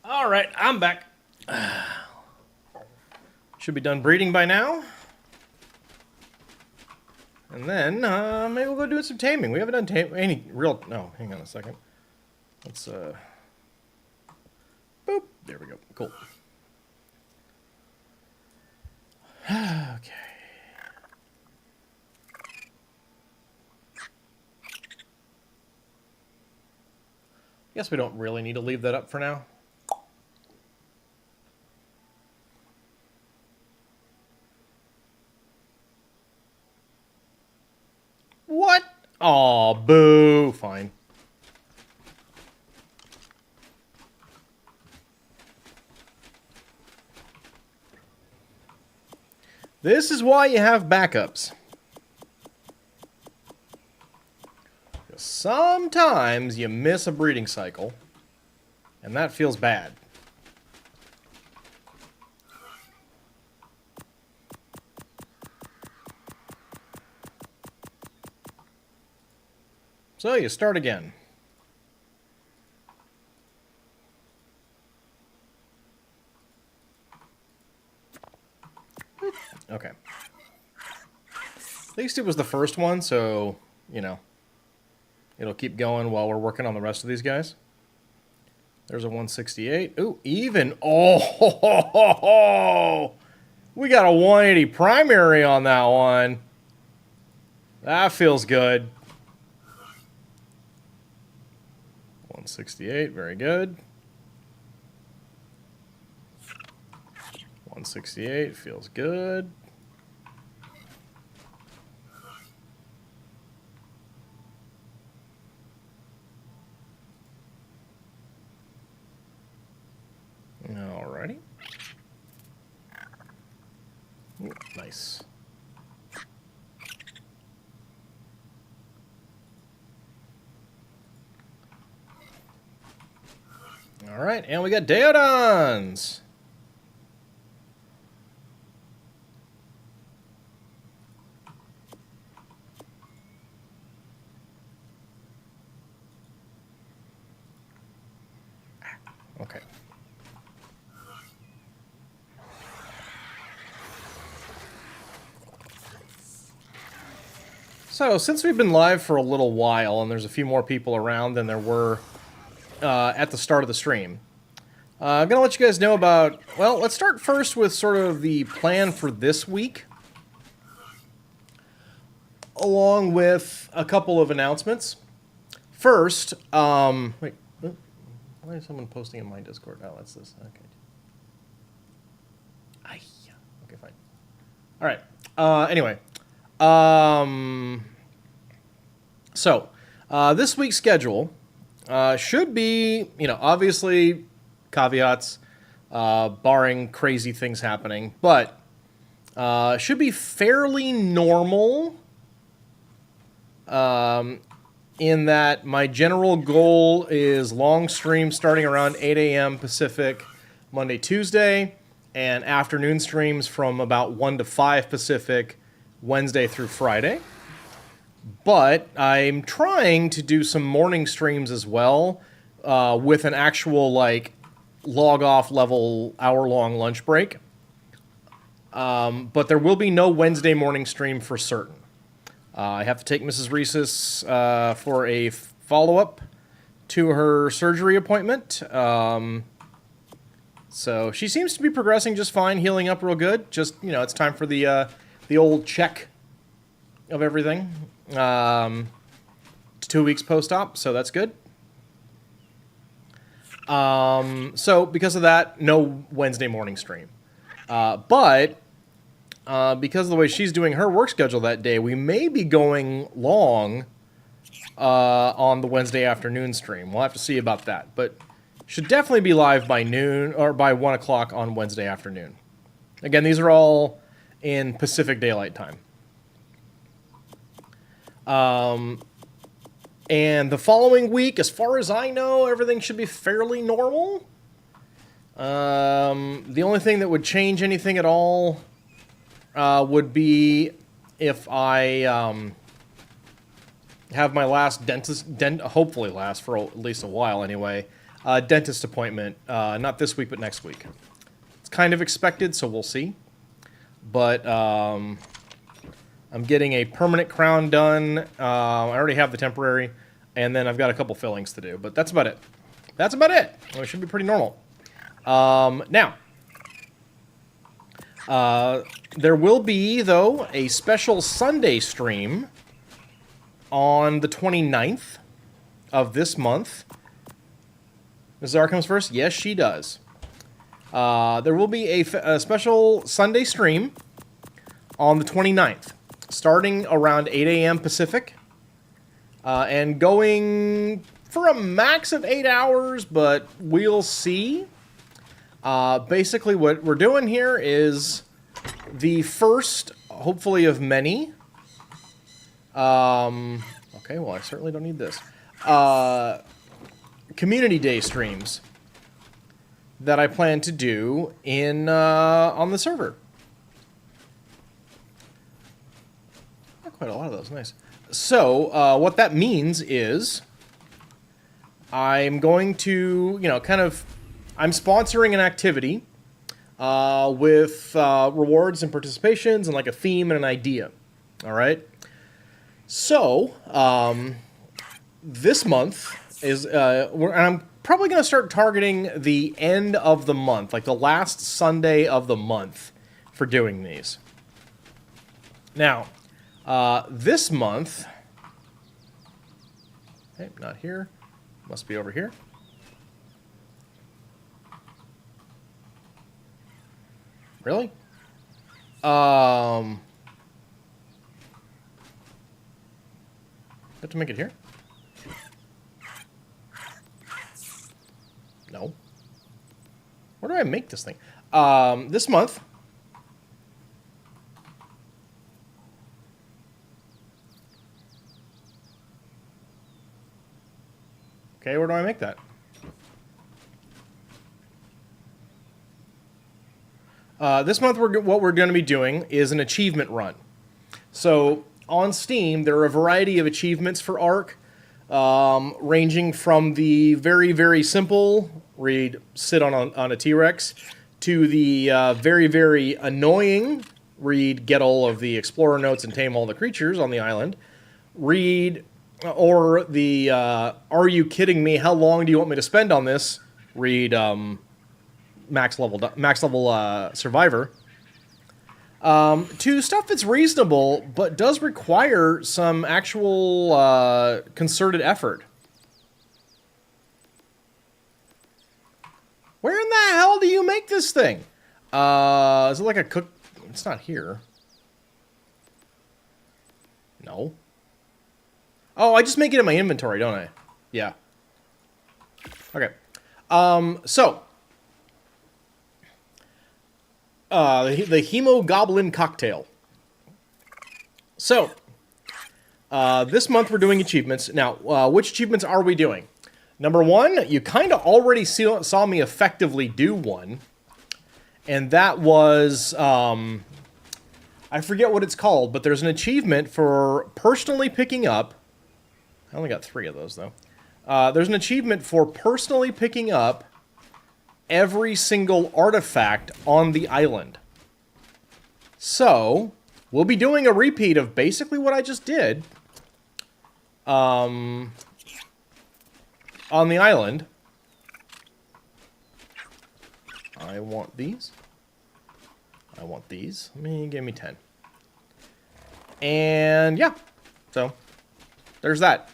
All right, I'm back. Should be done breeding by now. And then maybe we'll go do some taming. We haven't done any real... No, hang on a second. Let's... Boop. There we go. Cool. Okay. Guess we don't really need to leave that up for now. What? Aw, boo. Fine. This is why you have backups. Sometimes you miss a breeding cycle, and that feels bad. So you start again. Okay. At least it was the first one, so, you know, it'll keep going while we're working on the rest of these guys. There's a 168. Ooh, even. Oh, we got a 180 primary on that one. That feels good. 168, very good. 168 feels good. Alrighty. Ooh, nice. Alright, and we got Deodons! Okay. So, since we've been live for a little while, and there's a few more people around than there were at the start of the stream, I'm going to let you guys know about... Well, let's start first with sort of the plan for this week, along with a couple of announcements. First, wait, why is someone posting in my Discord? Oh, that's this. Okay. Okay, fine. All right. Anyway. So, this week's schedule should be, you know, obviously caveats, barring crazy things happening, but should be fairly normal in that my general goal is long streams starting around 8 a.m. Pacific, Monday, Tuesday, and afternoon streams from about 1 to 5 Pacific, Wednesday through Friday. But I'm trying to do some morning streams as well, with an actual, like, log-off level hour-long lunch break. But there will be no Wednesday morning stream for certain. I have to take Mrs. Reeses for a follow-up to her surgery appointment. So she seems to be progressing just fine, healing up real good. Just, you know, it's time for the old check of everything. 2 weeks post-op, so that's good. So because of that, no Wednesday morning stream. But because of the way she's doing her work schedule that day, we may be going long on the Wednesday afternoon stream. We'll have to see about that. But should definitely be live by noon or by 1 o'clock on Wednesday afternoon. Again, these are all in Pacific Daylight Time. And the following week, as far as I know, everything should be fairly normal. The only thing that would change anything at all would be if I have my last hopefully last for at least a while anyway, dentist appointment. Not this week, but next week. It's kind of expected, so we'll see. But I'm getting a permanent crown done. I already have the temporary. And then I've got a couple fillings to do. But that's about it. That's about it. Well, it should be pretty normal. Now, there will be, though, a special Sunday stream on the 29th of this month. Mrs. R comes first? Yes, she does. There will be a special Sunday stream on the 29th, starting around 8 a.m. Pacific, and going for a max of 8 hours, but we'll see. Basically, what we're doing here is the first, hopefully, of many. Okay, well, I certainly don't need this. Community Day streams that I plan to do in on the server. Not quite a lot of those, nice. So, what that means is I'm going to, I'm sponsoring an activity with rewards and participations and like a theme and an idea. All right? So, this month is, and I'm probably going to start targeting the end of the month, like the last Sunday of the month for doing these. Now, this month, okay, not here, must be over here. Really? Have to make it here? No. Where do I make this thing? This month. Okay, where do I make that? This month, what we're going to be doing is an achievement run. So, on Steam, there are a variety of achievements for ARK, ranging from the very, very simple, read sit on a T-Rex, to the very, very annoying, read get all of the explorer notes and tame all the creatures on the island, read, or the are you kidding me, how long do you want me to spend on this, read max level survivor, to stuff that's reasonable but does require some actual concerted effort. Where in the hell do you make this thing? Is it like a cook? It's not here. No. Oh, I just make it in my inventory, don't I? Yeah. Okay. So. The Hemogoblin Cocktail. So, this month we're doing achievements. Now, which achievements are we doing? Number one, you kind of already saw me effectively do one. And that was, I forget what it's called, but there's an achievement for personally picking up, I only got 3 of those though. There's an achievement for personally picking up every single artifact on the island. So, we'll be doing a repeat of basically what I just did on the island. I want these. I want these. Give me 10. And yeah, so there's that.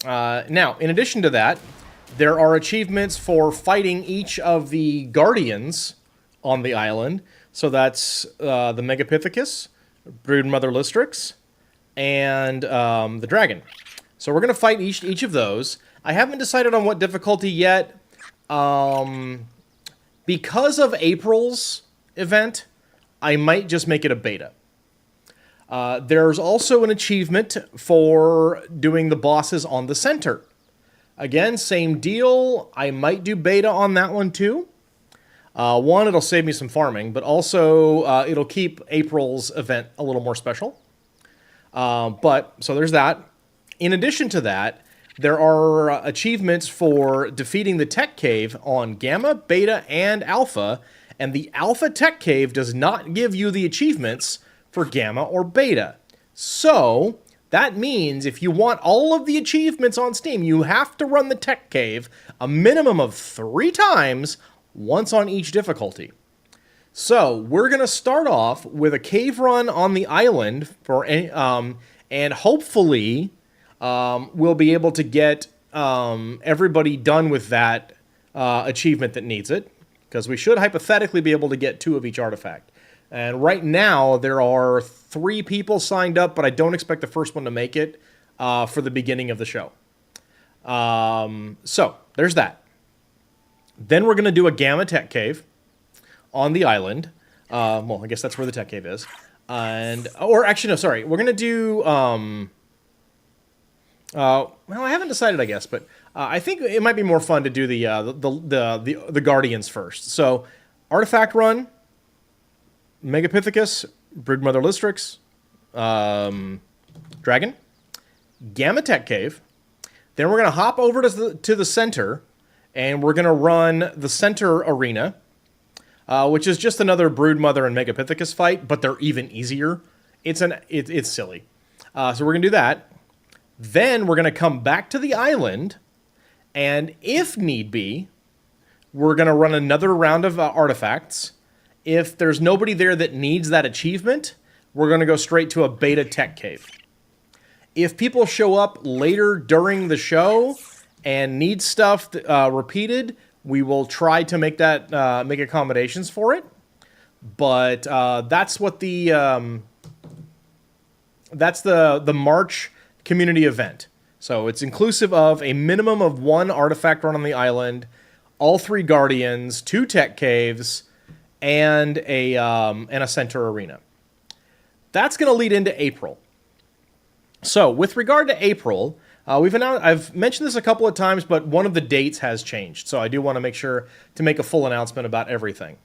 Now, in addition to that, there are achievements for fighting each of the guardians on the island. So that's the Megapithecus, Broodmother Lystrix, and the dragon. So we're going to fight each of those. I haven't decided on what difficulty yet. Because of April's event, I might just make it a beta. There's also an achievement for doing the bosses on the center. Again, same deal. I might do beta on that one too. One, it'll save me some farming, but also it'll keep April's event a little more special. So there's that. In addition to that, there are achievements for defeating the Tech Cave on Gamma, Beta, and Alpha, and the Alpha Tech Cave does not give you the achievements for Gamma or Beta. So, that means if you want all of the achievements on Steam, you have to run the Tech Cave a minimum of 3 times, once on each difficulty. So, we're going to start off with a cave run on the island, and hopefully we'll be able to get everybody done with that achievement that needs it, because we should hypothetically be able to get 2 of each artifact. And right now, there are 3 people signed up, but I don't expect the first one to make it for the beginning of the show. So, there's that. Then we're going to do a Gamma Tech Cave on the island. Well, I guess that's where the Tech Cave is. Or actually, no, sorry. We're going to do... well, I haven't decided, I guess, but I think it might be more fun to do the Guardians first. So, Artifact Run... Megapithecus, Broodmother Lystrix, Dragon, Gamma Tech Cave. Then we're going to hop over to the center, and we're going to run the center arena, which is just another Broodmother and Megapithecus fight, but they're even easier. It's silly. So we're going to do that. Then we're going to come back to the island, and if need be, we're going to run another round of artifacts. If there's nobody there that needs that achievement, we're going to go straight to a Beta Tech Cave. If people show up later during the show and need stuff repeated, we will try to make accommodations for it. But that's what that's the March community event. So it's inclusive of a minimum of 1 artifact run on the island, all 3 Guardians, 2 Tech Caves, and a center arena. That's going to lead into April. So, with regard to April, I've mentioned this a couple of times, but one of the dates has changed. So, I do want to make sure to make a full announcement about everything.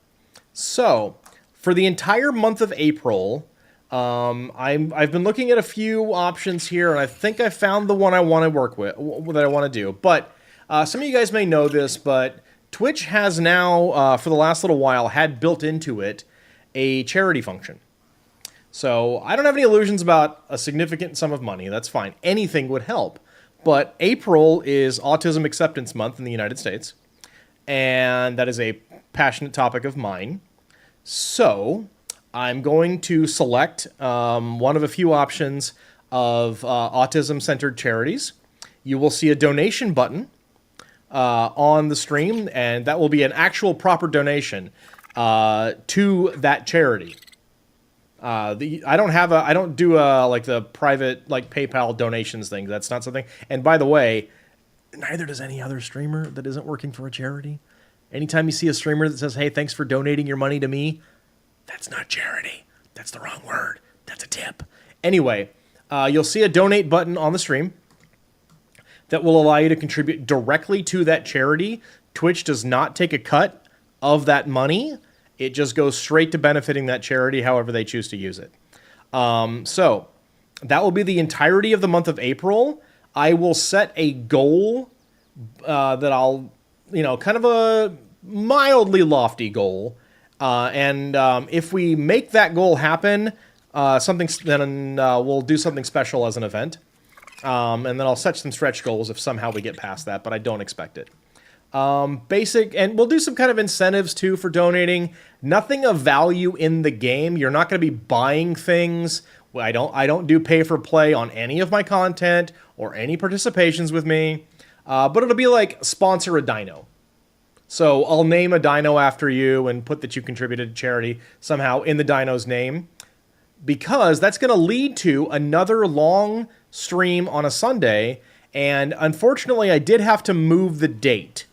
So, for the entire month of April, I've been looking at a few options here, and I think I found the one I want to work with, that I want to do. But some of you guys may know this, but Twitch has now, for the last little while, had built into it a charity function. So I don't have any illusions about a significant sum of money. That's fine. Anything would help. But April is Autism Acceptance Month in the United States, and that is a passionate topic of mine. So I'm going to select one of a few options of autism-centered charities. You will see a donation button on the stream, and that will be an actual proper donation to that charity. I don't do like the private like PayPal donations thing. That's not something. And by the way, neither does any other streamer that isn't working for a charity. Anytime you see a streamer that says, "Hey, thanks for donating your money to me," that's not charity. That's the wrong word. That's a tip. Anyway, you'll see a donate button on the stream that will allow you to contribute directly to that charity. Twitch does not take a cut of that money. It just goes straight to benefiting that charity however they choose to use it. So that will be the entirety of the month of April. I will set a goal that I'll, kind of a mildly lofty goal. And if we make that goal happen, then we'll do something special as an event. And then I'll set some stretch goals if somehow we get past that, but I don't expect it. Basic, and we'll do some kind of incentives too for donating. Nothing of value in the game. You're not going to be buying things. I don't do pay for play on any of my content or any participations with me. But it'll be like sponsor a dino. So I'll name a dino after you and put that you contributed to charity somehow in the dino's name, because that's going to lead to another long stream on a Sunday. And unfortunately, I did have to move the date.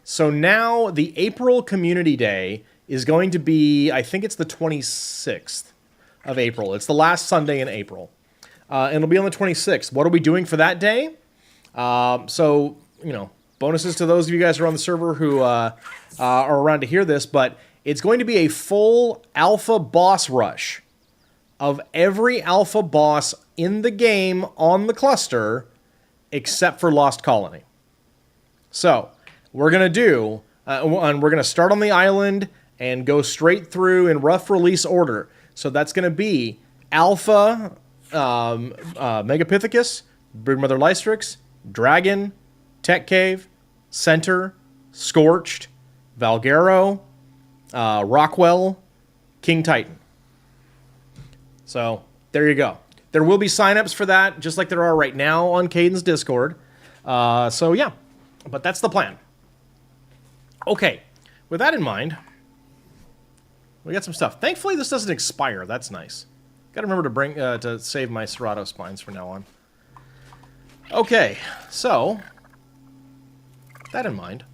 So now the April Community Day is going to be, I think it's the 26th of April. It's the last Sunday in April. And it'll be on the 26th. What are we doing for that day? So, bonuses to those of you guys who are on the server who are around to hear this, but it's going to be a full alpha boss rush of every alpha boss in the game on the cluster, except for Lost Colony. So, we're going to do, and we're going to start on the island and go straight through in rough release order. So that's going to be Alpha, Megapithecus, Broodmother Lystrix, Dragon, Tech Cave, Center, Scorched, Valgero, Rockwell, King Titan. So, there you go. There will be signups for that, just like there are right now on Caden's Discord. So, yeah. But that's the plan. Okay. With that in mind, we got some stuff. Thankfully, this doesn't expire. That's nice. Got to remember to bring to save my Serato spines from now on. Okay. So, with that in mind,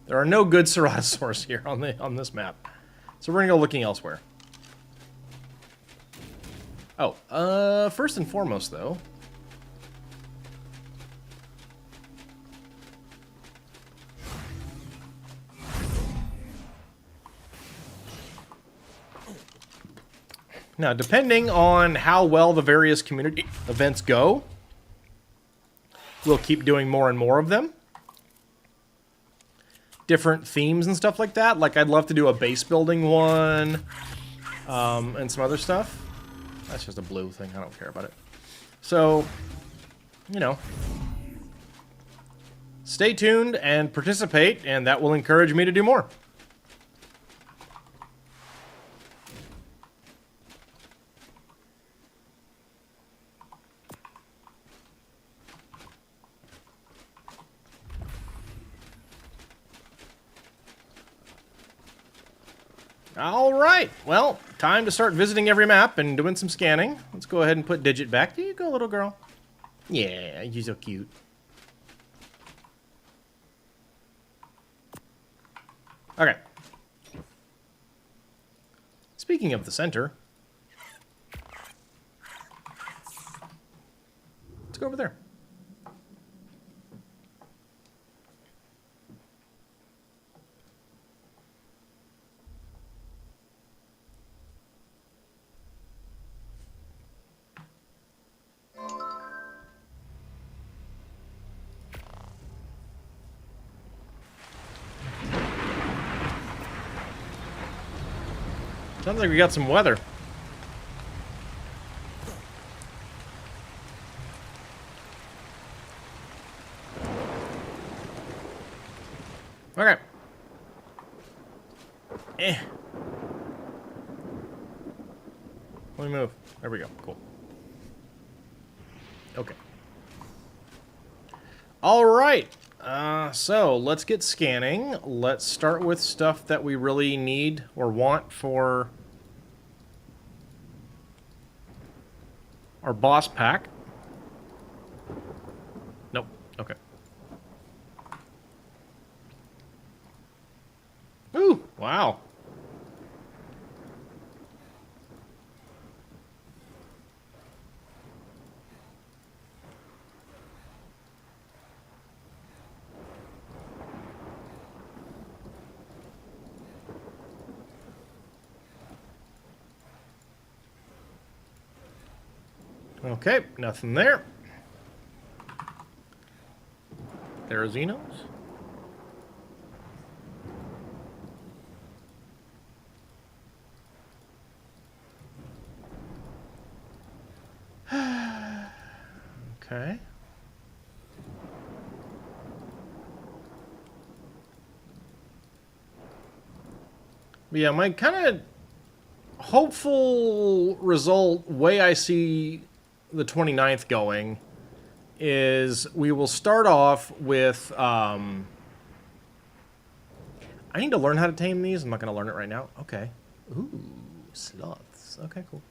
there are no good Ceratosaurs here on this map. So we're going to go looking elsewhere. Oh, first and foremost, though. Now, depending on how well the various community events go, we'll keep doing more and more of them. Different themes and stuff like that. Like, I'd love to do a base building one, and some other stuff. That's just a blue thing. I don't care about it. So, you know, stay tuned and participate, and that will encourage me to do more. All right, well, time to start visiting every map and doing some scanning. Let's go ahead and put Digit back. There you go, little girl. Yeah, you're so cute. Okay. Speaking of the center, let's go over there. Sounds like we got some weather. Okay. Let me move. There we go. Cool. Okay. All right. So let's get scanning. Let's start with stuff that we really need or want for our boss pack. Nope. Okay. Ooh, wow. Okay, nothing there. Therazinos. Okay. But yeah, my kind of hopeful result, way I see the 29th going, is we will start off with, I need to learn how to tame these. I'm not going to learn it right now. Okay. Ooh, sloths. Okay, cool.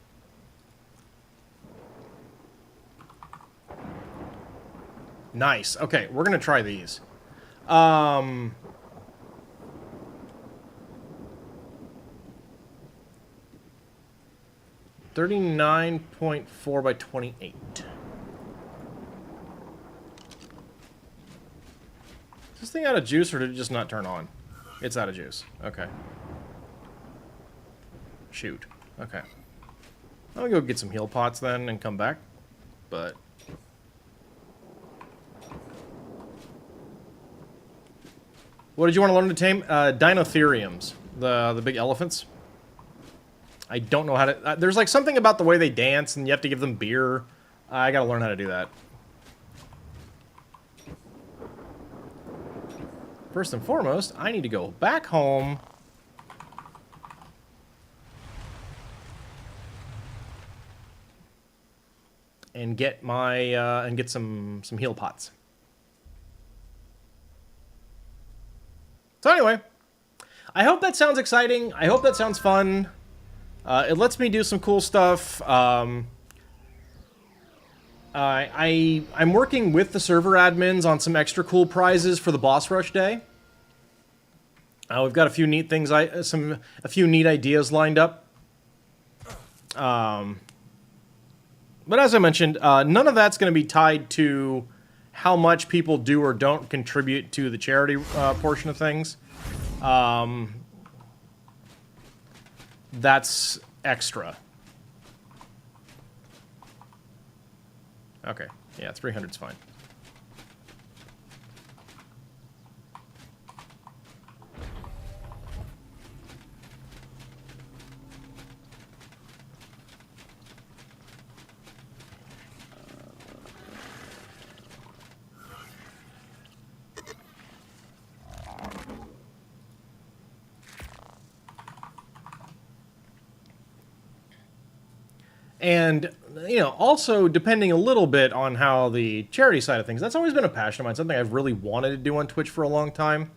Nice. Okay, we're going to try these. 39.4 by 28. Is this thing out of juice, or did it just not turn on? It's out of juice. Okay. Shoot. Okay. I'll go get some heal pots then and come back. but... What did you want to learn to tame? Dinotheriums, the big elephants. I don't know how to... there's like something about the way they dance, and you have to give them beer. I gotta learn how to do that. First and foremost, I need to go back home. And get my and get some heal pots. So anyway, I hope that sounds exciting. I hope that sounds fun. It lets me do some cool stuff. I'm working with the server admins on some extra cool prizes for the boss rush day. We've got a few neat things, a few neat ideas lined up. But as I mentioned, none of that's going to be tied to how much people do or don't contribute to the charity portion of things. That's extra. Okay, yeah, 300's fine. And, you know, also depending a little bit on how the charity side of things, that's always been a passion of mine, something I've really wanted to do on Twitch for a long time.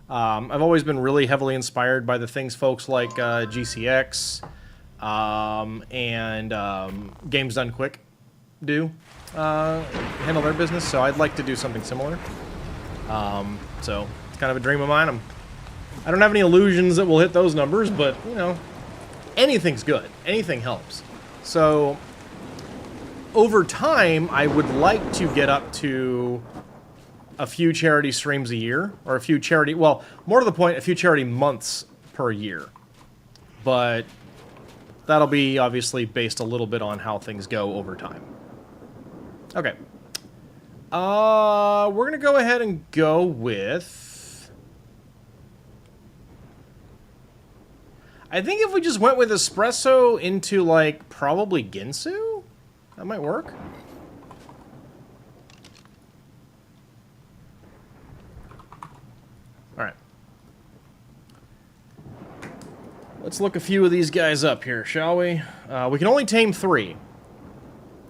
I've always been really heavily inspired by the things folks like GCX and Games Done Quick do handle their business, so I'd like to do something similar. So it's kind of a dream of mine. I don't have any illusions that we'll hit those numbers, but, you know, anything's good. Anything helps. So, over time, I would like to get up to a few charity streams a year, or a few charity, well, more to the point, a few charity months per year. But that'll be obviously based a little bit on how things go over time. Okay. We're going to go ahead and go with... I think if we just went with espresso into, like, probably Ginsu, that might work. Alright. Let's look a few of these guys up here, shall we? We can only tame 3.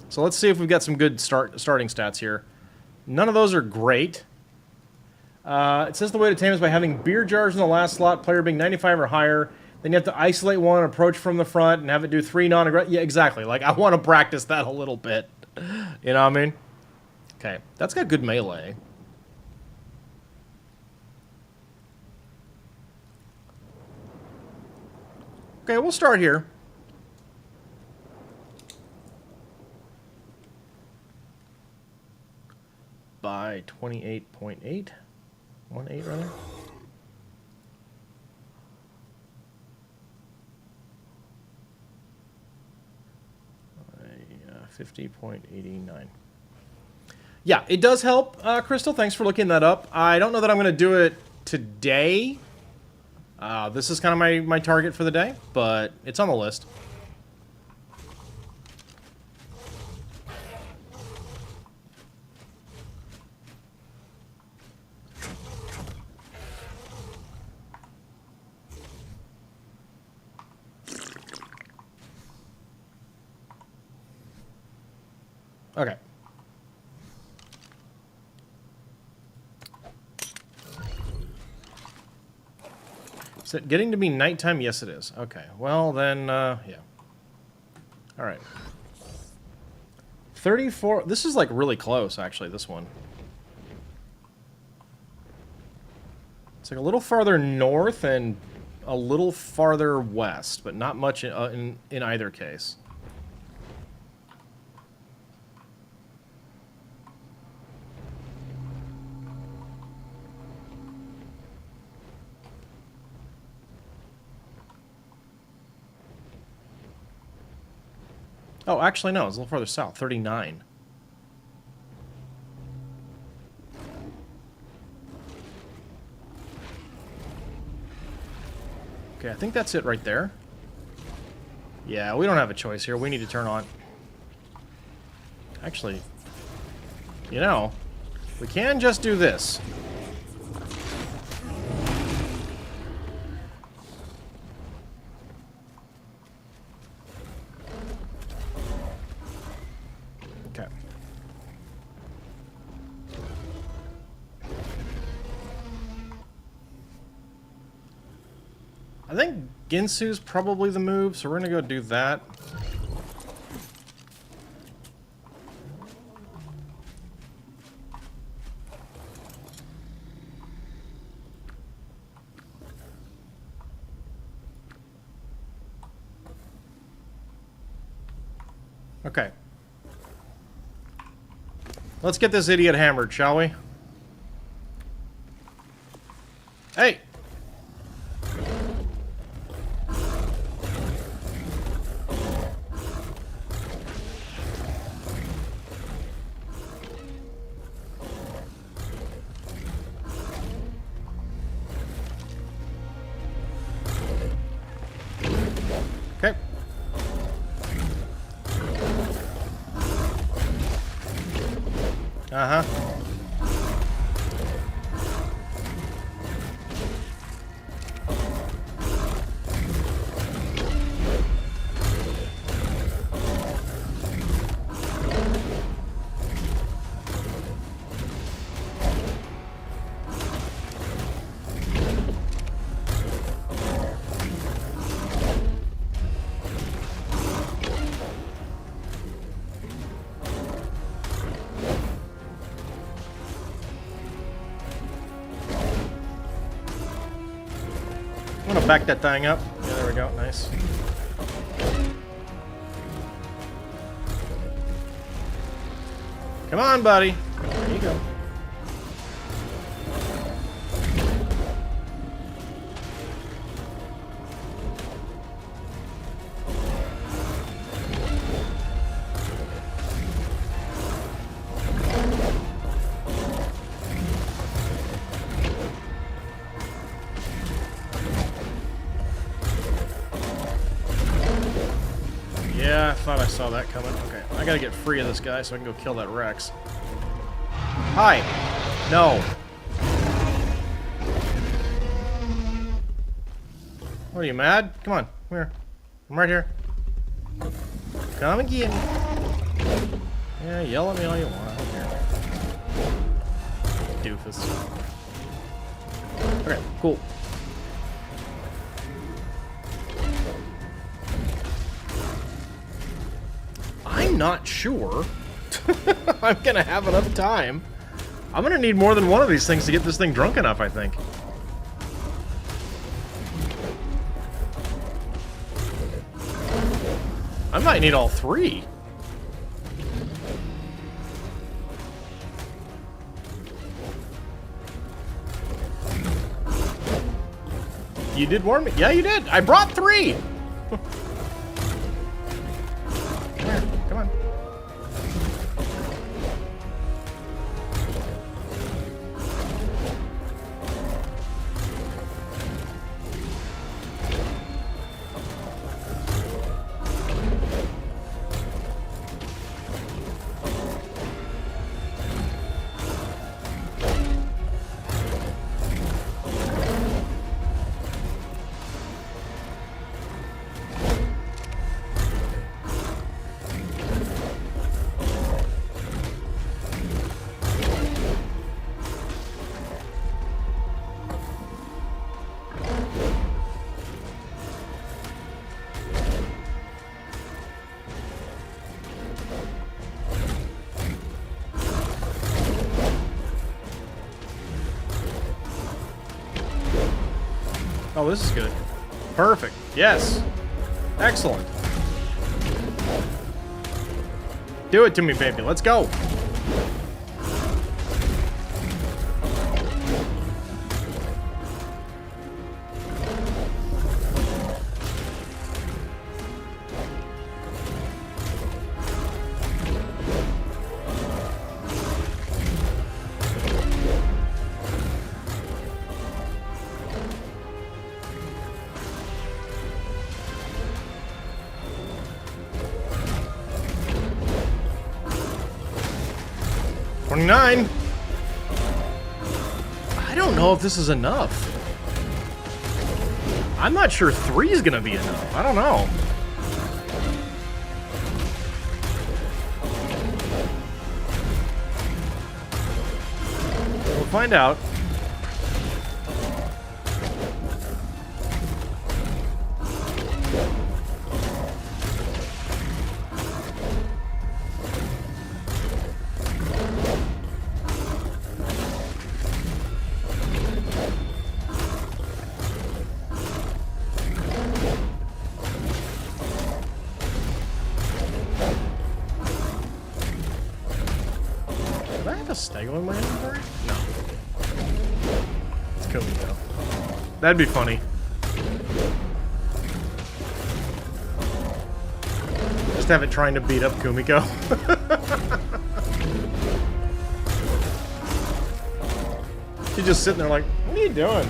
So let's see if we've got some good starting stats here. None of those are great. It says the way to tame is by having beer jars in the last slot, player being 95 or higher. Then you have to isolate one, approach from the front, and have it do 3 non-aggressive... Yeah, exactly. Like, I want to practice that a little bit. You know what I mean? Okay, that's got good melee. Okay, we'll start here. By 28.8? 1.8, rather? 50.89. Yeah, it does help, Crystal. Thanks for looking that up. I don't know that I'm going to do it today. This is kind of my target for the day, but it's on the list. Okay. Is it getting to be nighttime? Yes, it is. Okay. Well, then, yeah. All right. 34. This is, like, really close, actually, this one. It's, like, a little farther north and a little farther west, but not much in either case. Oh, actually, no. It's a little farther south. 39. Okay, I think that's it right there. Yeah, we don't have a choice here. We need to turn on. Actually, you know, we can just do this. Okay. I think Ginsu's probably the move, so we're gonna go do that. Okay. Let's get this idiot hammered, shall we? Hey! Okay. Uh-huh. I'm gonna back that thing up. Yeah, there we go. Nice. Come on, buddy. There you go. Yeah, I thought I saw that coming. Okay, I gotta get free of this guy so I can go kill that Rex. Hi! No! What are you, mad? Come on, come here. I'm right here. Come and get me. Yeah, yell at me all you want. I don't care. Doofus. Okay, cool. I'm not sure I'm gonna have enough time. I'm gonna need more than one of these things to get this thing drunk enough, I think. I might need all three. You did warn me. Yeah, you did. I brought three. Come on. Oh, this is good. Perfect. Yes. Excellent. Do it to me, baby. Let's go. 29. I don't know if this is enough. I'm not sure 3 is gonna be enough. I don't know. We'll find out. A Stego in my inventory? No. It's Kumiko. That'd be funny. Just have it trying to beat up Kumiko. She's just sitting there like, what are you doing?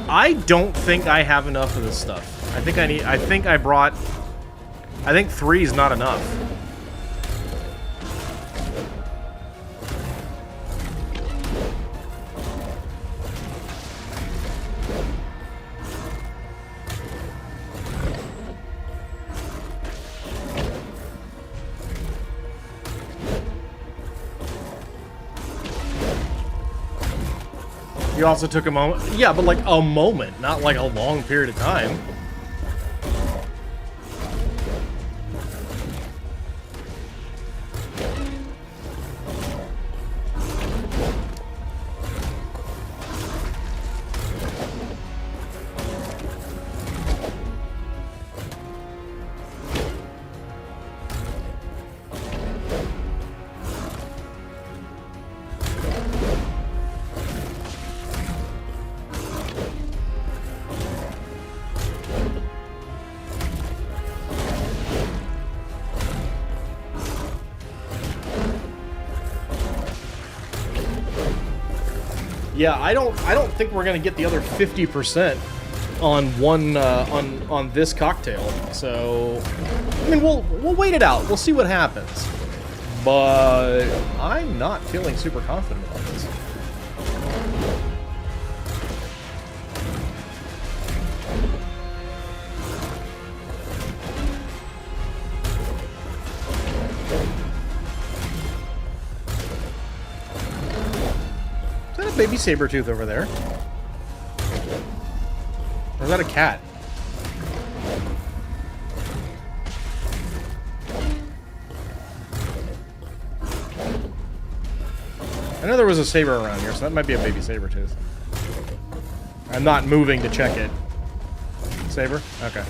I don't think I have enough of this stuff. I think 3 is not enough. You also took a moment. Yeah, but like a moment, not like a long period of time. Yeah, I don't think we're gonna get the other 50% on one on this cocktail. So, I mean, we'll wait it out. We'll see what happens. But I'm not feeling super confident about this. Baby Sabretooth over there. Or is that a cat? I know there was a saber around here, so that might be a baby Sabretooth. I'm not moving to check it. Saber? Okay.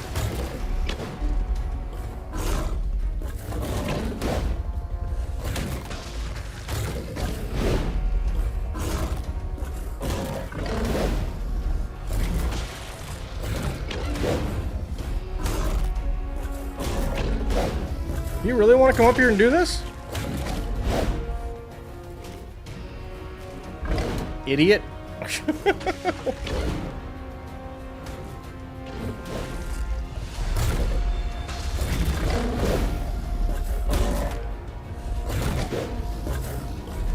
You really want to come up here and do this? Idiot.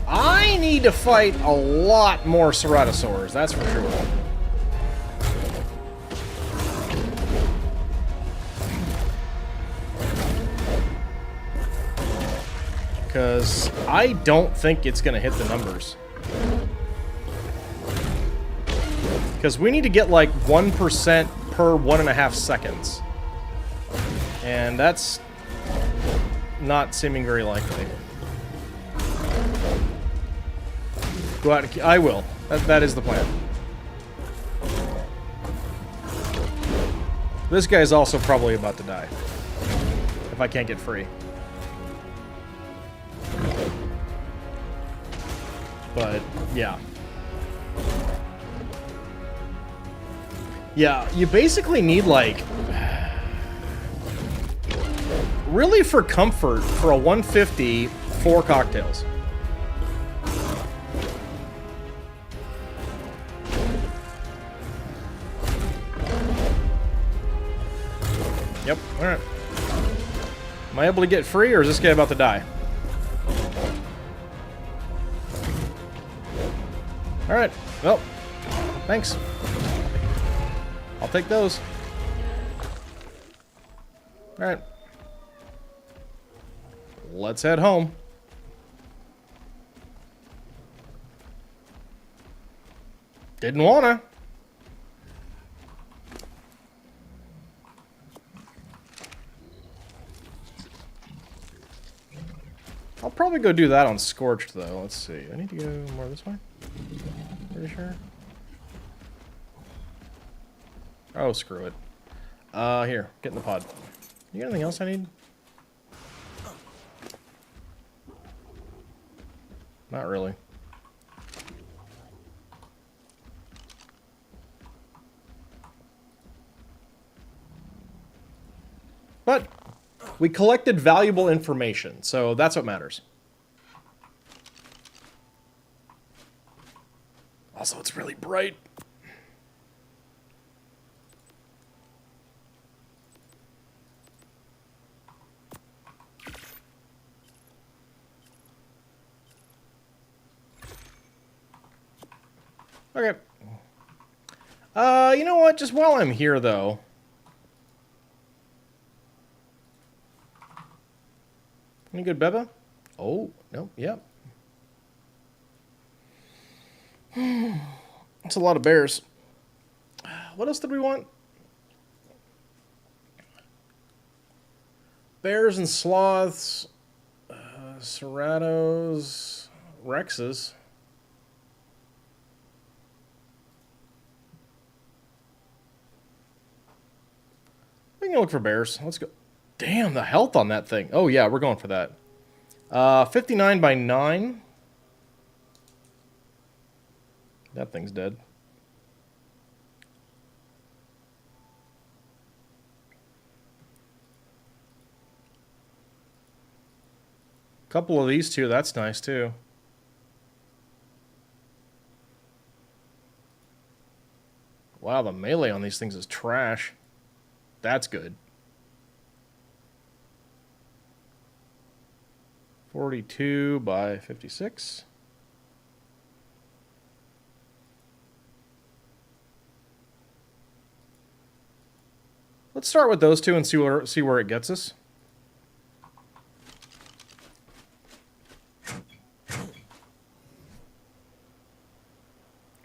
I need to fight a lot more Ceratosaurs, that's for sure. Because I don't think it's going to hit the numbers. Because we need to get like 1% per 1.5 seconds. And that's not seeming very likely. Go out and... I will. That is the plan. This guy's also probably about to die. If I can't get free. But, yeah. Yeah, you basically need, like... really, for comfort, for a 150, 4 cocktails. Yep, alright. Am I able to get free, or is this guy about to die? Alright, well, thanks. I'll take those. Alright. Let's head home. Didn't wanna. I'll probably go do that on Scorched, though. Let's see. I need to go more this way. Pretty sure. Oh, screw it. Here. Get in the pod. You got anything else I need? Not really. But we collected valuable information, so that's what matters. Also, it's really bright. Okay. You know what? Just while I'm here, though. Any good Beba? Oh, no, yep. That's a lot of bears. What else did we want? Bears and sloths, serratos, rexes. We can look for bears. Let's go. Damn, the health on that thing. Oh, yeah, we're going for that. 59 by 9. That thing's dead. Couple of these two, that's nice, too. Wow, the melee on these things is trash. That's good. 42 by 56. Let's start with those two and see where it gets us.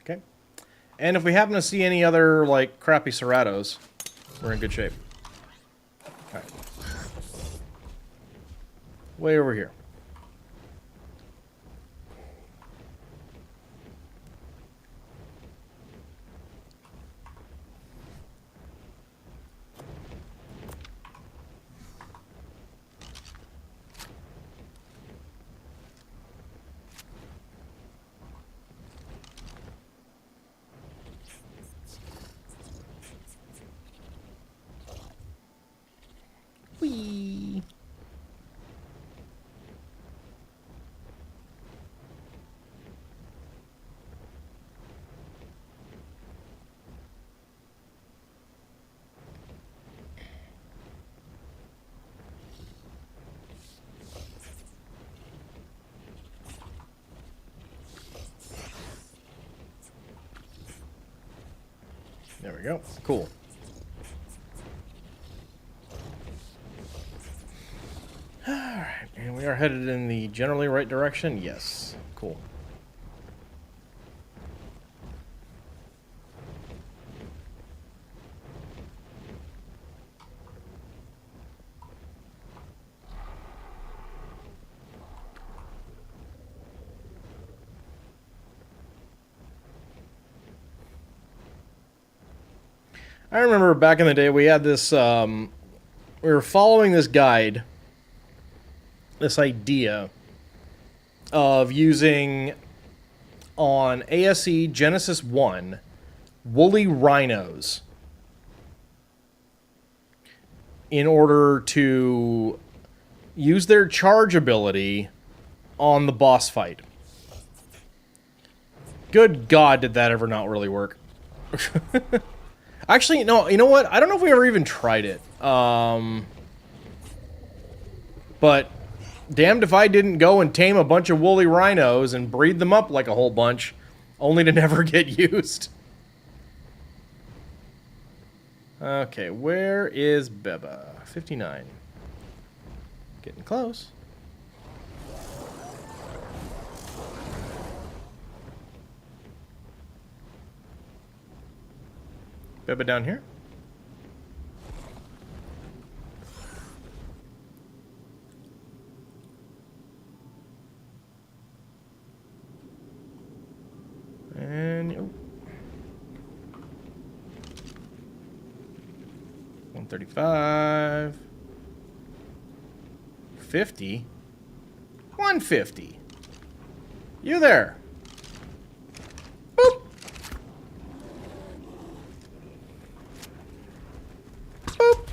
Okay. And if we happen to see any other, like, crappy serratos, we're in good shape. All right. Way over here. Whee! There we go. Cool. Alright, and we are headed in the generally right direction? Yes. Cool. I remember back in the day we had this, we were following this guide, this idea of using, on ASE Genesis 1, woolly rhinos in order to use their charge ability on the boss fight. Good God, did that ever not really work. Actually, no, you know what? I don't know if we ever even tried it. But damned if I didn't go and tame a bunch of woolly rhinos and breed them up like a whole bunch, only to never get used. Okay, where is Beba? 59. Getting close. Beba down here? And... Oh. 135. 50. 150. You there. Boop. Boop.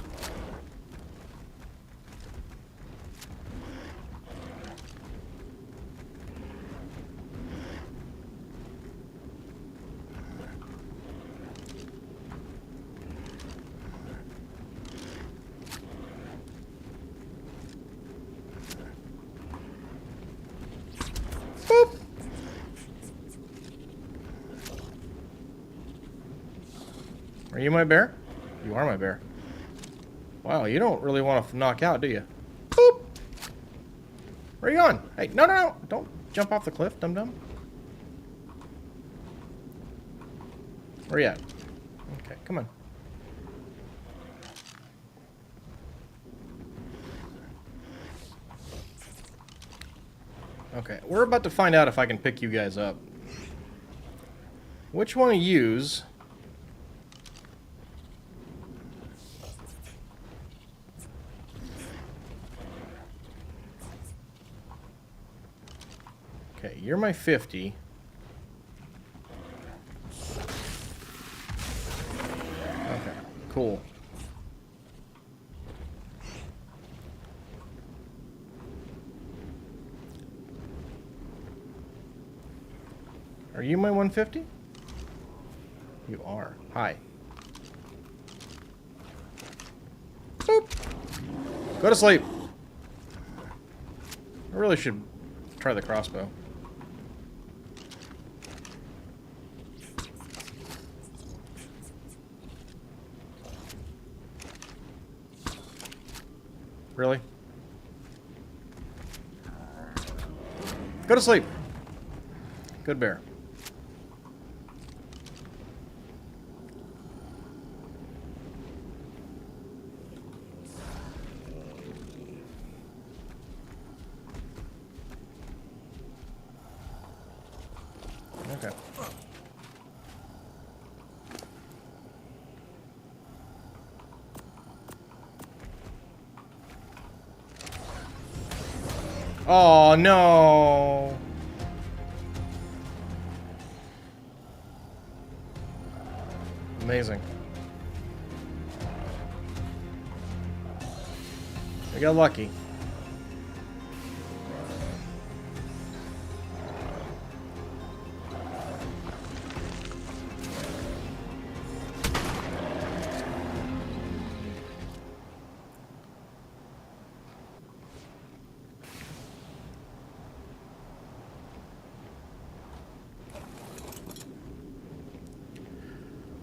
Boop. Are you my bear? You are my bear. Wow, you don't really want to knock out, do you? Boop. Where are you going? Hey, no, no, no. Don't jump off the cliff, dum-dum. Where you at? Okay, come on. Okay, we're about to find out if I can pick you guys up. Which one of yous... Okay, you're my 50. Okay, cool. Are you my 150? You are. Hi. Boop. Go to sleep. I really should try the crossbow. Really? Go to sleep. Good bear. Okay. Oh, no. Amazing. I got lucky.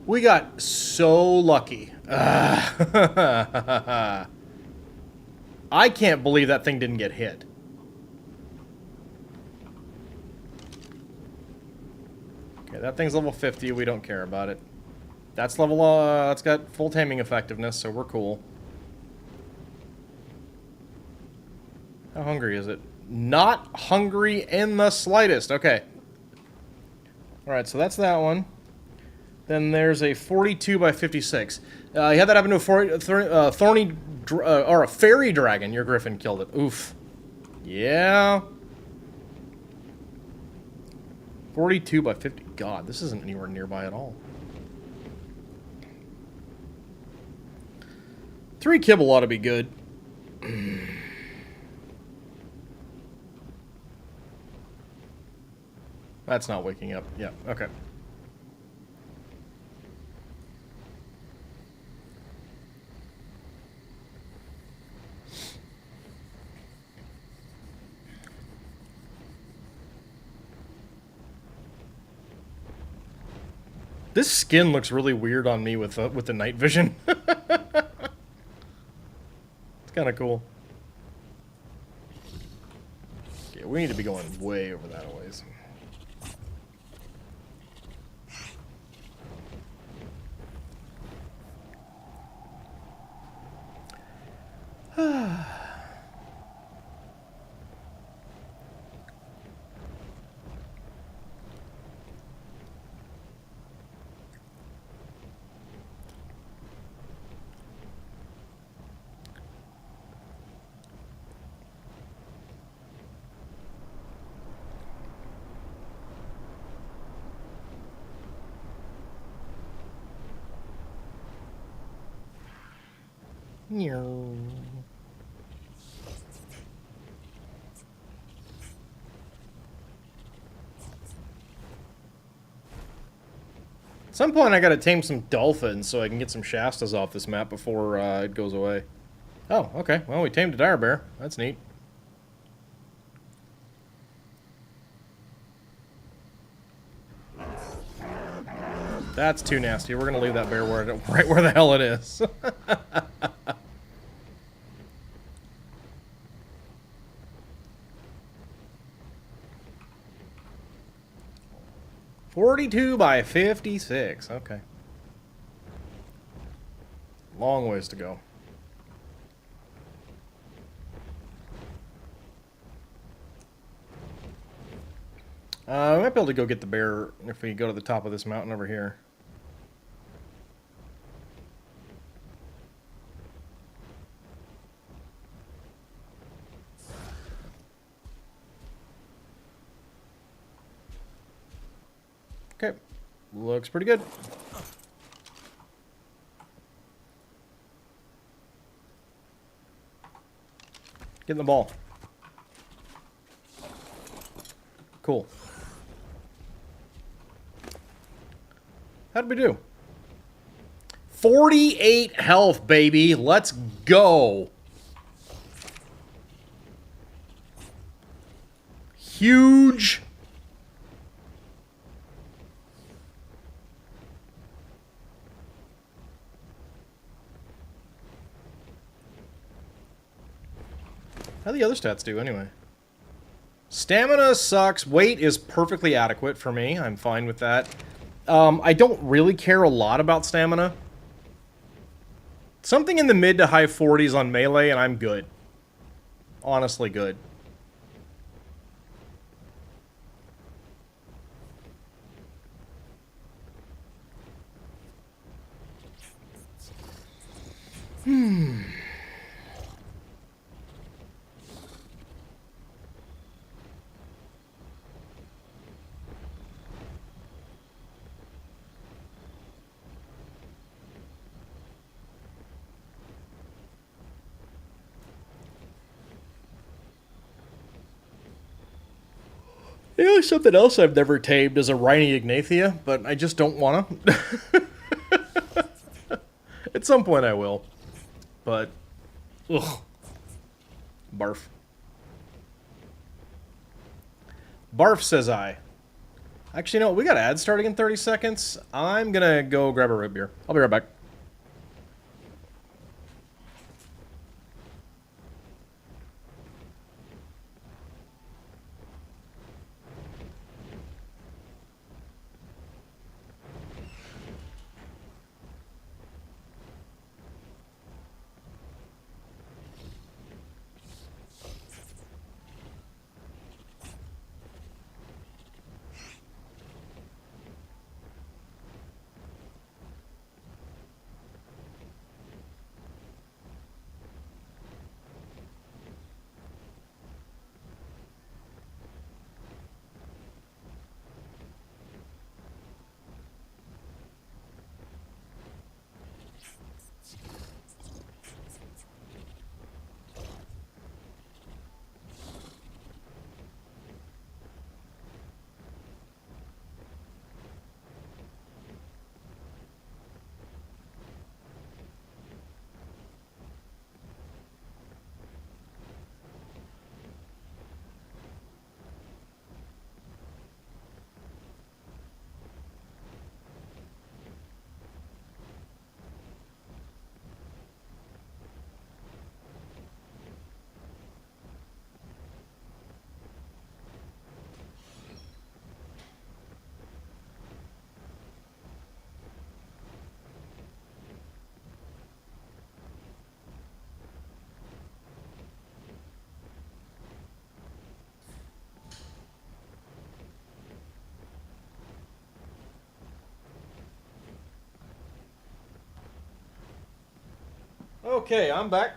We got so lucky. I can't believe that thing didn't get hit. Okay, that thing's level 50. We don't care about it. That's level, it's got full taming effectiveness, so we're cool. How hungry is it? Not hungry in the slightest. Okay. Alright, so that's that one. Then there's a 42 by 56. You had that happen to a thorny, or a fairy dragon. Your griffin killed it. Oof. Yeah. 42 by 50. God, this isn't anywhere nearby at all. 3 kibble ought to be good. That's not waking up. Yeah, okay. This skin looks really weird on me with the night vision. It's kind of cool. Yeah, we need to be going way over that a ways. At some point I gotta tame some dolphins so I can get some Shastas off this map before it goes away. Oh, okay. Well, we tamed a dire bear. That's neat. That's too nasty. We're gonna leave that bear right where the hell it is. 42 by 56. Okay. Long ways to go. We might be able to go get the bear if we go to the top of this mountain over here. Okay. Looks pretty good. Get in the ball. Cool. How'd we do? 48 health, baby. Let's go. Huge. How do the other stats do, anyway? Stamina sucks. Weight is perfectly adequate for me. I'm fine with that. I don't really care a lot about stamina. Something in the mid to high 40s on melee, and I'm good. Honestly good. You know, something else I've never tamed is a Rhini Ignathia, but I just don't want to. At some point I will. But, ugh. Barf. Barf, says I. Actually, no, we got ads starting in 30 seconds. I'm gonna go grab a root beer. I'll be right back. Okay, I'm back.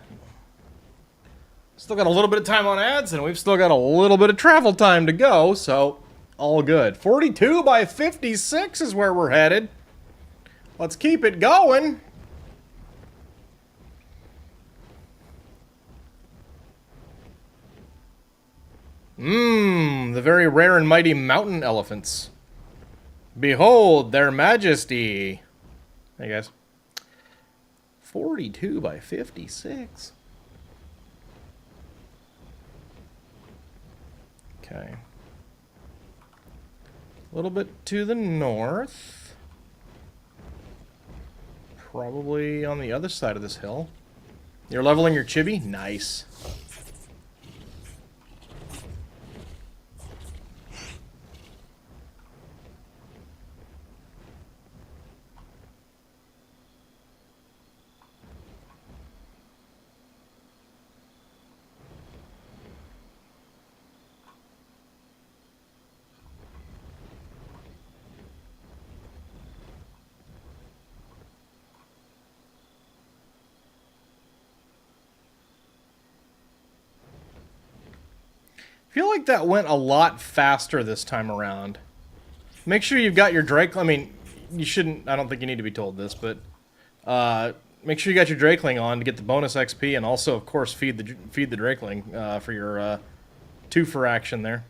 Still got a little bit of time on ads, and we've still got a little bit of travel time to go, so all good. 42 by 56 is where we're headed. Let's keep it going. The very rare and mighty mountain elephants. Behold their majesty. Hey, guys. 42 by 56. Okay. A little bit to the north. Probably on the other side of this hill. You're leveling your chibi? Nice. I feel like that went a lot faster this time around. Make sure you've got your Drake... I mean, you shouldn't... I don't think you need to be told this, but... make sure you got your Drakeling on to get the bonus XP, and also, of course, feed the Drakeling for your 2-for action there.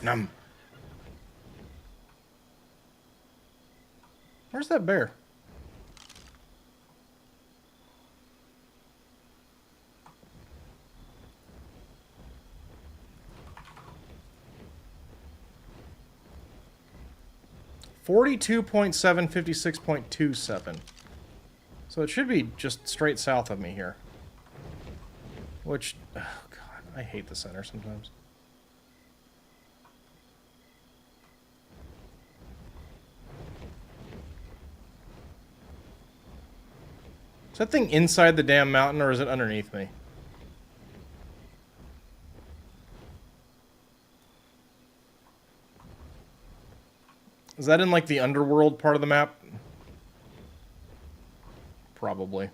Num. Where's that bear? .7, 56.27. So it should be just straight south of me here. Which, oh god, I hate the center sometimes. Is that thing inside the damn mountain, or is it underneath me? Is that in, like, the underworld part of the map? Probably.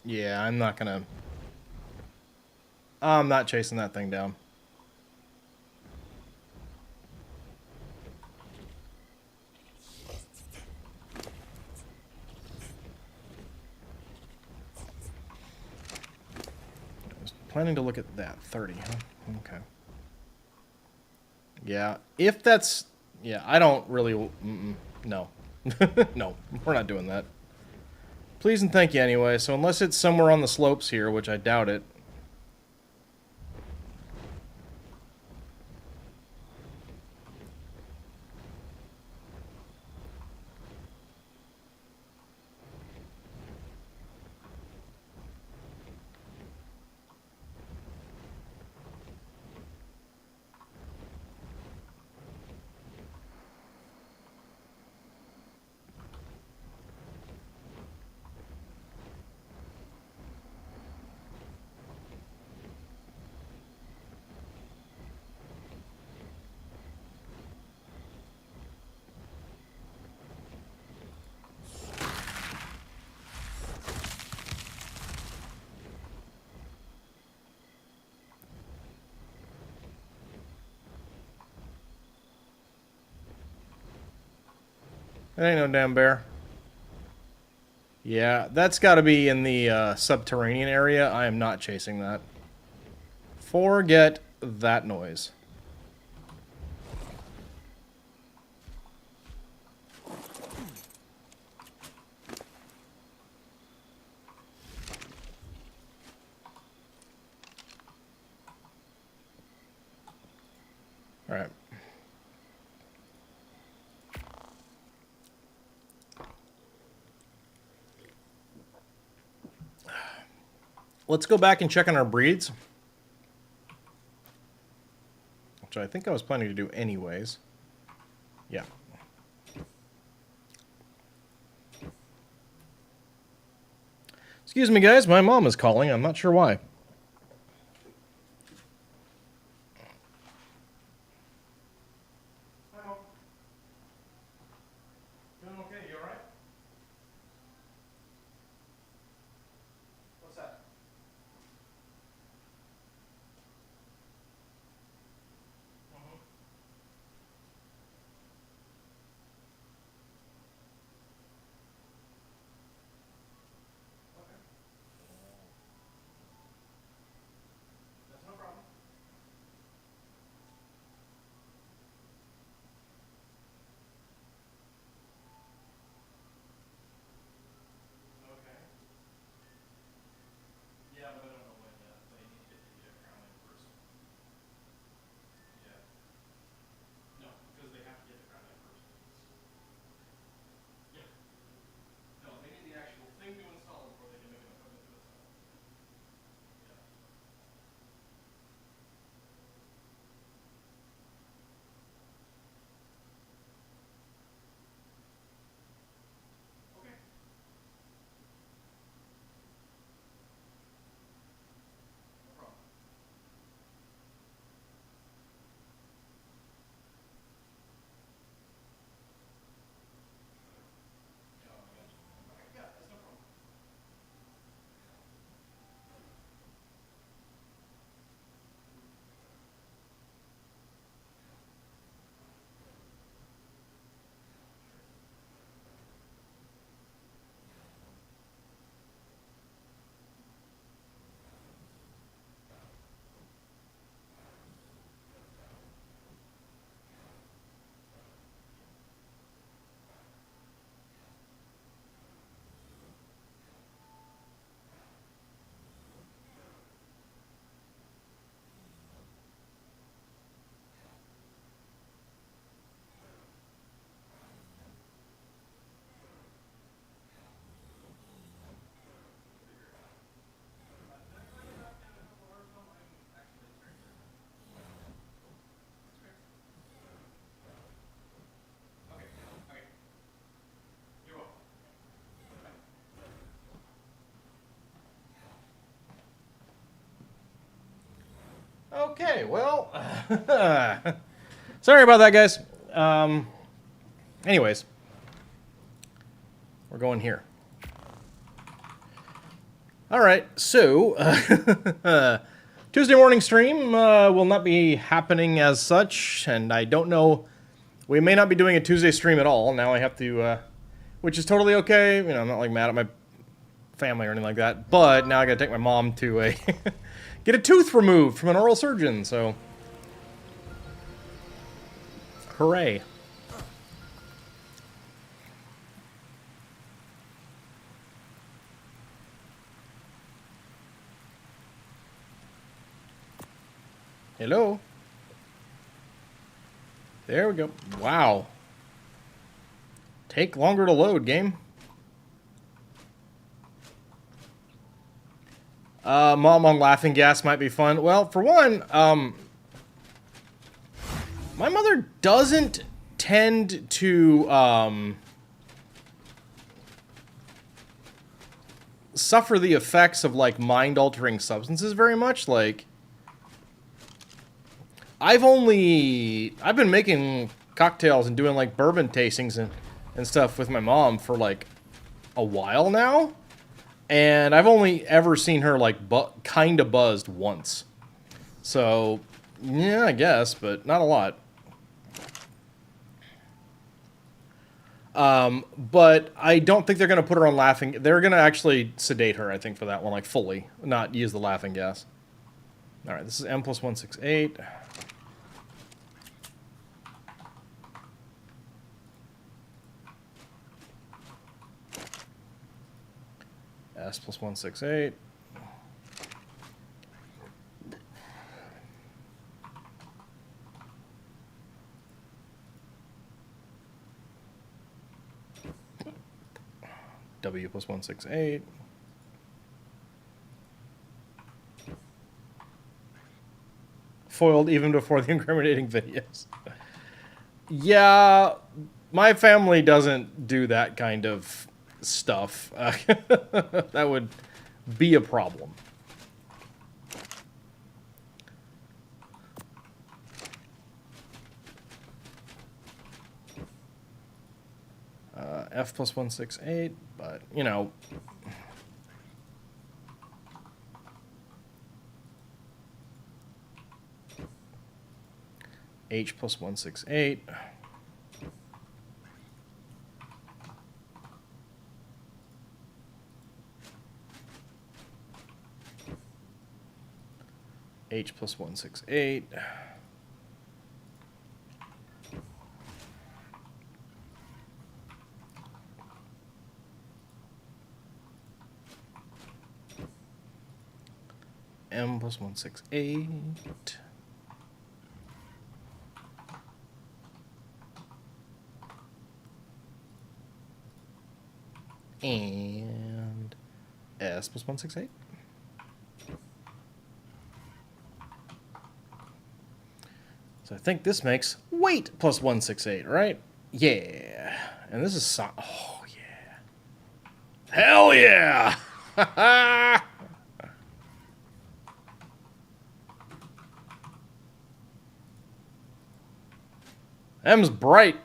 Yeah, I'm not gonna... I'm not chasing that thing down. I was planning to look at that. 30, huh? Okay. Yeah, if that's... Yeah, I don't really... no. No, we're not doing that. Please and thank you anyway, so unless it's somewhere on the slopes here, which I doubt it. That ain't no damn bear. Yeah, that's got to be in the subterranean area. I am not chasing that. Forget that noise. Let's go back and check on our breeds. Which I think I was planning to do anyways. Yeah. Excuse me, guys. My mom is calling. I'm not sure why. Hi, Mom. Doing okay? You all right? What's that? Okay. That's no problem. Okay. Yeah, but I don't know when yet. They need to get the crown in first. Yeah. No, because they have to get the crown in first. Yeah. No, they need the actual thing to install before they can make an equipment to install. Yeah. Okay. No problem. Oh, I got you. Okay, yeah, that's no problem. Okay. Okay. You're welcome. Okay, well, sorry about that, guys. Anyways, we're going here. All right, so Tuesday morning stream will not be happening as such, and I don't know. We may not be doing a Tuesday stream at all. Now I have to, which is totally okay. You know, I'm not like mad at my family or anything like that. But now I got to take my mom to a get a tooth removed from an oral surgeon. So, hooray! Hello. There we go. Wow. Take longer to load, game. Mom on laughing gas might be fun. Well, for one, my mother doesn't tend to suffer the effects of like mind-altering substances very much. Like, I've been making cocktails and doing like bourbon tastings and stuff with my mom for like a while now. And I've only ever seen her like kind of buzzed once. So, yeah, I guess, but not a lot. But I don't think they're going to put her on laughing. They're going to actually sedate her, I think, for that one, like fully, not use the laughing gas. All right, this is M plus 168. S plus 168. W plus 168. foiled even before the incriminating videos. Yeah, my family doesn't do that kind of stuff. That would be a problem. F plus 168, but, you know... H plus 168. H plus 168. M plus 168. And S plus 168. So I think this makes weight plus 168, right? Yeah. And this is... oh, yeah. Hell yeah! M's bright.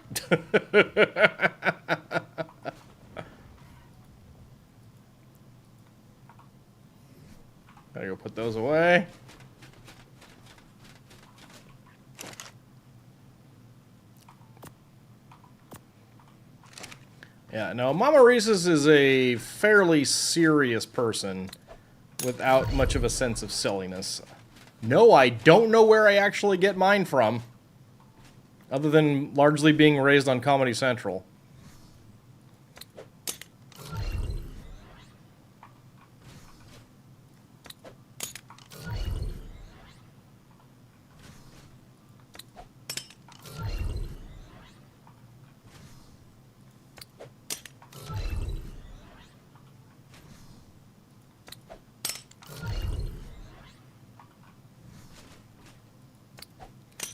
Gotta go put those away. Yeah, no, Mama Reese's is a fairly serious person without much of a sense of silliness. No, I don't know where I actually get mine from, other than largely being raised on Comedy Central.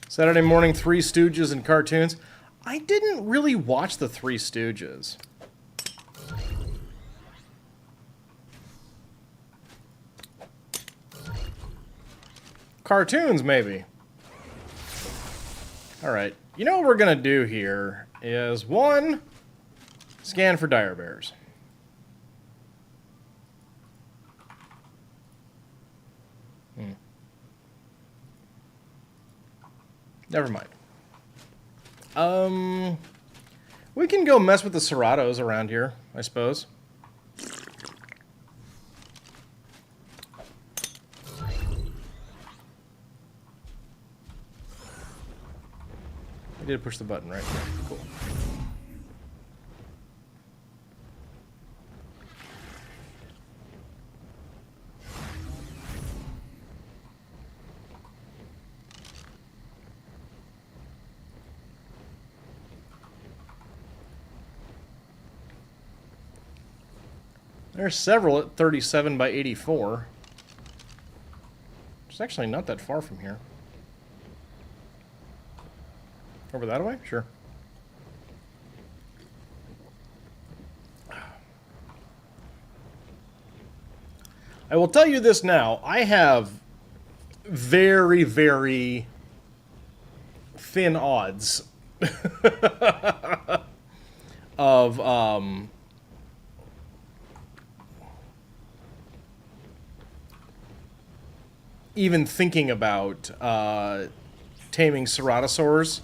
Saturday morning, Three Stooges and cartoons. I didn't really watch the Three Stooges. Cartoons, maybe. Alright, you know what we're gonna do here is, one, scan for dire bears. Never mind. We can go mess with the Seratos around here, I suppose. I did push the button right there. Cool. There's several at 37 by 84. It's actually not that far from here. Over that way? Sure. I will tell you this now. I have very, very thin odds of even thinking about taming ceratosaurs.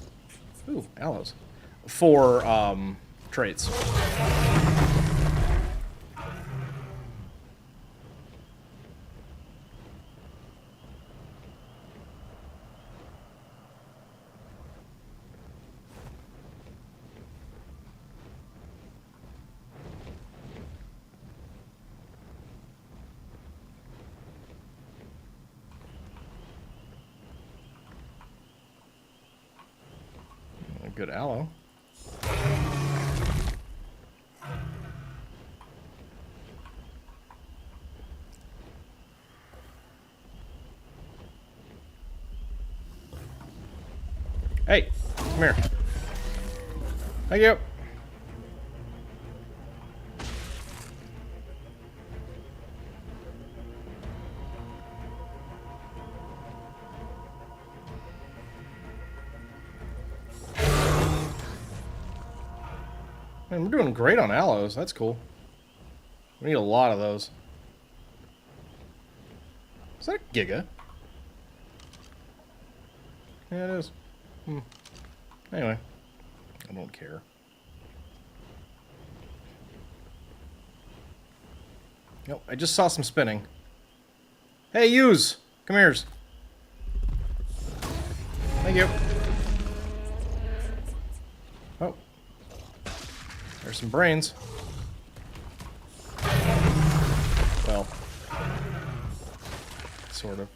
Ooh, aloes. For traits. A good aloe. Hey, come here. Thank you. Man, we're doing great on aloes. That's cool. We need a lot of those. Is that a Giga? Yeah, it is. Anyway, I don't care. Nope, I just saw some spinning. Hey, use! Come here. Thank you. Oh. There's some brains. Well. Sort of.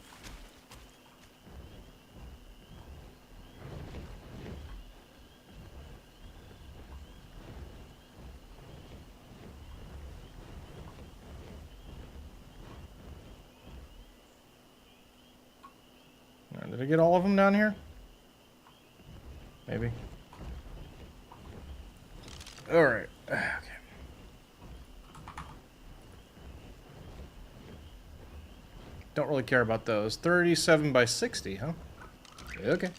Did I get all of them down here? Maybe. Alright. Okay. Don't really care about those. 37 by 60, huh? Okay.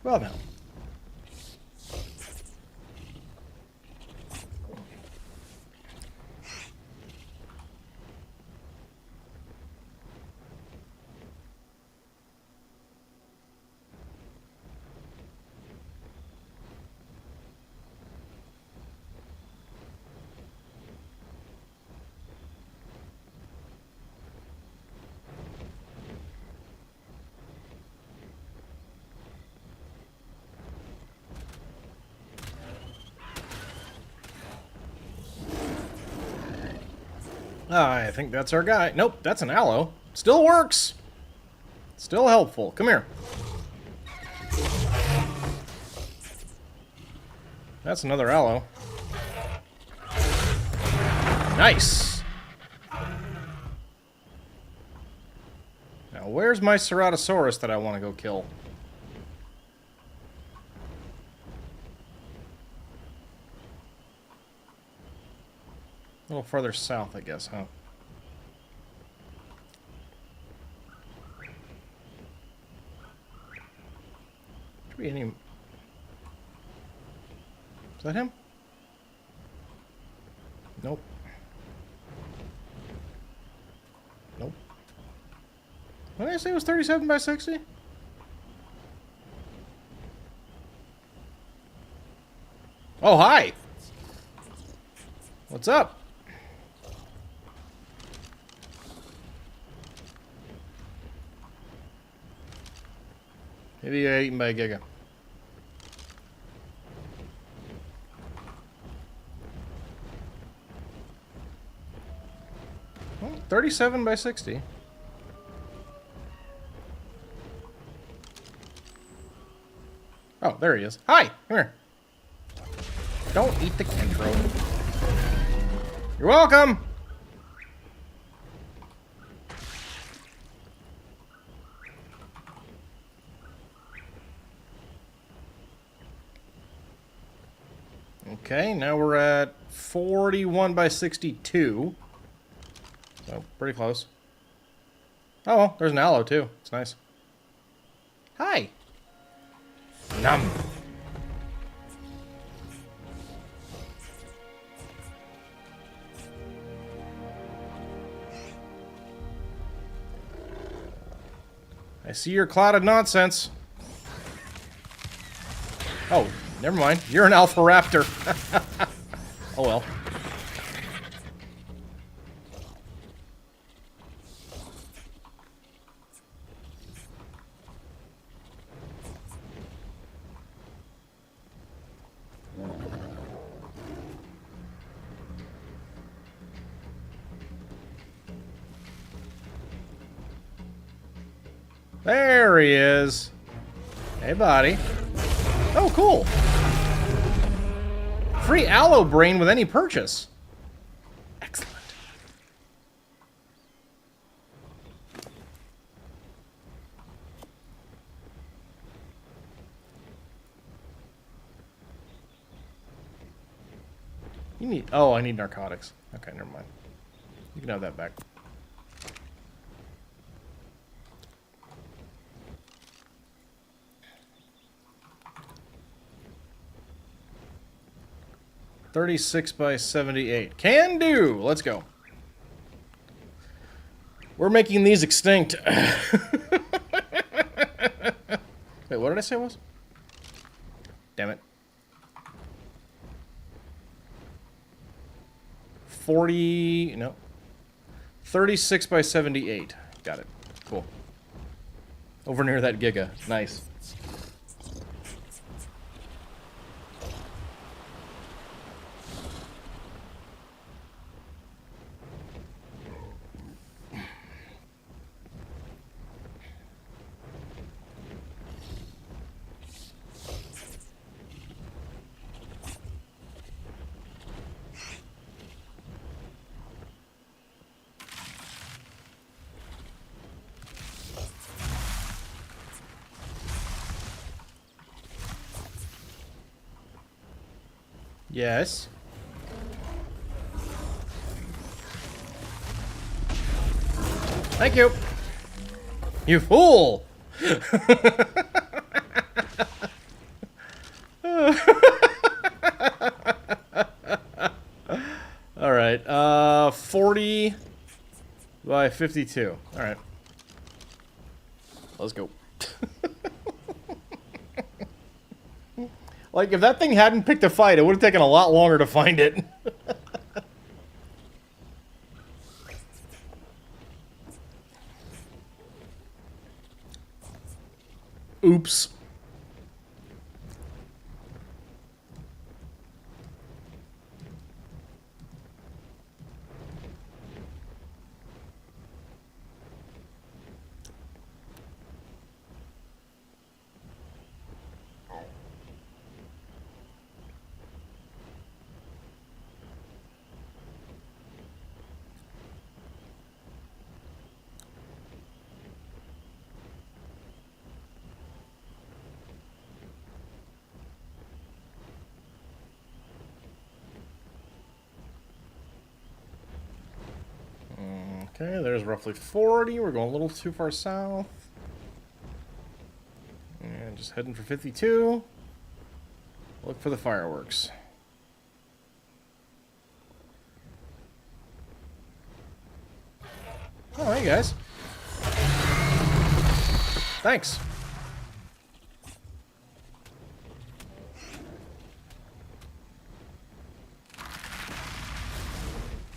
Well now. I think that's our guy. Nope, that's an aloe. Still works. Still helpful. Come here. That's another aloe. Nice. Now, where's my Ceratosaurus that I want to go kill? A little further south, I guess, huh? Should be any... Is that him? Nope. Nope. What did I say it was 37 by 60? Oh, hi! What's up? Maybe you got eaten by a Giga. Well, 37 by 60. Oh, there he is. Hi! Come here. Don't eat the Kentro. You're welcome! Okay, now we're at 41 by 62. So, pretty close. Oh, well, there's an aloe, too. It's nice. Hi! Nom! I see your cloud of nonsense. Oh, never mind. You're an alpha raptor. Oh well. There he is. Hey, buddy. Oh, cool. Free aloe brain with any purchase. Excellent. You need... Oh, I need narcotics. Okay, never mind. You can have that back. $36 by $78. Can do! Let's go. We're making these extinct. Wait, what did I say it was? Damn it. 40... No. 36 by 78. Got it. Cool. Over near that giga. Nice. Yes. Thank you. You fool! Alright, 40 by 52. Alright. Let's go. Like, if that thing hadn't picked a fight, it would have taken a lot longer to find it. Oops. Okay, there's roughly 40. We're going a little too far south. And just heading for 52. Look for the fireworks. Oh, hey guys. Thanks.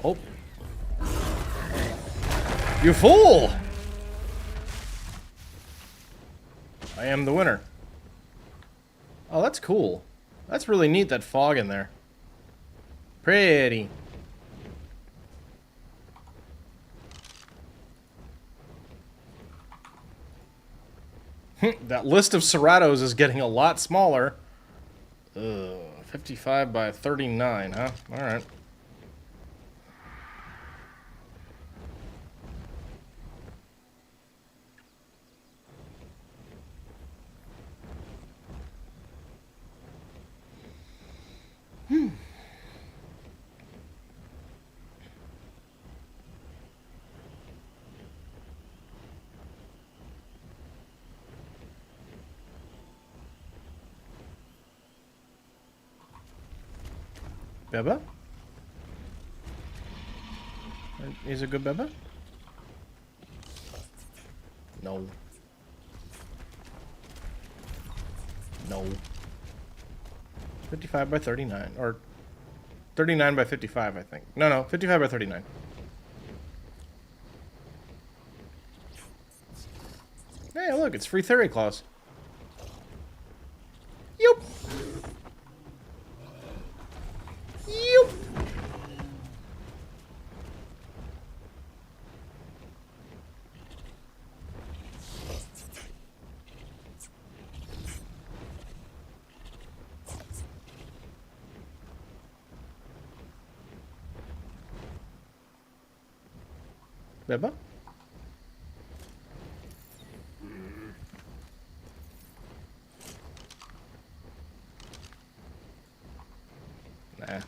Oh. You fool! I am the winner. Oh, that's cool. That's really neat, that fog in there. Pretty. That list of Seratos is getting a lot smaller. 55 by 39, huh? Alright. Beba? Is it good, Beba? No. No. 55 by 39. Or 39 by 55, I think. No, 55 by 39. Hey, look, it's free theory clause. Yup. Yup. Beba? Nah.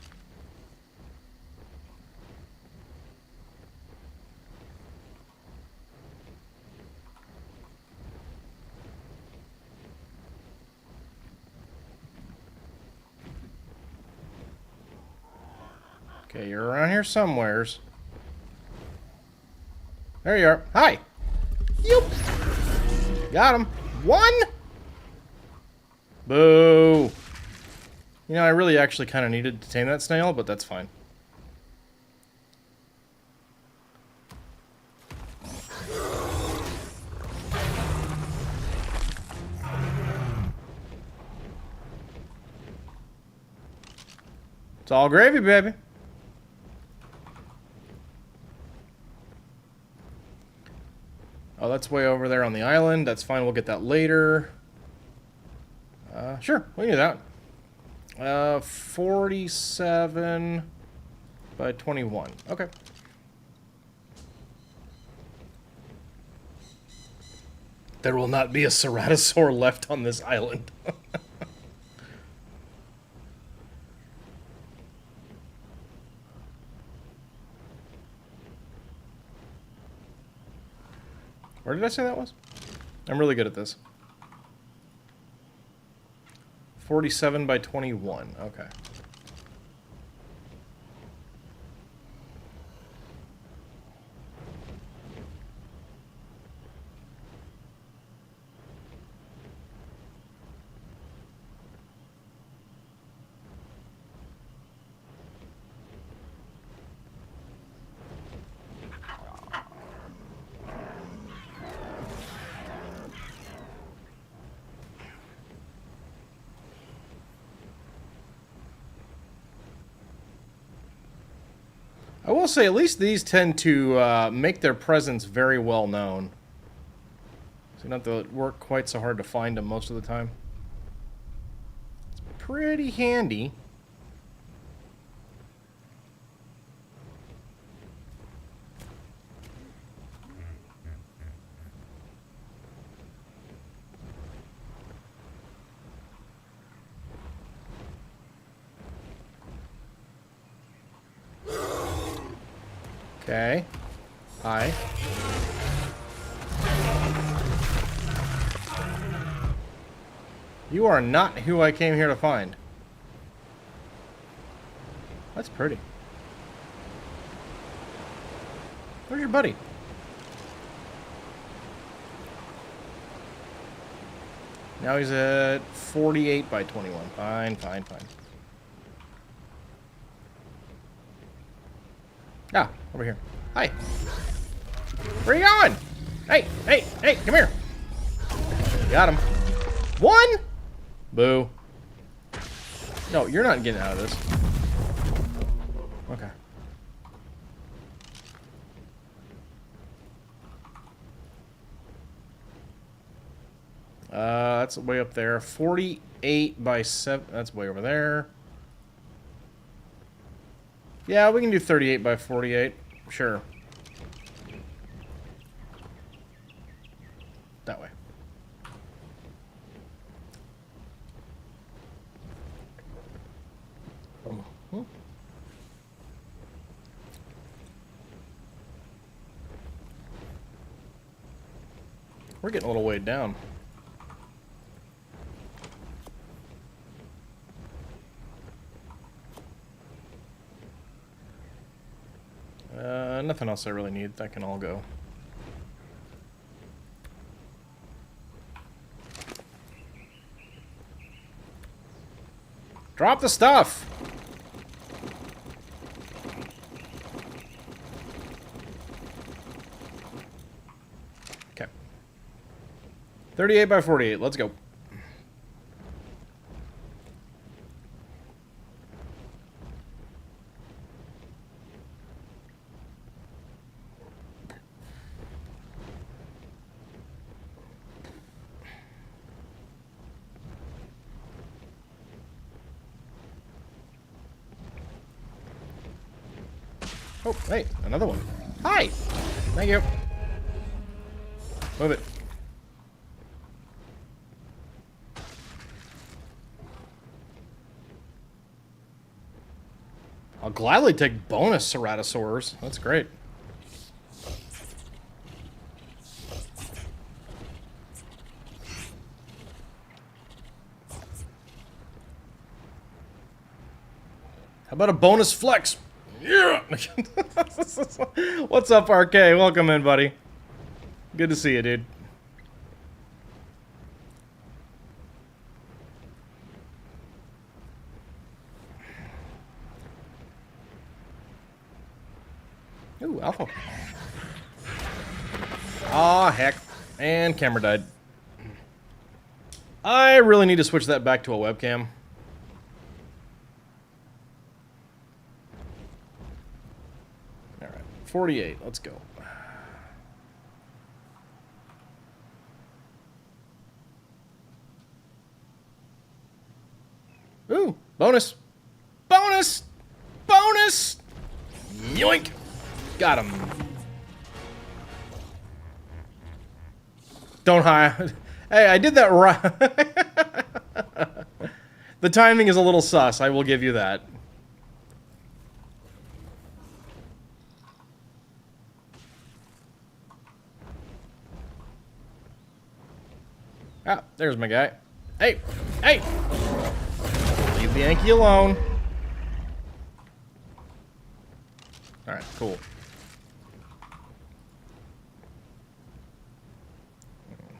Okay, you're around here somewheres. There you are. Hi! Yoop! Got him. One! Boo! You know, I really actually kind of needed to tame that snail, but that's fine. It's all gravy, baby. Oh, that's way over there on the island. That's fine. We'll get that later. Sure. We can do that. 47 by 21. Okay. There will not be a ceratosaur left on this island. Where did I say that was? I'm really good at this. 47 by 21. Okay. I will say, at least these tend to make their presence very well known. So you don't have to work quite so hard to find them most of the time. It's pretty handy. Okay. Hi. You are not who I came here to find. That's pretty. Where's your buddy? Now he's at 48 by 21. Fine, fine, fine. Ah, over here. Hi. Where are you going? Hey, hey, hey, come here. Got him. One? Boo. No, you're not getting out of this. Okay. That's way up there. 48 by 7. That's way over there. Yeah, we can do 38 by 48. Sure. That way. We're getting a little way down. Nothing else I really need. That can all go. Drop the stuff! Okay. 38 by 48. Let's go. Oh, hey, another one. Hi! Thank you. Move it. I'll gladly take bonus ceratosaurs. That's great. How about a bonus flex? Yeah! What's up, ARK? Welcome in, buddy. Good to see you, dude. Ooh, alpha. Aw, heck. And camera died. I really need to switch that back to a webcam. Alright, 48. Let's go. Ooh, bonus. Bonus! Bonus! Yoink! Got him. Don't hide. Hey, I did that right. The timing is a little sus, I will give you that. Ah, there's my guy. Hey! Hey! Leave the Yankee alone. Alright, cool.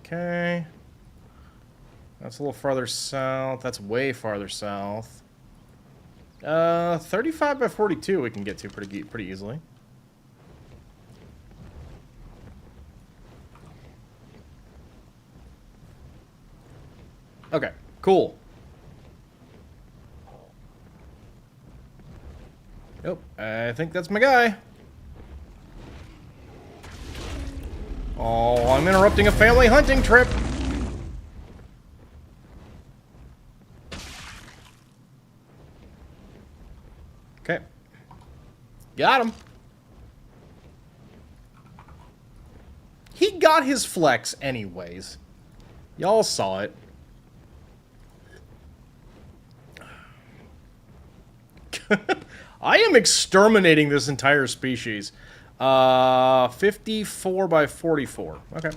Okay. That's a little farther south. That's way farther south. 35 by 42 we can get to pretty easily. Okay, cool. Yep, I think that's my guy. Oh, I'm interrupting a family hunting trip. Okay. Got him. He got his flex anyways. Y'all saw it. I am exterminating this entire species. 54 by 44. Okay.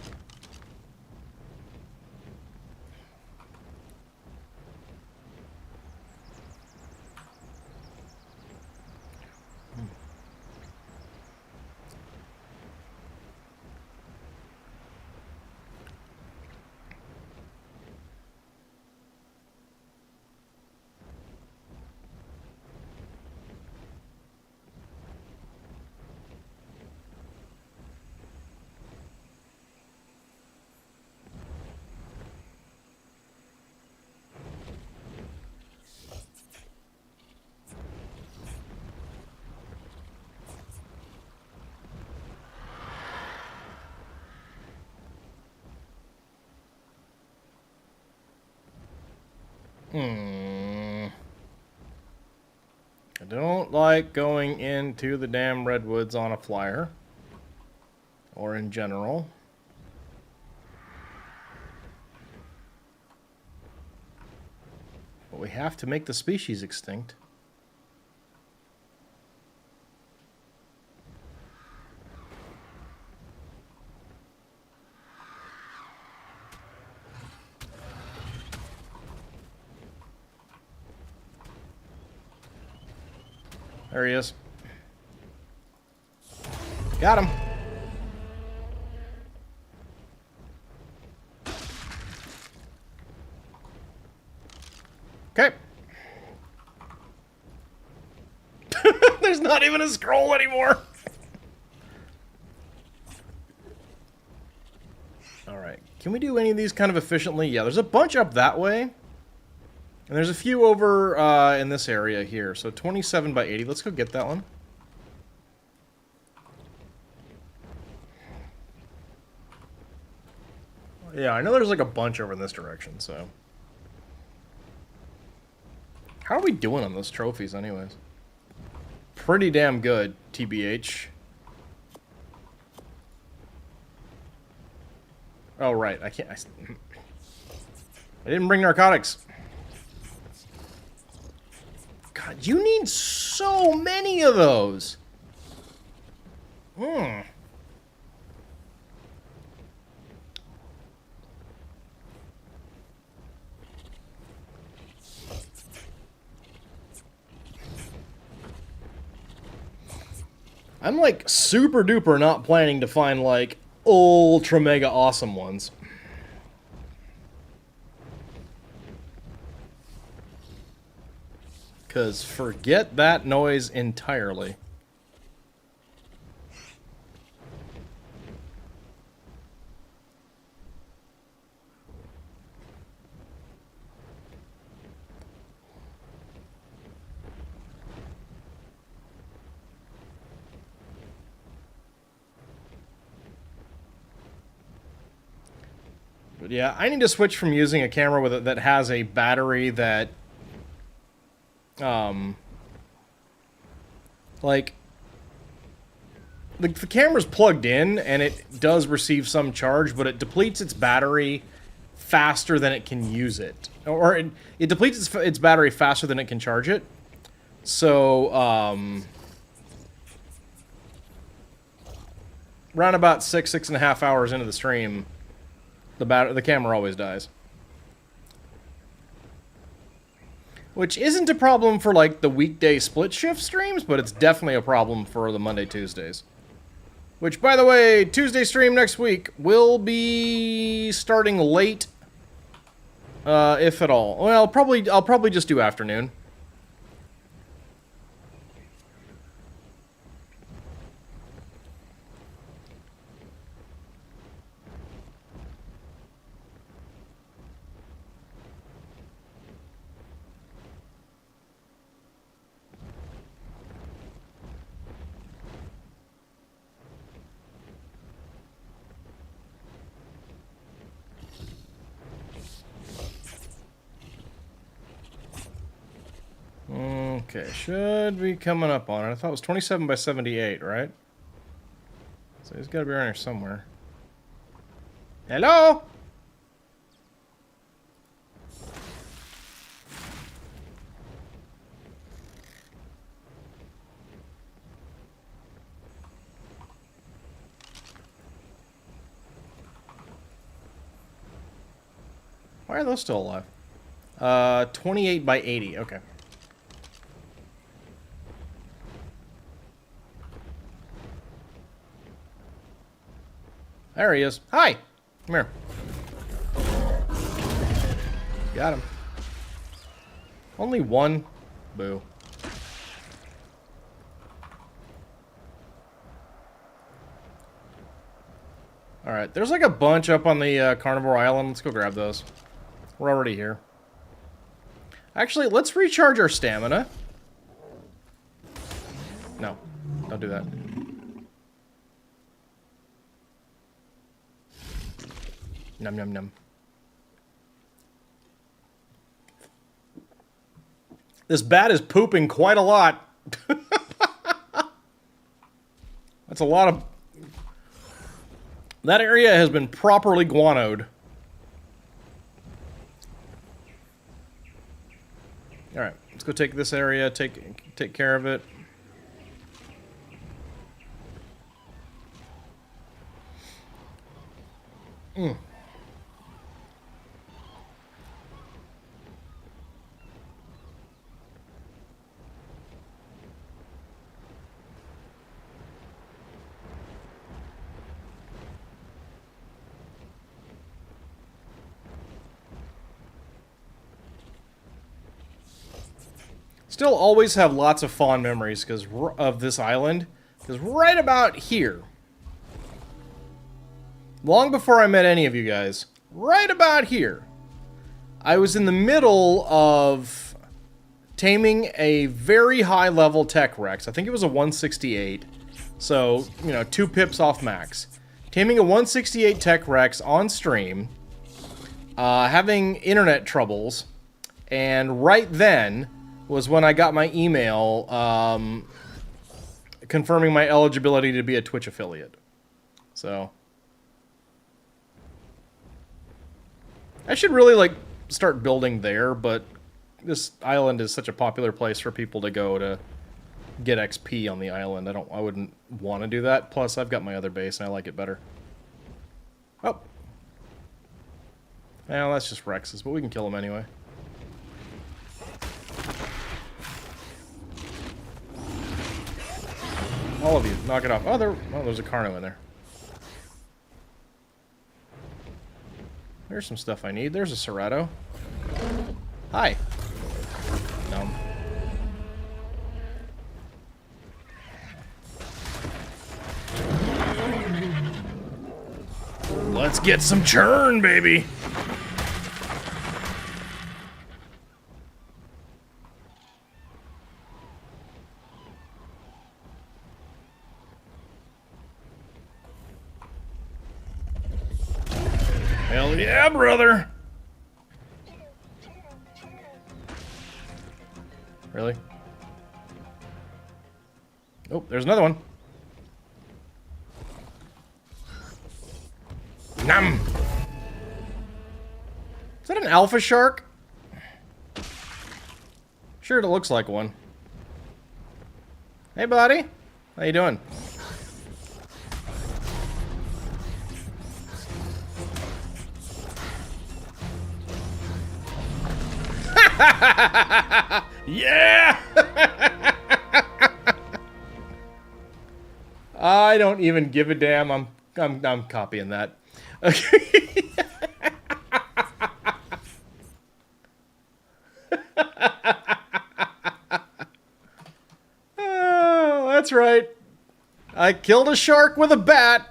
I don't like going into the damn redwoods on a flyer. Or in general. But we have to make the species extinct. There he is. Got him. Okay. There's not even a scroll anymore. Alright. Can we do any of these kind of efficiently? Yeah, there's a bunch up that way. And there's a few over in this area here. So 27 by 80. Let's go get that one. Yeah, I know there's like a bunch over in this direction, so. How are we doing on those trophies anyways? Pretty damn good, TBH. Oh, right. I can't... I didn't bring narcotics. God, you need so many of those. Hmm. I'm like super duper not planning to find like ultra mega awesome ones. Because forget that noise entirely. But yeah, I need to switch from using a camera with it that has a battery that, like, the camera's plugged in and it does receive some charge, but it depletes its battery faster than it can use it, or it depletes its battery faster than it can charge it. So, around about 6.5 hours into the stream, the camera always dies. Which isn't a problem for, like, the weekday split shift streams, but it's definitely a problem for the Monday, Tuesdays. Which, by the way, Tuesday stream next week will be starting late, if at all. Well, I'll probably just do afternoon. Okay, should be coming up on it. I thought it was 27 by 78, right? So he's got to be around here somewhere. Hello? Why are those still alive? 28 by 80, okay. There he is. Hi! Come here. Got him. Only one? Boo. Alright, there's like a bunch up on the Carnivore Island. Let's go grab those. We're already here. Actually, let's recharge our stamina. No, don't do that. Num num num. This bat is pooping quite a lot. That's a lot of... That area has been properly guanoed. Alright, let's go take this area, take care of it. Still always have lots of fond memories of this island, because right about here, long before I met any of you guys, right about here, I was in the middle of taming a very high-level Tech Rex. I think it was a 168, so, you know, 2 pips off max. Taming a 168 Tech Rex on stream, having internet troubles, and right then was when I got my email confirming my eligibility to be a Twitch affiliate. So... I should really, like, start building there, but this island is such a popular place for people to go to get XP on the island. I wouldn't want to do that. Plus, I've got my other base, and I like it better. Oh. Well, that's just Rex's, but we can kill him anyway. All of you, knock it off. Oh, there's a Carno in there. There's some stuff I need. There's a Serato. Hi. Numb. Let's get some churn, baby. Hell yeah, brother! Really? Oh, there's another one. Nom! Is that an alpha shark? Sure, it looks like one. Hey, buddy. How you doing? Yeah! I don't even give a damn. I'm copying that. Okay. Oh, that's right. I killed a shark with a bat.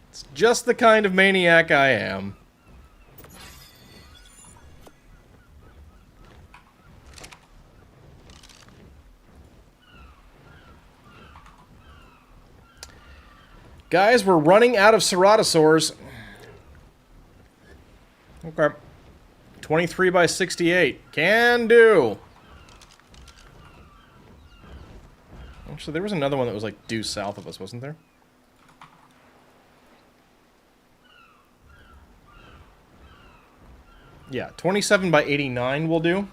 It's just the kind of maniac I am. Guys, we're running out of ceratosaurs. Okay. 23 by 68. Can do. Actually, there was another one that was like due south of us, wasn't there? Yeah, 27 by 89 will do.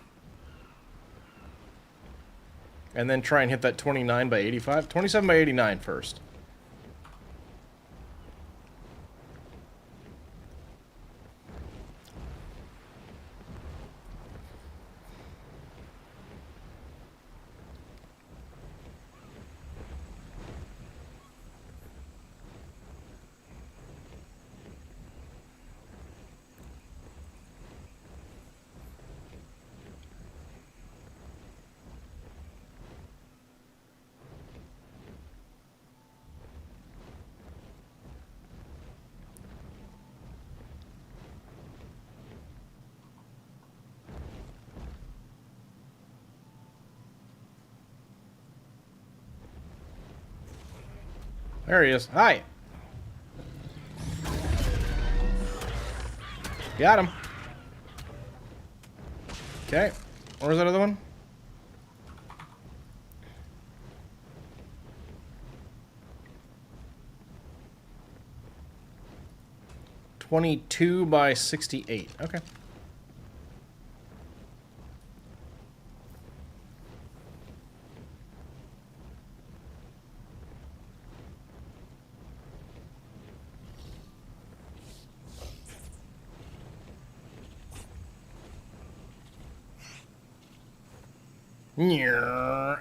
And then try and hit that 29 by 85. 27 by 89 first. There he is. Hi. Got him. Okay. Where's that other one? $22 by 68. Okay.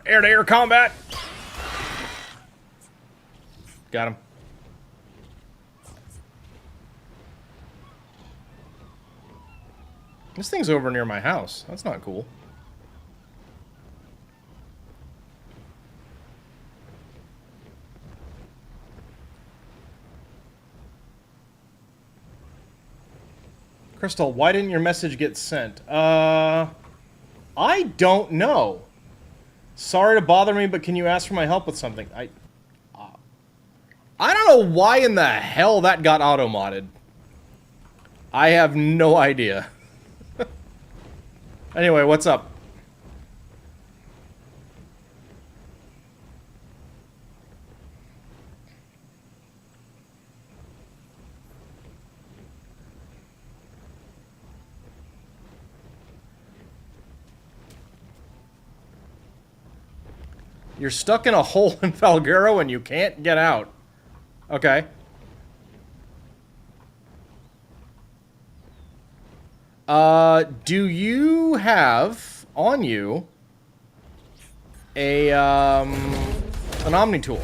Air-to-air combat. Got him. This thing's over near my house. That's not cool. Crystal, why didn't your message get sent? I don't know. Sorry to bother me, but can you ask for my help with something? I don't know why in the hell that got auto-modded. I have no idea. Anyway, what's up? You're stuck in a hole in Falgaro and you can't get out. Okay. Do you have on you an Omni tool?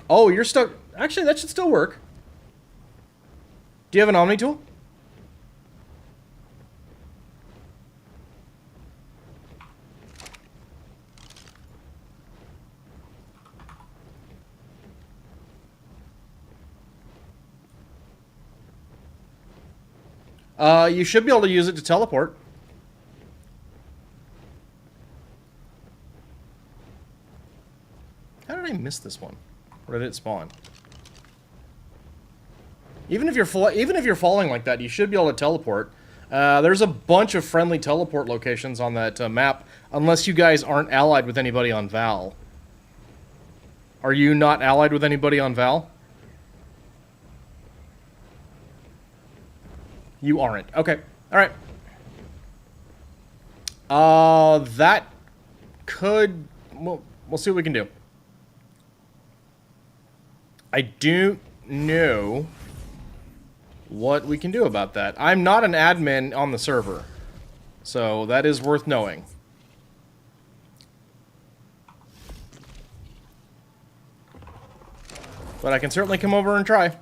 Oh, you're stuck. Actually, that should still work. Do you have an Omni tool? You should be able to use it to teleport. How did I miss this one? Where did it spawn? Even if you're falling like that, you should be able to teleport. There's a bunch of friendly teleport locations on that map, unless you guys aren't allied with anybody on Val. Are you not allied with anybody on Val? You aren't. Okay. Alright. That could... We'll see what we can do. I don't know what we can do about that. I'm not an admin on the server, so that is worth knowing. But I can certainly come over and try.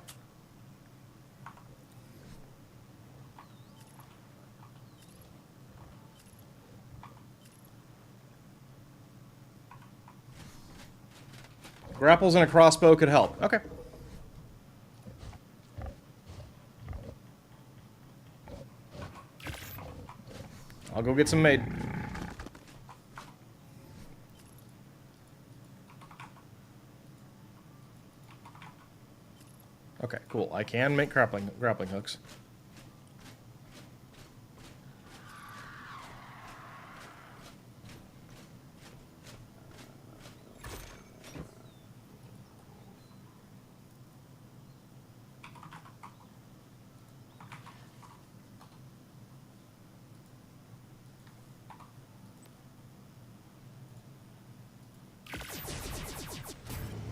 Grapples and a crossbow could help. Okay. I'll go get some made. Okay, cool. I can make grappling hooks.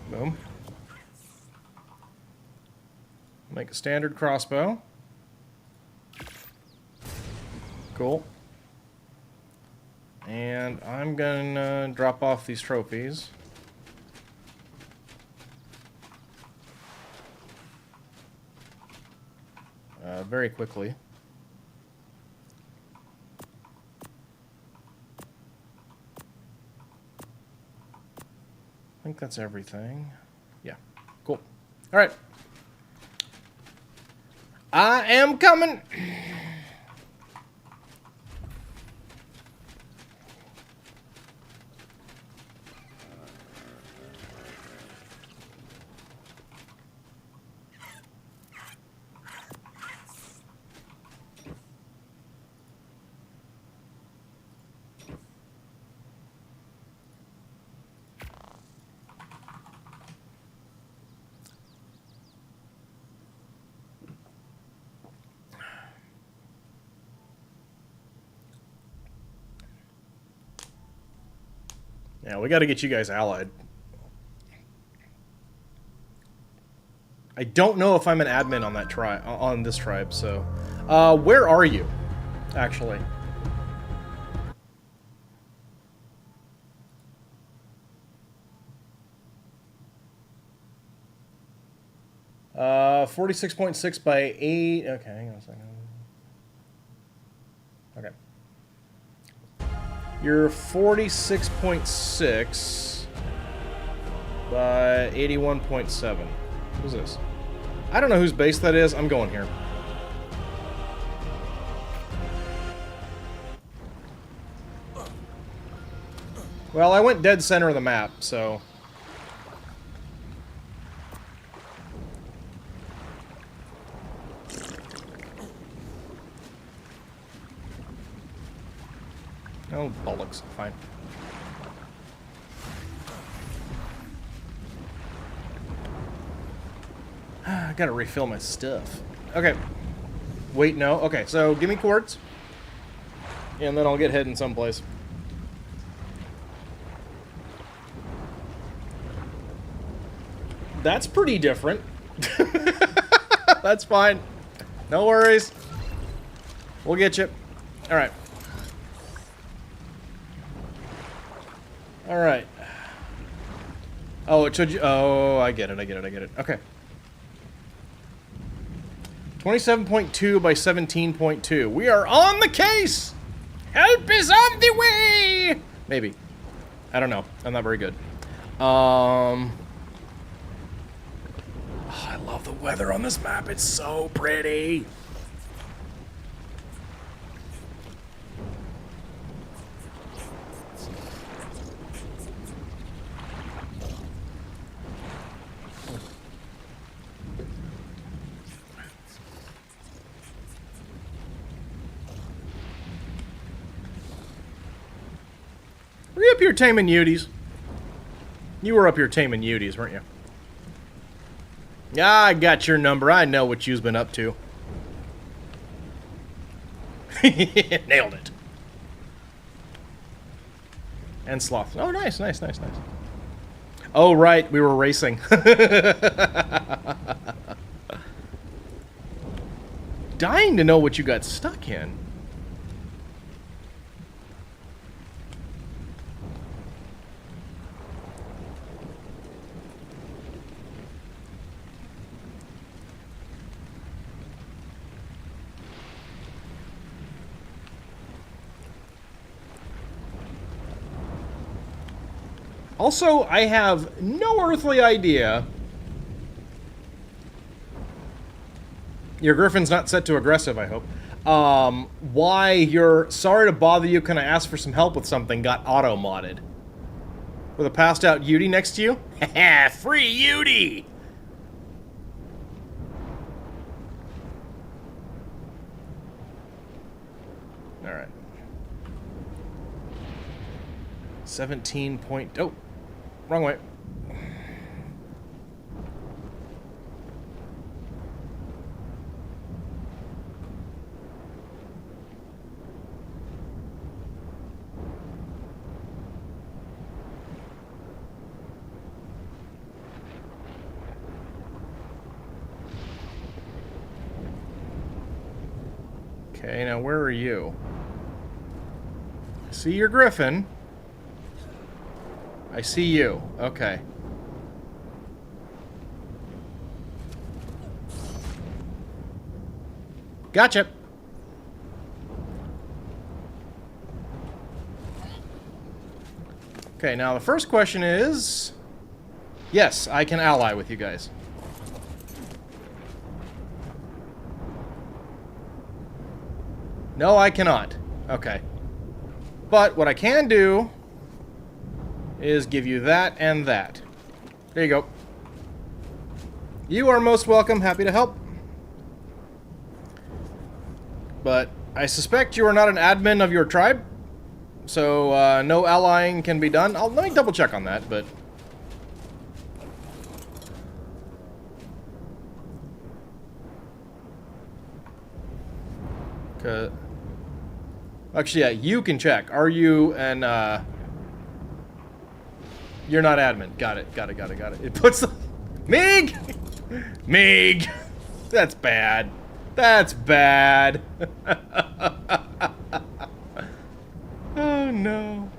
Boom. Make a standard crossbow. Cool. And I'm gonna drop off these trophies. Very quickly. I think that's everything. Yeah. Cool. All right. I am coming. Yeah, we got to get you guys allied. I don't know if I'm an admin on that on this tribe, so where are you, actually? Uh, 46.6 by 8. Okay, hang on a second. Okay. You're 46.6 by 81.7. Who's this? I don't know whose base that is. I'm going here. Well, I went dead center of the map, so... Oh, bollocks. Fine. I gotta refill my stuff. Okay. Wait, no. Okay, so give me quartz. And then I'll get heading someplace. That's pretty different. That's fine. No worries. We'll get you. Alright. Alright. Oh, it should you. Oh, I get it. Okay. 27.2 by 17.2. We are on the case! Help is on the way! Maybe. I don't know. I'm not very good. Oh, I love the weather on this map. It's so pretty. Were you up here taming Uties? You were up here taming Uties, weren't you? Yeah, I got your number. I know what you've been up to. Nailed it. And sloth. Oh, nice. Oh, right. We were racing. Dying to know what you got stuck in. Also, I have no earthly idea. Your Griffin's not set to aggressive, I hope. Why your sorry to bother you, can I ask for some help with something got auto-modded. With a passed out Utie next to you? Haha, free Utie! Alright. 17 point... Oh! Wrong way. Okay, now where are you? I see your Griffin. I see you. Okay. Gotcha. Okay, now the first question is... Yes, I can ally with you guys. No, I cannot. Okay. But what I can do is give you that and that. There you go. You are most welcome. Happy to help. But I suspect you are not an admin of your tribe, so no allying can be done. Let me double check on that, but... Actually, yeah, you can check. Are you an, You're not admin. Got it. It puts... Mig! Mig! That's bad. That's bad. Oh, no.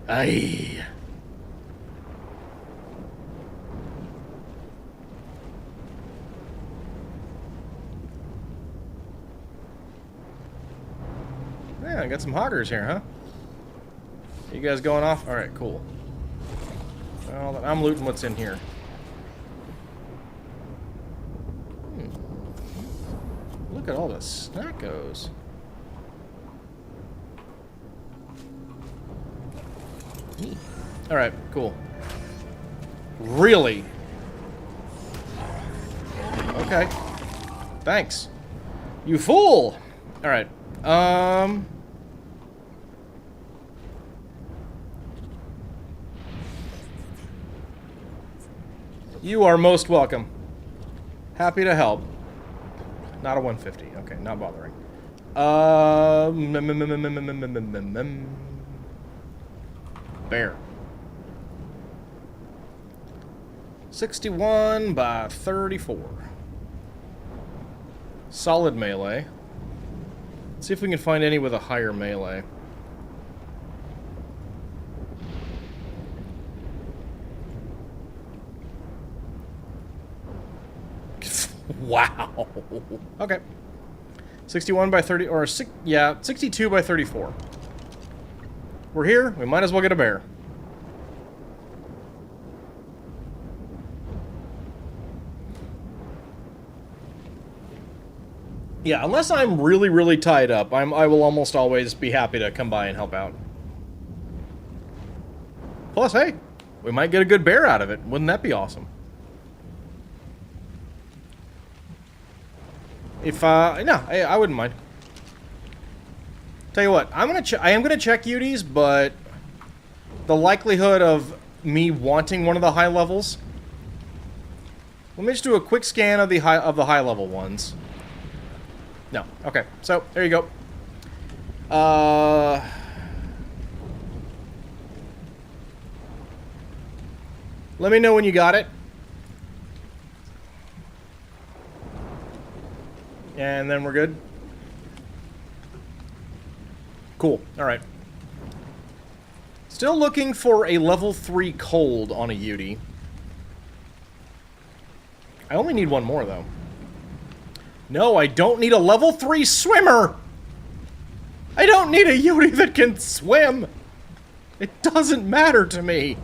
Aye. Yeah, I got some hoggers here, huh? You guys going off? Alright, cool. Well, then I'm looting what's in here. Look at all the snackos. Alright, cool. Really? Okay. Thanks. You fool! Alright. You are most welcome. Happy to help. Not a 150. Okay, not bothering. Uh, Bear. 61 by 34. Solid melee. Let's see if we can find any with a higher melee. Wow. Okay. 61 by 30, or yeah, 62 by 34. We're here, we might as well get a bear. Yeah, unless I'm really, really tied up, I will almost always be happy to come by and help out. Plus, hey, we might get a good bear out of it. Wouldn't that be awesome? If, no, I wouldn't mind. Tell you what, I am gonna check Uties, but the likelihood of me wanting one of the high levels. Let me just do a quick scan of the high level ones. No, okay, so there you go. Let me know when you got it. And then we're good. Cool. Alright. Still looking for a level 3 cold on a Uti. I only need one more, though. No, I don't need a level 3 swimmer! I don't need a Uti that can swim! It doesn't matter to me!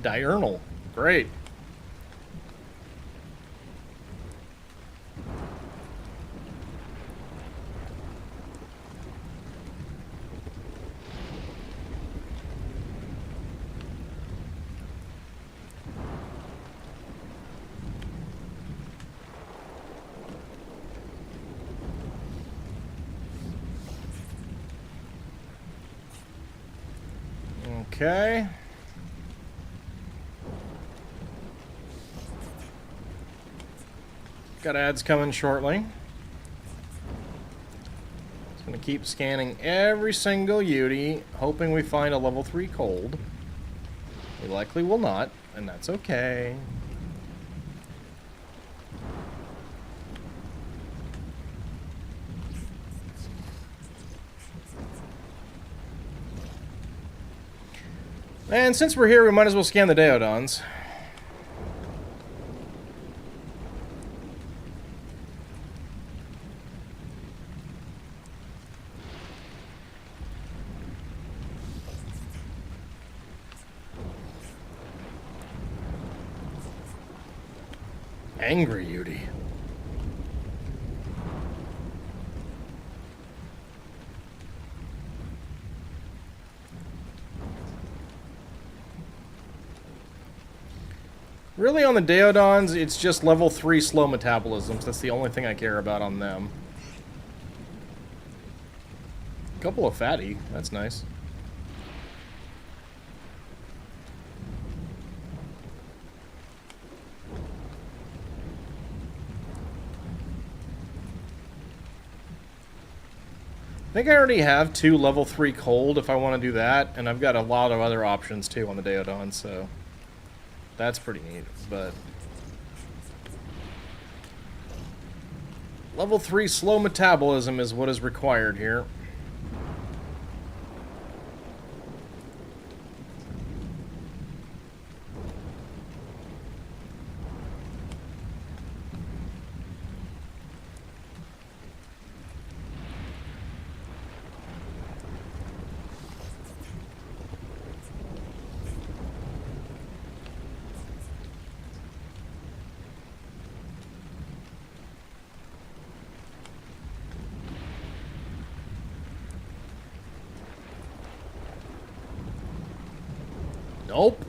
Diurnal. Great. Okay. Got ads coming shortly. Just gonna keep scanning every single Uti, hoping we find a level 3 cold. We likely will not, and that's okay. And since we're here, we might as well scan the Deodons. Angry Uti. Really, on the Deodons, it's just level 3 slow metabolisms. That's the only thing I care about on them. Couple of fatty. That's nice. I think I already have 2 level 3 cold if I want to do that, and I've got a lot of other options too on the Deodon, so that's pretty neat. But level 3 slow metabolism is what is required here. Nope.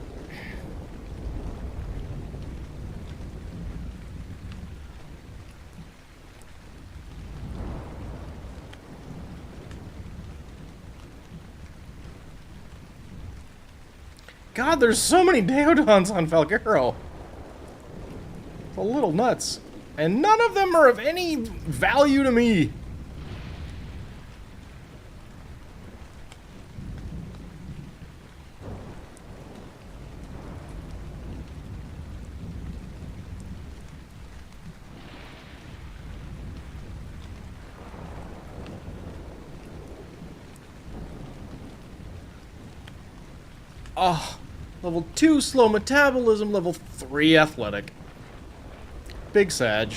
God, there's so many Deodons on Falgaro. It's a little nuts. And none of them are of any value to me. Oh, level 2 slow metabolism, level 3 athletic. Big Sag.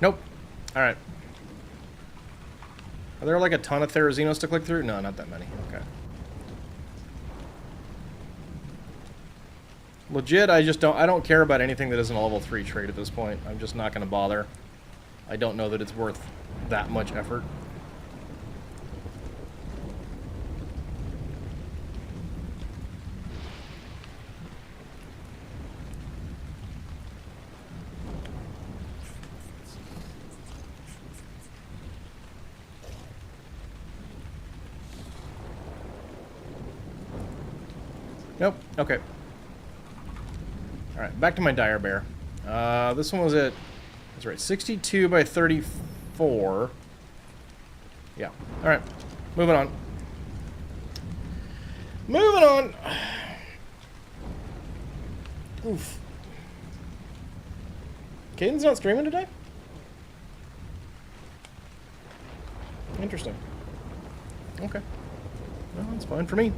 Nope. Alright. Are there like a ton of Therazinos to click through? No, not that many. Okay. Legit, I don't care about anything that isn't a level 3 trait at this point. I'm just not going to bother. I don't know that it's worth that much effort. Nope. Okay. Alright, back to my Dire Bear. This one was at, that's right, 62 by 34. Yeah. Alright. Moving on. Moving on! Oof. Caden's not streaming today? Interesting. Okay. Well, that's fine for me.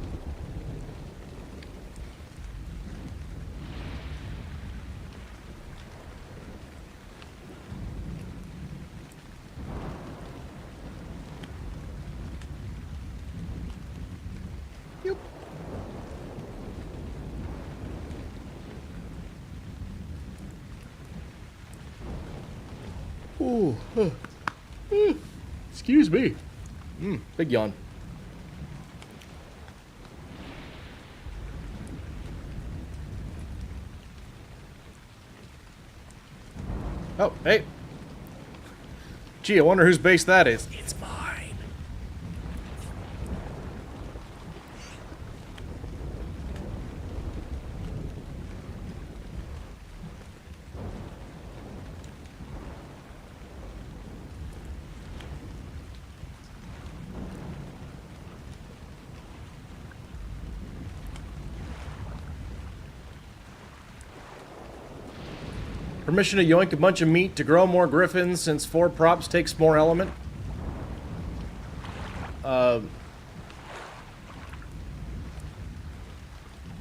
Ooh. Excuse me. Big yawn. Oh, hey. Gee, I wonder whose base that is. It's mine. Permission to yoink a bunch of meat to grow more griffins since 4 props takes more element.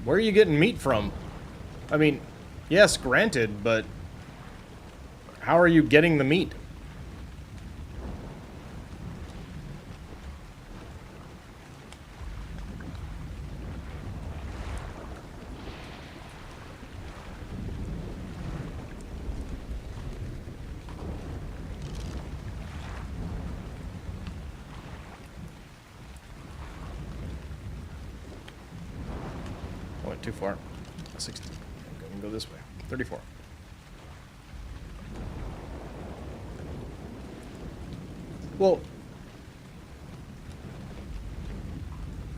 Where are you getting meat from? I mean, yes, granted, but how are you getting the meat? Too far. 60. I'm going to go this way. 34. Well,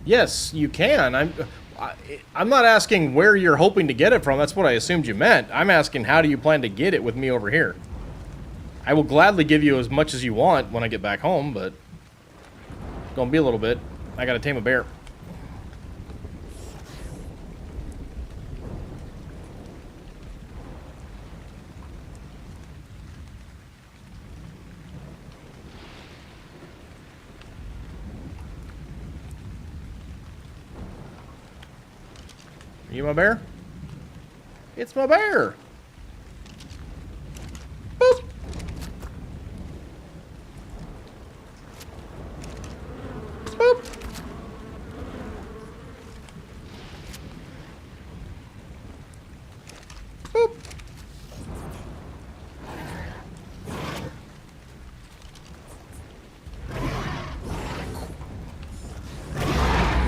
yes, you can. I'm not asking where you're hoping to get it from. That's what I assumed you meant. I'm asking how do you plan to get it with me over here? I will gladly give you as much as you want when I get back home, but it's going to be a little bit. I got to tame a bear. You my bear? It's my bear! Boop! Boop!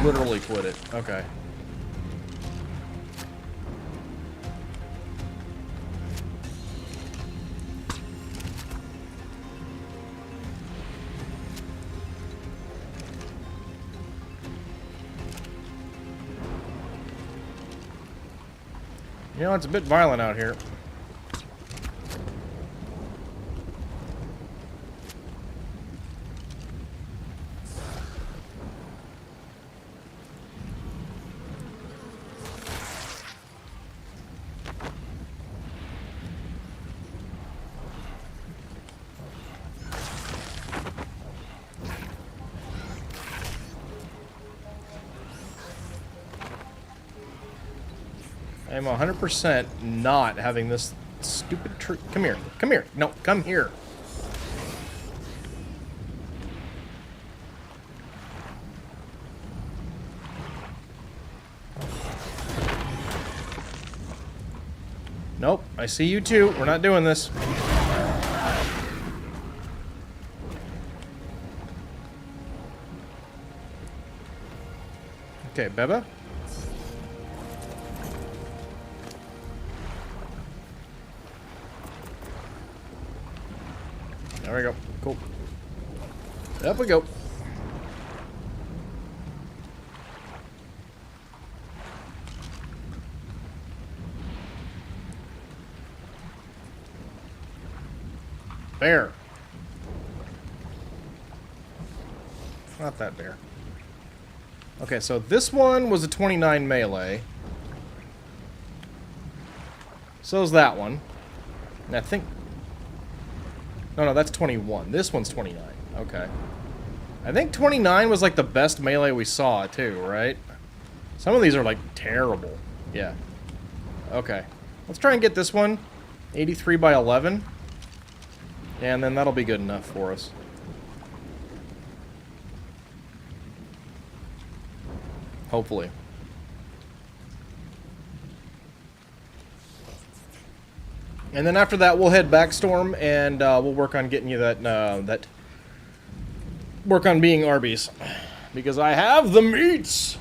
literally quit it. Okay. You know, it's a bit violent out here. I'm 100% not having this stupid tree. Come here. Come here. No, come here. Nope, I see you too. We're not doing this. Okay, Beba. There we go. Cool. Up we go. Bear. Not that bear. Okay, so this one was a 29 melee. So is that one. And I think... No, that's 21. This one's 29. Okay. I think 29 was like the best melee we saw, too, right? Some of these are like terrible. Yeah. Okay. Let's try and get this one. 83 by 11. And then that'll be good enough for us. Hopefully. And then after that, we'll head back, Storm, and we'll work on getting you that, work on being Arby's. Because I have the meats!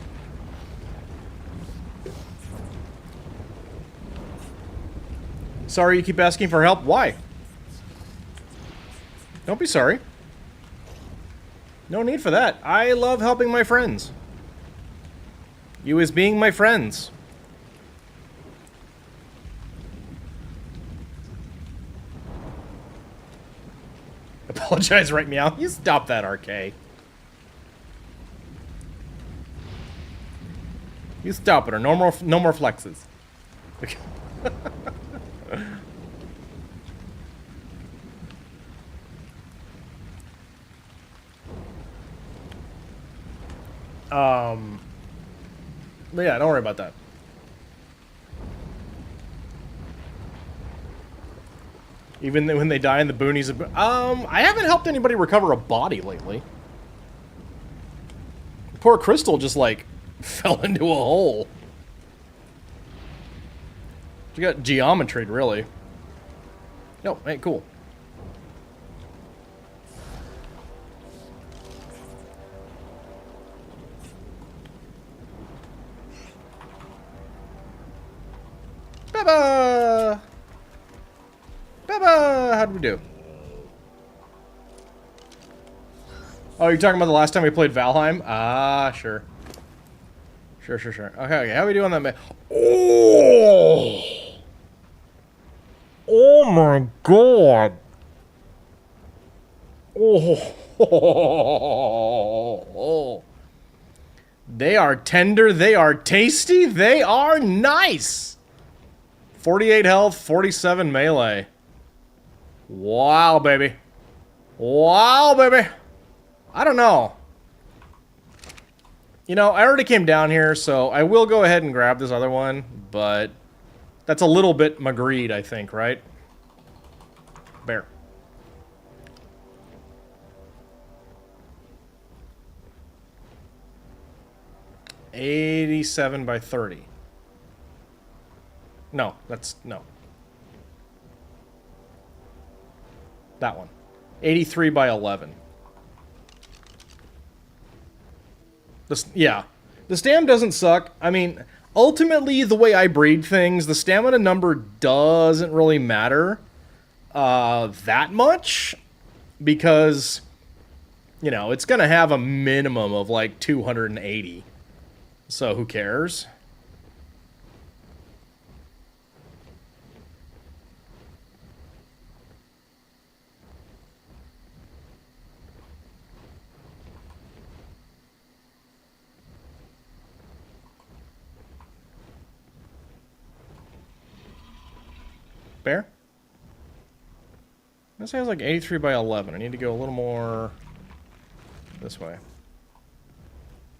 Sorry you keep asking for help. Why? Don't be sorry. No need for that. I love helping my friends. You as being my friends. Apologize right meow. You stop that, RK. You stop it, or no more flexes. But yeah, don't worry about that. Even when they die in the boonies of... I haven't helped anybody recover a body lately. Poor Crystal just, like, fell into a hole. She got geometried, really. Oh, hey, cool. Beba! Beba! How'd we do? Oh, you're talking about the last time we played Valheim? Ah, sure. Sure. Okay, how are we doing that, man? Oh! Oh my god! Oh! They are tender, they are tasty, they are nice! 48 health, 47 melee. Wow, baby. Wow, baby. I don't know. You know, I already came down here, so I will go ahead and grab this other one, but that's a little bit magreed, I think, right? Bear. $87 by 30. No, that's... no. That one. 83 by 11. This, yeah. The stam doesn't suck. I mean, ultimately, the way I breed things, the stamina number doesn't really matter that much, because, you know, it's going to have a minimum of like 280. So who cares? Bear? This has like 83 by 11. I need to go a little more this way.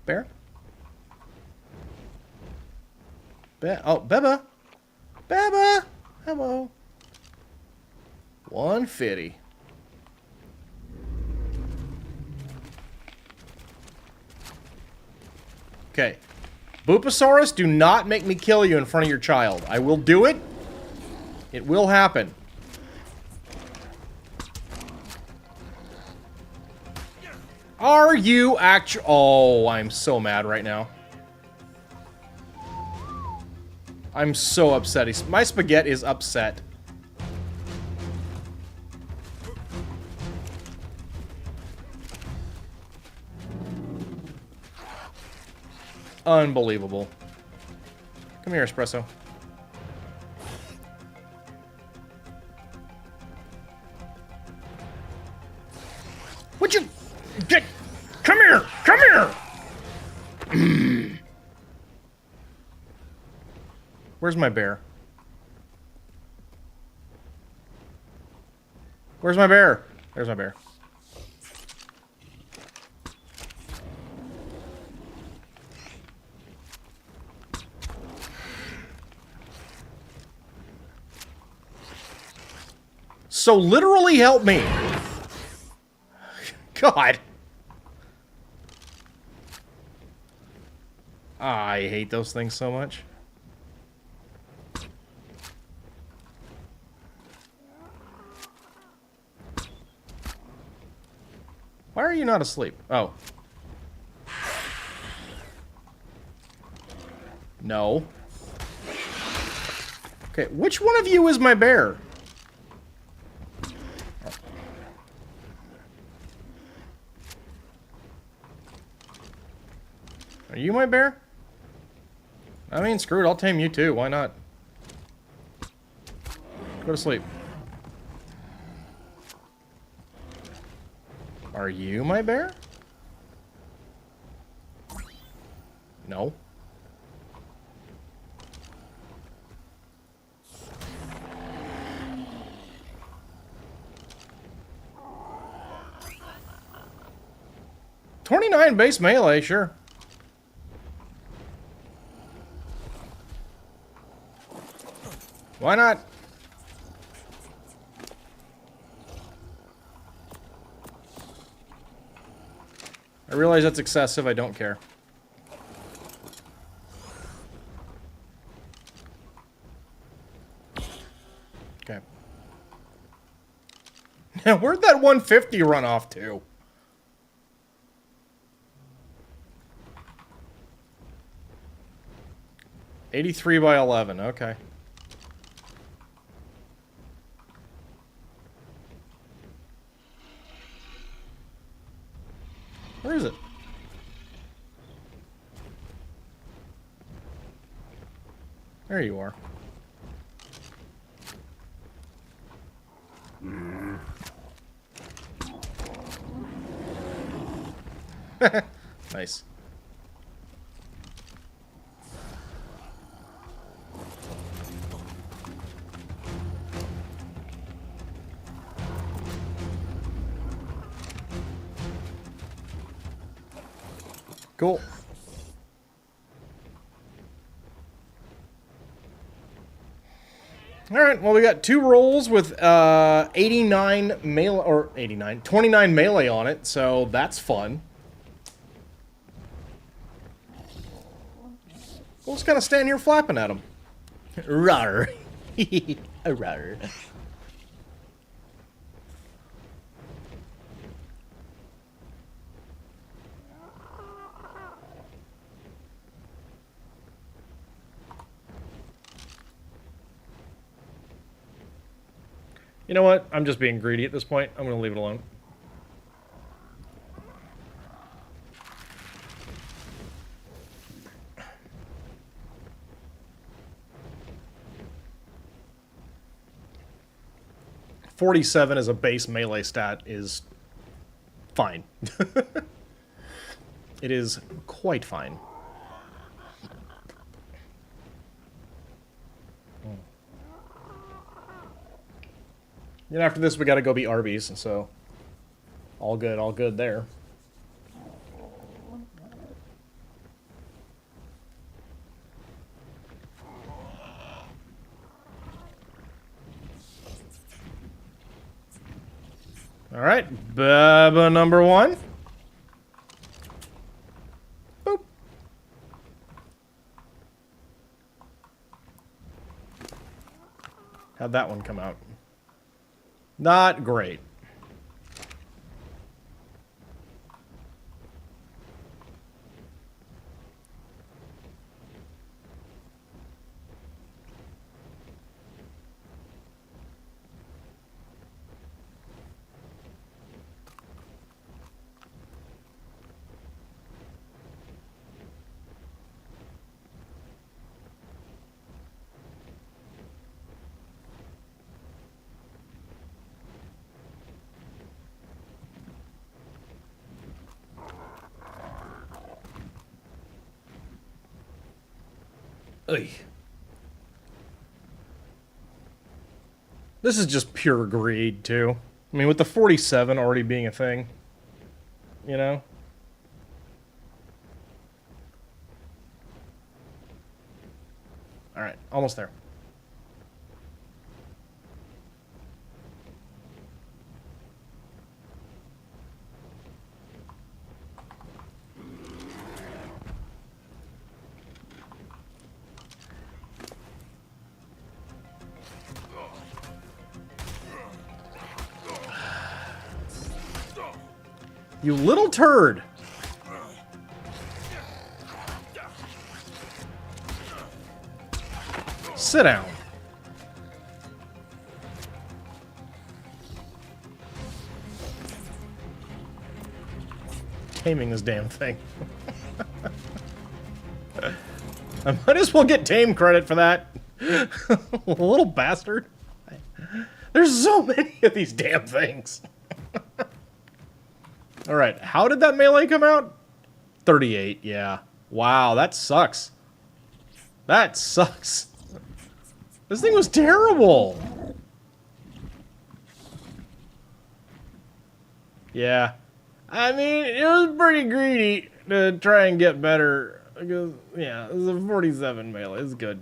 Bear? Oh, Beba! Beba! Hello. 150. Okay. Booposaurus, do not make me kill you in front of your child. I will do it. It will happen. Are you actually... Oh, I'm so mad right now. I'm so upset. My spaghetti is upset. Unbelievable. Come here, Espresso. Would you... Get... Come here! Come here! Where's my bear? Where's my bear? There's my bear. So literally help me. God. I hate those things so much. Why are you not asleep? Oh. No. Okay, which one of you is my bear? Are you my bear? I mean, screw it, I'll tame you too, why not? Go to sleep. Are you my bear? No. $29 base melee, sure. Why not? I realize that's excessive, I don't care. Okay. Now, where'd that 150 run off to? $83 by 11, okay. Where is it? There you are. Nice. Cool. Alright, well we got 2 rolls with 89 melee, or 89, 29 melee on it, so that's fun. We'll just kind of stand here flapping at them. Rawr. Rawr. You know what? I'm just being greedy at this point. I'm going to leave it alone. .47 as a base melee stat is fine. It is quite fine. And after this, we gotta go beat Arby's, so all good there. All right, Bubba number 1. Boop. How'd that one come out? Not great. Ugh. This is just pure greed, too. I mean, with the 47 already being a thing, you know? Alright, almost there. You little turd! Sit down. Taming this damn thing. I might as well get tame credit for that. Little bastard. There's so many of these damn things. Alright, how did that melee come out? 38, yeah. Wow, that sucks. That sucks. This thing was terrible. Yeah. I mean, it was pretty greedy to try and get better. Because, yeah, it was a 47 melee. It's good.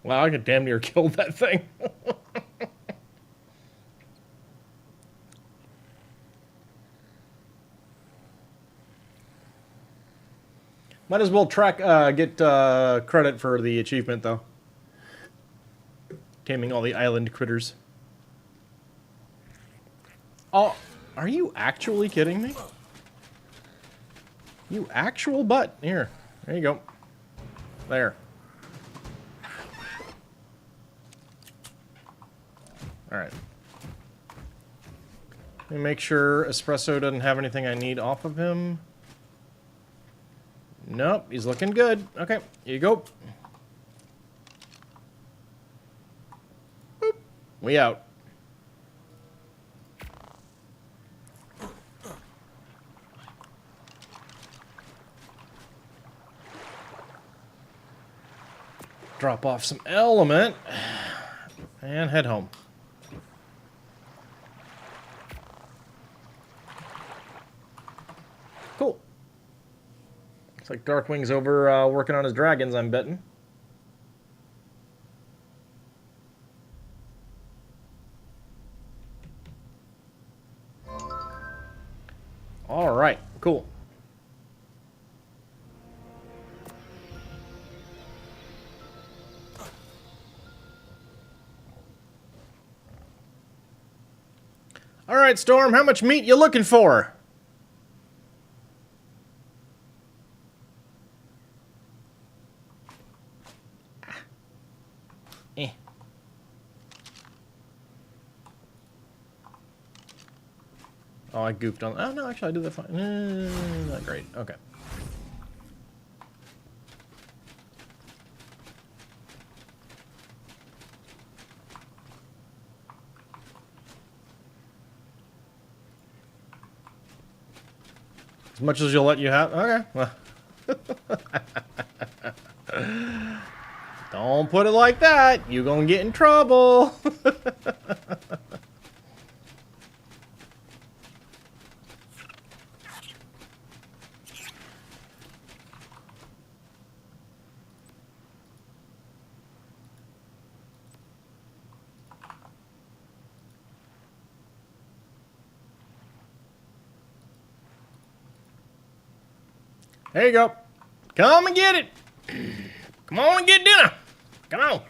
Wow, I could damn near kill that thing. Might as well get credit for the achievement, though. Taming all the island critters. Oh, are you actually kidding me? You actual butt. Here, there you go. There. Alright. Let me make sure Espresso doesn't have anything I need off of him. Nope, he's looking good. Okay, here you go. Boop. We out. Drop off some element and head home. Cool. Looks like Darkwing's over working on his dragons, I'm betting. Alright, cool. Alright, Storm, how much meat you looking for? Oh, I goofed on... Oh, no, actually, I did that fine. Not great. Okay. As much as you'll let you have... Okay. Well. Don't put it like that. You're gonna get in trouble. There you go. Come and get it. Come on and get dinner. Come on.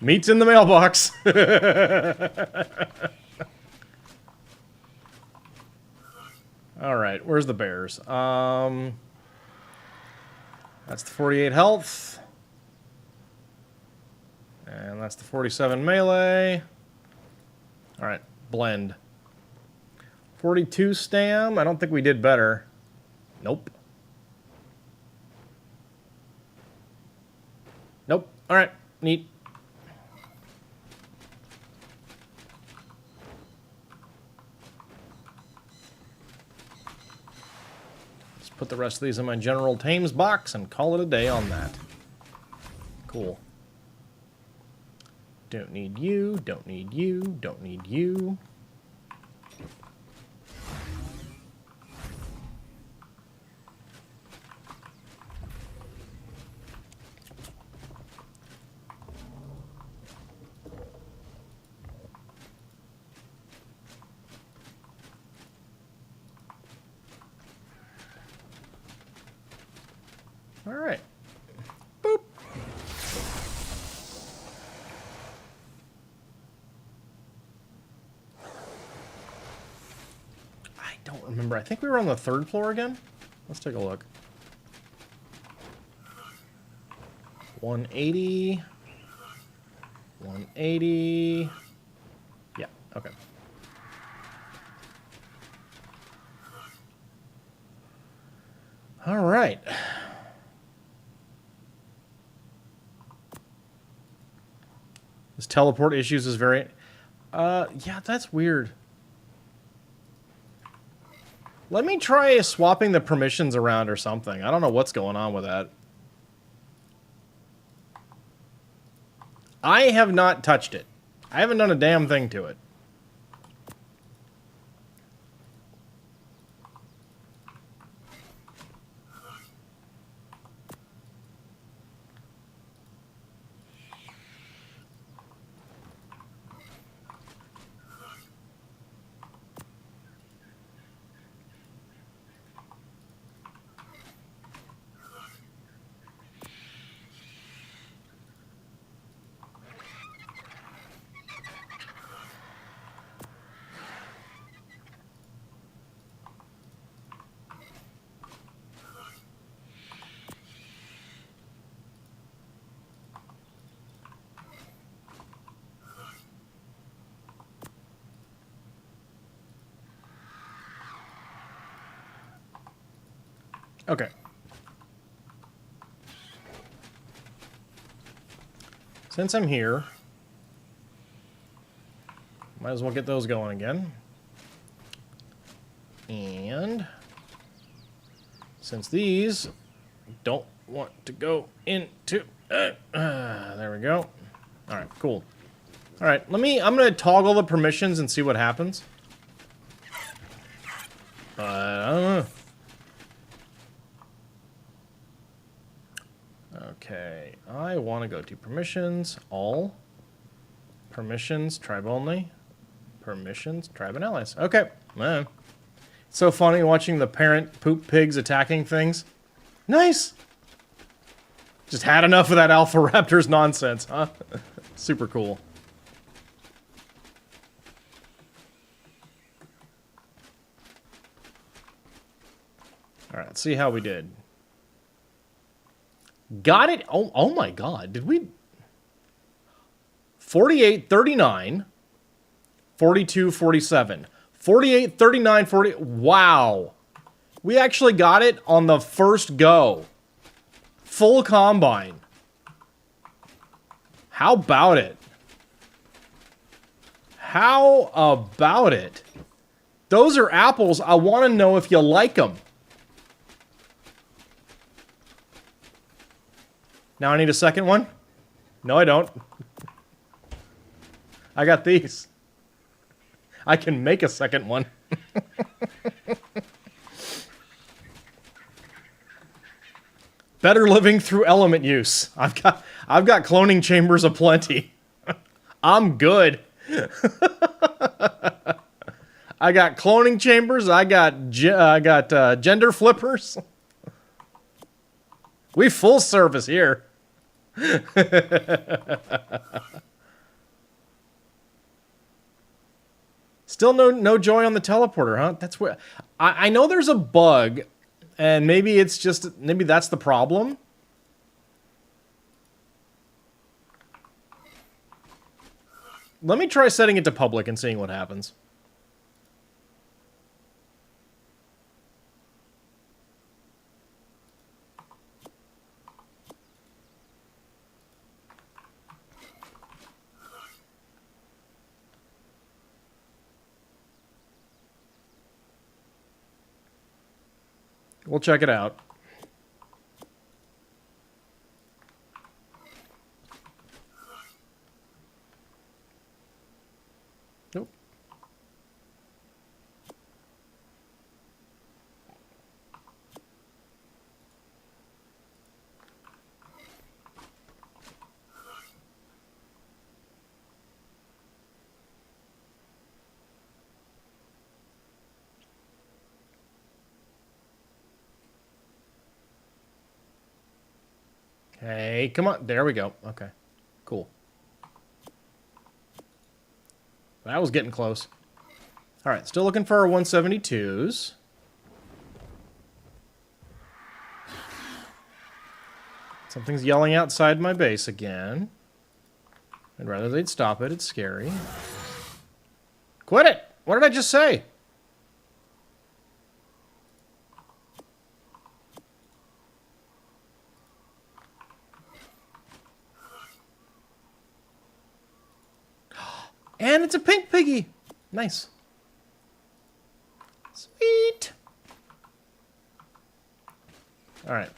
Meat's in the mailbox. All right, where's the bears? That's the 48 health. And that's the 47 melee. All right, blend. 42 stam. I don't think we did better. Nope. Nope. All right, neat. Let's put the rest of these in my general tames box and call it a day on that. Cool. Don't need you, don't need you, don't need you. All right. Boop. I don't remember. I think we were on the 3rd floor again. Let's take a look. 180. 180. Yeah, okay. All right. This teleport issues is very... yeah, that's weird. Let me try swapping the permissions around or something. I don't know what's going on with that. I have not touched it. I haven't done a damn thing to it. Okay. Since I'm here, might as well get those going again. And since these don't want to go into... there we go. All right, cool. All right, I'm going to toggle the permissions and see what happens. I don't know. Okay, I want to go to permissions, all, permissions, tribe only, permissions, tribe and allies. Okay, man. It's so funny watching the parent poop pigs attacking things. Nice! Just had enough of that Alpha Raptors nonsense, huh? Super cool. All right, let's see how we did. Got it? Oh my god. Did we... 48, 39, 42, 47. 48, 39, 40. Wow. We actually got it on the first go. Full combine. How about it? How about it? Those are apples. I want to know if you like them. Now I need a second one? No, I don't. I got these. I can make a second one. Better living through element use. I've got cloning chambers aplenty. I'm good. I got cloning chambers. I got gender flippers. We full service here. Still no joy on the teleporter, huh? That's where I know there's a bug, and maybe that's the problem. Let me try setting it to public and seeing what happens. We'll check it out. Nope. Hey, come on. There we go. Okay. Cool. That was getting close. All right, still looking for our 172s. Something's yelling outside my base again. I'd rather they'd stop it. It's scary. Quit it! What did I just say? And it's a pink piggy. Nice. Sweet. All right.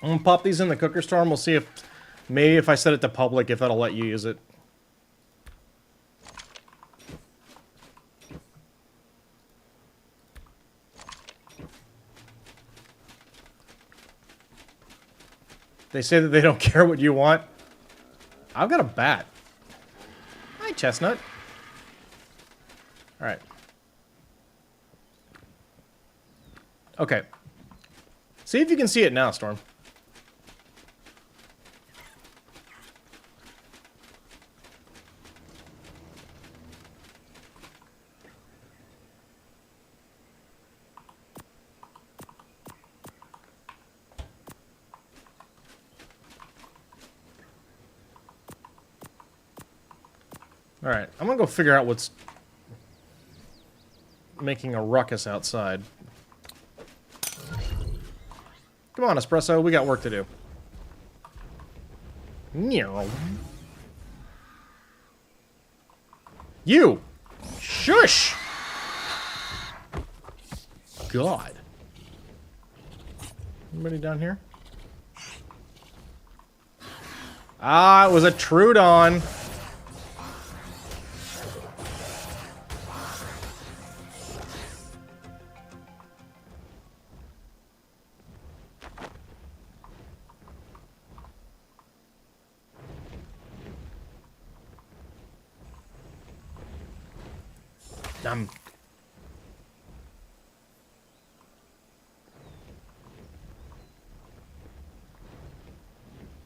I'm gonna pop these in the cooker storm. We'll see if maybe if I set it to public, if that'll let you use it. They say that they don't care what you want. I've got a bat. Hi, Chestnut. All right. Okay. See if you can see it now, Storm. All right, I'm gonna go figure out what's making a ruckus outside. Come on, Espresso, we got work to do. Meow. You! Shush! God. Anybody down here? Ah, it was a Trudon.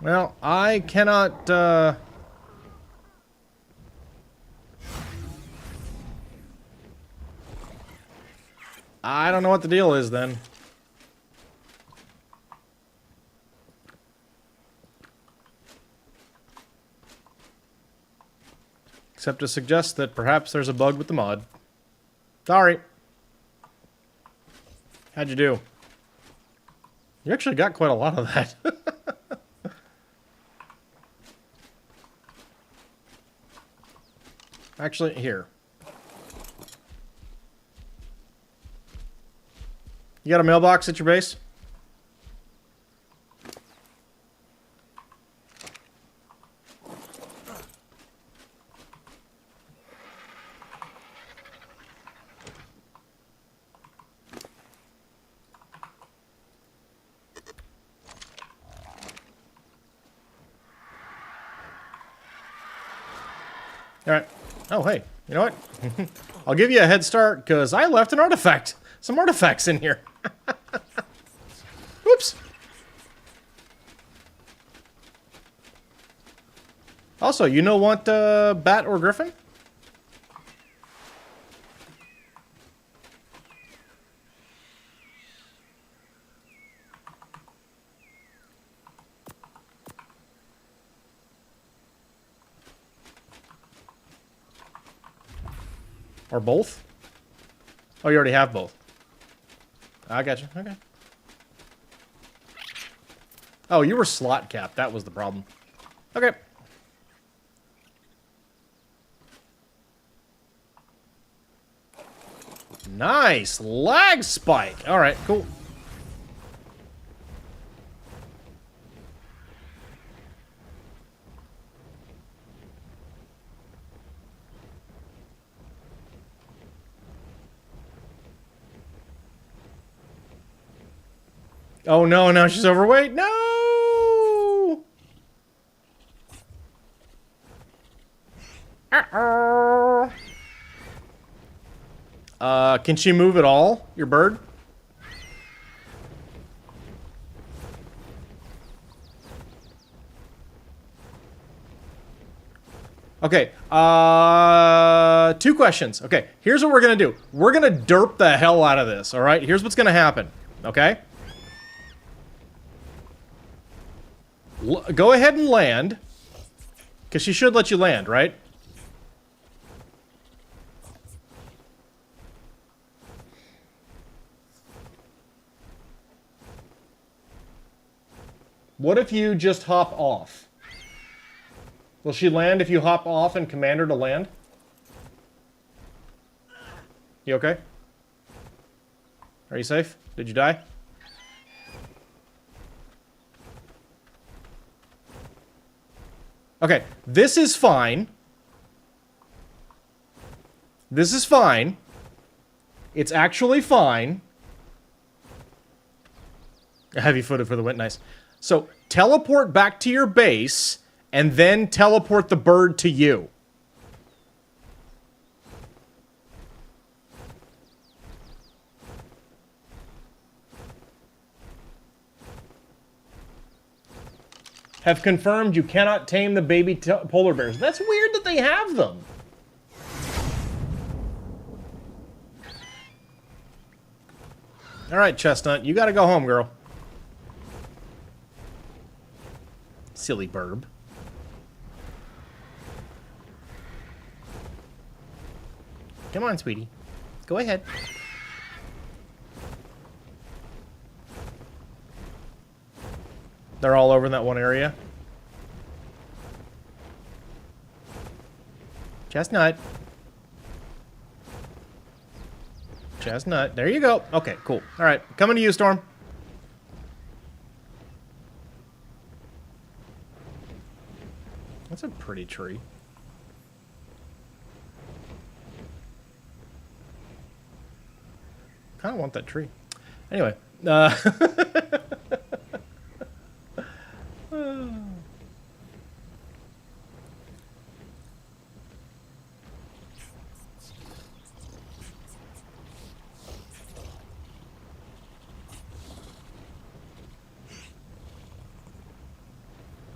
Well, I cannot, I don't know what the deal is, then. Except to suggest that perhaps there's a bug with the mod. Sorry. How'd you do? You actually got quite a lot of that. Actually, here. You got a mailbox at your base? Alright. Oh, hey. You know what? I'll give you a head start, because I left an artifact. Some artifacts in here. Oops. Also, you know what, bat or griffin? Or both? Oh, you already have both. I got you. Okay. Oh, you were slot capped. That was the problem. Okay. Nice. Lag spike. All right, cool. Oh no, now she's overweight. No! Uh-oh. Can she move at all, your bird? Okay, 2 questions. Okay, here's what we're gonna do. We're gonna derp the hell out of this, alright? Here's what's gonna happen, okay? Go ahead and land. Because she should let you land, right? What if you just hop off? Will she land if you hop off and command her to land? You okay? Are you safe? Did you die? Okay, this is fine. This is fine. It's actually fine. Heavy-footed for the wind, nice. So, teleport back to your base, and then teleport the bird to you. Have confirmed you cannot tame the baby polar bears. That's weird that they have them. All right, Chestnut, you gotta go home, girl. Silly burb. Come on, sweetie. Go ahead. They're all over in that one area. Chestnut. Chestnut. There you go. Okay, cool. All right, coming to you, Storm. That's a pretty tree. Kind of want that tree. Anyway.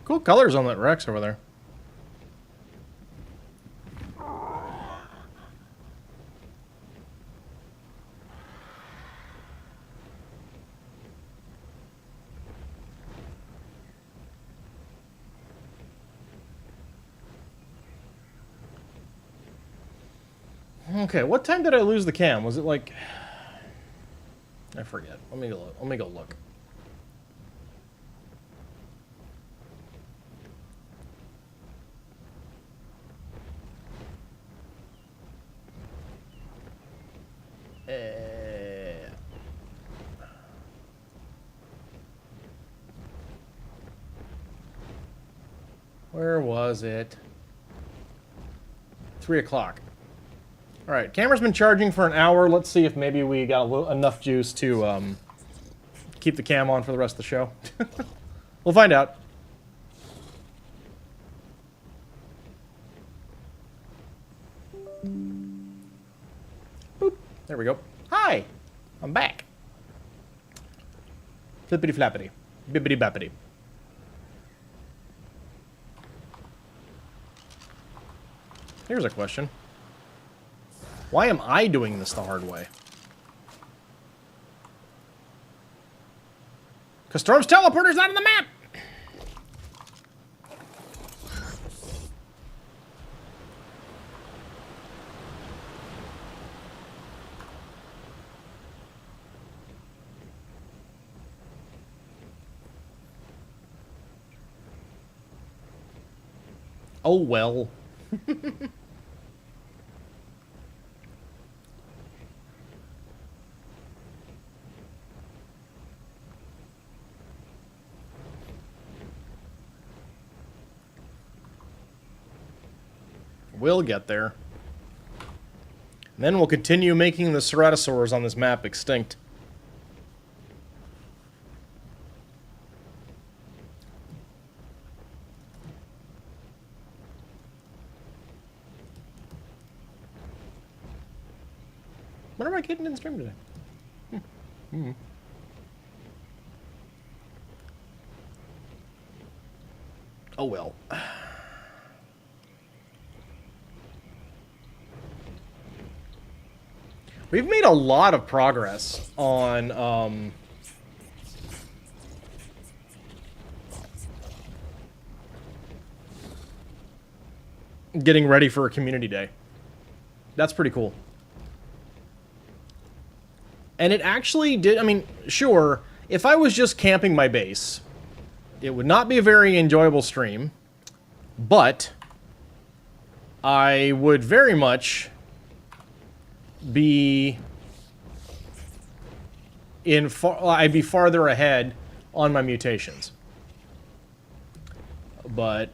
Cool colors on that Rex over there. Okay, what time did I lose the cam? Was it like... I forget. Let me go look. Where was it? 3 o'clock. All right, camera's been charging for an hour. Let's see if maybe we got enough juice to keep the cam on for the rest of the show. We'll find out. Boop. There we go. Hi, I'm back. Flippity flappity. Bibbity bappity. Here's a question. Why am I doing this the hard way? Because Storm's teleporter's not on the map! Oh well. We'll get there. And then we'll continue making the ceratosaurs on this map extinct. What am I getting in stream today? Oh well. We've made a lot of progress on, getting ready for a community day. That's pretty cool. And it actually did, I mean, sure, if I was just camping my base, it would not be a very enjoyable stream, but I would very much be in I'd be farther ahead on my mutations. But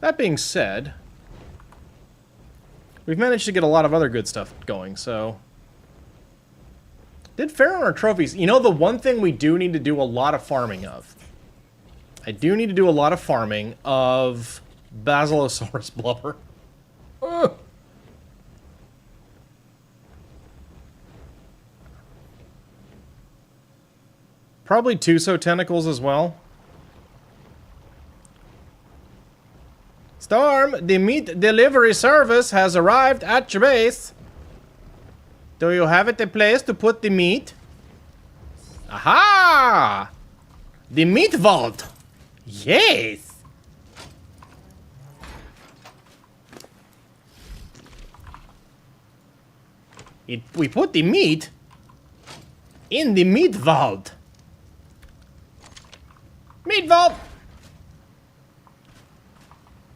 that being said, we've managed to get a lot of other good stuff going, so did fair on our trophies. You know, the one thing we do need to do a lot of farming of. I do need to do a lot of farming of Basilosaurus blubber. Ugh. Probably Tuso tentacles as well. Storm, the meat delivery service has arrived at your base. Do you have it a place to put the meat? Aha! The meat vault! Yes! We put the meat in the meat vault. Meat vault!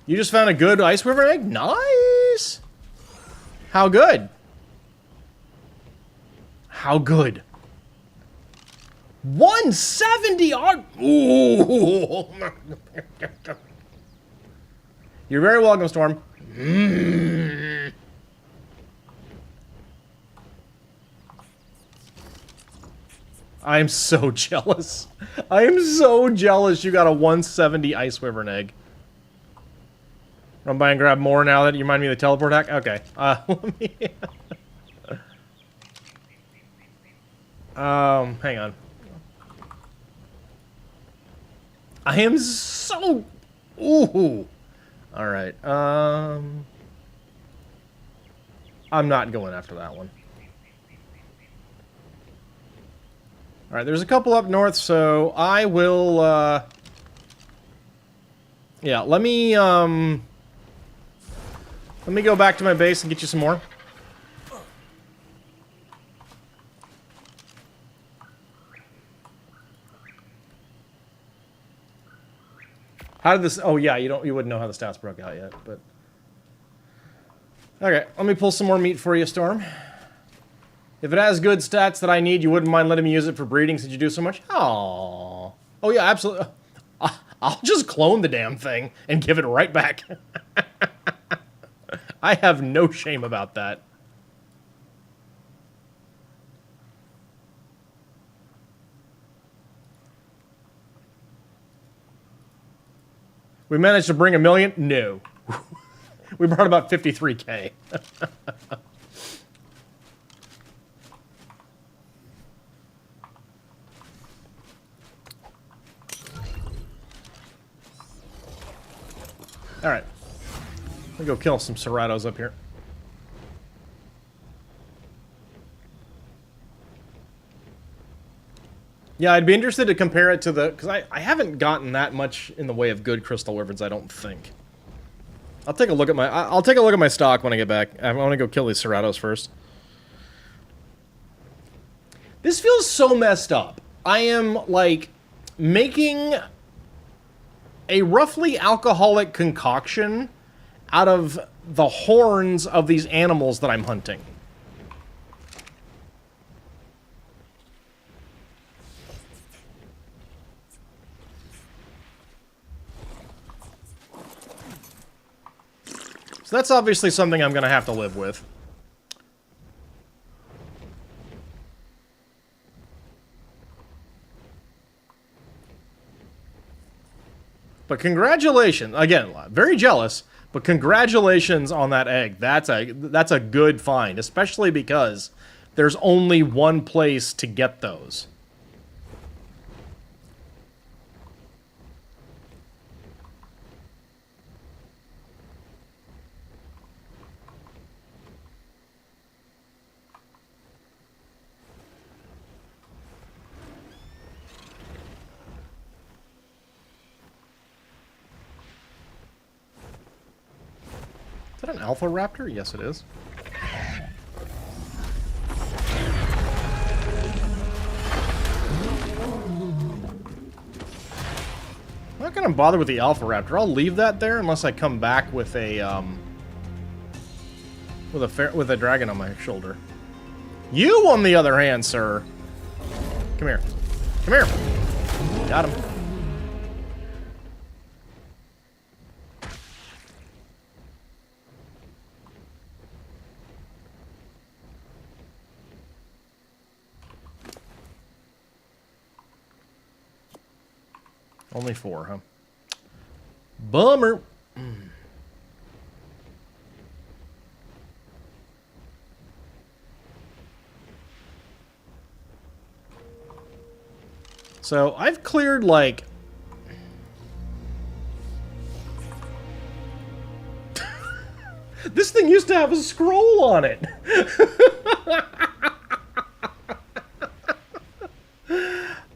You just found a good ice river egg? Nice! How good? How good? 170 ARK! Ooh! You're very welcome, Storm. I am so jealous. I am so jealous you got a 170 ice wyvern egg. Run by and grab more now that you remind me of the teleport hack? Okay. Let me... hang on. I am so... Ooh. Alright, I'm not going after that one. Alright, there's a couple up north, so I will, yeah, let me Let me go back to my base and get you some more. How did this... Oh, yeah, you wouldn't know how the stats broke out yet, but... Okay, let me pull some more meat for you, Storm. If it has good stats that I need, you wouldn't mind letting me use it for breeding since you do so much? Aww. Oh, yeah, absolutely. I'll just clone the damn thing and give it right back. I have no shame about that. We managed to bring 1 million? No. We brought about 53K. Alright. Let me go kill some Ceratos up here. Yeah, I'd be interested to compare it to the... Because I haven't gotten that much in the way of good Crystal Wyverns, I don't think. I'll take a look at my... I'll take a look at my stock when I get back. I want to go kill these Ceratos first. This feels so messed up. I am, like, making a roughly alcoholic concoction out of the horns of these animals that I'm hunting. So that's obviously something I'm going to have to live with. But congratulations. Again, very jealous, but congratulations on that egg. That's a good find, especially because there's only one place to get those. Is that an Alpha Raptor? Yes, it is. I'm not gonna bother with the Alpha Raptor. I'll leave that there unless I come back with a with a dragon on my shoulder. You, on the other hand, sir. Come here. Come here. Got him. Only 4, huh? Bummer. So, I've cleared, like... This thing used to have a scroll on it!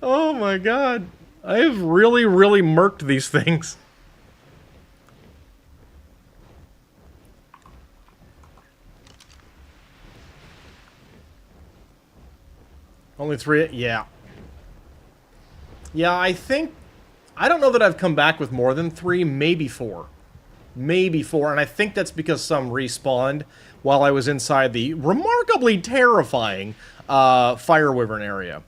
Oh my god. I have really, really murked these things. Only 3? Yeah. Yeah, I think... I don't know that I've come back with more than 3, maybe 4. Maybe 4, and I think that's because some respawned while I was inside the remarkably terrifying Fire Wyvern area.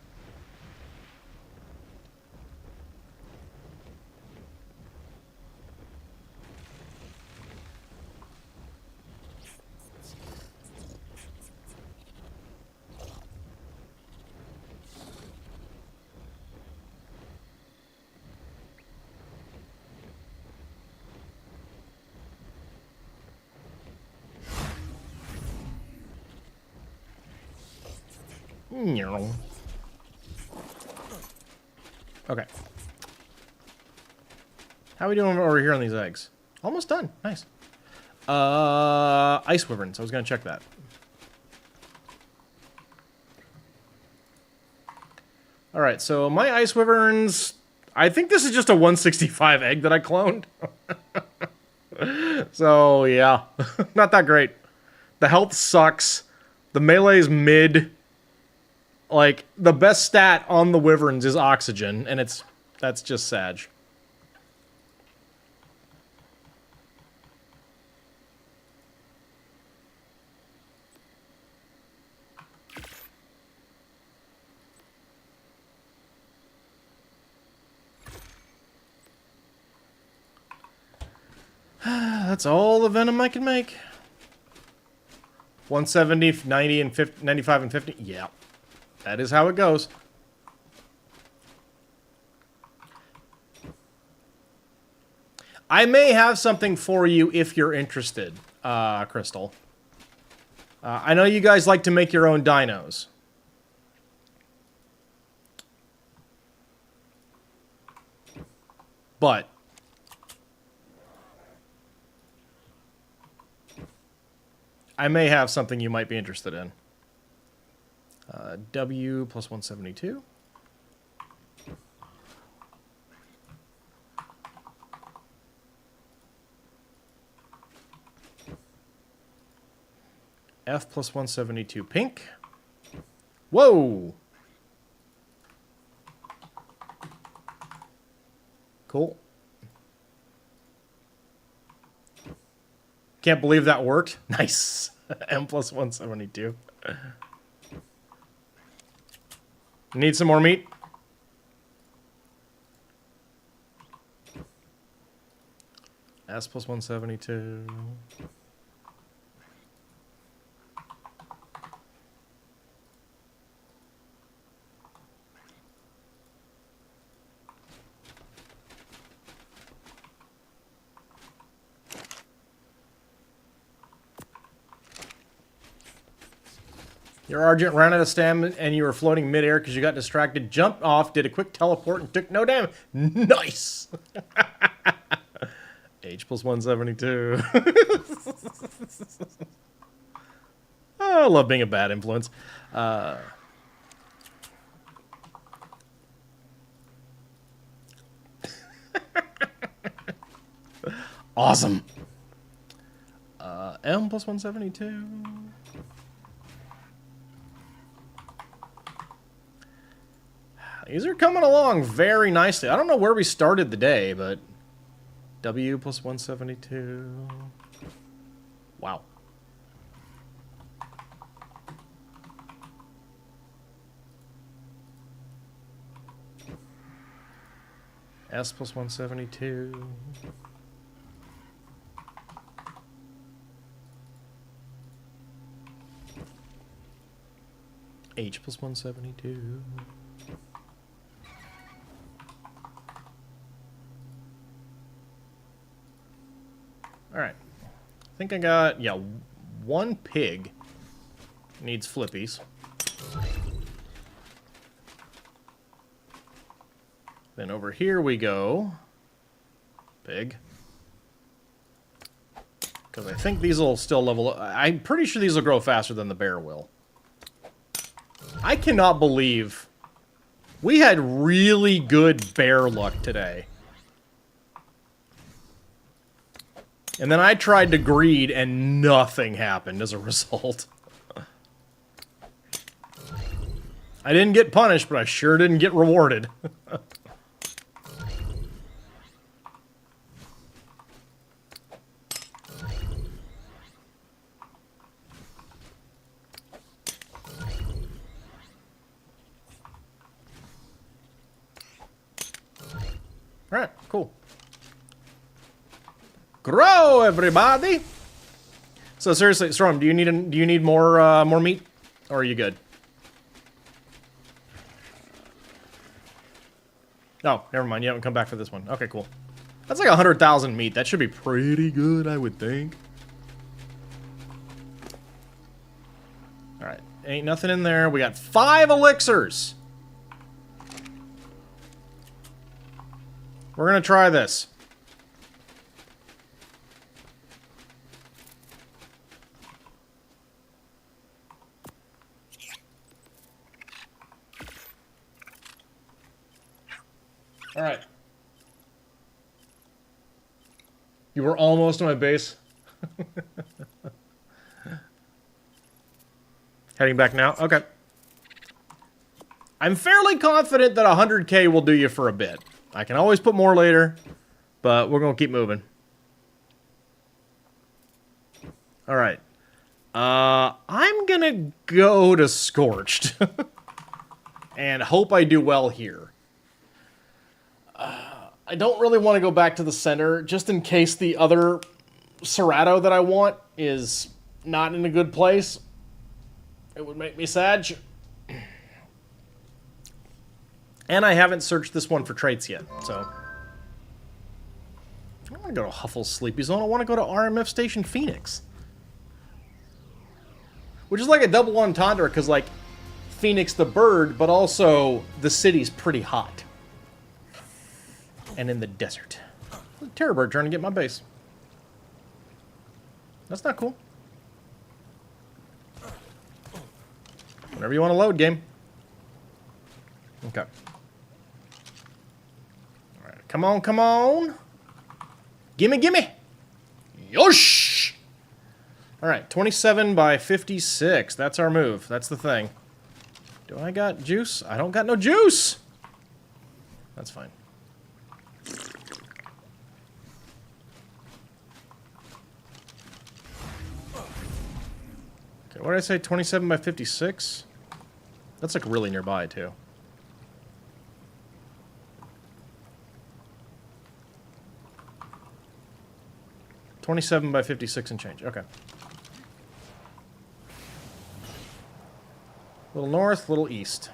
Okay. How are we doing over here on these eggs? Almost done. Nice. Ice Wyverns. I was going to check that. Alright, so my Ice Wyverns... I think this is just a 165 egg that I cloned. So, yeah. Not that great. The health sucks. The melee's mid. Like, the best stat on the wyverns is oxygen, and that's just sad. That's all the venom I can make. 170, 90, and 50, 95 and 50. Yeah. That is how it goes. I may have something for you if you're interested, Crystal. I know you guys like to make your own dinos. But I may have something you might be interested in. W plus 172. F plus 172 pink. Whoa! Cool. Can't believe that worked. Nice. M plus 172. Need some more meat? S plus 172. Your Argent ran out of stamina and you were floating midair because you got distracted, jumped off, did a quick teleport, and took no damage. Nice! H plus 172. Oh, I love being a bad influence. Awesome. M plus 172. These are coming along very nicely. I don't know where we started the day, but W plus 172. Wow. S plus 172. H plus 172. Alright. I think I got, yeah, one pig needs flippies. Then over here we go. Pig. Because I think these will still level up. I'm pretty sure these will grow faster than the bear will. I cannot believe we had really good bear luck today. And then I tried to greed and nothing happened as a result. I didn't get punished, but I sure didn't get rewarded. Alright, cool. Grow, everybody! So seriously, Storm, do you need more more meat? Or are you good? Oh, never mind. You haven't come back for this one. Okay, cool. That's like 100,000 meat. That should be pretty good, I would think. Alright. Ain't nothing in there. We got 5 elixirs! We're gonna try this. Alright. You were almost on my base. Heading back now? Okay. I'm fairly confident that 100k will do you for a bit. I can always put more later, but we're going to keep moving. Alright. I'm going to go to Scorched. And hope I do well here. I don't really want to go back to the center, just in case the other Serato that I want is not in a good place. It would make me sad. And I haven't searched this one for traits yet, so... I don't want to go to Huffle's Sleepy Zone. I want to go to RMF Station Phoenix. Which is like a double entendre, because, like, Phoenix the bird, but also the city's pretty hot. And in the desert. Terror bird trying to get my base. That's not cool. Whenever you want to load, game. Okay. Alright, come on, come on. Gimme, gimme. Yosh! Alright, 27 by 56. That's our move. That's the thing. Do I got juice? I don't got no juice! That's fine. Okay, what did I say? 27 by 56? That's like really nearby, too. $27 by 56 and change. Okay. Little north, little east.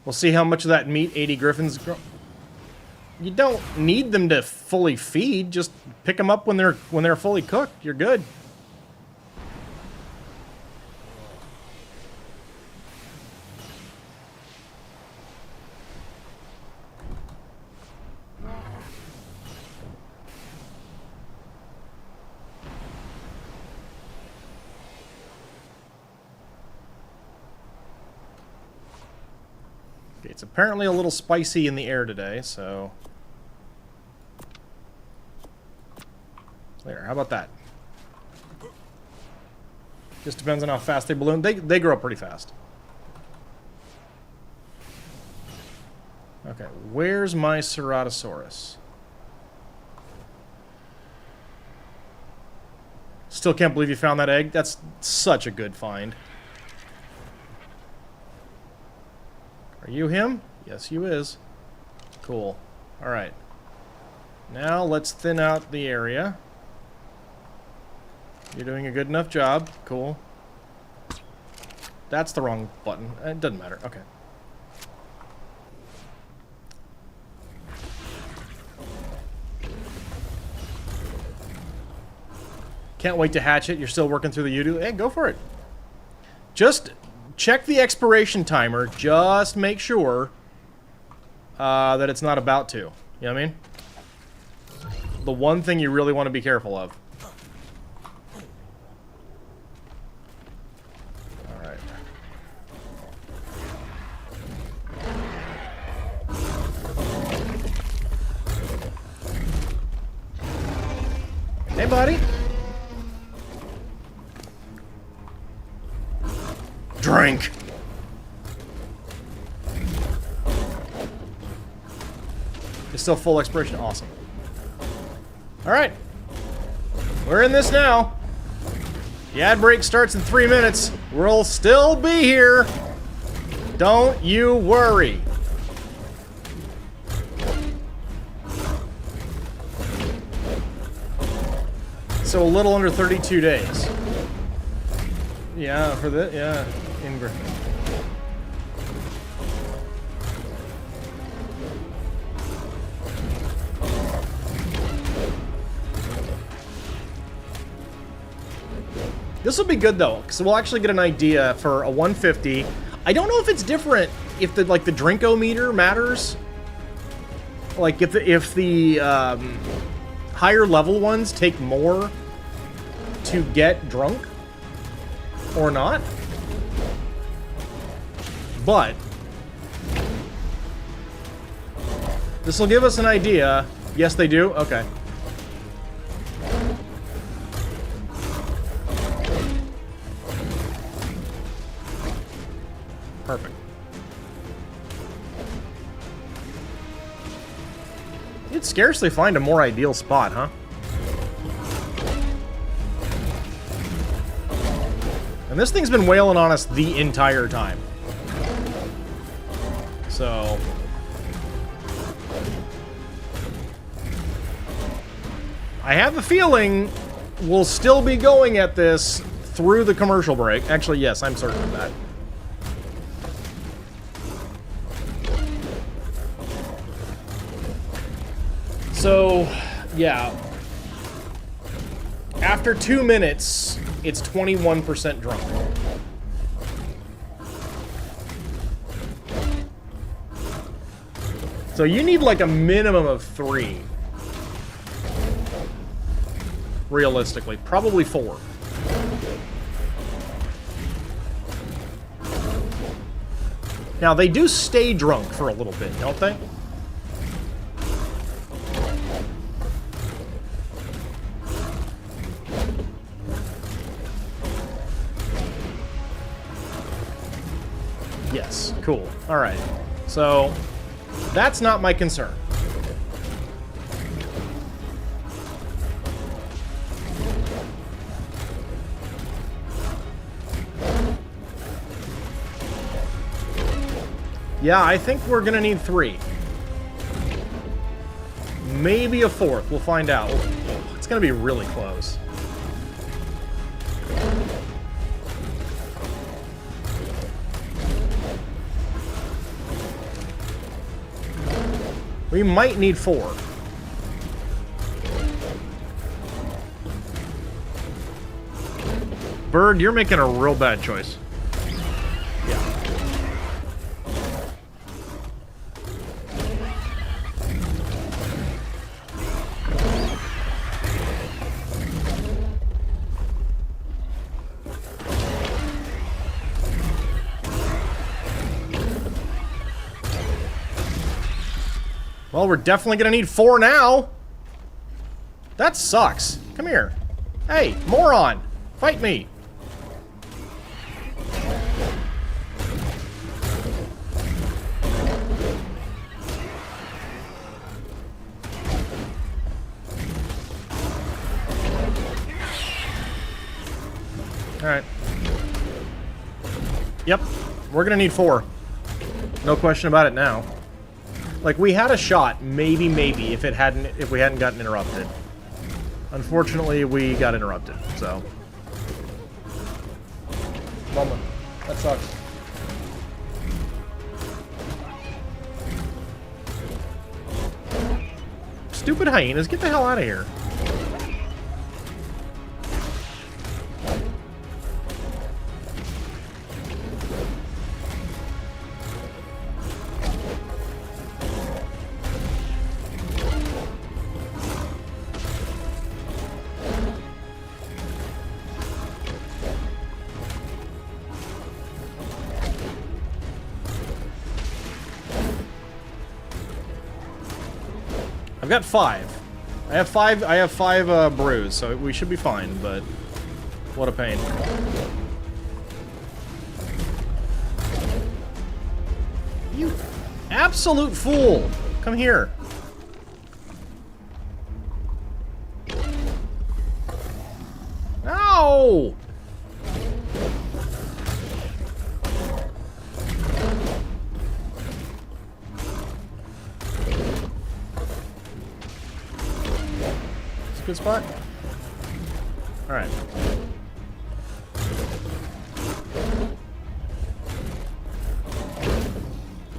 We'll see how much of that meat 80 griffins grow. You don't need them to fully feed. Just pick them up when they're fully cooked. You're good. It's apparently a little spicy in the air today, so... There, how about that? Just depends on how fast they balloon. They grow up pretty fast. Okay, where's my Ceratosaurus? Still can't believe you found that egg. That's such a good find. Are you him? Yes, you is. Cool. Alright. Now let's thin out the area. You're doing a good enough job. Cool. That's the wrong button. It doesn't matter. Okay. Can't wait to hatch it. You're still working through the Udo. Hey, go for it. Just check the expiration timer. Just make sure that it's not about to. You know what I mean? The one thing you really want to be careful of. Alright. Hey, buddy. Drink. It's still full expiration. Awesome. Alright. We're in this now. The ad break starts in 3 minutes. We'll still be here. Don't you worry. So a little under 32 days. Yeah, for the, yeah. This will be good though, because we'll actually get an idea for a 150. I don't know if it's different if the like the Drinkometer matters. Like if the higher level ones take more to get drunk. Or not. But this will give us an idea. Yes, they do? Okay. Perfect. You'd scarcely find a more ideal spot, huh? And this thing's been wailing on us the entire time. So... I have a feeling we'll still be going at this through the commercial break. Actually, yes, I'm certain of that. So, yeah. After 2 minutes, it's 21% drunk. So you need like a minimum of 3. Realistically. Probably 4. Now, they do stay drunk for a little bit, don't they? Yes, cool. Alright. So, that's not my concern. Yeah, I think we're gonna need 3. Maybe a 4th. We'll find out. It's gonna be really close. We might need 4. Bird, you're making a real bad choice. Yeah. Well, we're definitely gonna need 4 now. That sucks. Come here. Hey, moron. Fight me. Alright. Yep. We're gonna need 4. No question about it now. Like, we had a shot, maybe, if we hadn't gotten interrupted. Unfortunately, we got interrupted, so. Bummer. That sucks. Stupid hyenas, get the hell out of here. I've got 5. I have 5 brews, so we should be fine, but what a pain. You absolute fool! Come here. Ow! Good spot. All right.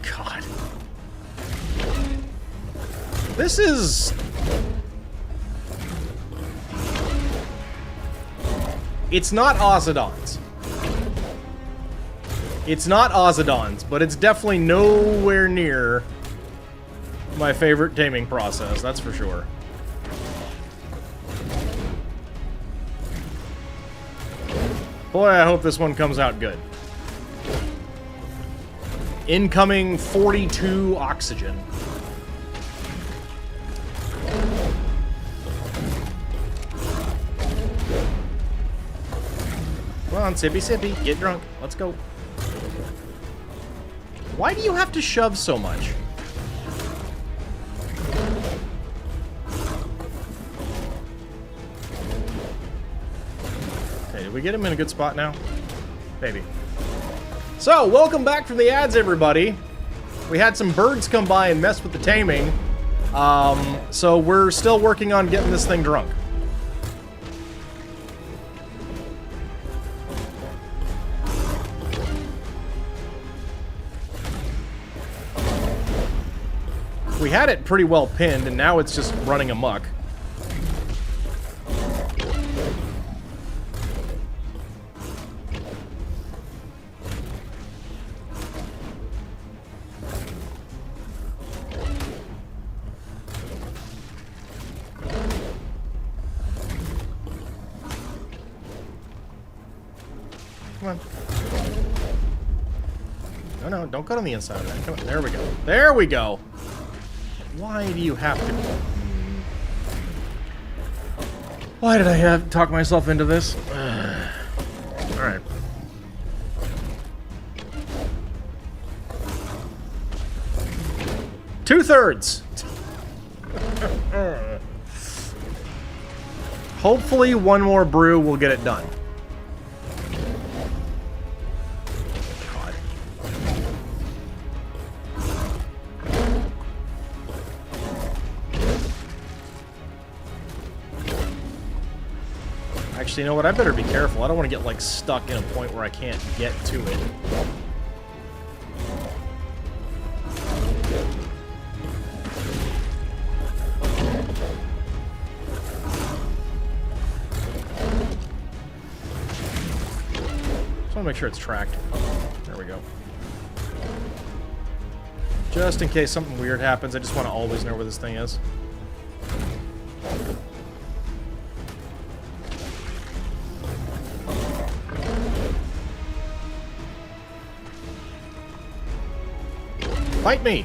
God. This is... It's not Ozodons. It's not Ozodons, but it's definitely nowhere near my favorite taming process, that's for sure. Boy, I hope this one comes out good. Incoming 42 oxygen. Come on, sippy sippy, get drunk. Let's go. Why do you have to shove so much? Okay, did we get him in a good spot now? Maybe. So, welcome back from the ads, everybody. We had some birds come by and mess with the taming. So we're still working on getting this thing drunk. We had it pretty well pinned, and now it's just running amok. Come on. No, don't cut on the inside of that. Come on. There we go. There we go. Why do you have to... Why did I have to talk myself into this? Alright. Two-thirds! Hopefully one more brew will get it done. Actually, you know what? I better be careful. I don't want to get, like, stuck in a point where I can't get to it. Just want to make sure it's tracked. There we go. Just in case something weird happens, I just want to always know where this thing is. Fight me!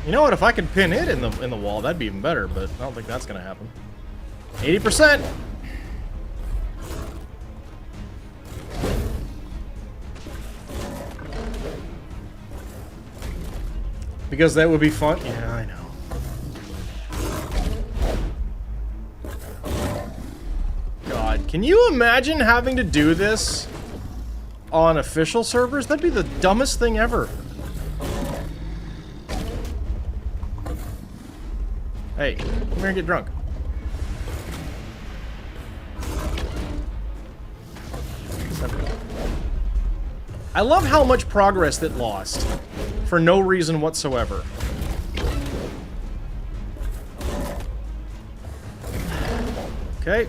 You know what? If I could pin it in the wall, that'd be even better. But I don't think that's gonna happen. 80%. Because that would be fun. Yeah, I know. God, can you imagine having to do this on official servers? That'd be the dumbest thing ever. Hey, come here and get drunk. I love how much progress it lost for no reason whatsoever. Okay.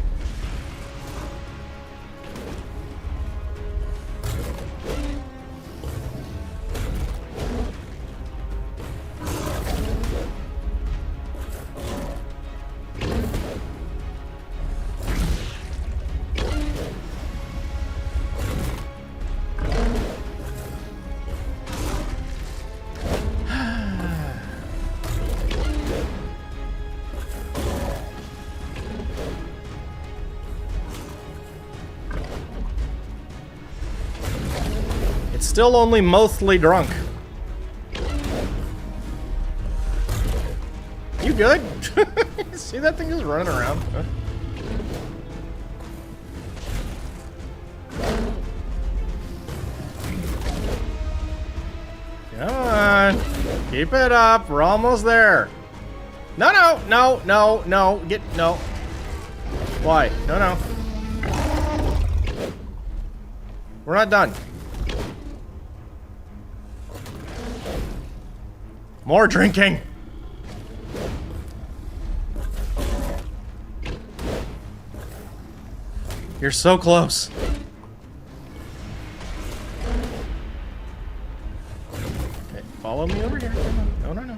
Still only mostly drunk. You good? See that thing just running around? Huh? Come on. Keep it up. We're almost there. No, no, no, no, no. No. Why? No. We're not done. More drinking. You're so close. Follow me over here. Come on. No, no, no.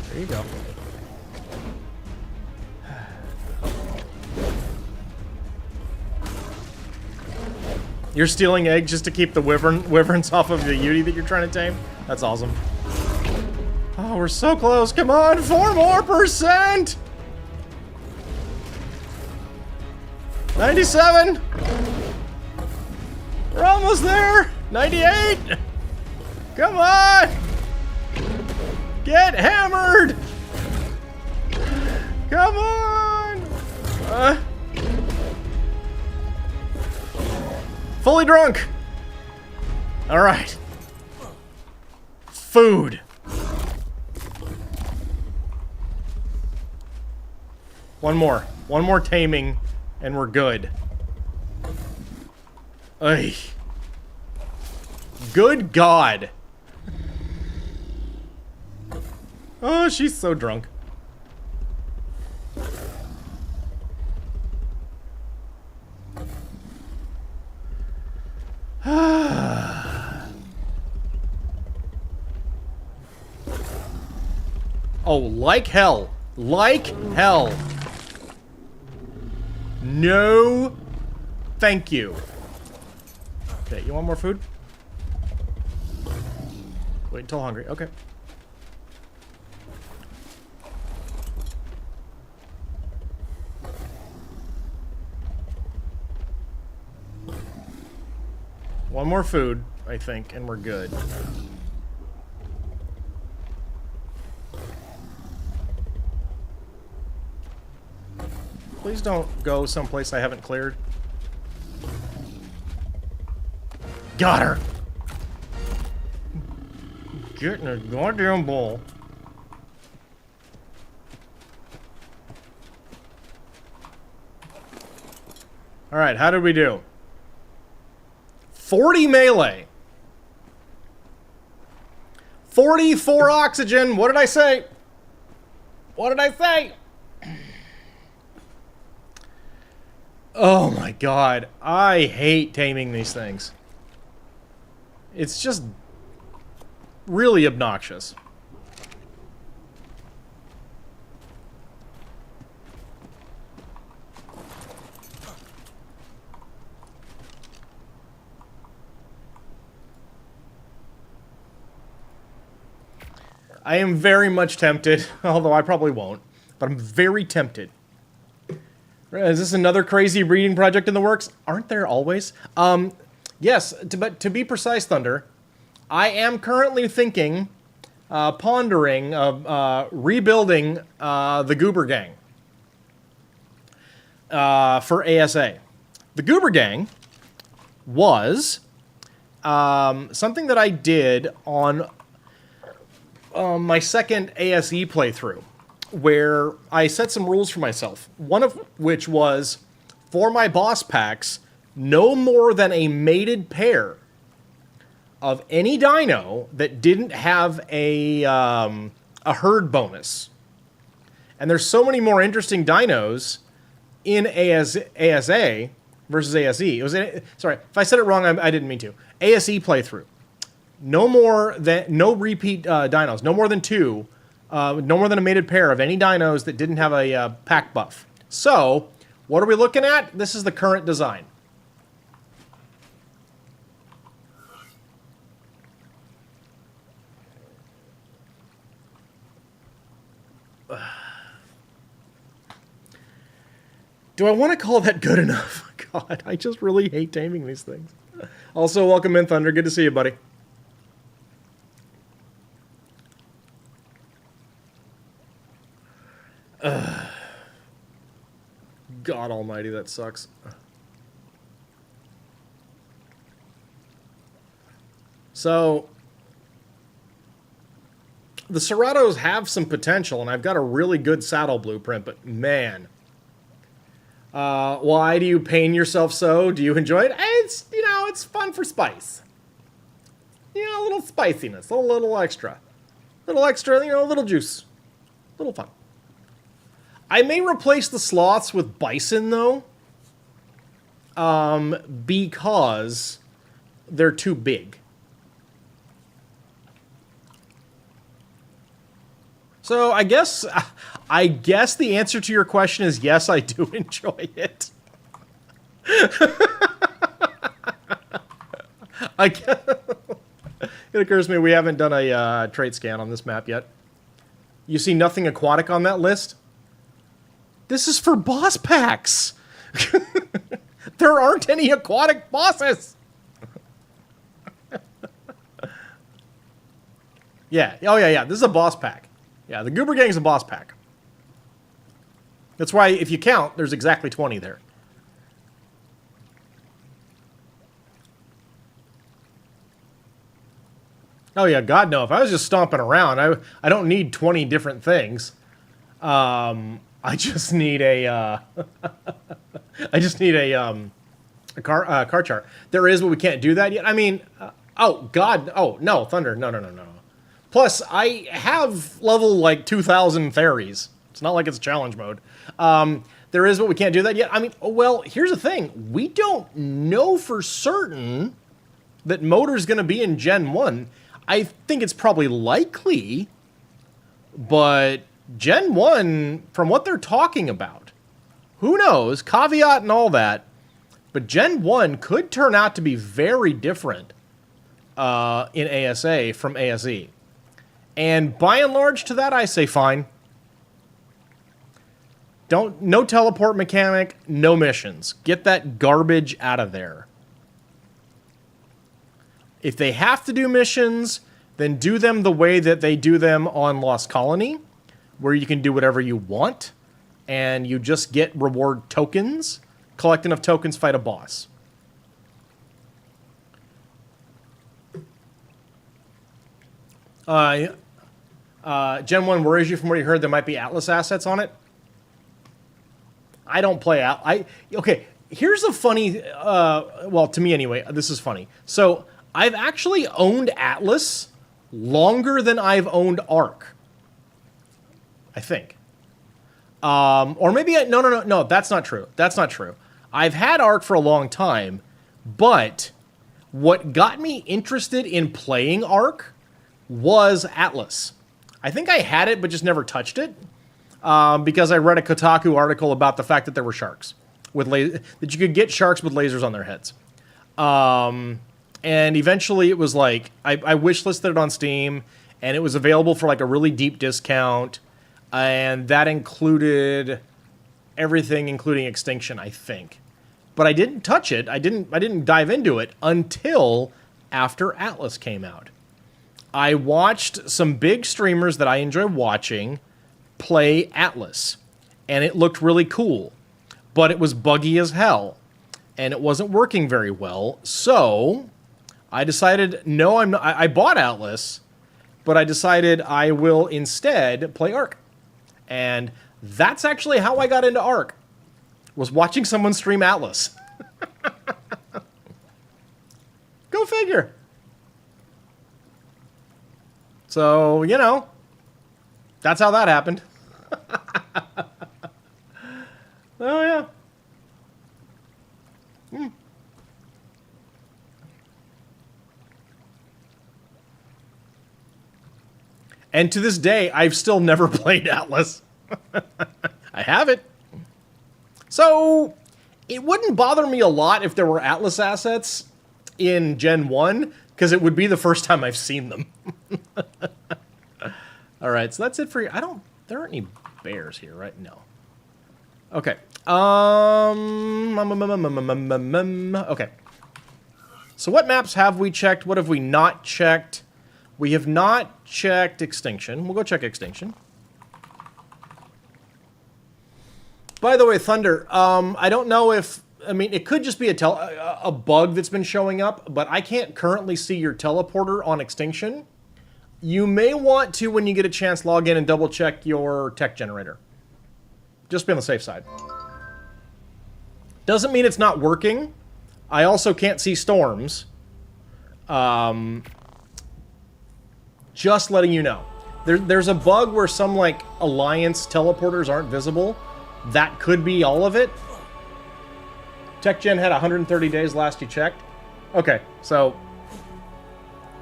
There you go. You're stealing eggs just to keep the wyverns off of the Yudi that you're trying to tame? That's awesome. Oh, we're so close. Come on, 4 more %! 97! We're almost there! 98! Come on! Get hammered! Come on! Fully drunk! Alright. Food. One more. One more taming, and we're good. Ay. Good God. Oh, she's so drunk. Oh, like hell. Like hell. No. Thank you. Okay, you want more food? Wait until hungry. Okay. One more food, I think, and we're good. Please don't go someplace I haven't cleared. Got her! Get in a goddamn bowl. Alright, how did we do? 40 melee. 44 oxygen. What did I say? What did I say? Oh my god. I hate taming these things. It's just really obnoxious. I am very much tempted, although I probably won't, but I'm very tempted. Is this another crazy reading project in the works? Aren't there always? Yes, but to be precise, Thunder, I am currently thinking, pondering of rebuilding the Goober Gang for ASA. The Goober Gang was something that I did on my second ASE playthrough, where I set some rules for myself. One of which was, for my boss packs, no more than a mated pair of any dino that didn't have a herd bonus. And there's so many more interesting dinos in ASA versus ASE. It was sorry, if I said it wrong, I didn't mean to. ASE playthrough. No repeat dinos. No more than 2. No more than a mated pair of any dinos that didn't have a pack buff. So, what are we looking at? This is the current design. Do I want to call that good enough? God, I just really hate taming these things. Also, welcome in, Thunder. Good to see you, buddy. God almighty, that sucks. So, the Ceratos have some potential, and I've got a really good saddle blueprint, but man. Why do you pain yourself so? Do you enjoy it? It's, you know, it's fun for spice. You know, a little spiciness, a little extra. Little extra, you know, a little juice. A little fun. I may replace the sloths with bison, though. Because they're too big. So I guess the answer to your question is yes, I do enjoy it. It occurs to me we haven't done a trait scan on this map yet. You see nothing aquatic on that list? This is for boss packs. There aren't any aquatic bosses. Yeah. Oh, yeah. This is a boss pack. Yeah, the Goober Gang's a boss pack. That's why, if you count, there's exactly 20 there. Oh, yeah, God, no. If I was just stomping around, I don't need 20 different things. I just need a... I just need a car chart. There is, but we can't do that yet. I mean... oh, God. Oh, no, Thunder. No. Plus, I have level, like, 2,000 fairies. It's not like it's challenge mode. There is, but we can't do that yet. I mean, well, here's the thing. We don't know for certain that Motor's going to be in Gen 1. I think it's probably likely, but Gen 1, from what they're talking about, who knows, caveat and all that, but Gen 1 could turn out to be very different in ASA from ASE. And by and large to that, I say fine. No teleport mechanic, no missions. Get that garbage out of there. If they have to do missions, then do them the way that they do them on Lost Colony, where you can do whatever you want, and you just get reward tokens. Collect enough tokens, fight a boss. Gen 1 worries you from what you heard there might be Atlas assets on it? I don't play okay, here's a funny... well, to me anyway, this is funny. So, I've actually owned Atlas longer than I've owned ARK. I think. Or maybe... No, that's not true. That's not true. I've had ARK for a long time, but what got me interested in playing ARK was Atlas. I think I had it, but just never touched it, because I read a Kotaku article about the fact that there were sharks with that you could get sharks with lasers on their heads. And eventually it was like I wishlisted it on Steam, and it was available for like a really deep discount, and that included everything, including Extinction, I think. But I didn't touch it. I didn't dive into it until after Atlas came out. I watched some big streamers that I enjoy watching play Atlas, and it looked really cool, but it was buggy as hell, and it wasn't working very well, so I decided, no, I'm not, I bought Atlas, but I decided I will instead play ARK, and that's actually how I got into ARK, was watching someone stream Atlas. Go figure. So, you know, that's how that happened. Oh, yeah. And to this day, I've still never played Atlas. I have it. So, it wouldn't bother me a lot if there were Atlas assets in Gen 1, because it would be the first time I've seen them. All right, so that's it for you. There aren't any bears here, right? No. Okay. Okay. So what maps have we checked? What have we not checked? We have not checked Extinction. We'll go check Extinction. By the way, Thunder, I don't know if... I mean, it could just be a bug that's been showing up, but I can't currently see your teleporter on Extinction. You may want to, when you get a chance, log in and double-check your tech generator. Just be on the safe side. Doesn't mean it's not working. I also can't see storms. Just letting you know. There's a bug where some, like, Alliance teleporters aren't visible. That could be all of it. TechGen had 130 days last you checked. Okay, so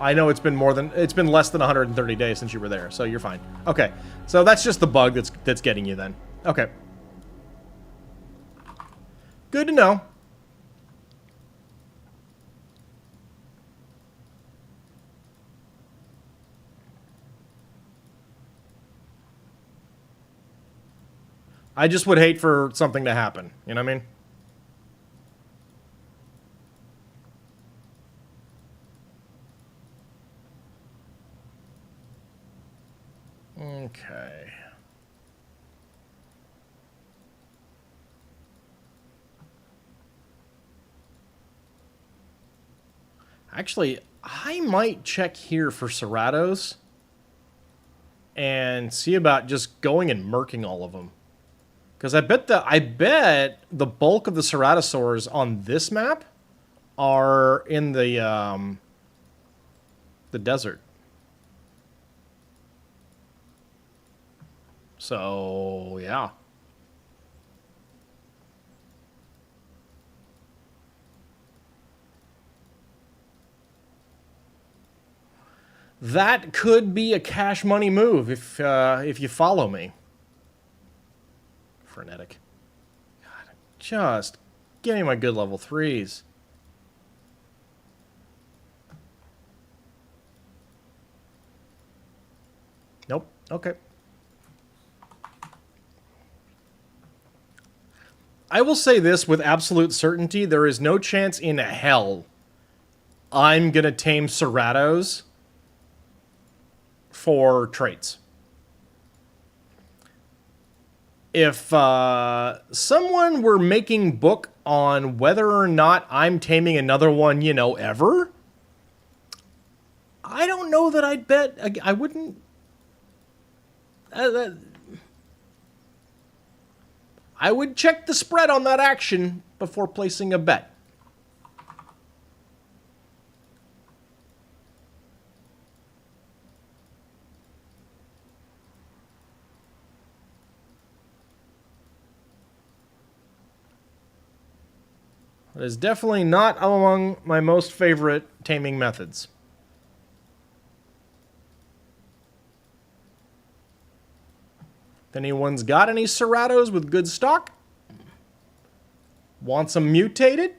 I know it's been less than 130 days since you were there, so you're fine. Okay, so that's just the bug that's getting you then. Okay. Good to know. I just would hate for something to happen. You know what I mean? Okay. Actually, I might check here for Ceratos and see about just going and murking all of them. Because I bet the bulk of the ceratosaurs on this map are in the desert. So, yeah. That could be a cash money move if you follow me. Frenetic. God, just give me my good level 3s. Nope. Okay. I will say this with absolute certainty. There is no chance in hell I'm going to tame Ceratos for traits. If someone were making book on whether or not I'm taming another one, you know, ever, I don't know that I'd bet. I wouldn't. I would check the spread on that action before placing a bet. It is definitely not among my most favorite taming methods. If anyone's got any Ceratos with good stock, wants them mutated,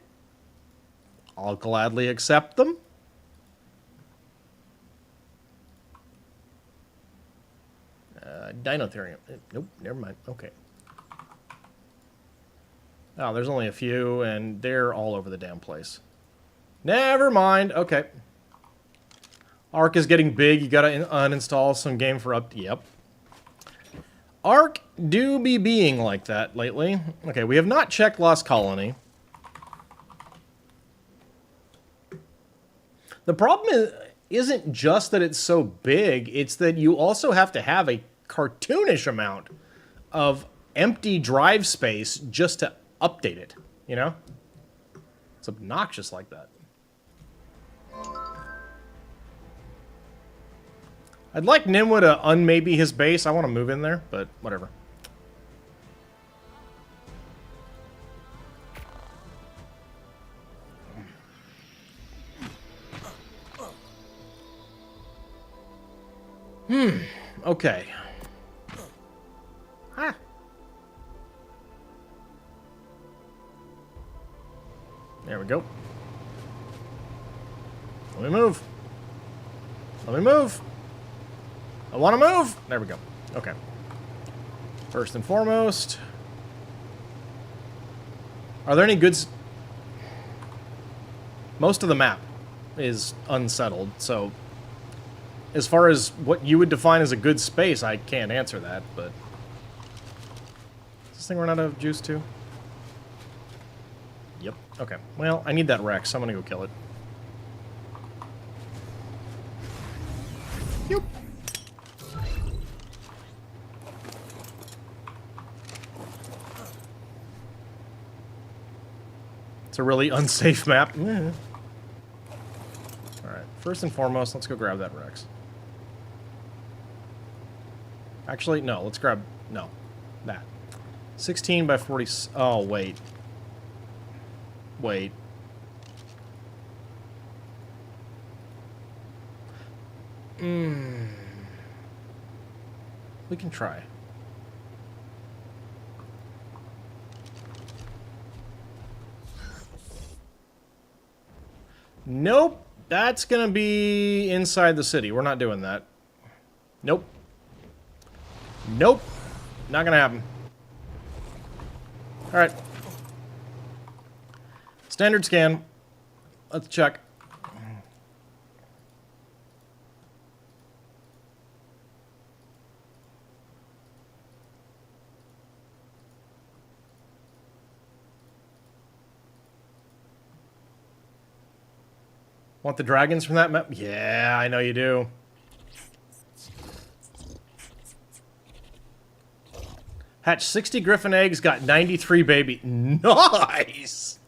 I'll gladly accept them. Dinotherium. Nope, never mind. Okay. Oh, there's only a few, and they're all over the damn place. Never mind. Okay. ARK is getting big. You gotta uninstall some game for up... Yep. ARK do be being like that lately. Okay, we have not checked Lost Colony. The problem isn't just that it's so big, it's that you also have to have a cartoonish amount of empty drive space just to update it, you know? It's obnoxious like that. I'd like Nimwa to unmaybe his base. I want to move in there, but whatever. Okay. Ah. There we go. Let me move. Let me move. I want to move. There we go. Okay. First and foremost, are there any goods? Most of the map is unsettled, so as far as what you would define as a good space, I can't answer that, but... Is this thing run out of juice too? Yep. Okay. Well, I need that Rex, so I'm gonna go kill it. Yep. It's a really unsafe map. Alright, first and foremost, let's go grab that Rex. Actually, no, let's grab... No, that. 16 by 40... Oh, wait. Wait. We can try. Nope. That's gonna be inside the city. We're not doing that. Nope. Nope. Not gonna happen. Alright. Standard scan. Let's check. Want the dragons from that map? Yeah, I know you do. Hatched 60 griffin eggs, got 93 baby. Nice!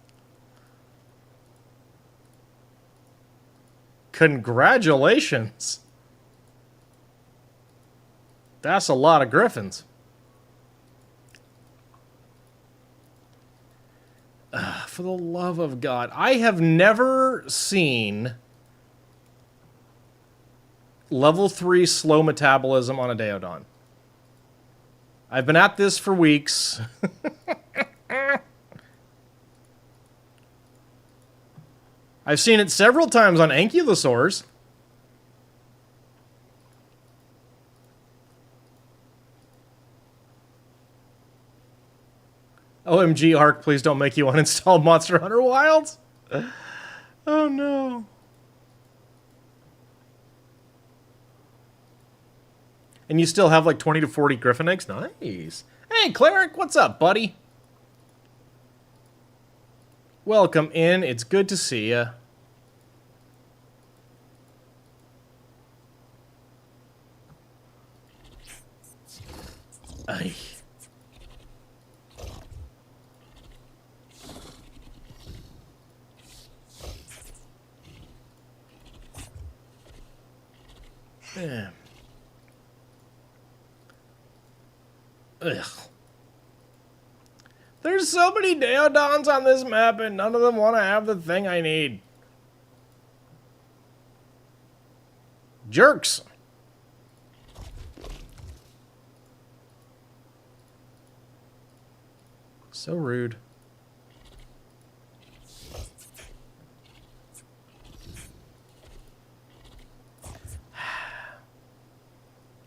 Congratulations. That's a lot of griffins. For the love of God. I have never seen level 3 slow metabolism on a Deodon. I've been at this for weeks. I've seen it several times on ankylosaurs. OMG, ARK, please don't make you uninstall Monster Hunter Wilds. Oh, no. And you still have like 20 to 40 griffin eggs? Nice. Hey, Cleric, what's up, buddy? Welcome in. It's good to see ya. Ay. Yeah. Ugh. There's so many Deodons on this map and none of them want to have the thing I need. Jerks. So rude.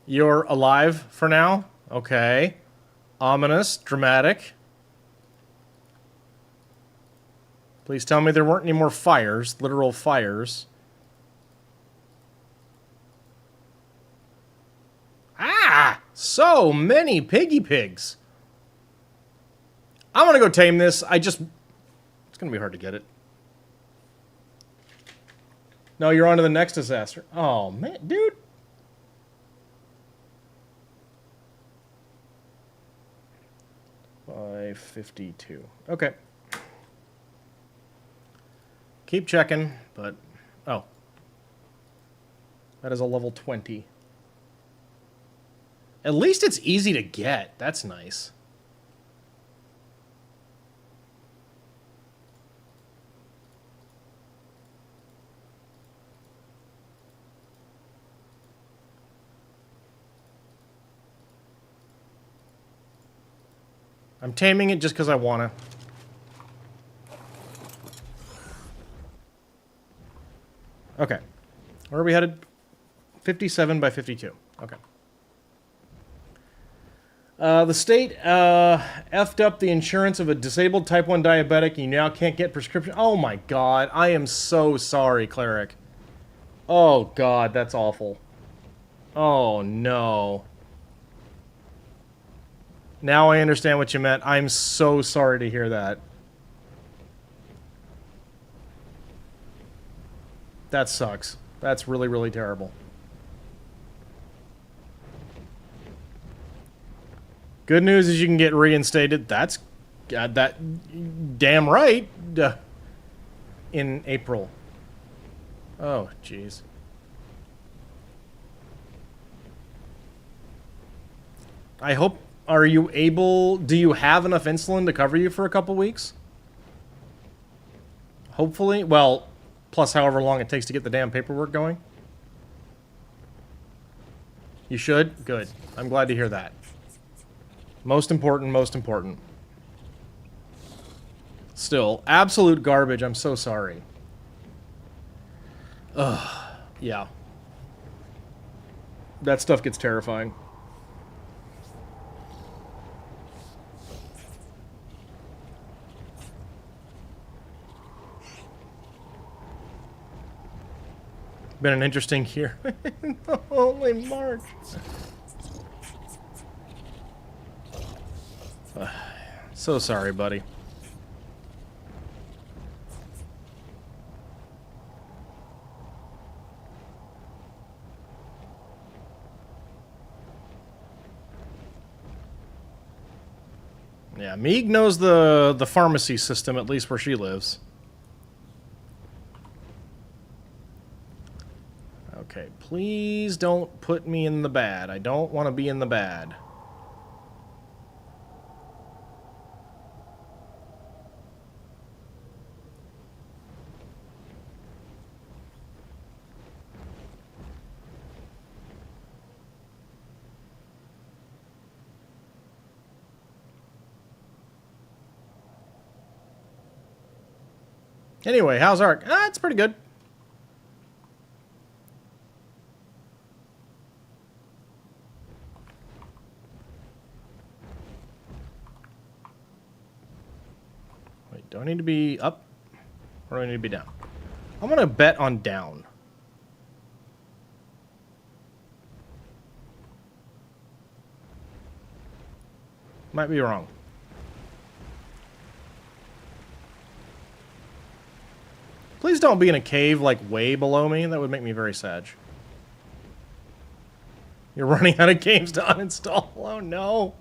You're alive for now? Okay. Ominous. Dramatic. Please tell me there weren't any more fires. Literal fires. Ah! So many piggy pigs. I'm gonna go tame this. It's gonna be hard to get it. No, you're on to the next disaster. Oh, man. Dude. $552. Okay. Keep checking, but... Oh. That is a level 20. At least it's easy to get. That's nice. I'm taming it just because I want to. Okay. Where are we headed? 57 by 52. Okay. The state effed up the insurance of a disabled type 1 diabetic. You now can't get prescription. Oh my god. I am so sorry, Cleric. Oh god, that's awful. Oh no. Now I understand what you meant. I'm so sorry to hear that. That sucks. That's really, really terrible. Good news is you can get reinstated. That's... damn right. In April. Oh, jeez. I hope... Are you able... Do you have enough insulin to cover you for a couple weeks? Hopefully. Well, plus however long it takes to get the damn paperwork going. You should? Good. I'm glad to hear that. Most important, most important. Still, absolute garbage. I'm so sorry. Ugh. Yeah. That stuff gets terrifying. Been an interesting year. Only March. So sorry, buddy. Yeah, Meeg knows the pharmacy system, at least where she lives. Okay, please don't put me in the bad. I don't want to be in the bad. Anyway, how's ARK? It's pretty good. Wait, do I need to be up? Or do I need to be down? I'm gonna bet on down. Might be wrong. Please don't be in a cave, like, way below me. That would make me very sad. You're running out of games to uninstall. Oh, no.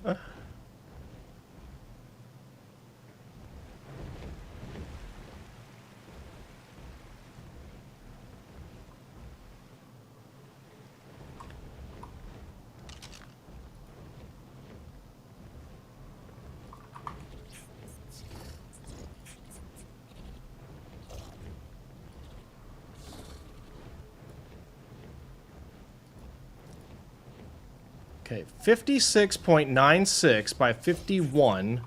Okay, 56.96 by 51.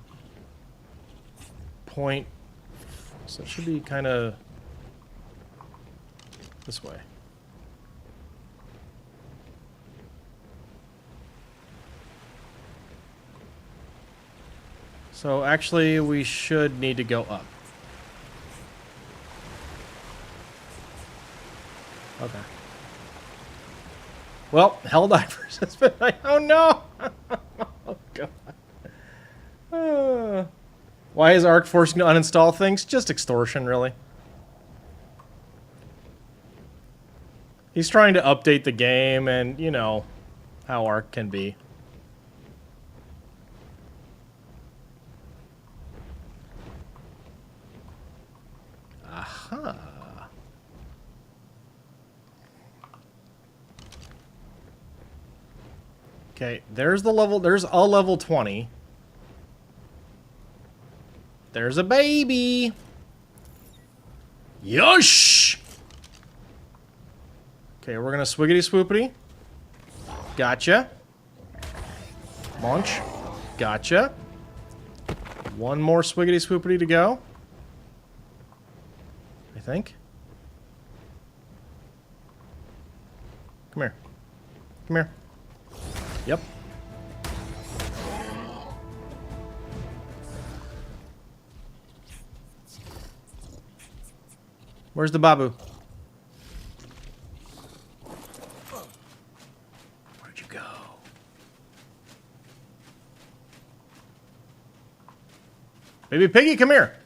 So it should be kind of this way. So actually, we should need to go up. Okay. Well, Helldivers has been like, oh no! Oh god. Why is ARK forcing to uninstall things? Just extortion, really. He's trying to update the game, and you know how ARK can be. Aha. Okay, there's the level, there's a level 20. There's a baby. Yosh! Okay, we're gonna swiggity swoopity. Gotcha. Launch. Gotcha. One more swiggity swoopity to go. I think. Come here. Come here. Yep. Where's the babu? Where'd you go? Baby piggy, come here.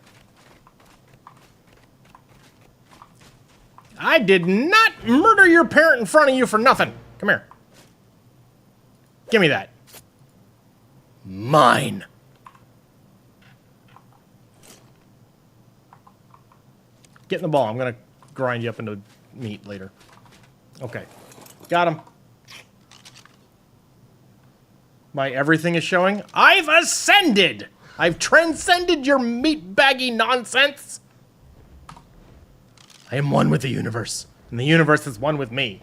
I did not murder your parent in front of you for nothing. Come here. Give me that. Mine. Get in the ball. I'm going to grind you up into meat later. Okay. Got him. My everything is showing. I've ascended! I've transcended your meat baggy nonsense. I am one with the universe, and the universe is one with me.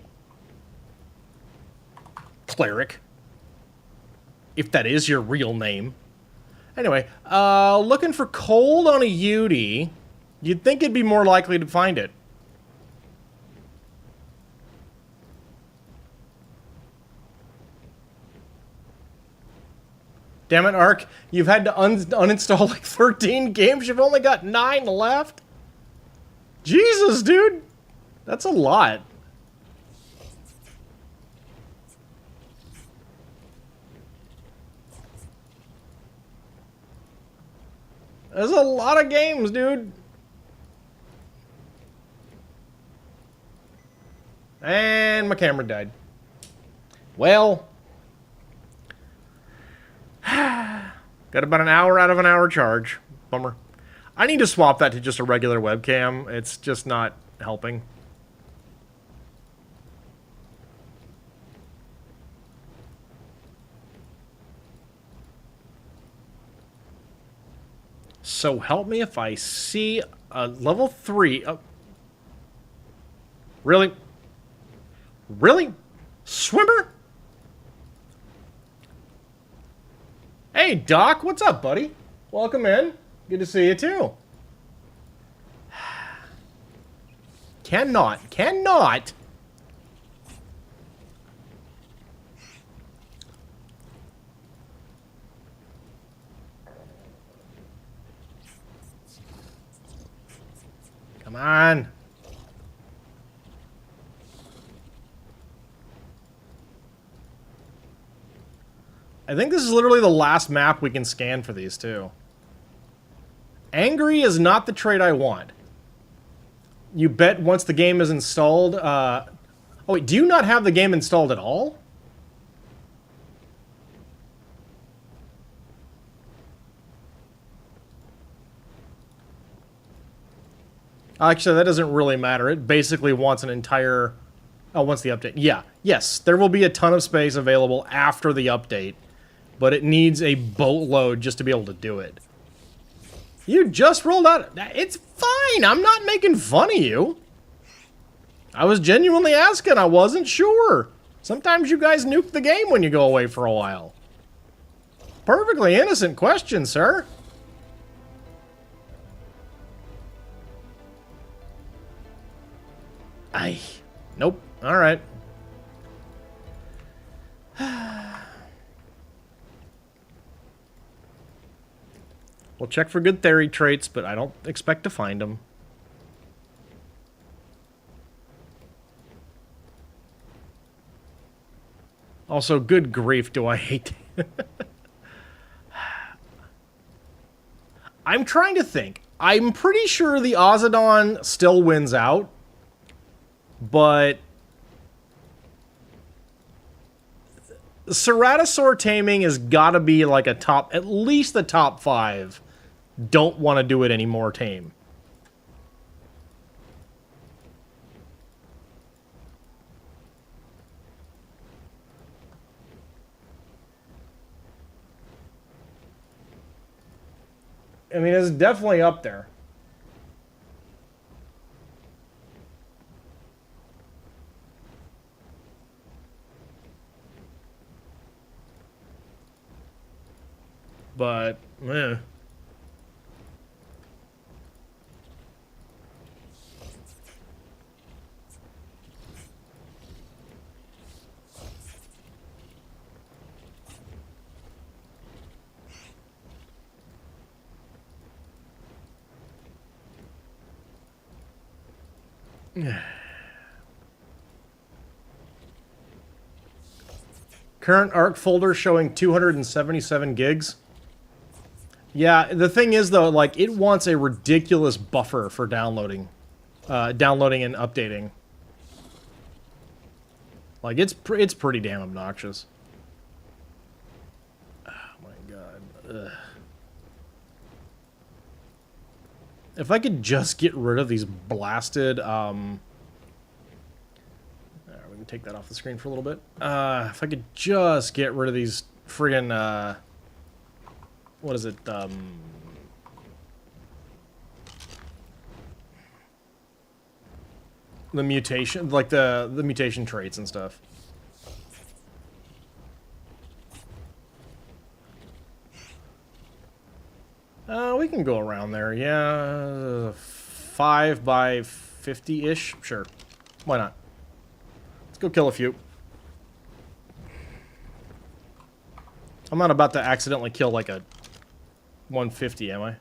cleric. If that is your real name. Anyway, looking for cold on a Yudi. You'd think it'd be more likely to find it. Damn it, ARK. You've had to uninstall like 13 games. You've only got 9 left. Jesus, dude. That's a lot. There's a lot of games, dude. And my camera died. Well... got about an hour out of an hour charge. Bummer. I need to swap that to just a regular webcam. It's just not helping. So help me if I see a level 3. Oh. Really? Really? Swimmer? Hey, Doc, what's up, buddy? Welcome in. Good to see you, too. Cannot. Come on. I think this is literally the last map we can scan for these, too. Angry is not the trait I want. You bet once the game is installed... Oh, wait, do you not have the game installed at all? Actually, that doesn't really matter. It basically wants an entire... Oh, once the update. Yeah. Yes, there will be a ton of space available after the update. But it needs a boatload just to be able to do it. You just rolled out... It's fine. I'm not making fun of you. I was genuinely asking. I wasn't sure. Sometimes you guys nuke the game when you go away for a while. Perfectly innocent question, sir. Nope. All right. We'll check for good theory traits, but I don't expect to find them. Also, good grief, do I hate... I'm trying to think. I'm pretty sure the Ozodon still wins out, but... Ceratosaur taming has got to be like a top... At least the top 5 don't want to do it anymore tame. I mean, it's definitely up there. But, eh. Current ARK folder showing 277 gigs. Yeah, the thing is, though, like, it wants a ridiculous buffer for downloading. Downloading and updating. Like, it's pretty damn obnoxious. Oh, my God. Ugh. If I could just get rid of these blasted, we can take that off the screen for a little bit. If I could just get rid of these friggin', what is it, the mutation, like the mutation traits and stuff. We can go around there. Yeah, 5 by 50-ish. Sure. Why not? Let's go kill a few. I'm not about to accidentally kill like a 150, am I?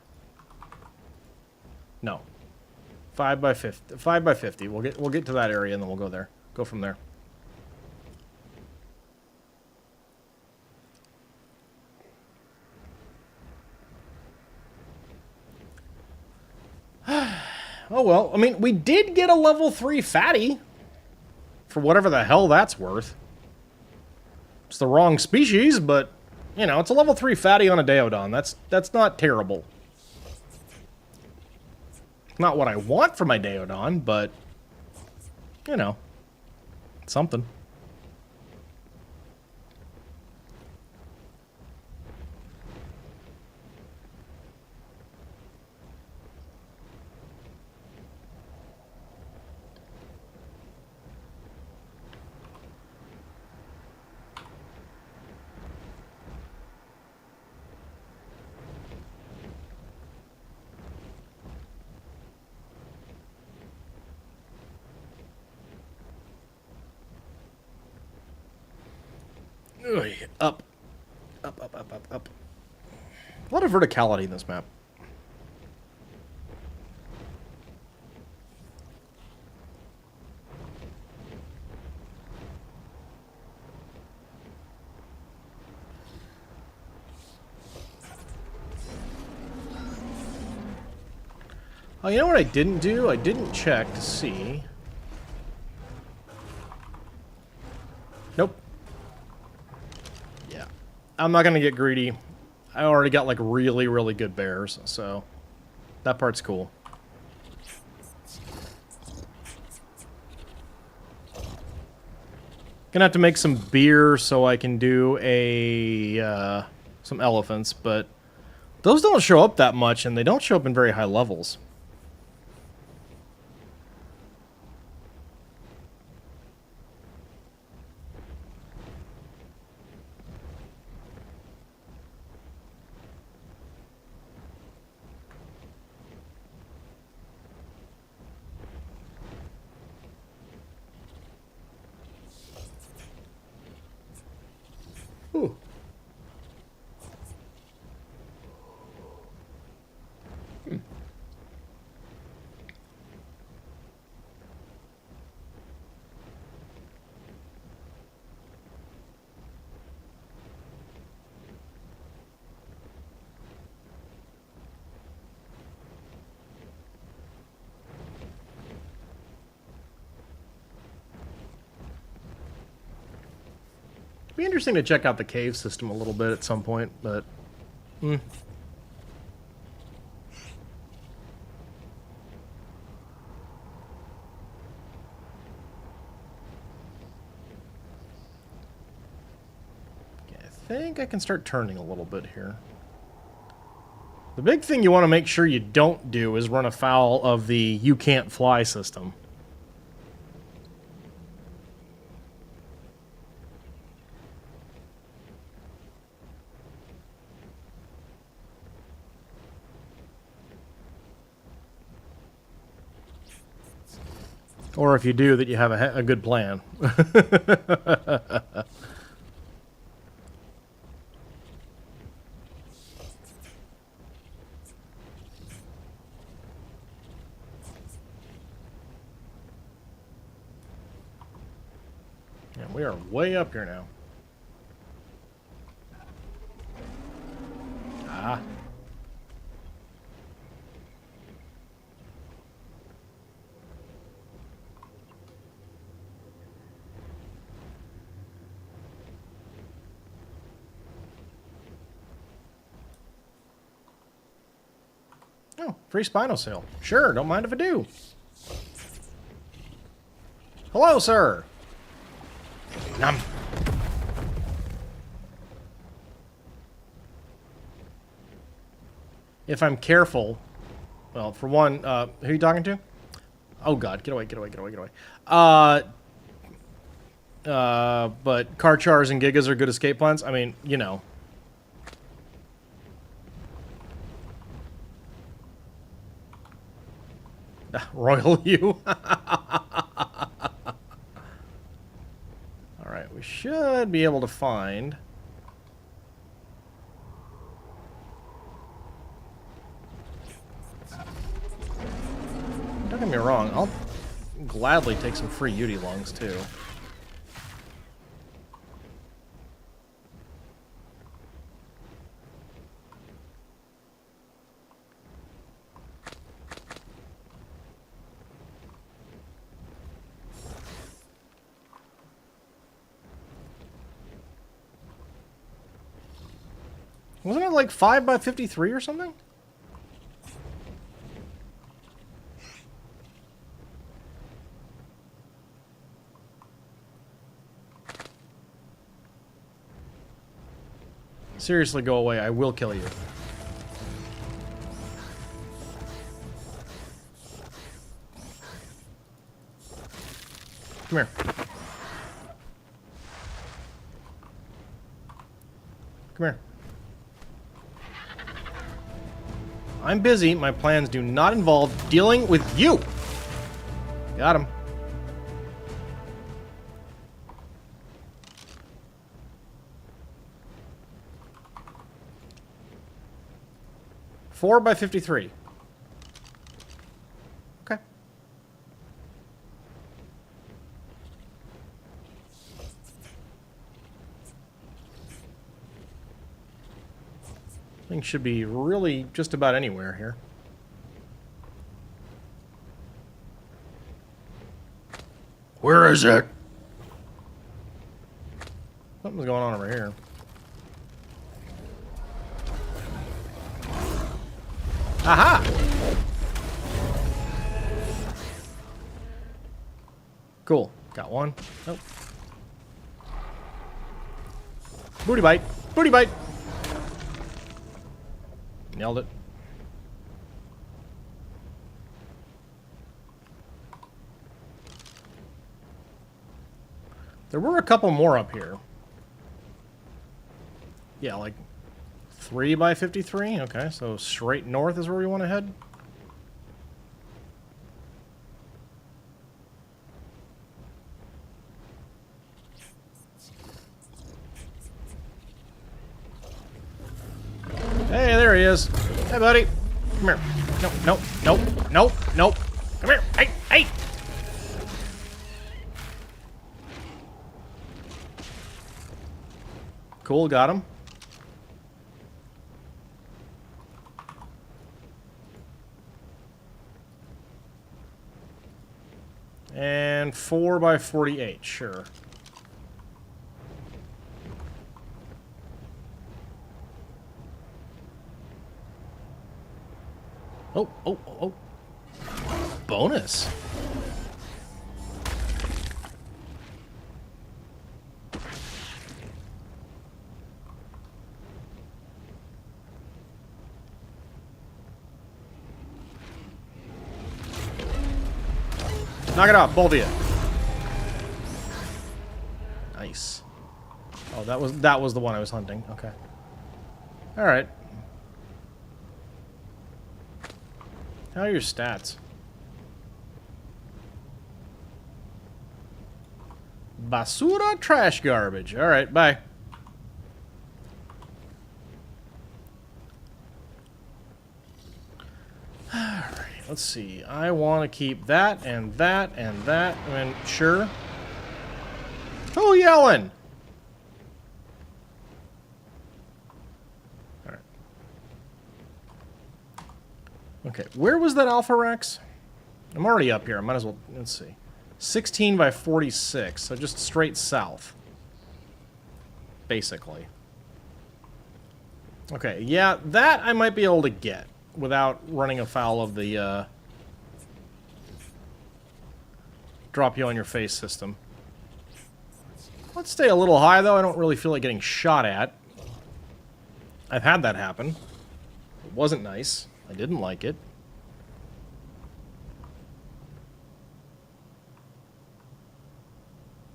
No. 5 by 50. 5 by 50. We'll get to that area and then we'll go there. Go from there. Oh well, I mean, we did get a level 3 fatty. For whatever the hell that's worth. It's the wrong species, but, you know, it's a level 3 fatty on a Deodon. That's not terrible. Not what I want for my Deodon, but, you know, it's something. Up. Up, up, up, up, up. A lot of verticality in this map. Oh, you know what I didn't do? I didn't check to see. Nope. Yeah. I'm not gonna get greedy. I already got, like, really, really good bears, so that part's cool. Gonna have to make some beer so I can do a, some elephants, but those don't show up that much, and they don't show up in very high levels. Ooh. It'd be interesting to check out the cave system a little bit at some point, but... Yeah, I think I can start turning a little bit here. The big thing you want to make sure you don't do is run afoul of the you can't fly system. Or if you do, that you have a good plan. Yeah, we are way up here now. Ah. Oh, free spinal sale. Sure, don't mind if I do. Hello, sir. Nom. If I'm careful, well, for one, who are you talking to? Oh God, get away, get away, get away, get away. But car chars and gigas are good escape plans. I mean, you know. Royal you. Alright, we should be able to find... Don't get me wrong, I'll gladly take some free Yudi lungs too. Wasn't it like 5 by 53 or something? Seriously, go away. I will kill you. Come here. Come here. I'm busy. My plans do not involve dealing with you. Got him. Four by 53. Okay. Thing should be really just about anywhere here. Where is it? Something's going on over here. Aha! Cool. Got one. Nope. Booty bite. Booty bite. Nailed it. There were a couple more up here. Yeah, like 3 by 53? Okay, so straight north is where we want to head? Hey, there he is. Hey, buddy. Come here. Nope, nope, nope, nope, nope. Come here. Hey, hey! Cool, got him. And 4 by 48, sure. Oh, oh, oh, oh. Bonus. Knock it off, both of you. Nice. Oh, that was the one I was hunting. Okay. All right. How are your stats? Basura trash garbage. All right, bye. All right, let's see. I want to keep that and that and that. I mean, sure. Who yelling? All right. Okay, where was that Alpha Rex? I'm already up here. I might as well. Let's see. 16 by 46, so just straight south. Basically. Okay, yeah, that I might be able to get without running afoul of the drop you on your face system. Let's stay a little high, though. I don't really feel like getting shot at. I've had that happen. It wasn't nice. I didn't like it.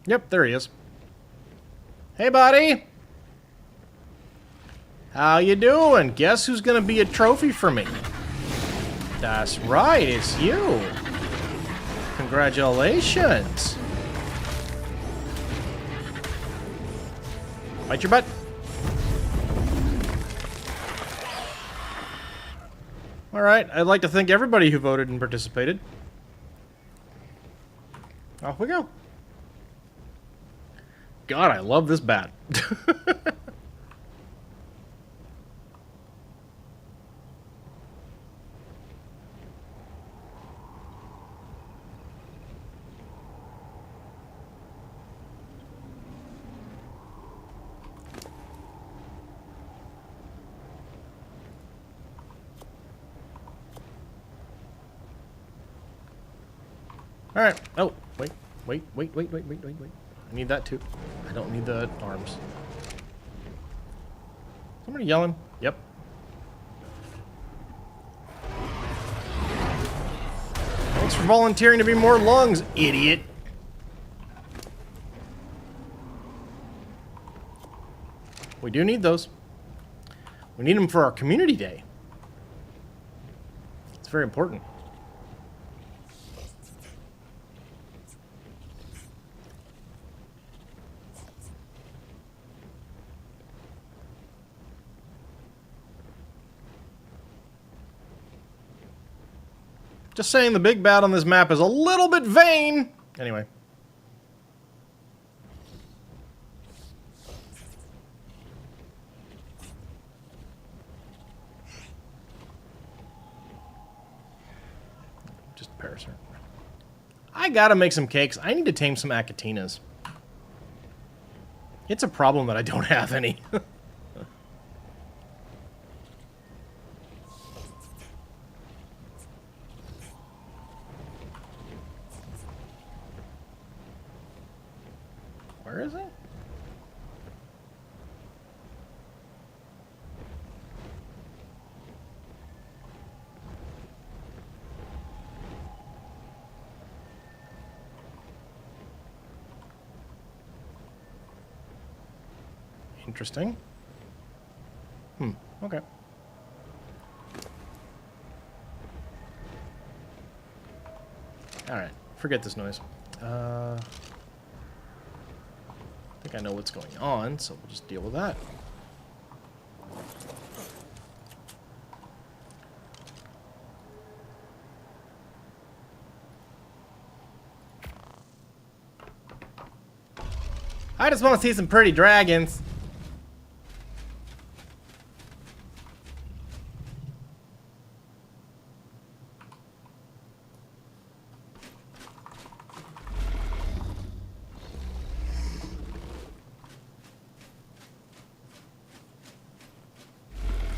Yep, there he is. Hey, buddy! How you doing? Guess who's gonna be a trophy for me? That's right, it's you. Congratulations. Bite your butt. All right, I'd like to thank everybody who voted and participated. Off we go. God, I love this bat. All right. Oh, wait. I need that too. I don't need the arms. Somebody yelling? Yep. Thanks for volunteering to be more lungs, idiot. We do need those. We need them for our community day. It's very important. Just saying the big bad on this map is a little bit vain. Anyway. Just a parasite. I gotta make some cakes. I need to tame some acatinas. It's a problem that I don't have any. Where is he? Interesting. Okay. Alright, forget this noise. I think I know what's going on, so we'll just deal with that. I just want to see some pretty dragons.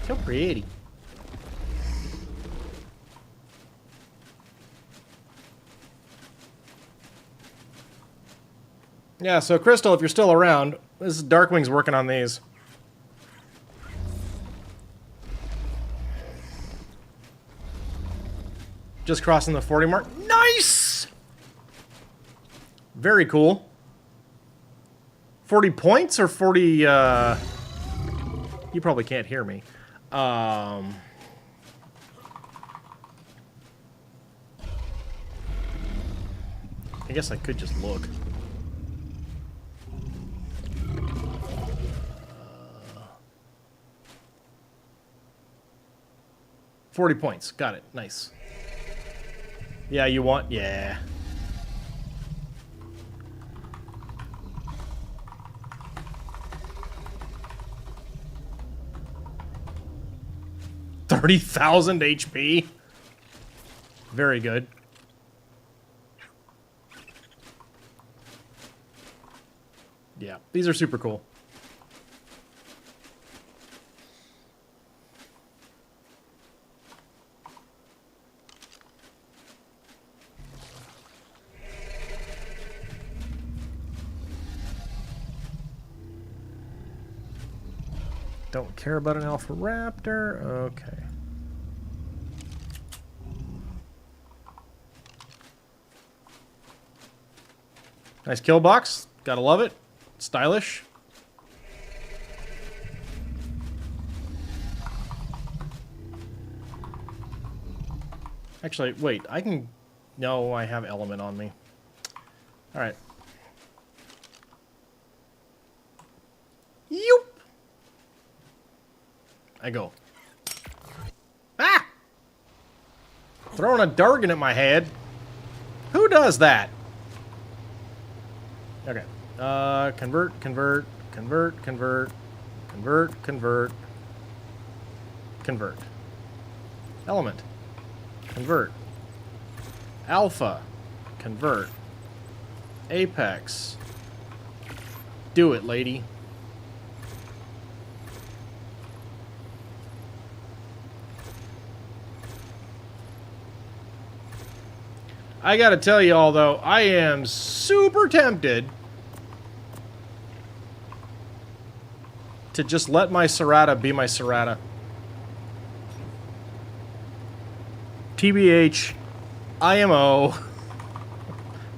So pretty. Yeah, so Crystal, if you're still around, this is Darkwing's working on these. Just crossing the 40 mark. Nice! Very cool. 40 points or 40, You probably can't hear me. I guess I could just look. 40 points. Got it. Nice. Yeah, you want? Yeah. $30,000 HP. Very good. Yeah, these are super cool. Don't care about an Alpha Raptor. Okay. Nice kill box. Gotta love it. Stylish. Actually, wait. I can No, I have element on me. Alright. Yoop! I go. Ah! Throwing a Dargan at my head. Who does that? Okay. Convert, convert, convert, convert, convert, convert, convert. Element. Convert. Alpha. Convert. Apex. Do it, lady. I gotta tell you all, though, I am super tempted to just let my Serrata be my Serrata. TBH, IMO,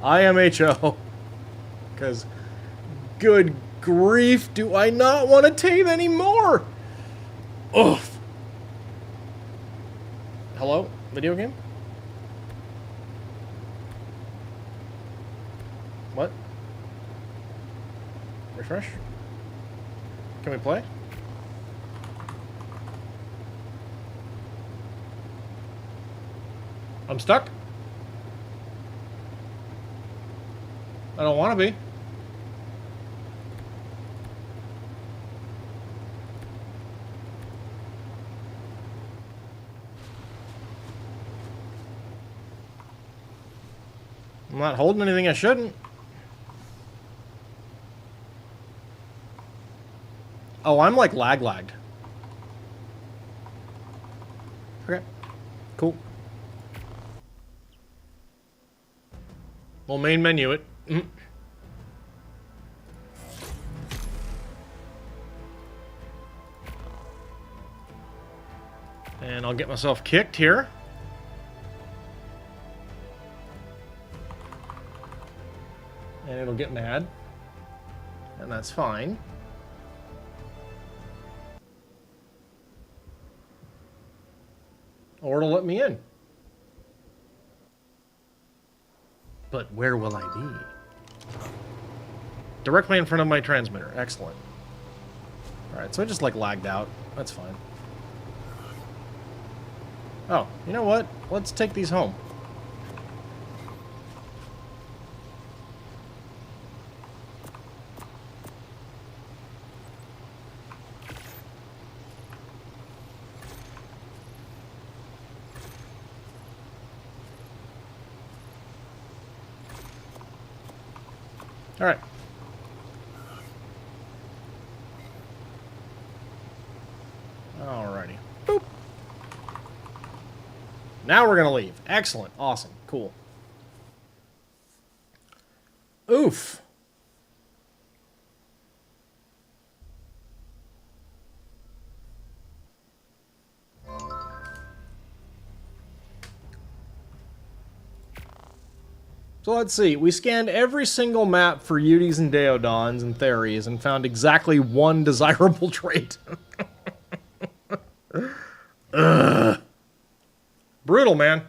IMHO. Because, good grief, do I not want to tame anymore? Ugh. Hello? Video game? What? Refresh? Can we play? I'm stuck? I don't want to be. I'm not holding anything I shouldn't. Oh, I'm like lagged. Okay. Cool. We'll main menu it. Mm-hmm. And I'll get myself kicked here. And it'll get mad. And that's fine. Or it'll let me in. But where will I be? Directly in front of my transmitter. Excellent. Alright, so I just like lagged out. That's fine. Oh, you know what? Let's take these home. All right. Alrighty. Boop. Now we're gonna leave. Excellent. Awesome. Cool. Oof. So let's see, we scanned every single map for Uties and Deodons and Theries and found exactly one desirable trait. Brutal, man.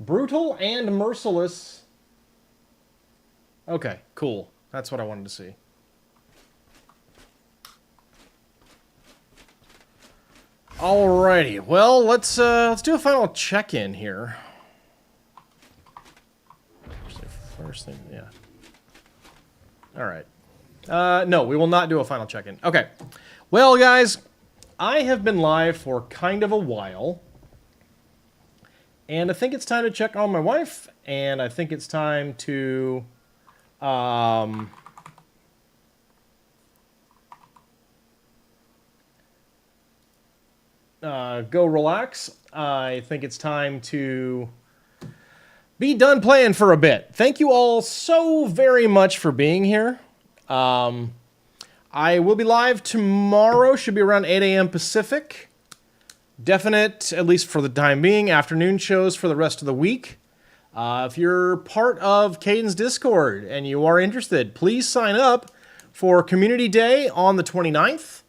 Brutal and merciless. Okay, cool. That's what I wanted to see. Alrighty, well, let's do a final check-in here. First thing, yeah. All right. No, we will not do a final check-in. Okay. Well, guys, I have been live for kind of a while. And I think it's time to check on my wife. And I think it's time to... go relax. I think it's time to... be done playing for a bit. Thank you all so very much for being here. I will be live tomorrow. Should be around 8 a.m. Pacific. Definite, at least for the time being, afternoon shows for the rest of the week. If you're part of Caden's Discord and you are interested, please sign up for Community Day on the 29th.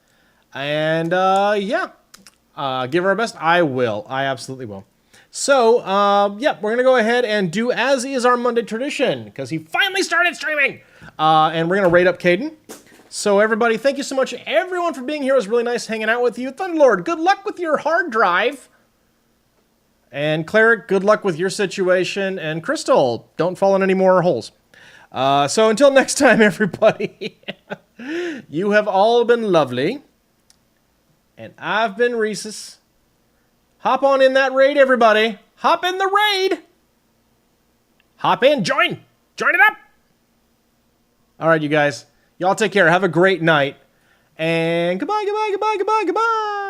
And, yeah. Give our best. I will. I absolutely will. So, yeah, we're going to go ahead and do as is our Monday tradition, because he finally started streaming. And we're going to rate up Caden. So, everybody, thank you so much, everyone, for being here. It was really nice hanging out with you. Thunderlord, good luck with your hard drive. And Cleric, good luck with your situation. And Crystal, don't fall in any more holes. So, until next time, everybody, you have all been lovely. And I've been Rhesus. Hop on in that raid, everybody. Hop in the raid. Hop in. Join. Join it up. All right, you guys. Y'all take care. Have a great night. And goodbye, goodbye, goodbye, goodbye, goodbye.